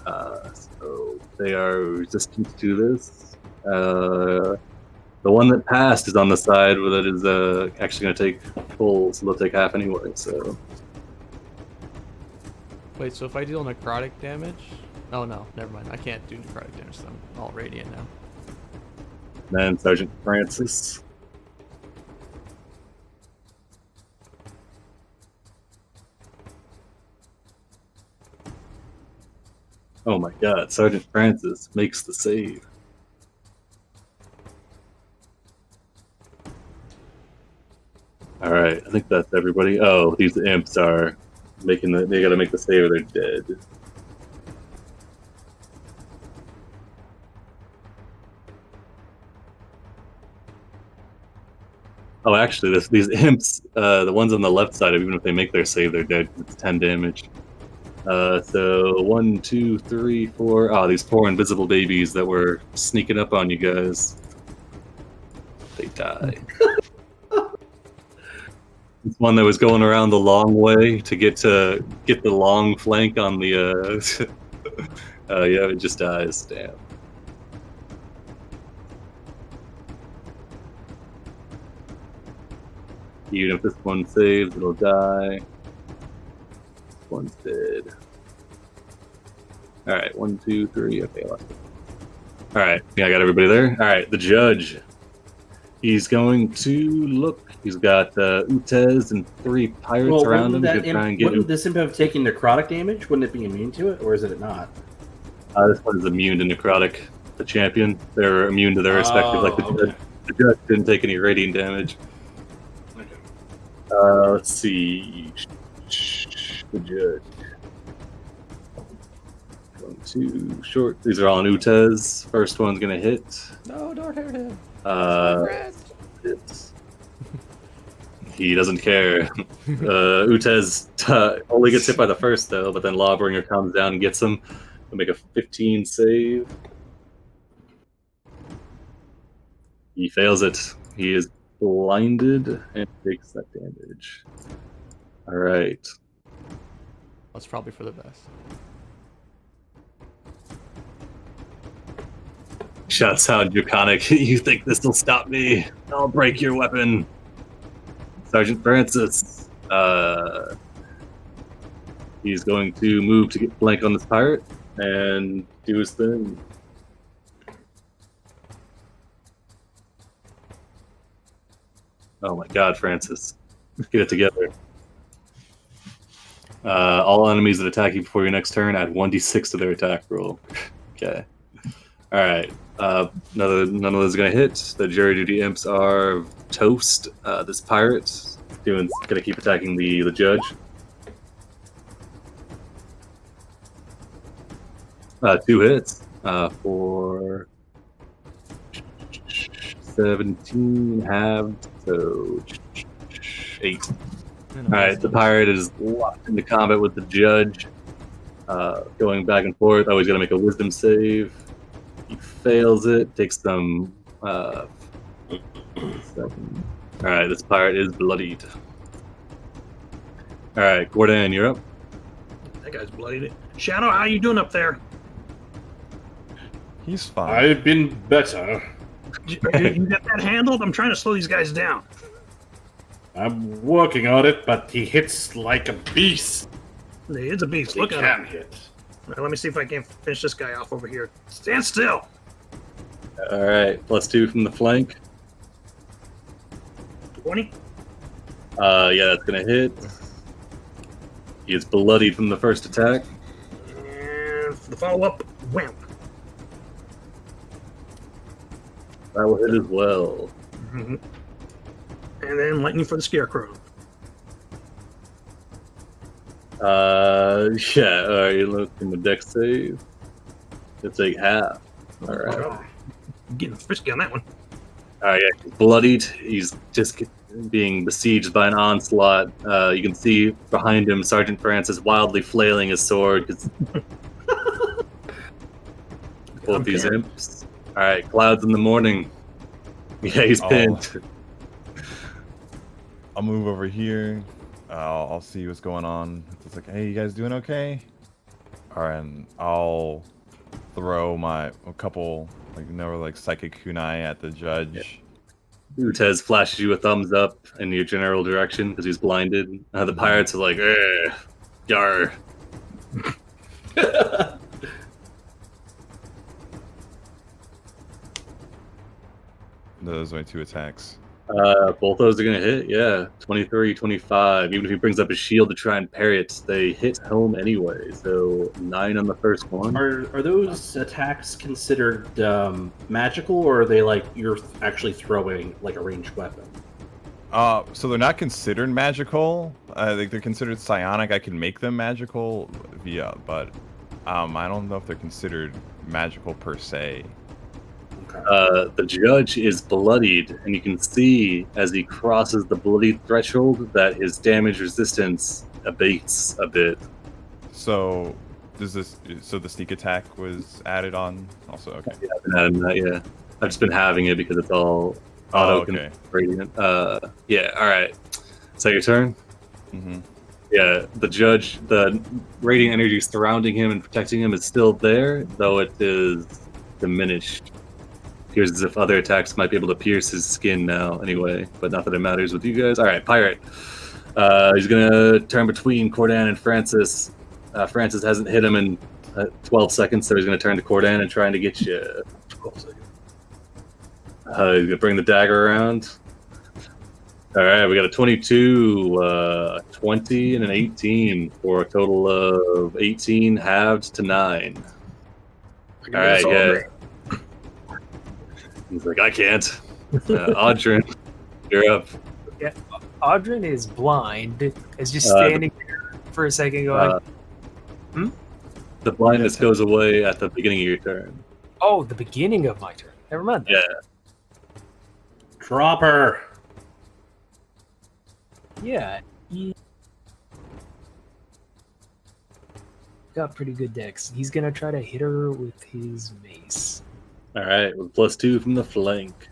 So they are resistant to this. The one that passed is on the side where that is actually going to take full, so they'll take half anyway. So Wait, so if I deal necrotic damage? Oh no, never mind. I can't do necrotic damage, so I'm all radiant now. then Sergeant Francis. Oh my God, Sergeant Francis makes the save. All right, I think that's everybody. Oh, these imps are making they gotta make the save or they're dead. Oh, actually, these imps, the ones on the left side, even if they make their save, they're dead. It's 10 damage. So 1, 2, 3, 4. Oh, these poor invisible babies that were sneaking up on you guys. They die. This one that was going around the long way to get the long flank on the. Yeah, it just dies. Damn. Even if this one saves, it'll die. This one's dead. Alright, 1, 2, 3. Okay, I lost it. Alright, yeah, I got everybody there. Alright, the judge. He's going to look. He's got Utez and 3 pirates around him to try and get him. Wouldn't this imp have taken necrotic damage? Wouldn't it be immune to it, or is it not? This one is immune to necrotic. The champion, they're immune to their respective. Like okay. the judge didn't take any radiant damage. Let's see. The judge. 1, 2, short. These are all on Utez. First one's gonna hit. No, don't hurt him. Hits. He doesn't care. Utez only gets hit by the first though, but then Lawbringer comes down and gets him. He'll make a 15 save. He fails it. He is blinded and takes that damage. All right. That's probably for the best. Shouts out Draconic. You think this will stop me? I'll break your weapon. Sergeant Francis. He's going to move to get flank on this pirate and do his thing. Oh my god, Francis. Get it together. All enemies that attack you before your next turn add 1d6 to their attack roll. Okay. Alright. None of those is going to hit. The jury duty imps are toast. This pirate going to keep attacking the judge. 2 hits for 17 halved, so 8. Alright, the pirate is locked into combat with the judge, going back and forth. Oh, he's going to make a wisdom save. He fails it, takes some... Alright, this pirate is bloodied. Alright, Gordon, you're up. That guy's bloodied. Shadow, how you doing up there? He's fine. I've been better. You got that handled? I'm trying to slow these guys down. I'm working on it, but he hits like a beast. He is a beast. He Look at can him. hit. Right, let me see if I can finish this guy off over here. Stand still. Alright, +2 from the flank. 20. Yeah, that's gonna hit. He is bloodied from the first attack. And for the follow-up, wham. That will hit as well. Mm-hmm. And then lightning for the scarecrow. Yeah, alright, you look in the deck save. It's like half. Alright. Getting frisky on that one. Alright, yeah, he's bloodied. He's just being besieged by an onslaught. You can see behind him Sergeant Francis wildly flailing his sword. Both these imps. Alright, clouds in the morning. Yeah, he's pinned. I'll move over here. I'll see what's going on. It's like, hey, you guys doing okay? All right, and I'll throw a couple, like psychic kunai at the judge. Yeah. Utez flashes you a thumbs up in your general direction because he's blinded. The pirates are like, yar. Those are my 2 attacks. Both those are going to hit, yeah. 23, 25. Even if he brings up his shield to try and parry it, they hit home anyway. So 9 on the first one. Are those attacks considered magical, or are they like you're actually throwing like a ranged weapon? So they're not considered magical. They're considered psionic. I can make them magical but I don't know if they're considered magical per se. The judge is bloodied, and you can see as he crosses the bloodied threshold that his damage resistance abates a bit. So so the sneak attack was added on also? Okay. Yeah, I've been adding that, yeah. I've just been having it because it's all auto radiant. Yeah, alright. So your turn? Mm-hmm. Yeah, the judge, the radiant energy surrounding him and protecting him is still there, though it is diminished. Appears as if other attacks might be able to pierce his skin now anyway, but not that it matters with you guys. Alright, pirate. He's gonna turn between Cordan and Francis. Francis hasn't hit him in 12 seconds, so he's gonna turn to Cordan and trying to get you. 12 seconds. He's gonna bring the dagger around. Alright, we got a 22, 20, and an 18 for a total of 18 halved to 9. All right, yeah. He's like, I can't. Audrin, you're up. Audrin is blind. Is just standing there for a second going, The blindness goes away at the beginning of your turn. oh, the beginning of my turn. Never mind that. Yeah. Drop her. Yeah. He got pretty good dex. He's going to try to hit her with his mace. All right, with +2 from the flank.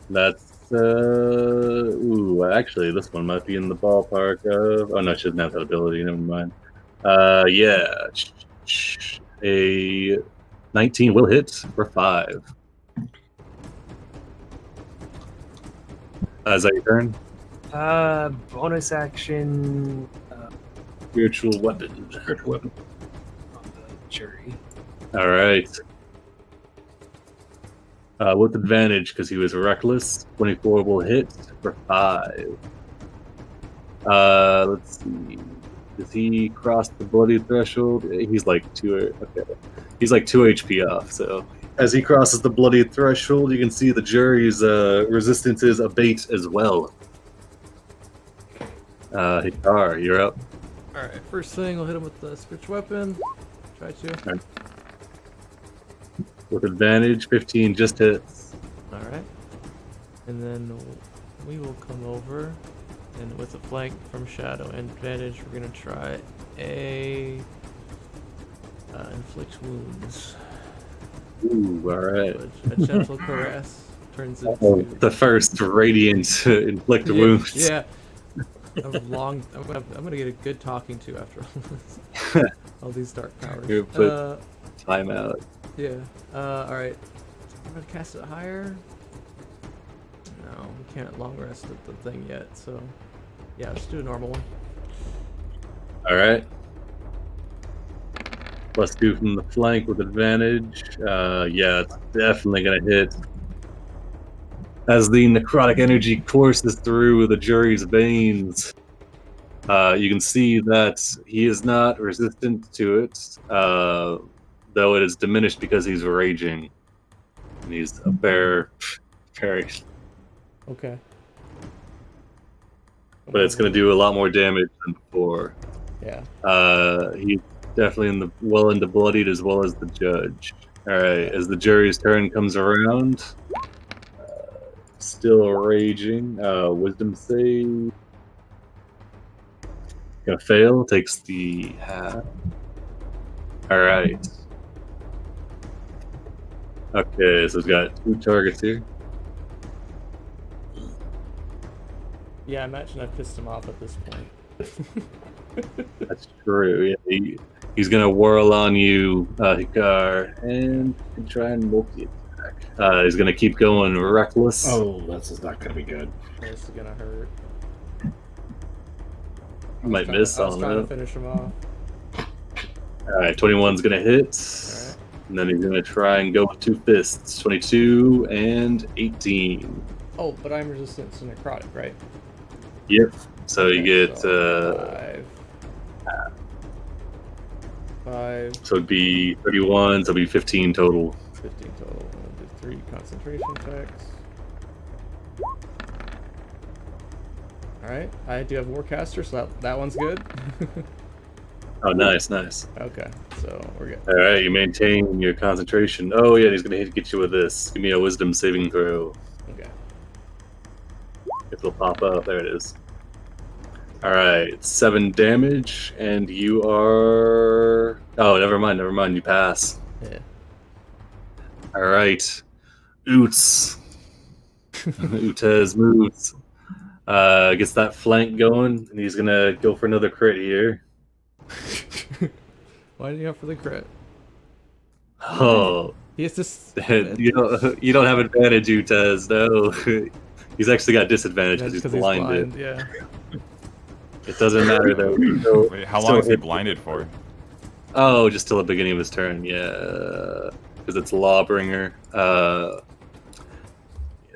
That's actually this one might be in the ballpark of. Oh no, she doesn't have that ability. Never mind. Yeah, a 19 will hit for 5. Is that your turn? Bonus action Spiritual weapon. on the jury. All right. With advantage because he was reckless. 24 will hit for 5. Let's see. Does he cross the bloody threshold? He's like 2. Okay. He's like 2 HP off. So as he crosses the bloody threshold, you can see the jury's resistances abate as well. Hikar, you're up. Alright, first thing, I'll hit him with the spiritual weapon. Try to. Right. With advantage, 15 just hits. Alright. And then we will come over, and with a flank from Shadow and advantage, we're going to try a inflict wounds. Ooh, alright. A gentle caress turns into... The first radiant inflict wounds. Yeah. I'm gonna get a good talking to after all this. All these dark powers. You put time out. Yeah. Alright. I'm gonna cast it higher. No, we can't long rest at the thing yet, so yeah, let's do a normal one. Alright. +2 from the flank with advantage. Yeah, it's definitely gonna hit. As the necrotic energy courses through the jury's veins, you can see that he is not resistant to it, though it is diminished because he's raging. And he's a bear. Very. Okay. But it's going to do a lot more damage than before. Yeah. He's definitely into bloodied as well as the judge. Alright, as the jury's turn comes around... Still raging. Wisdom save. Gonna fail. Takes the half. Alright. Okay, so it's got 2 targets here. Yeah, I imagine I've pissed him off at this point. That's true. Yeah, he's gonna whirl on you, Hikar, and try and multi-attack. He's gonna keep going reckless. Oh, this is not gonna be good. This is gonna hurt. Might miss I was on trying to that. finish him off. Alright, 21's gonna hit. Alright. And then he's gonna try and go with 2 fists. 22 and 18. Oh, but I'm resistant to necrotic, right? Yep. So you Okay, get so 5. so it'd be 31, so it'd be 15 total. 15 total. I'll do 3 concentration checks. Alright, I do have Warcaster, so that one's good. Oh, nice, nice. Okay, so we're good. Alright, you maintain your concentration. Oh yeah, he's gonna get you with this. Give me a wisdom saving throw. Okay. If it'll pop up, there it is. Alright, 7 damage, and you are... Oh, never mind, you pass. Yeah. Alright. Oots. Utez moves. Gets that flank going, and he's gonna go for another crit here. Why did you go for the crit? Oh. He has to... you don't have advantage, Utez, no. He's actually got disadvantage because he's blinded. Yeah. It doesn't matter though. Wait, how long is he blinded for? Oh, just till the beginning of his turn, yeah. Because it's Lawbringer. Yeah,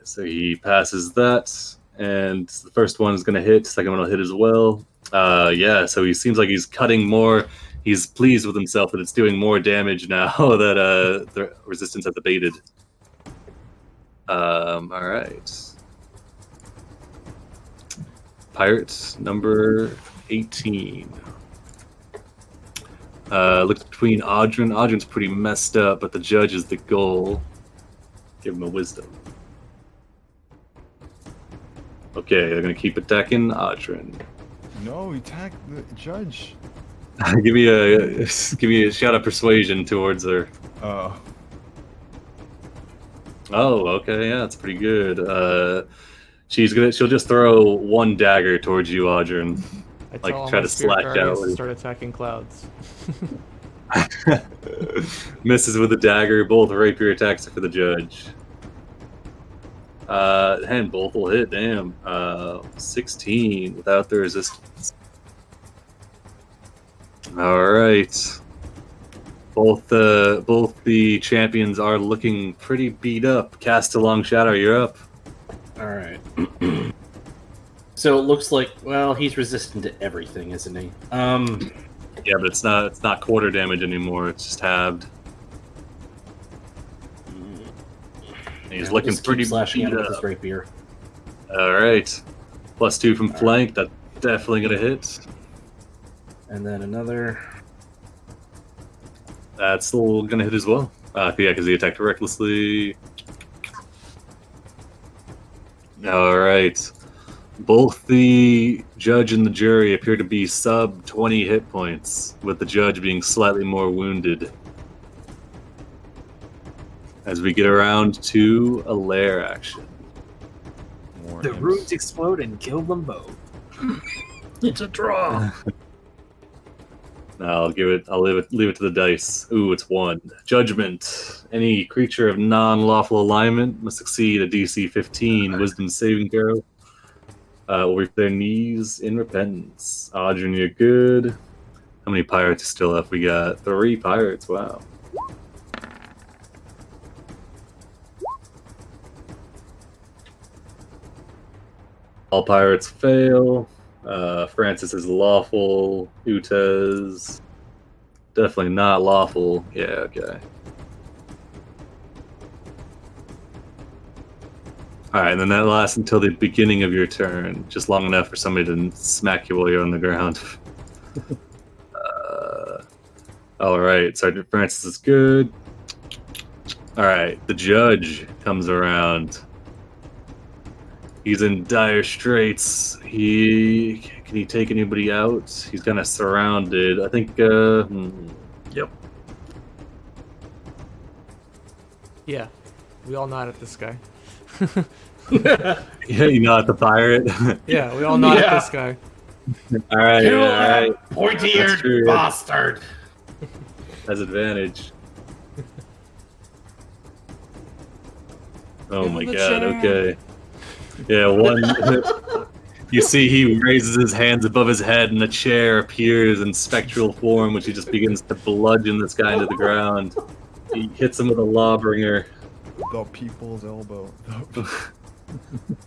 so he passes that, and the first one is going to hit, second one will hit as well. Yeah, so he seems like he's cutting more He's pleased with himself that it's doing more damage now that the resistance has abated. All right. Pirate number 18. Looks between Audrin. Audrin's pretty messed up, but the judge is the goal. Give him a wisdom. Okay, they're gonna keep attacking Audrin. No, attack the judge. give me a shot of persuasion towards her. Oh. Oh, okay, yeah, that's pretty good. She'll just throw one dagger towards you, Audrin. I Like, tell all try my to spirit slash guardians out. to start attacking clouds. Misses with a dagger. Both rapier attacks for the judge. And both will hit. Damn. 16 without the resistance. All right. Both the champions are looking pretty beat up. Cast a long shadow. You're up. All right. So it looks like, well, he's resistant to everything, isn't he? Yeah, but it's not quarter damage anymore. It's just halved. And he's looking just keep pretty slashing beat at him with up. his rapier. All right. +2 from flank. That's definitely gonna hit. And then another. That's still gonna hit as well. Yeah, because he attacked recklessly. All right. Both the judge and the jury appear to be sub 20 hit points, with the judge being slightly more wounded. As we get around to a lair action. More The imps. runes explode and kill them both. It's a draw. No, I'll leave it to the dice. Ooh, it's 1. Judgment. Any creature of non-lawful alignment must succeed a DC 15 Wisdom saving throw. Over their knees in repentance. Audrin, you're good. How many pirates still left? We got 3 pirates. Wow. All pirates fail. Francis is lawful. Uta's definitely not lawful. Yeah, okay. Alright, and then that lasts until the beginning of your turn. Just long enough for somebody to smack you while you're on the ground. Alright, Sergeant Francis is good. Alright, the judge comes around. He's in dire straits. Can he take anybody out? He's kind of surrounded. I think, yep. Yeah, we all nod at this guy. Yeah, you know, at the pirate. Yeah, we all nod Yeah. at this guy. All right, Kill all that right. pointy-eared That's true. bastard. Has advantage. Oh Give my him the god, chair. okay. Yeah, one. You see he raises his hands above his head and a chair appears in spectral form, which he just begins to bludgeon this guy into the ground. He hits him with a lawbringer. The people's elbow.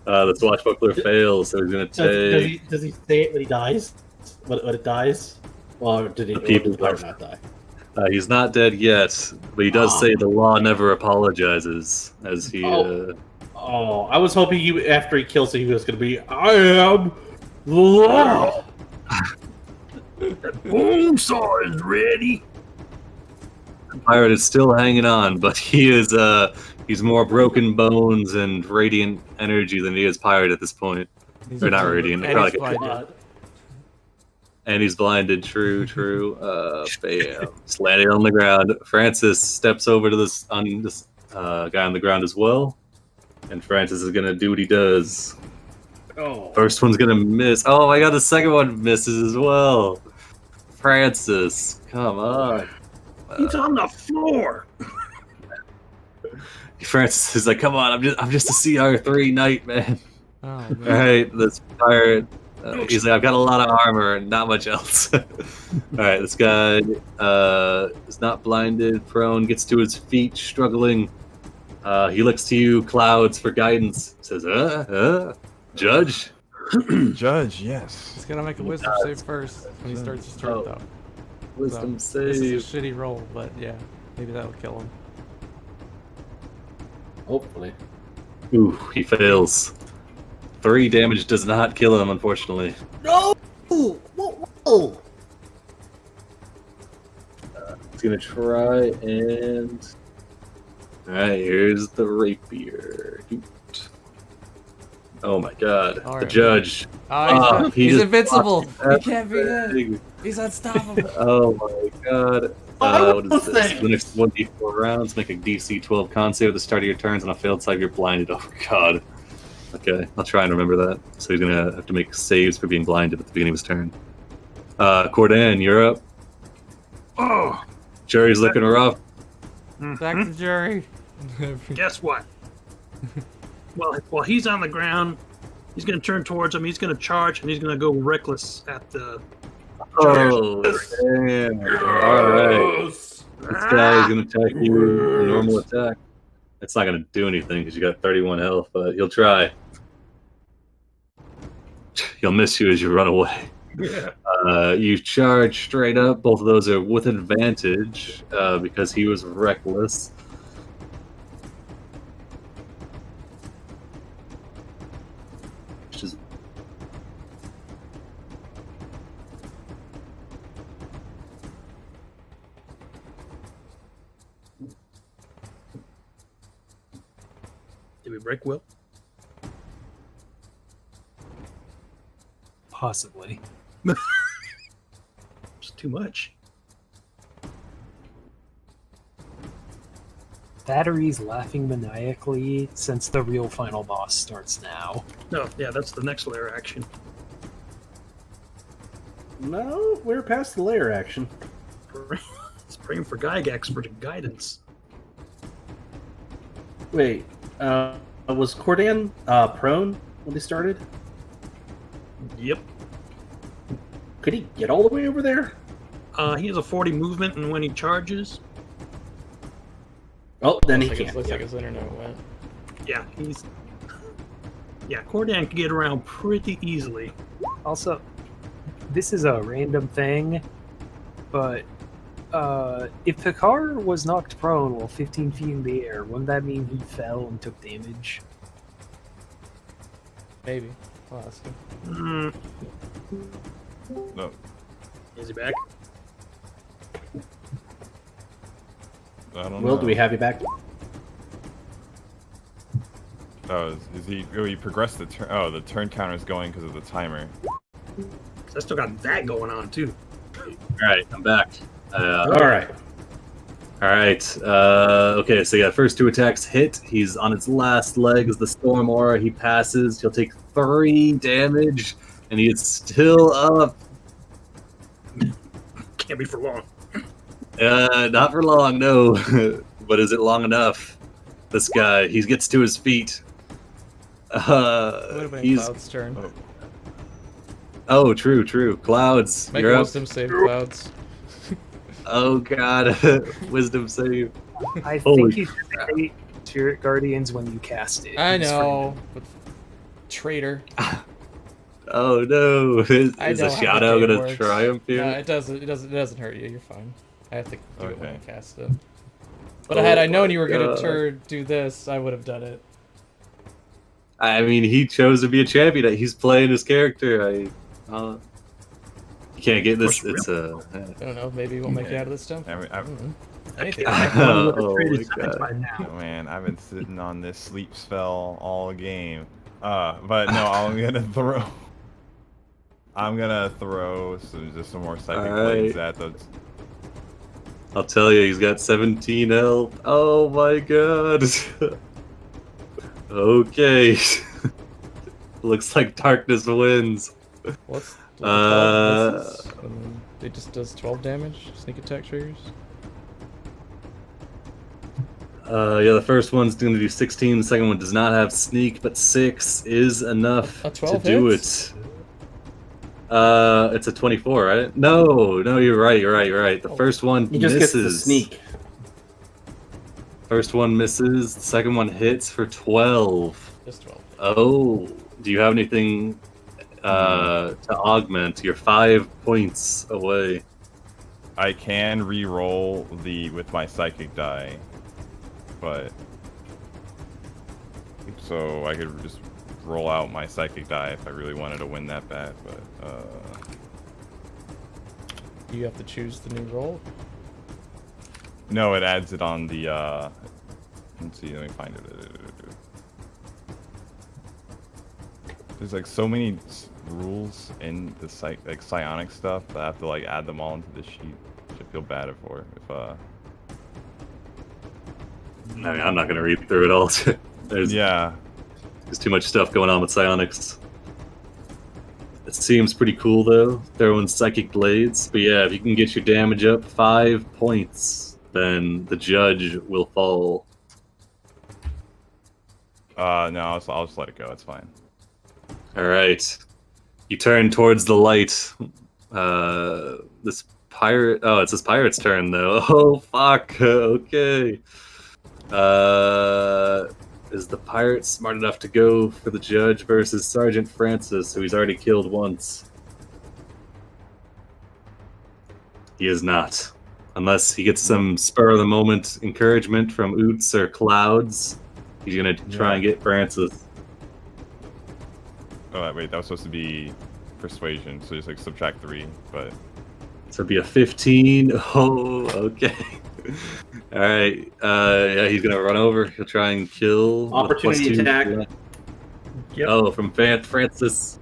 The swashbuckler fails, so he's gonna take. Does he say it when he dies? When it dies? Well, did he? Or people did the pirate not die? He's not dead yet, but he does say the law never apologizes. As he. Oh, I was hoping he, after he kills it, he was going to be, I am the law. Bonesaw is ready. Pirate is still hanging on, but he is he's more broken bones and radiant energy than he is pirate at this point. Or not radiant, And probably he's like blinded. and he's blinded. True. Bam. Just landed on the ground. Francis steps over to this guy on the ground as well, and Francis is gonna do what he does. Oh, First one's gonna miss. Oh my god, the second one misses as well. Francis, come on. he's on the floor. Francis is like, come on, I'm just a CR3 knight, man. Oh, All man. right, this pirate. He's like, I've got a lot of armor and not much else. All right, this guy is not blinded, prone, gets to his feet, struggling. He looks to you, Clouds, for guidance. Says, Judge? Judge, yes. He's gonna make a wisdom save first when he starts his turn, though. Wisdom This is a save. shitty roll, but yeah, maybe that'll kill him. Hopefully. Ooh, he fails. 3 damage does not kill him, unfortunately. No! Whoa! He's gonna try and. Alright, here's the rapier. Oh my god. All The right. judge. Oh, he he's just invincible. blocked He can't be hit. everything. He's unstoppable. Oh my god. What is this? thing. The next 1d4 rounds, make a DC 12 con save at the start of your turns. On a failed save, you're blinded. Oh god. Okay, I'll try and remember that. So he's gonna have to make saves for being blinded at the beginning of his turn. Cordan, you're up. Oh, Jury's looking rough. Back to jury. guess what? While he's on the ground, he's going to turn towards him. He's going to charge, and he's going to go reckless at the. Oh, damn. Alright. This guy is going to attack you with a normal attack. It's not going to do anything because you got 31 health, but he'll try. He'll miss you as you run away. You charge straight up. Both of those are with advantage because he was reckless. Which is Did we break Will? Possibly. It's too much. Battery's laughing maniacally since the real final boss starts now. No, yeah, that's the next layer action. No, we're past the layer action. It's praying for Gygax for guidance. Wait, was Cordan prone when they started? Yep. Could he get all the way over there? He has a 40 movement, and when he charges, Oh, then he Looks like can't. looks Yeah. like his internet went. yeah, he's. Yeah, Cordan can get around pretty easily. Also, this is a random thing, but if Picard was knocked prone while 15 feet in the air, wouldn't that mean he fell and took damage? Maybe. I'll ask him. Mm, No. is he back? I don't Will, know. do we have you back? Oh, is he? Oh, he progressed the turn. Oh, the turn counter is going because of the timer. 'Cause I still got that going on too. Alright, I'm back. All right. Alright, okay, so yeah, first 2 attacks hit. He's on its last legs, the Storm Aura. He passes. He'll take 3 damage, and he is still up. Can't be for long. Not for long, no. But is it long enough? This guy, he gets to his feet. It would have been He's. Cloud's turn. Oh, true. Clouds, Make you're a up. wisdom save, Clouds. Oh god, wisdom save. I Holy think you designate Spirit Guardians when you cast it. I It's for- know. But traitor. Oh no, is I a know how the shadow game gonna works. triumph here? No, it doesn't hurt you. You're fine. I have to do it when I Okay. cast it. But had I known you were God. gonna do this, I would have done it. I mean, he chose to be a champion. He's playing his character. You can't get this. It's a. I don't know. Maybe we'll make it out of this time. Anything. Oh my Signs by god. now. Oh, man, I've been sitting on this sleep spell all game. But no, I'm gonna throw. I'm gonna throw some more psychic blades at those. I'll tell you, he's got 17 health. Oh my god. Okay. Looks like darkness wins. What's Uh, 12 it just does 12 damage. Sneak attack triggers. Yeah, the first one's going to do 16. The second one does not have sneak, but 6 is enough A to 12 do hits? it. It's a 24, right? No, you're right. The first one He just misses. gets the sneak. First one misses. The second one hits for 12. Just 12. Oh, do you have anything to augment? You're 5 points away. I can re-roll with my psychic die, but so I could just roll out my psychic die if I really wanted to win that bad. But You have to choose the new roll. no, it adds it on the. Let's see. Let me find it. There's like so many rules in the psionic stuff that I have to like add them all into the sheet. Which I feel bad for if I mean, I'm not gonna read through it all. There's too much stuff going on with psionics. It seems pretty cool though, throwing psychic blades. But yeah, if you can get your damage up 5 points, then the judge will fall. No, I'll just let it go. It's fine. All right, you turn towards the light. This pirate. Oh, it's this pirate's turn though. Oh fuck. Okay. Is the pirate smart enough to go for the judge versus Sergeant Francis, who he's already killed once? He is not. Unless he gets some spur-of-the-moment encouragement from Oots or Clouds, he's going to try and get Francis. Oh, wait, that was supposed to be persuasion, so just like subtract 3, but... So it'd be a 15. Oh, okay. All right. Yeah, he's gonna run over. He'll try and kill. Opportunity attack. Yep. Oh, from Francis.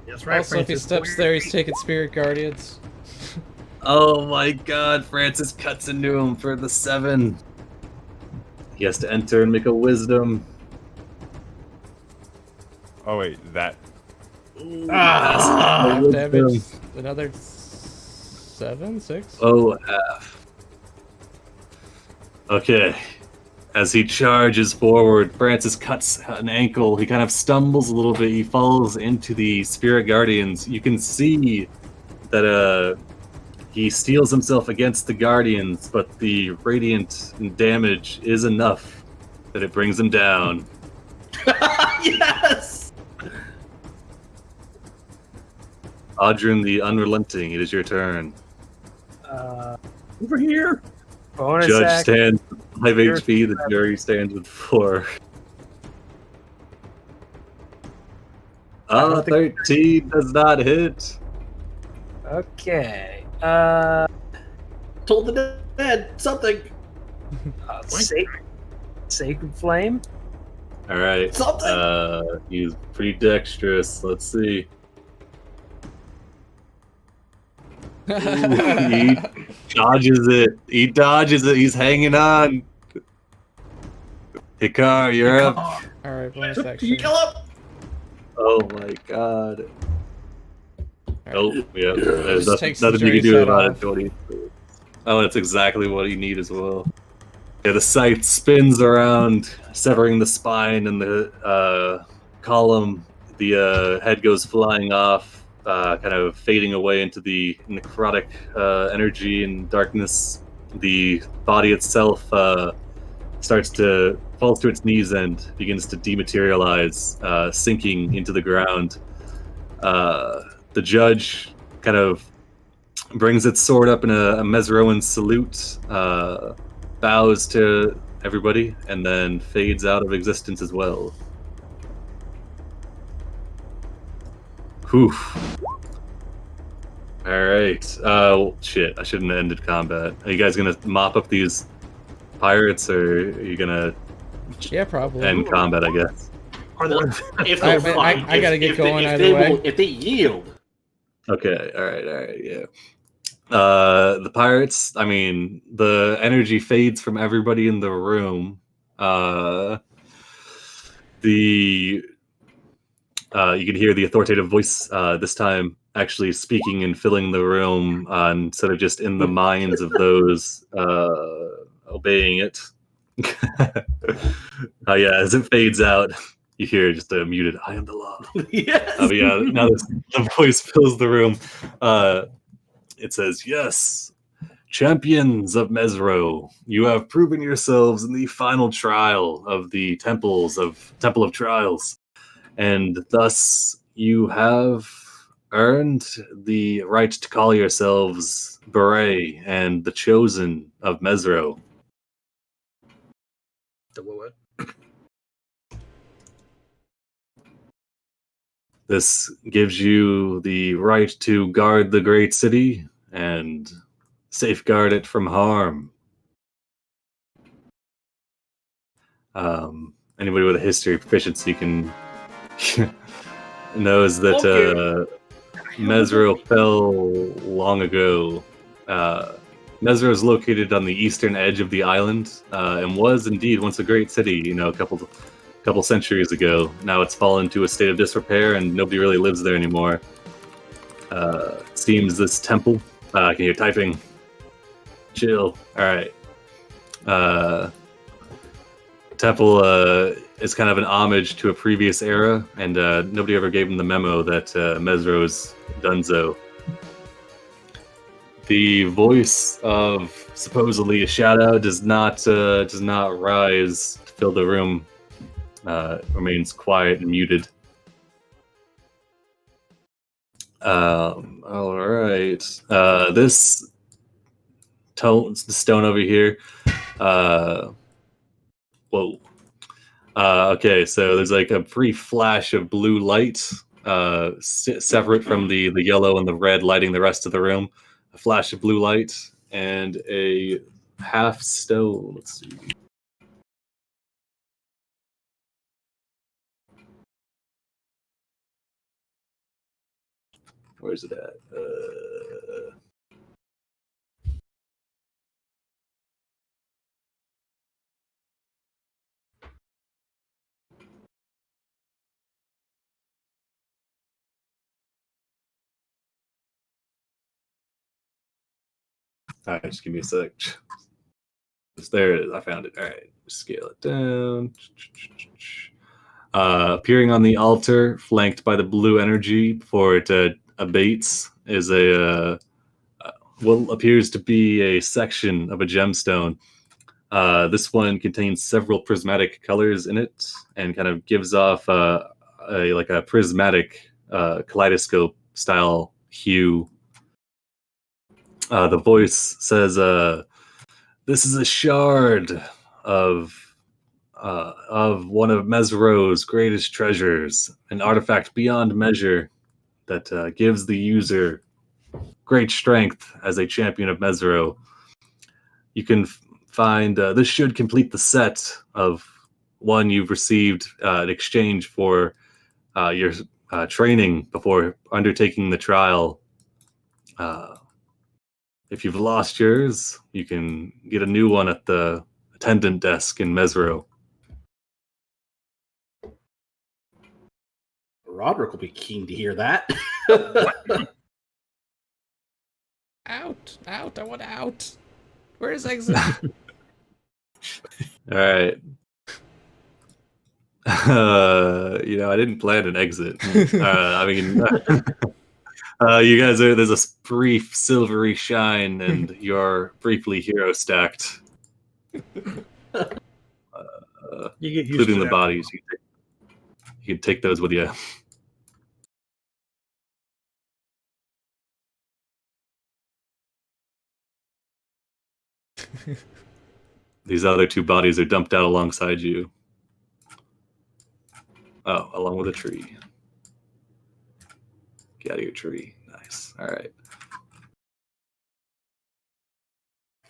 That's right. Also, if he steps there, he's taking Spirit Guardians. Oh my God! Francis cuts into him for the 7. He has to enter and make a Wisdom. Oh wait, that. Half damage. Another 7, 6. Oh, half. Okay. As he charges forward, Francis cuts an ankle. He kind of stumbles a little bit. He falls into the Spirit Guardians. You can see that he steels himself against the Guardians, but the radiant damage is enough that it brings him down. Yes! Audrin the Unrelenting, it is your turn. Over here. Bonus Judge action. stands with 5 HP, the jury stands with 4. don't think- 13 does not hit. Okay. Told the dead something. Sacred Flame. All right. Something. He's pretty dexterous. Let's see. Ooh, he dodges it. He dodges it. He's hanging on. Hikar, you're up. Alright, bonus You action. kill him. Oh my God. Oh, yeah. There's Just takes nothing the you can jury's do head about off. it, Jody. Oh, that's exactly what you need as well. Yeah, the scythe spins around, severing the spine and the column. The head goes flying off, kind of fading away into the necrotic energy and darkness. The body itself starts to falls to its knees and begins to dematerialize, sinking into the ground. The judge kind of brings its sword up in a Mesroan salute, bows to everybody, and then fades out of existence as well. Whew. Alright. Shit, I shouldn't have ended combat. Are you guys gonna mop up these pirates, or are you gonna Yeah, probably. end combat, I guess? Are they? If I- they'll I- fight, I gotta get going either way. If they yield. Okay, alright, yeah. The pirates, I mean, the energy fades from everybody in the room. You can hear the authoritative voice this time actually speaking and filling the room instead of just in the minds of those obeying it. Yeah, as it fades out, you hear just a muted, "I am the law." Yes. But yeah, now that the voice fills the room, it says, "Yes, champions of Mesro, you have proven yourselves in the final trial of the Temple of Trials, and thus you have earned the right to call yourselves Beret and the Chosen of Mesro. The what? This gives you the right to guard the great city and safeguard it from harm. Anybody with a history proficiency can knows that Mesro fell long ago. Mesro is located on the eastern edge of the island and was indeed once a great city. A couple centuries ago. Now it's fallen to a state of disrepair, and nobody really lives there anymore. It seems this temple. Can you hear typing? Chill. All right. Temple is kind of an homage to a previous era, and nobody ever gave him the memo that Mesro's donezo. The voice of supposedly a shadow does not rise to fill the room. Remains quiet and muted. All right. This stone over here. Whoa. Okay, so there's like a brief flash of blue light, separate from the yellow and the red lighting the rest of the room. A flash of blue light and a half stone. Let's see. Where's it at? All right, just give me a sec. There it is. I found it. All right, scale it down. Appearing on the altar, flanked by the blue energy before it abates, is what appears to be a section of a gemstone. This one contains several prismatic colors in it, and kind of gives off a prismatic kaleidoscope style hue. The voice says, "This is a shard of one of Mesro's greatest treasures, an artifact beyond measure that gives the user great strength as a champion of Mesro. You can find this should complete the set of one you've received in exchange for your training before undertaking the trial. If you've lost yours, you can get a new one at the attendant desk in Mesro." Roderick will be keen to hear that. Out! Out! I want out! Where is exit? All right. I didn't plan an exit. You guys there's a brief silvery shine, and you're briefly hero stacked. You get used Including to the that. bodies. You can take those with you. These other two bodies are dumped out alongside you. Oh, along with a tree. Get out of your tree. Nice. All right.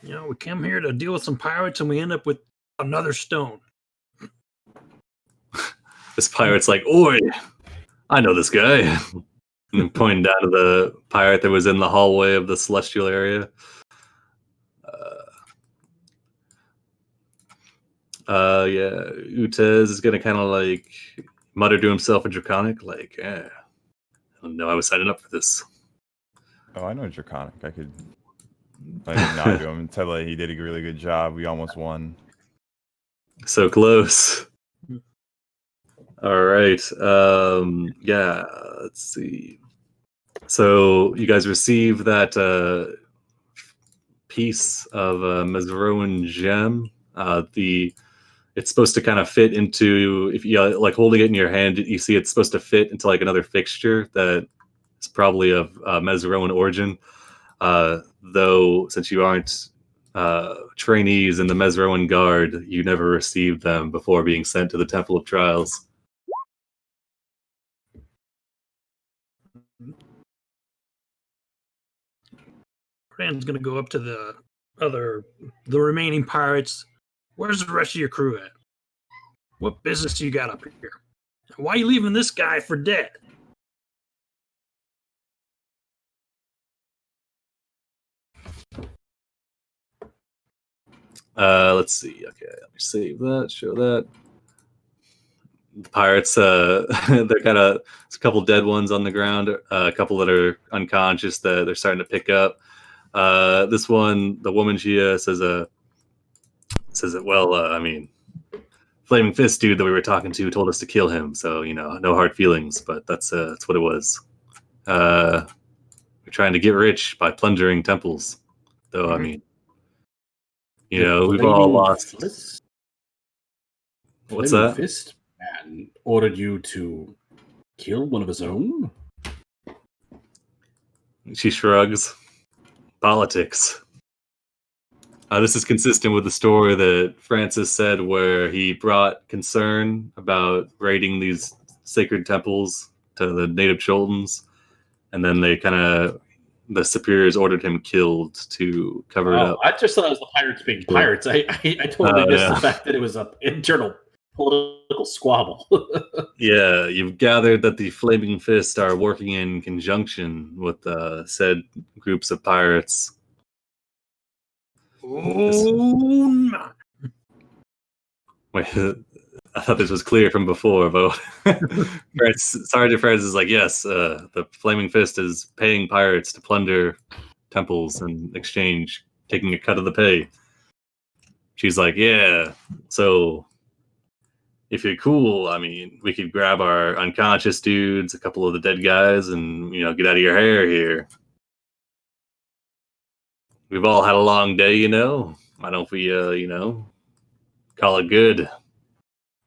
We came here to deal with some pirates, and we end up with another stone. This pirate's like, "Oi, I know this guy." And pointing down to the pirate that was in the hallway of the celestial area. Yeah, Utez is gonna kind of like mutter to himself in Draconic, like, I don't know I was signing up for this. Oh, I know Draconic. I could nod to him and tell him he did a really good job. We almost won. So close. All right. Yeah, let's see. So you guys receive that piece of Mesroan gem. It's supposed to kind of fit into, if you like holding it in your hand, you see it's supposed to fit into like another fixture that is probably of Mesroan origin. Though, since you aren't trainees in the Mesroan Guard, you never received them before being sent to the Temple of Trials. Rand's gonna go up to the remaining pirates. Where's the rest of your crew at? What business do you got up here? Why are you leaving this guy for dead? Let's see. Okay, let me save that. Show that. The pirates, they're kind of, there's a couple dead ones on the ground, a couple that are unconscious that they're starting to pick up. This one, the woman, she says that, well, I mean, Flaming Fist dude that we were talking to told us to kill him, so, no hard feelings, but that's what it was. We're trying to get rich by plundering temples, though, I mean, we've all lost. What's Flaming that? Fist man ordered you to kill one of his own? She shrugs. Politics. This is consistent with the story that Francis said where he brought concern about raiding these sacred temples to the native Chultans, and then the superiors ordered him killed to cover it up. I just thought it was the pirates being pirates. I totally missed the fact that it was an internal political squabble. Yeah, you've gathered that the Flaming Fist are working in conjunction with said groups of pirates. Oh, no. Wait, I thought this was clear from before, but Sergeant Francis is like, yes, the Flaming Fist is paying pirates to plunder temples in exchange, taking a cut of the pay. She's like, yeah, so if you're cool, I mean, we could grab our unconscious dudes, a couple of the dead guys, and, get out of your hair here. We've all had a long day, Why don't we, call it good?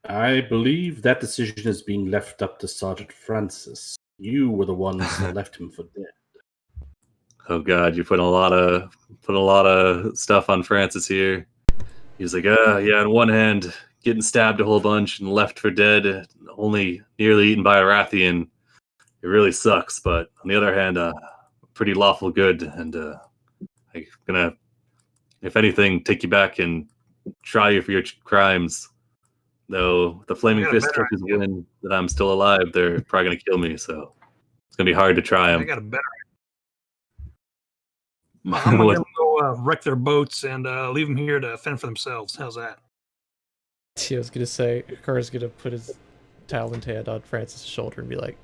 I believe that decision is being left up to Sergeant Francis. You were the ones that left him for dead. Oh God, you're putting a lot of stuff on Francis here. He's like, yeah, on one hand, getting stabbed a whole bunch and left for dead, only nearly eaten by a Rathian. It really sucks, but on the other hand, pretty lawful good, and I'm gonna, if anything, take you back and try you for your crimes. Though the Flaming Fist catches wind that I'm still alive, they're probably gonna kill me, so it's gonna be hard to try them. I got a better. I'm gonna go wreck their boats and leave them here to fend for themselves. How's that? I was gonna say, Car's gonna put his taloned hand on Francis' shoulder and be like,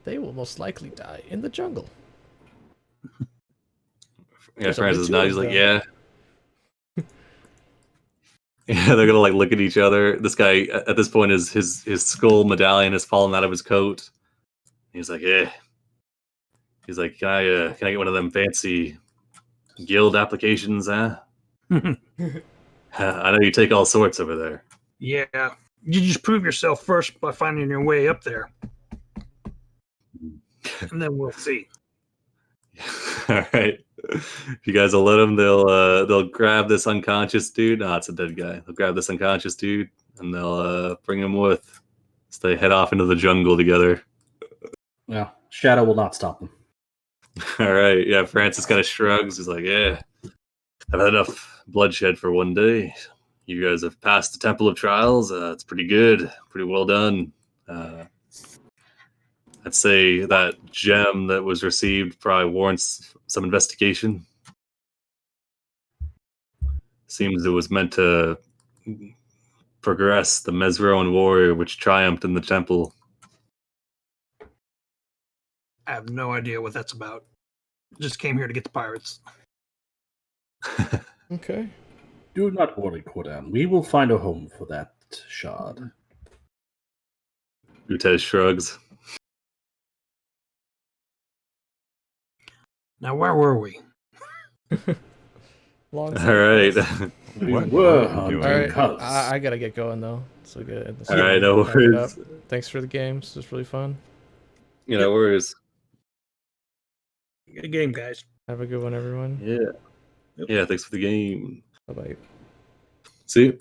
"They will most likely die in the jungle." Yeah, Francis now he's like, yeah. Yeah, they're gonna look at each other. This guy at this point is his skull medallion has fallen out of his coat. He's like, yeah. He's like, can I get one of them fancy guild applications, huh? I know you take all sorts over there. Yeah, you just prove yourself first by finding your way up there, and then we'll see. All right. If you guys will let them, they'll grab this unconscious dude. No, it's a dead guy. They'll grab this unconscious dude and they'll bring him with. So they head off into the jungle together. Yeah, Shadow will not stop them. All right. Yeah, Francis kind of shrugs. He's like, yeah, I've had enough bloodshed for one day. You guys have passed the Temple of Trials. It's pretty good. Pretty well done. I'd say that gem that was received probably warrants some investigation. Seems it was meant to progress the Mesroan warrior which triumphed in the temple. I have no idea what that's about. Just came here to get the pirates. Okay. Do not worry, Kodan. We will find a home for that shard. Utez shrugs. Now, where were we? Long All right. We What? were All hunting right, cubs. I gotta get going though. So good. All right, no Wrap it up. worries. Thanks for the games. It was really fun. No worries. Good game, guys. Have a good one, everyone. Yeah. Yeah, thanks for the game. Bye bye. See you.